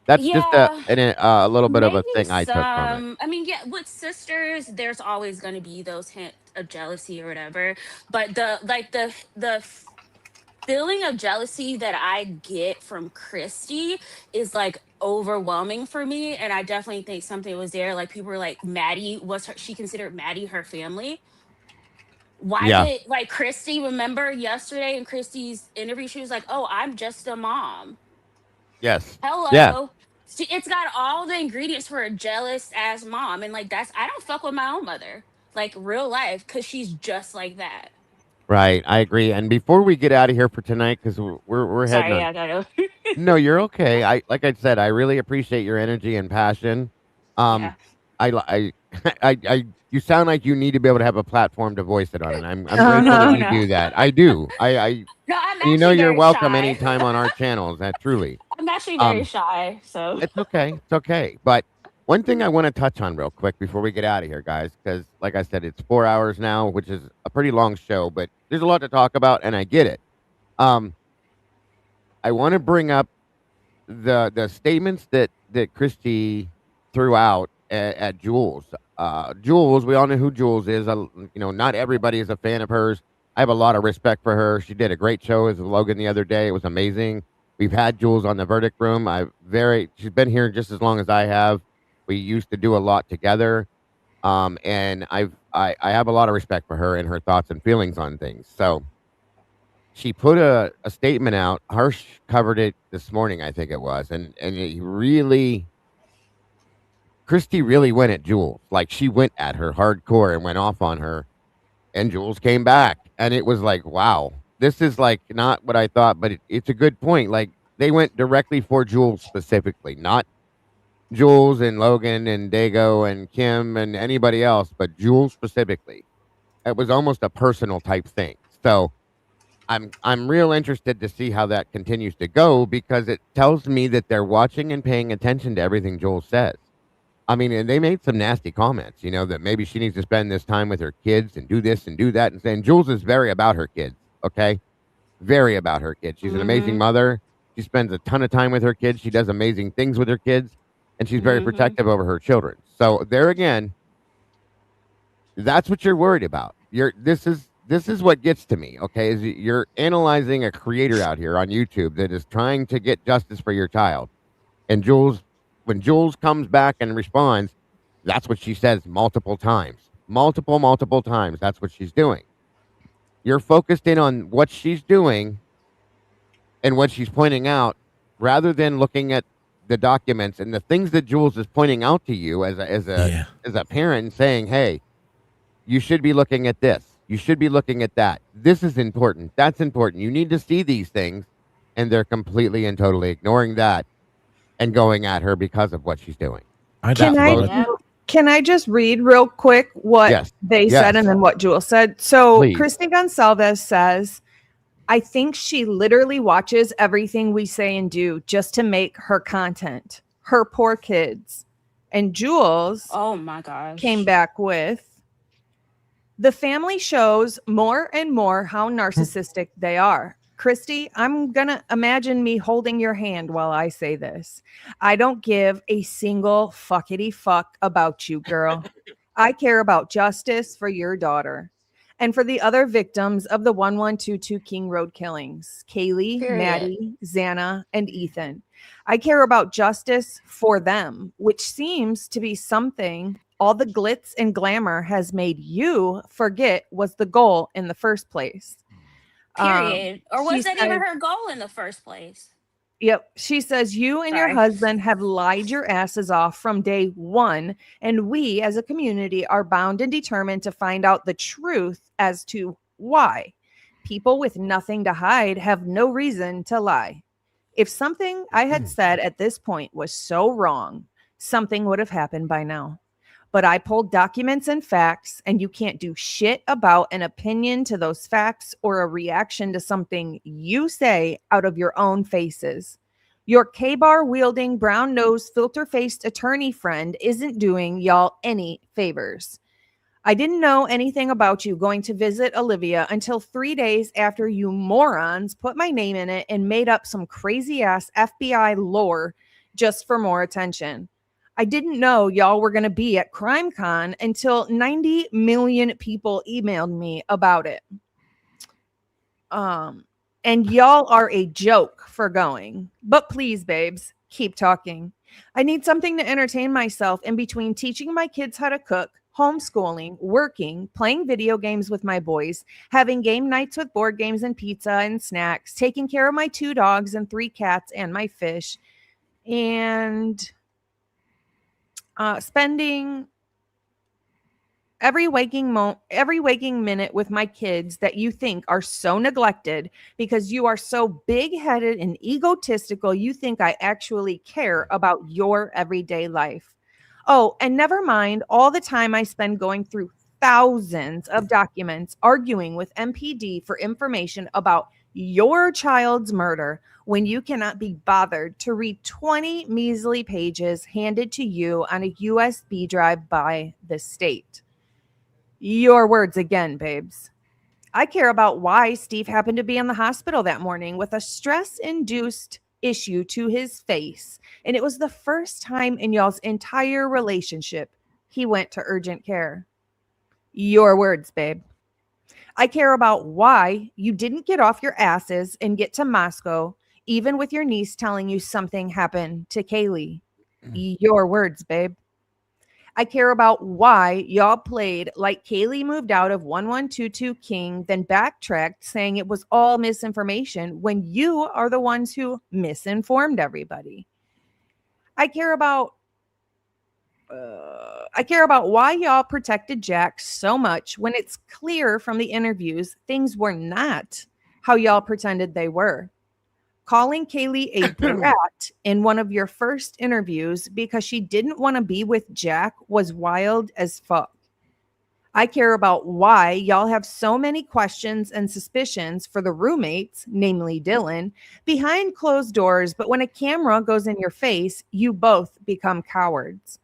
That's just Yeah, a little bit of a maybe thing I took from it. some. I mean, yeah, with sisters, there's always going to be those hint of jealousy or whatever. But the feeling of jealousy that I get from Christy is like overwhelming for me, and I definitely think something was there. Like people were like, Maddie was her. She considered Maddie her family. Why Yeah. did like Christy remember yesterday in Christy's interview? She was like, "Oh, I'm just a mom." Yes. Yeah. Hello. It's got all the ingredients for a jealous ass mom, and like that's I don't fuck with my own mother, like real life, because she's just like that. Right. I agree. And before we get out of here for tonight, because we're heading Sorry, on. I gotta. No, you're okay. Like I said, I really appreciate your energy and passion. Yeah. I you sound like you need to be able to have a platform to voice it on, and I'm grateful Uh-huh. that Oh you no. do that. I do. No, I'm And you know actually you're very welcome shy. anytime on our channels. That truly. I'm actually very Um, shy. So it's okay. It's okay. But one thing I want to touch on real quick before we get out of here, guys, because like I said, it's 4 hours now, which is a pretty long show, but there's a lot to talk about, and I get it. Um, I want to bring up the statements that Christy threw out at Jules. Jules, we all know who Jules is. Not everybody is a fan of hers. I have a lot of respect for her. She did a great show as Logan the other day. It was amazing. We've had Jules on the verdict room. She's been here just as long as I have. We used to do a lot together. And I have a lot of respect for her and her thoughts and feelings on things. So she put a statement out. Harsh covered it this morning, I think it was, and Christy really went at Jules. Like she went at her hardcore and went off on her, and Jules came back, and it was like, wow, this is like not what I thought, but it's a good point. Like they went directly for Jules specifically, not Jules and Logan and Dago and Kim and anybody else, but Jules specifically. It was almost a personal type thing. So I'm real interested to see how that continues to go because it tells me that they're watching and paying attention to everything Joel says. I mean, and they made some nasty comments, that maybe she needs to spend this time with her kids and do this and do that. And saying Jules is very about her kids, okay? Very about her kids. She's an amazing mother. She spends a ton of time with her kids. She does amazing things with her kids, and she's very protective over her children. So there again, that's what you're worried about. This is what gets to me, okay? Is you're analyzing a creator out here on YouTube that is trying to get justice for your child. And when Jules comes back and responds, that's what she says multiple times. Multiple times. That's what she's doing. You're focused in on what she's doing and what she's pointing out rather than looking at the documents and the things that Jules is pointing out to you as a parent and saying, hey, you should be looking at this. You should be looking at that. This is important. That's important. You need to see these things. And they're completely and totally ignoring that and going at her because of what she's doing. Can I just read real quick what they said and then what Jewel said? So Please. Christy Gonsalves says, I think she literally watches everything we say and do just to make her content. Her poor kids. And Jules oh my gosh, came back with, the family shows more and more how narcissistic they are. Christy, I'm going to imagine me holding your hand while I say this. I don't give a single fuckity fuck about you, girl. I care about justice for your daughter and for the other victims of the 1122 King Road killings, Kaylee, Maddie, Xana, and Ethan. I care about justice for them, which seems to be something all the glitz and glamour has made you forget was the goal in the first place. Period. Or was that even her goal in the first place? Yep. She says, you and your husband have lied your asses off from day one. And we as a community are bound and determined to find out the truth as to why. People with nothing to hide have no reason to lie. If something I had said at this point was so wrong, something would have happened by now. But I pulled documents and facts, and you can't do shit about an opinion to those facts or a reaction to something you say out of your own faces. Your K-bar wielding, brown-nosed, filter-faced attorney friend isn't doing y'all any favors. I didn't know anything about you going to visit Olivia until 3 days after you morons put my name in it and made up some crazy-ass FBI lore just for more attention. I didn't know y'all were going to be at CrimeCon until 90 million people emailed me about it. And y'all are a joke for going. But please, babes, keep talking. I need something to entertain myself in between teaching my kids how to cook, homeschooling, working, playing video games with my boys, having game nights with board games and pizza and snacks, taking care of my 2 dogs and 3 cats and my fish, and spending every waking minute with my kids that you think are so neglected because you are so big-headed and egotistical you think I actually care about your everyday life. Oh, and never mind all the time I spend going through thousands of documents arguing with MPD for information about your child's murder when you cannot be bothered to read 20 measly pages handed to you on a USB drive by the state. Your words again, babes. I care about why Steve happened to be in the hospital that morning with a stress-induced issue to his face, and it was the first time in y'all's entire relationship he went to urgent care. Your words, babe. I care about why you didn't get off your asses and get to Moscow, even with your niece telling you something happened to Kaylee. Your words, babe. I care about why y'all played like Kaylee moved out of 1122 King, then backtracked saying it was all misinformation when you are the ones who misinformed everybody. I care about why y'all protected Jack so much when it's clear from the interviews things were not how y'all pretended they were. Calling Kaylee a brat in one of your first interviews because she didn't want to be with Jack was wild as fuck. I care about why y'all have so many questions and suspicions for the roommates, namely Dylan, behind closed doors, but when a camera goes in your face, you both become cowards.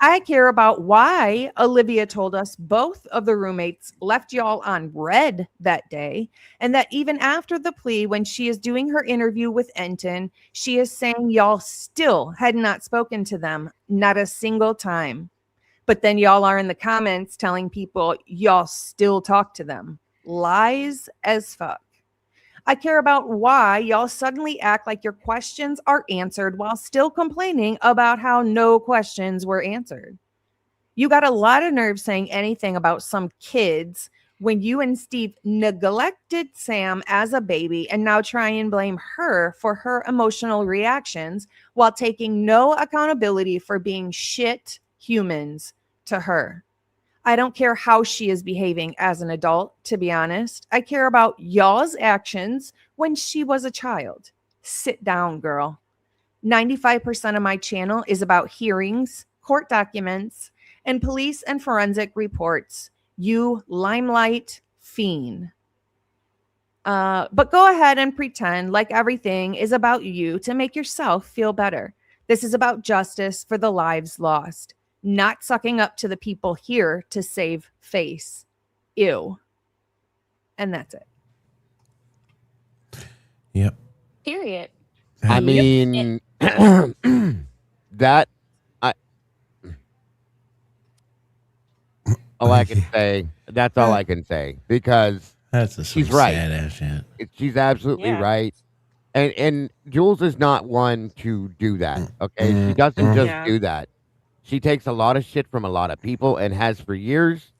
I care about why Olivia told us both of the roommates left y'all on red that day, and that even after the plea, when she is doing her interview with Enton, she is saying y'all still had not spoken to them, not a single time. But then y'all are in the comments telling people y'all still talk to them. Lies as fuck. I care about why y'all suddenly act like your questions are answered while still complaining about how no questions were answered. You got a lot of nerve saying anything about some kids when you and Steve neglected Sam as a baby and now try and blame her for her emotional reactions while taking no accountability for being shit humans to her. I don't care how she is behaving as an adult, to be honest. I care about y'all's actions when she was a child. Sit down, girl. 95% of my channel is about hearings, court documents, and police and forensic reports. You limelight fiend. But go ahead and pretend like everything is about you to make yourself feel better. This is about justice for the lives lost. Not sucking up to the people here to save face. Ew. And that's it. Yep. Period. I mean, that I all I can say. That's all I can say because That's she's right. sad ass shit. She's absolutely right. And Jules is not one to do that. Okay, she doesn't just do that. She takes a lot of shit from a lot of people and has for years.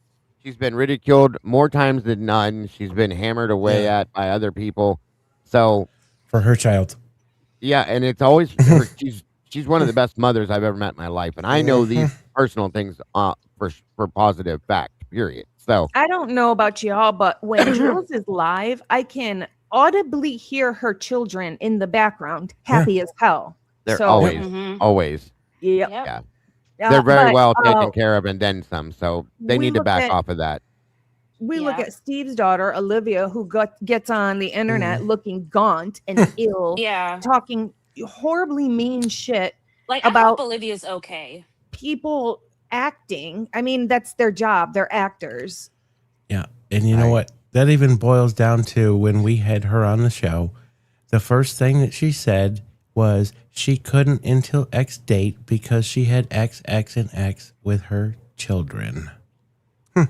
She's been ridiculed more times than none. She's been hammered away at by other people. So for her child. Yeah, and it's always her, she's one of the best mothers I've ever met in my life, and I know these personal things for positive fact. Period. So I don't know about y'all, but when Jules is live, I can audibly hear her children in the background, happy as hell. They're So, always. Yep. Yeah. They're very but, well taken care of and then some, so they we need to look back at- off of that. We look at Steve's daughter, Olivia, who gets on the internet looking gaunt and ill, talking horribly mean shit Like, I about hope Olivia's okay. people acting. I mean, that's their job. They're actors. Yeah. And you know what? That even boils down to when we had her on the show, the first thing that she said was she couldn't until X date because she had X, X, and X with her children.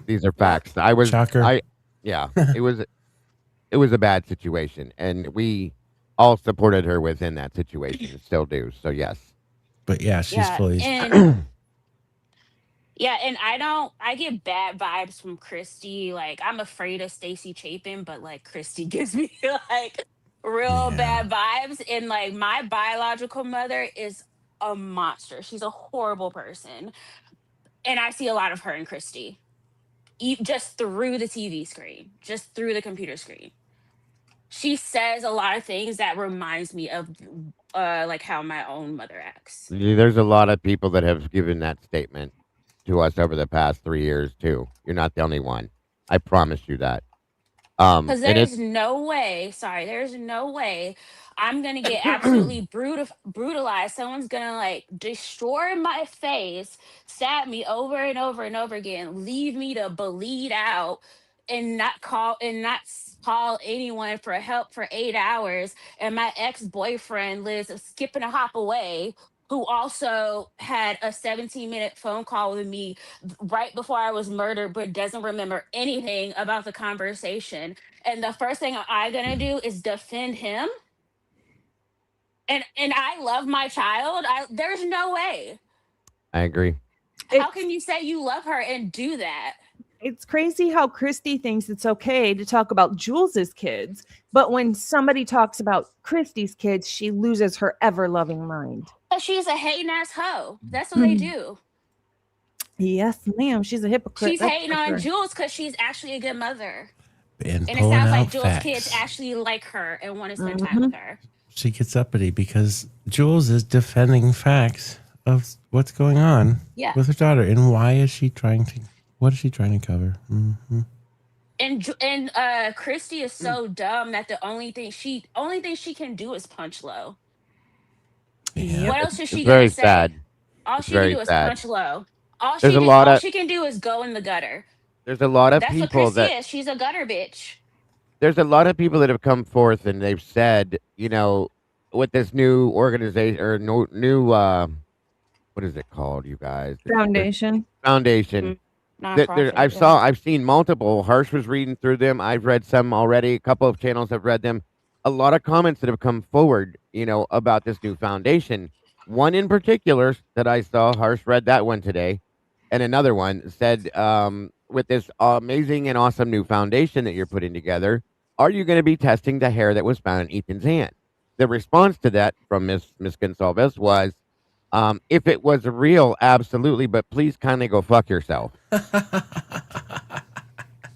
These are facts. I was Shocker. it was a bad situation, and we all supported her within that situation and still do. So yes. But yeah, she's fully And I get bad vibes from Christy. Like, I'm afraid of Stacy Chapin, but like Christy gives me like real bad vibes. And like my biological mother is a monster. She's a horrible person. And I see a lot of her in Christy. Just through the TV screen, just through the computer screen. she says a lot of things that reminds me of like how my own mother acts. There's a lot of people that have given that statement to us over the past 3 years too. You're not the only one. I promise you that. Because And there's no way, sorry, there's no way I'm gonna get absolutely brutalized. Someone's gonna like destroy my face, stab me over and over and over again, leave me to bleed out, and not call anyone for help for 8 hours. And my ex-boyfriend lives a skip and a hop away, who also had a 17-minute phone call with me right before I was murdered, but doesn't remember anything about the conversation. And the first thing I'm gonna do is defend him. And I love my child. There's no way. I agree. How can you say you love her and do that? It's crazy how Christy thinks it's okay to talk about Jules's kids, but when somebody talks about Christy's kids, she loses her ever-loving mind. But she's a hating ass hoe. That's what they do. Yes, ma'am. She's a hypocrite. She's that's hating for on sure. Jules because she's actually a good mother. And it pulling sounds like out Jules' facts. kids actually like her and want to spend time with her. She gets uppity because Jules is defending facts of what's going on with her daughter. And what is she trying to cover? Mm-hmm. And Christy is so dumb that the only thing she can do is punch low. Yeah. What else is she very gonna say? sad. All It's she can very do is sad. punch low. All she can do is go in the gutter. There's a lot of That's what people Christy that is. She's a gutter bitch. there's a lot of people that have come forth and they've said, with this new organization or new what is it called, you guys? Foundation. Foundation. Nonprofit, I've seen multiple. Harsh was reading through them. I've read some already. A couple of channels have read them. A lot of comments that have come forward, about this new foundation. One in particular that I saw, Harsh read that one today, and another one said, with this amazing and awesome new foundation that you're putting together, are you going to be testing the hair that was found in Ethan's hand? The response to that from Miss Gonsalves was, if it was real, absolutely, but please kindly go fuck yourself.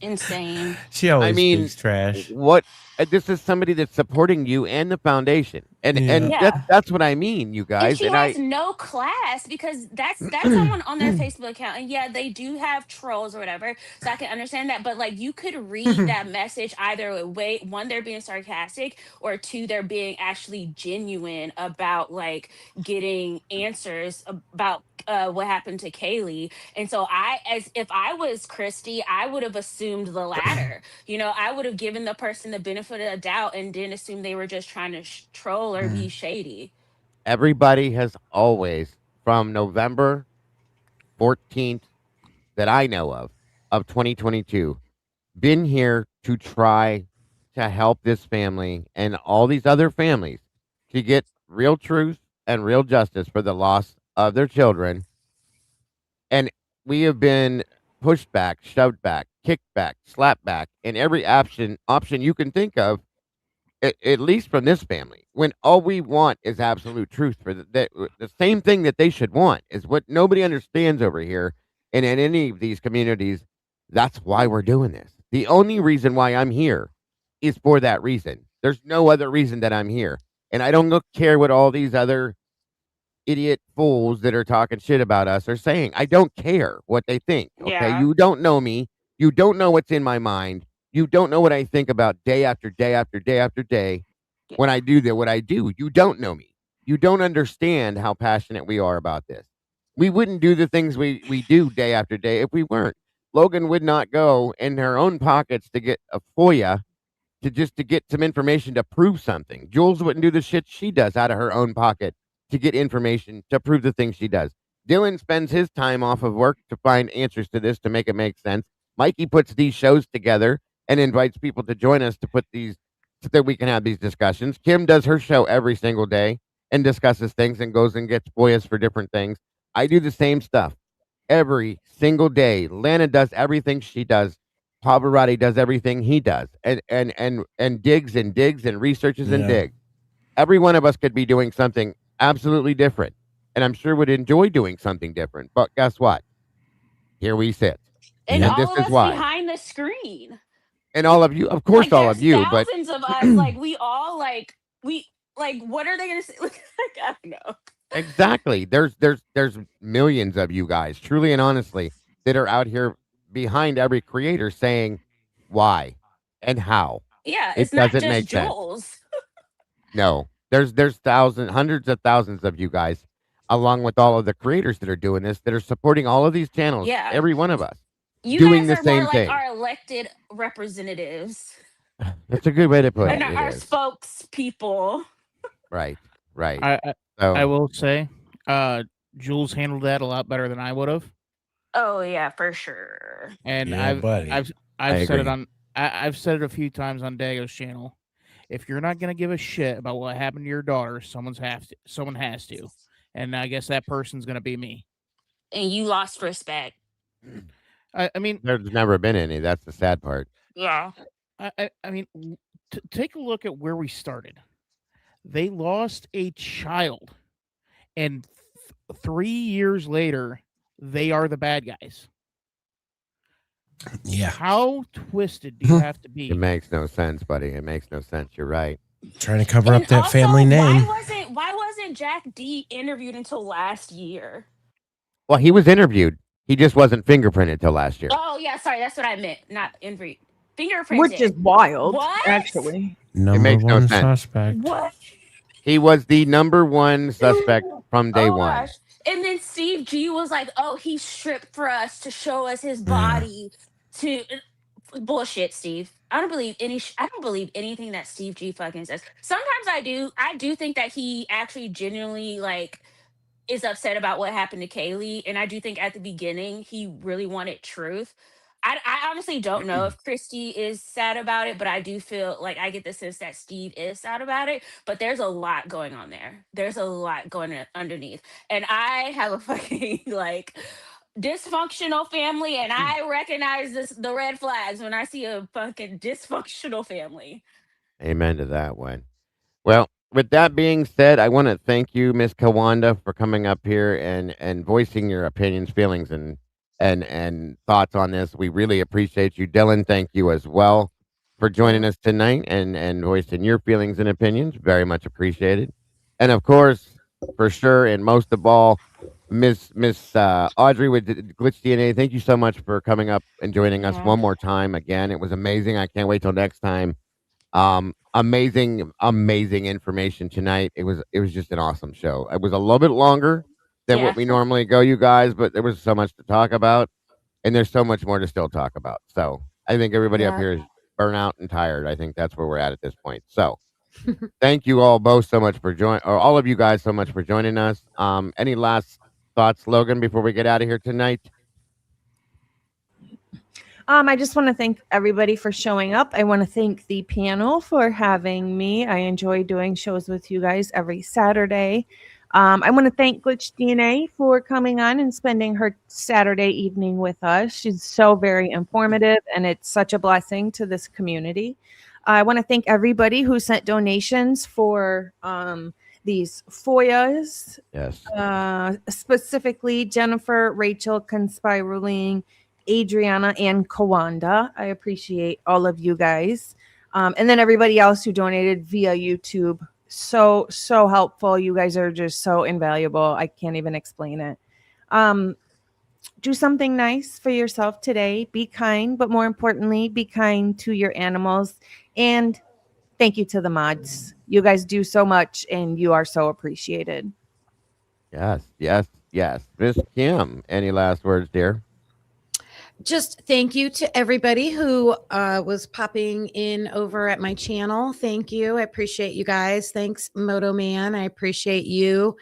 Insane. She always speaks trash. What? This is somebody that's supporting you and the foundation, and that's what I mean, you guys. And she has no class because that's someone on their Facebook account, and yeah, they do have trolls or whatever, so I can understand that. But like, you could read that message either way: one, they're being sarcastic, or two, they're being actually genuine about like getting answers about what happened to Kaylee. And so if I was Christy, I would have assumed the latter. I would have given the person the benefit of the doubt and didn't assume they were just trying to troll or be shady. Everybody has always, from November 14th that I know of 2022, been here to try to help this family and all these other families to get real truth and real justice for the loss of their children. And we have been pushed back, shoved back, kicked back, slapped back in every option you can think of, at least from this family, when all we want is absolute truth. For the same thing that they should want is what nobody understands over here and in any of these communities. That's why we're doing this. The only reason why I'm here is for that reason. There's no other reason that I'm here. And I don't care what all these other idiot fools that are talking shit about us are saying. I don't care what they think. Okay. Yeah. You don't know me. You don't know what's in my mind. You don't know what I think about day after day after day after day. When I do what I do, you don't know me. You don't understand how passionate we are about this. We wouldn't do the things we do day after day if we weren't. Logan would not go in her own pockets to get a FOIA to get some information to prove something. Jules wouldn't do the shit she does out of her own pocket to get information to prove the things she does. Dylan spends his time off of work to find answers to this, to make it make sense. Mikey puts these shows together and invites people to join us to put these, so that we can have these discussions. Kim does her show every single day and discusses things and goes and gets FOIAs for different things. I do the same stuff every single day. Lana does everything she does. Pavarotti does everything he does, and digs and digs and researches and digs. Every one of us could be doing something absolutely different, and I'm sure would enjoy doing something different. But guess what? Here we sit, and all this of is us why. behind the screen. And all of you, of course, Like all there's of you, but thousands of us. Like we all we what are they gonna say? Like, I don't know. exactly. There's millions of you guys, truly and honestly, that are out here behind every creator saying why and how. Yeah, It it's not doesn't just make sense. Jules. No. There's thousands, hundreds of thousands of you guys, along with all of the creators that are doing this, that are supporting all of these channels, Yeah. every one of us, You doing guys the are more same like thing. our elected representatives That's a good way to put and it. It our is. spokespeople. Right. Right. I So will say, Jules handled that a lot better than I would have, Oh yeah, for sure. and Yeah, buddy. I've I I've said it agree. on I've said it a few times on Dago's channel. If you're not gonna give a shit about what happened to your daughter, someone has to, and I guess that person's gonna be me. And you lost respect. I mean, There's never been any. That's the sad part. Yeah. I mean, take a look at where we started. They lost a child, and 3 years later, they are the bad guys. Yeah. How twisted do you have to It be? makes no sense, buddy. It makes no sense. You're right. Trying to cover up And that also, family name. why wasn't Jack D interviewed until last year? Well, he was interviewed. He just wasn't fingerprinted till last year. Oh yeah, sorry, that's what I meant. Not interviewed. Fingerprinted. Which is wild, What? actually. Number makes no one sense. suspect. What? He was the number one suspect from day Oh one. gosh. And then Steve G was like, "Oh, he stripped for us to show us his Yeah. body." To bullshit, Steve. I don't believe I don't believe anything that Steve G fucking says. Sometimes I do. I do think that he actually genuinely is upset about what happened to Kaylee, and I do think at the beginning he really wanted truth. I honestly don't know if Christy is sad about it, but I do feel like I get the sense that Steve is sad about it. But there's a lot going on there. There's a lot going underneath, and I have a fucking dysfunctional family, and I recognize the red flags when I see a fucking dysfunctional family. Amen to that one. Well, with that being said, I want to thank you, Miss Kawanda, for coming up here and voicing your opinions, feelings, and thoughts on this. We really appreciate you, Dylan. Thank you as well for joining us tonight and voicing your feelings and opinions. Very much appreciated. And of course, for sure, and most of all, Miss Audrey with Glitch DNA. Thank you so much for coming up and joining us Yeah. one more time. Again, it was amazing. I can't wait till next time. Amazing information tonight. It was just an awesome show. It was a little bit longer than Yeah. what we normally go, you guys, but there was so much to talk about, and there's so much more to still talk about. So I think everybody up Yeah. here is burnout and tired. I think that's where we're at this point. So thank you all both so much for or all of you guys so much for joining us. Any last thoughts, Logan, before we get out of here tonight? I just want to thank everybody for showing up. I want to thank the panel for having me. I enjoy doing shows with you guys every Saturday. I want to thank Glitch DNA for coming on and spending her Saturday evening with us. She's so very informative, and it's such a blessing to this community. I want to thank everybody who sent donations for these FOIAs. Yes. Specifically, Jennifer, Rachel, Conspiruling, Adriana, and Kawanda. I appreciate all of you guys. And then everybody else who donated via YouTube. So helpful. You guys are just so invaluable. I can't even explain it. Do something nice for yourself today. Be kind, but more importantly, be kind to your animals. And thank you to the mods. You guys do so much, and you are so appreciated. Yes. Miss Kim, any last words, dear? Just thank you to everybody who was popping in over at my channel. Thank you. I appreciate you guys. Thanks, Moto Man. I appreciate you,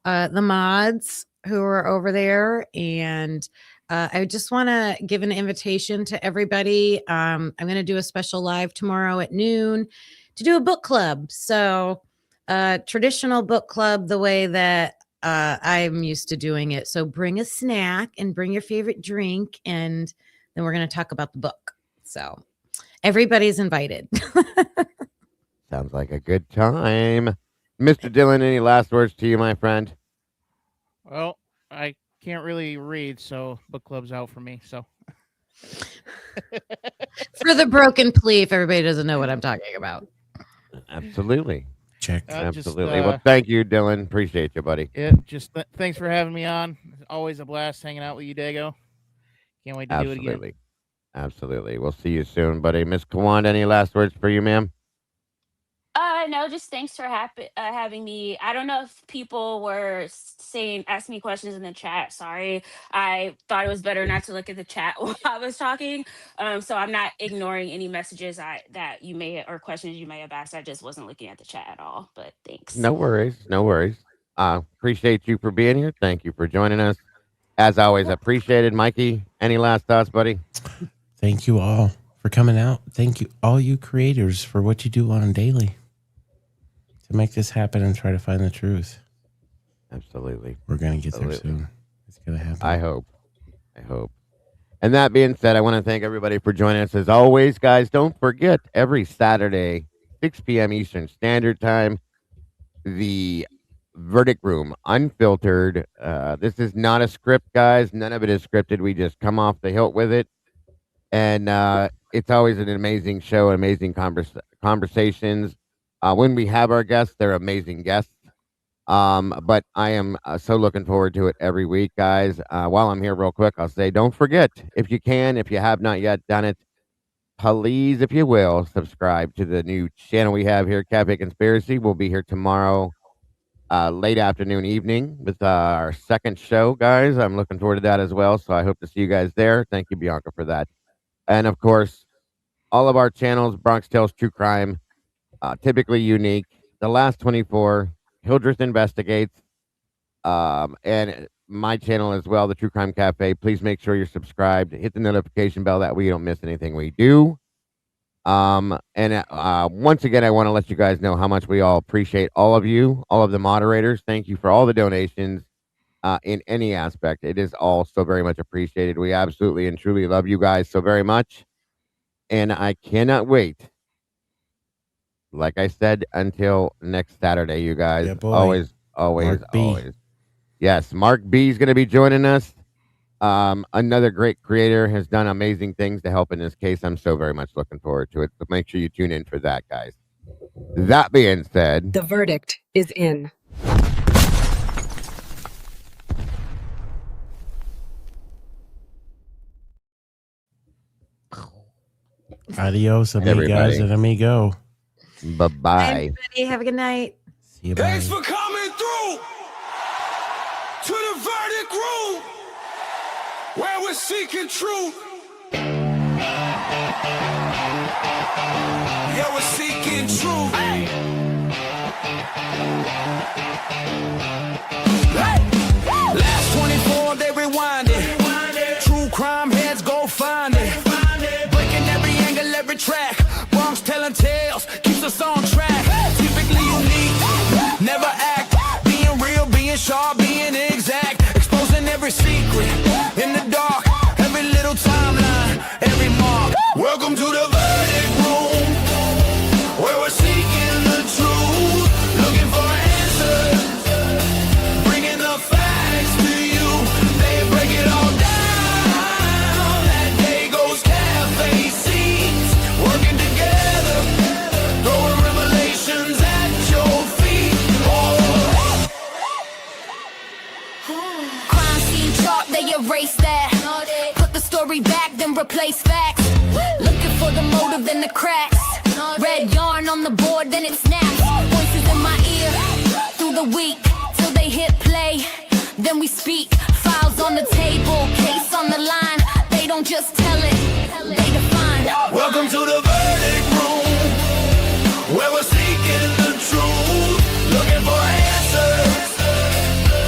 the mods who are over there. And I just want to give an invitation to everybody. I'm going to do a special live tomorrow at noon to do a book club. So traditional book club, the way that I'm used to doing it. So bring a snack and bring your favorite drink, and then we're going to talk about the book. So everybody's invited. Sounds like a good time. Mr. Dylan, any last words to you, my friend? Well, I can't really read, so book club's out for me. So For the broken plea, if everybody doesn't know what I'm talking about. Absolutely. Check. Absolutely. Well, thank you, Dylan. Appreciate you, buddy. Yeah, just thanks for having me on. Always a blast hanging out with you, Dago. Can't wait to do it again. Absolutely. Absolutely. We'll see you soon, buddy. Miss Kawanda, any last words for you, ma'am? No, just thanks for having me. I don't know if people were asking me questions in the chat. Sorry. I thought it was better not to look at the chat while I was talking. So I'm not ignoring any messages that you may, or questions you may have asked. I just wasn't looking at the chat at all, but thanks. No worries. No worries. Appreciate you for being here. Thank you for joining us. As always, appreciated. Mikey, any last thoughts, buddy? Thank you all for coming out. Thank you, all you creators, for what you do on a daily to make this happen and try to find the truth. Absolutely. We're going to get there soon. It's going to happen. I hope. And that being said, I want to thank everybody for joining us. As always, guys, don't forget, every Saturday, 6 p.m. Eastern Standard Time, the Verdict Room, Unfiltered. This is not a script, guys. None of it is scripted. We just come off the hilt with it. And it's always an amazing show, amazing conversations. When we have our guests, they're amazing guests. But I am so looking forward to it every week, guys. While I'm here real quick, I'll say, don't forget, if you have not yet done it, please, if you will, subscribe to the new channel we have here, Cafe Conspiracy. We'll be here tomorrow, late afternoon, evening, with our second show, guys. I'm looking forward to that as well. So I hope to see you guys there. Thank you, Bianca, for that. And of course, all of our channels, Bronx Tales True Crime, Typically Unique, The Last 24, Hildreth Investigates, and my channel as well, the True Crime Cafe. Please make sure you're subscribed. Hit the notification bell. That way you don't miss anything we do. Once again, I want to let you guys know how much we all appreciate all of you, all of the moderators. Thank you for all the donations in any aspect. It is all so very much appreciated. We absolutely and truly love you guys so very much. And I cannot wait. Like I said, until next Saturday, you guys. Yeah, boy. Always. Mark B. Yes, Mark B is going to be joining us. Another great creator, has done amazing things to help in this case. I'm so very much looking forward to it. So make sure you tune in for that, guys. That being said, the verdict is in. Adios, amigas and amigo. Bye-bye. Bye, everybody. Have a good night. See you. Bye. Thanks for coming through to the verdict room where we're seeking truth. Yeah, we're seeking truth. Hey. Last 24, they rewind it. True crime heads go find it. Breaking every angle, every track. Bronx telling tales, keeps us on track. Typically unique, never act. Being real, being sharp, being exact. Exposing every secret in the dark. Every little timeline, every mark. Welcome to the verdict room, where we're seeking the truth. Looking for answers, bringing the facts to you. They break it all down. That day goes cafe seats, working together, throwing revelations at your feet. Oh. Crime scene chart, they erase that. Put the story back, then replace facts. Looking for the motive in the cracks. Red yarn on the board, then it snaps. Voices in my ear through the week till they hit play. Then we speak. Files on the table, case on the line. They don't just tell it, they define. Welcome to the verdict room, where we're seeking the truth. Looking for answers,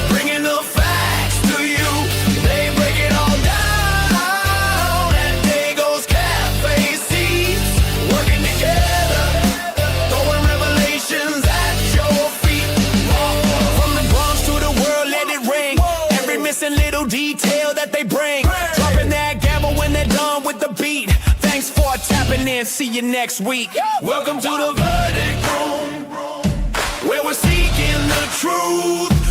bringing the facts to you. They break it all down. That day goes cafe seats, working together, throwing revelations at your feet. From the Bronx to the world, let it ring. Every missing little detail that they bring. Dropping that gavel when they're done with the beat. Thanks for tapping in. See you next week. Welcome to the verdict room, where we're seeking the truth.